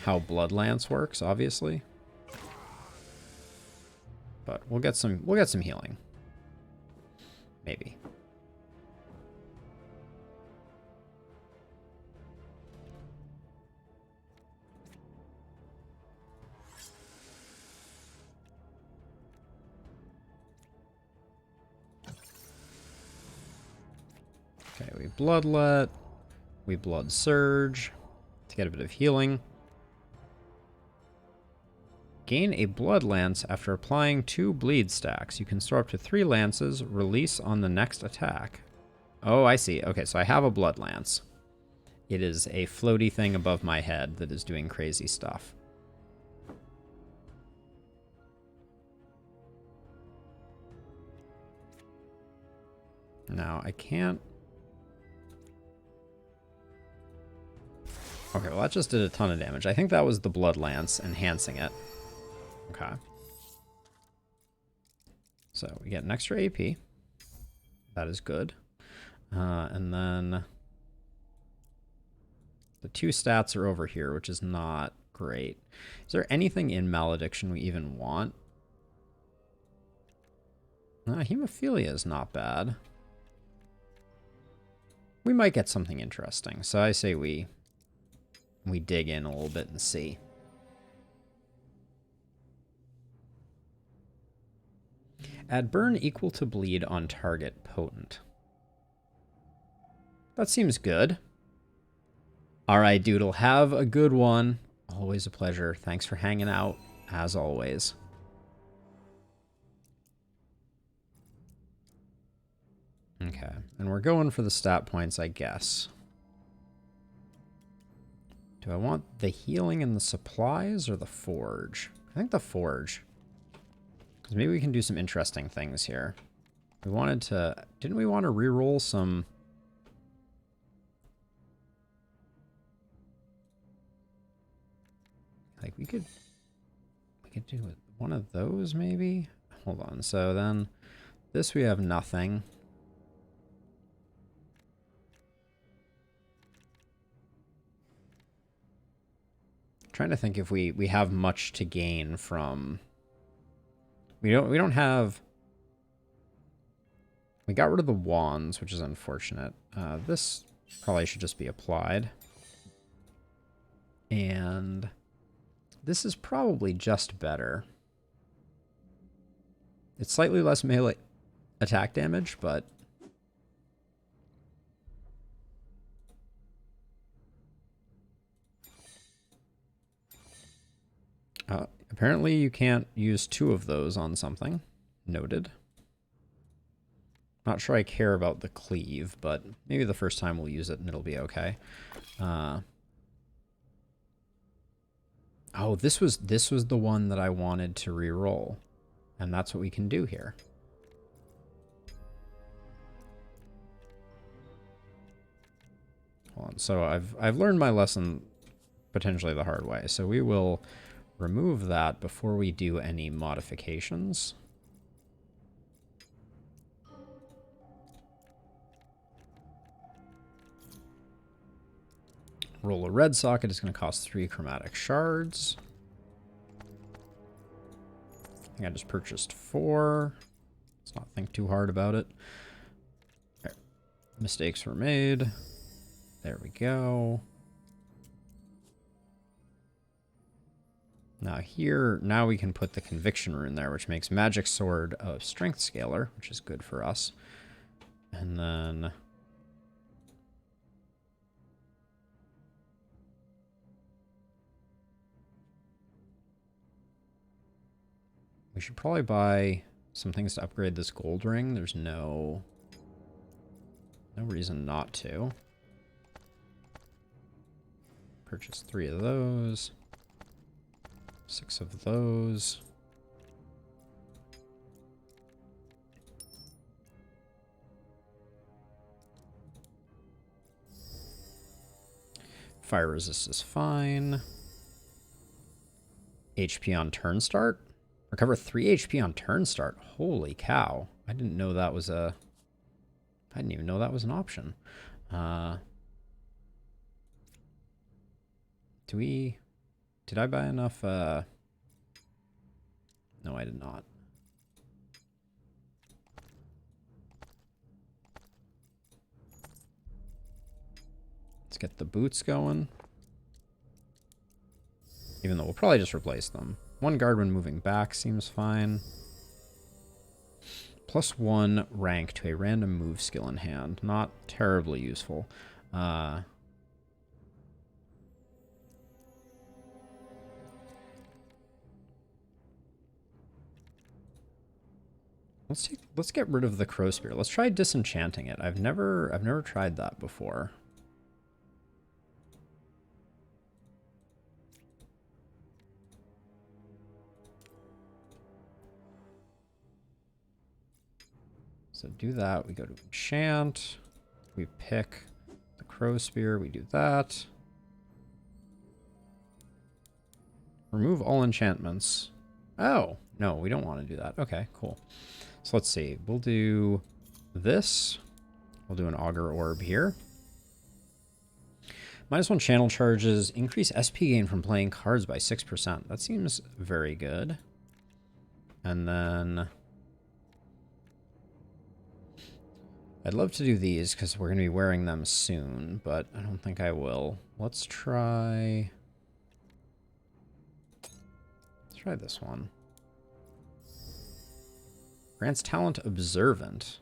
Bloodlance works, obviously. But we'll get some healing. Maybe. Okay, we Bloodlet. We Blood Surge to get a bit of healing. Gain a Blood Lance after applying 2 bleed stacks. You can store up to 3 lances. Release on the next attack. Oh, I see. Okay, so I have a Blood Lance. It is a floaty thing above my head that is doing crazy stuff. Now, I can't... Okay, well that just did a ton of damage. I think that was the Blood Lance enhancing it. Okay. So we get an extra AP. That is good. And then the 2 stats are over here, which is not great. Is there anything in Malediction we even want? Hemophilia is not bad. We might get something interesting. So I say we dig in a little bit and see. Add burn equal to bleed on target potent. That seems good. All right, Doodle, have a good one. Always a pleasure. Thanks for hanging out, as always. Okay, and we're going for the stat points, I guess. Do I want the healing and the supplies or the forge? I think the forge. Because maybe we can do some interesting things here. We wanted to... Didn't we want to reroll some... Like, we could do one of those, maybe? Hold on. So then, this we have nothing. Trying to think if we have much to gain from... We don't have... We got rid of the wands, which is unfortunate. This probably should just be applied. And this is probably just better. It's slightly less melee attack damage, but... apparently you can't use 2 of those on something. Noted. Not sure I care about the cleave, but maybe the first time we'll use it and it'll be okay. Oh, this was the one that I wanted to re-roll. And that's what we can do here. Hold on. So I've learned my lesson potentially the hard way. So we will remove that before we do any modifications. Roll a red socket is going to cost 3 chromatic shards. I think I just purchased 4. Let's not think too hard about it. Okay. Mistakes were made. There we go. Now here, now we can put the Conviction rune there, which makes Magic Sword a Strength Scaler, which is good for us. And then... we should probably buy some things to upgrade this gold ring. There's no reason not to. Purchase 3 of those. 6 of those. Fire resist is fine. HP on turn start? Recover 3 HP on turn start. Holy cow. I didn't know that was a... I didn't even know that was an option. Did I buy enough? No, I did not. Let's get the boots going. Even though we'll probably just replace them. 1 guard when moving back seems fine. +1 rank to a random move skill in hand. Not terribly useful. Let's get rid of the crow spear. Let's try disenchanting it. I've never tried that before. So do that. We go to enchant. We pick the crow spear. We do that. Remove all enchantments. Oh, no, we don't want to do that. Okay, cool. So let's see. We'll do this. We'll do an Augur Orb here. -1 channel charges. Increase SP gain from playing cards by 6%. That seems very good. And then I'd love to do these because we're going to be wearing them soon, but I don't think I will. Let's try this one. Grants talent Observant.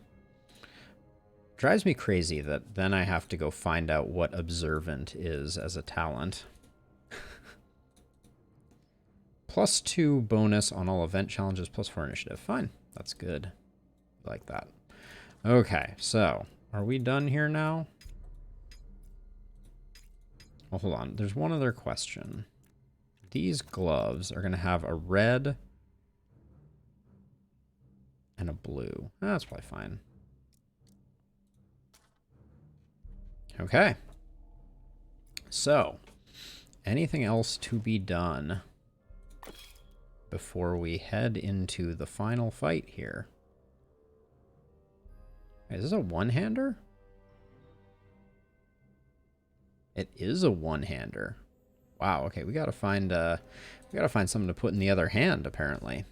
Drives me crazy that then I have to go find out what Observant is as a talent. +2 bonus on all event challenges, +4 initiative. Fine. That's good. I like that. Okay, so are we done here now? Well, hold on. There's one other question. These gloves are going to have a red and a blue. That's probably fine. Okay. So, anything else to be done before we head into the final fight here? Is this a one-hander? It is a one-hander. Wow, okay, we gotta find something to put in the other hand, apparently.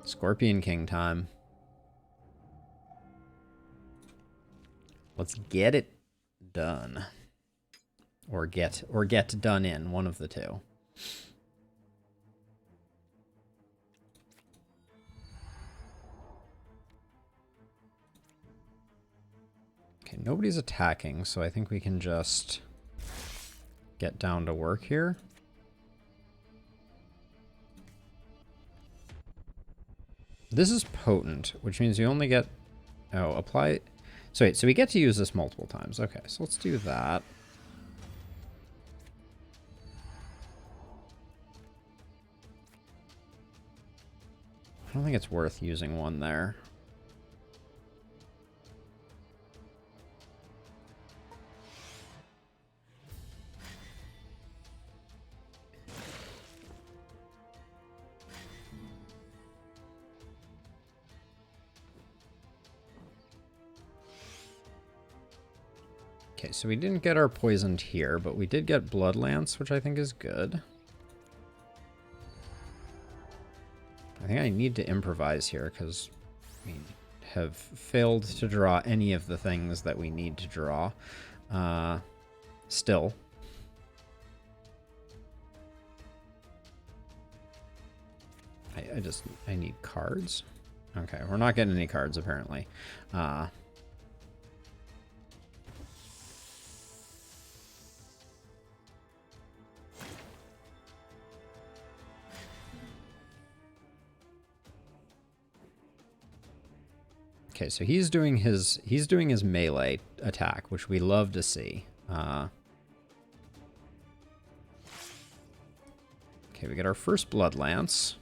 Scorpion King time. Let's get it done. Or get done in, one of the two. Okay, nobody's attacking, so I think we can just get down to work here. This is potent, which means you only get... Oh, apply... So wait, so we get to use this multiple times. Okay, so let's do that. I don't think it's worth using one there. Okay, so we didn't get our poisoned here, but we did get Blood Lance, which I think is good. I think I need to improvise here because we have failed to draw any of the things that we need to draw. Still. I need cards. Okay, we're not getting any cards apparently. Okay, so he's doing his melee attack, which we love to see. Okay, we get our first Blood Lance.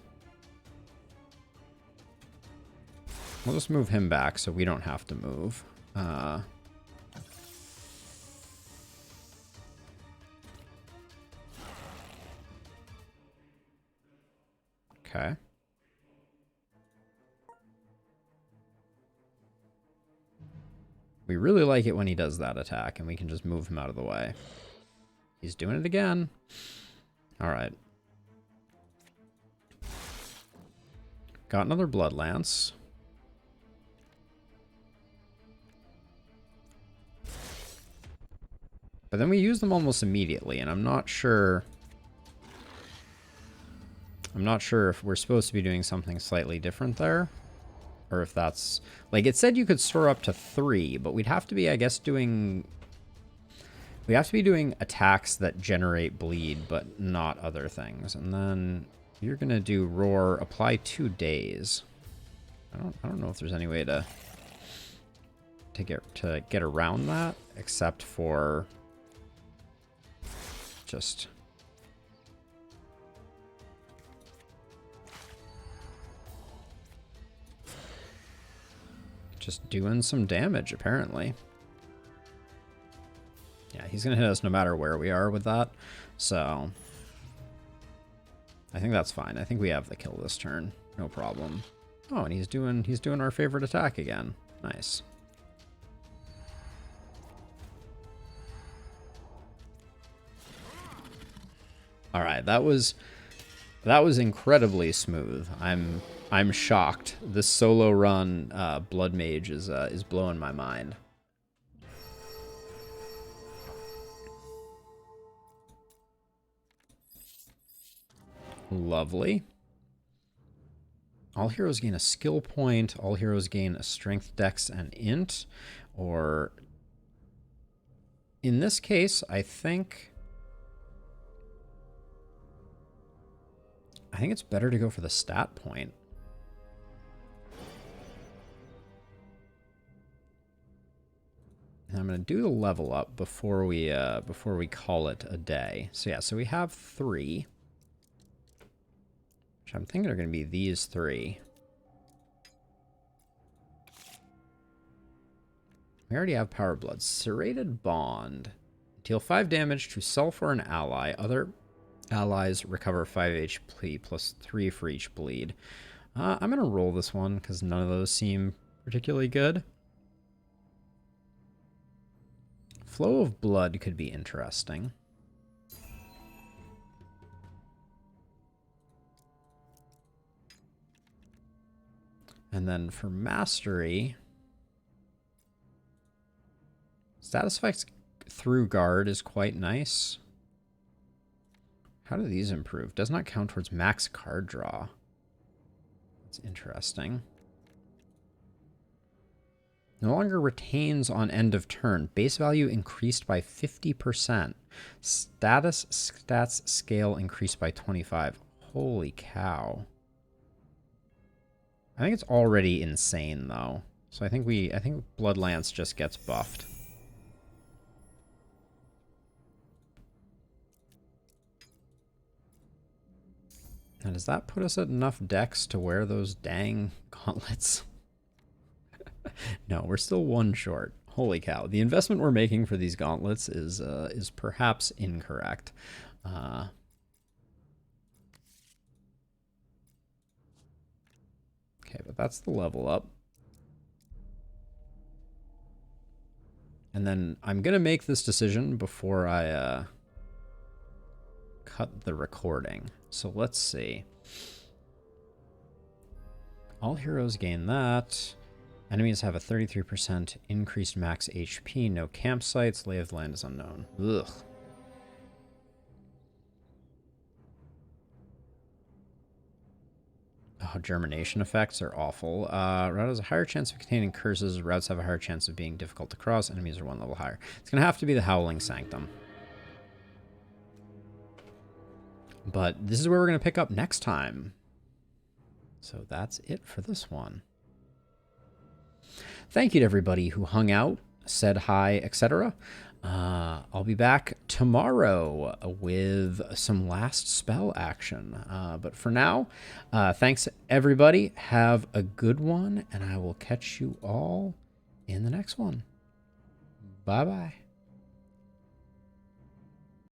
We'll just move him back so we don't have to move. Okay. We really like it when he does that attack, and we can just move him out of the way. He's doing it again. All right. Got another Blood Lance. But then we use them almost immediately, and I'm not sure if we're supposed to be doing something slightly different there. Or if that's... Like, it said you could store up to 3, but we'd have to be, I guess, doing... We have to be doing attacks that generate bleed, but not other things. And then you're going to do Roar, apply 2 days. I don't know if there's any way to get around that, except for just... Just doing some damage, apparently. Yeah, Yeah, he's going to hit us no matter where we are with that. So I think that's fine. I think we have the kill this turn. No problem. Oh, and he's doing our favorite attack again. Nice. All right, that was incredibly smooth. I'm shocked. This solo run Blood Mage is blowing my mind. Lovely. All heroes gain a skill point. All heroes gain a strength, dex, and int. Or in this case, I think it's better to go for the stat point. And I'm going to do the level up before we call it a day. So yeah, so we have 3. Which I'm thinking are going to be these 3. We already have Power Blood. Serrated Bond. Deal 5 damage to self or an ally. Other allies recover 5 HP plus 3 for each bleed. I'm going to roll this one because none of those seem particularly good. Flow of Blood could be interesting. And then for Mastery, status effects through guard is quite nice. How do these improve? Does not count towards max card draw. That's interesting. No longer retains on end of turn. Base value increased by 50%. Status stats scale increased by 25. Holy cow. I think it's already insane though. So I think Bloodlance just gets buffed. Now, does that put us at enough dex to wear those dang gauntlets? No, we're still 1 short. Holy cow. The investment we're making for these gauntlets is perhaps incorrect. Okay, but that's the level up. And then I'm going to make this decision before I cut the recording. So let's see. All heroes gain that. Enemies have a 33% increased max HP. No campsites. Lay of the land is unknown. Ugh. Oh, germination effects are awful. Route has a higher chance of containing curses. Routes have a higher chance of being difficult to cross. Enemies are 1 level higher. It's going to have to be the Howling Sanctum. But this is where we're going to pick up next time. So that's it for this one. Thank you to everybody who hung out, said hi, etc. I'll be back tomorrow with some last spell action. But for now, thanks everybody. Have a good one, and I will catch you all in the next one. Bye-bye.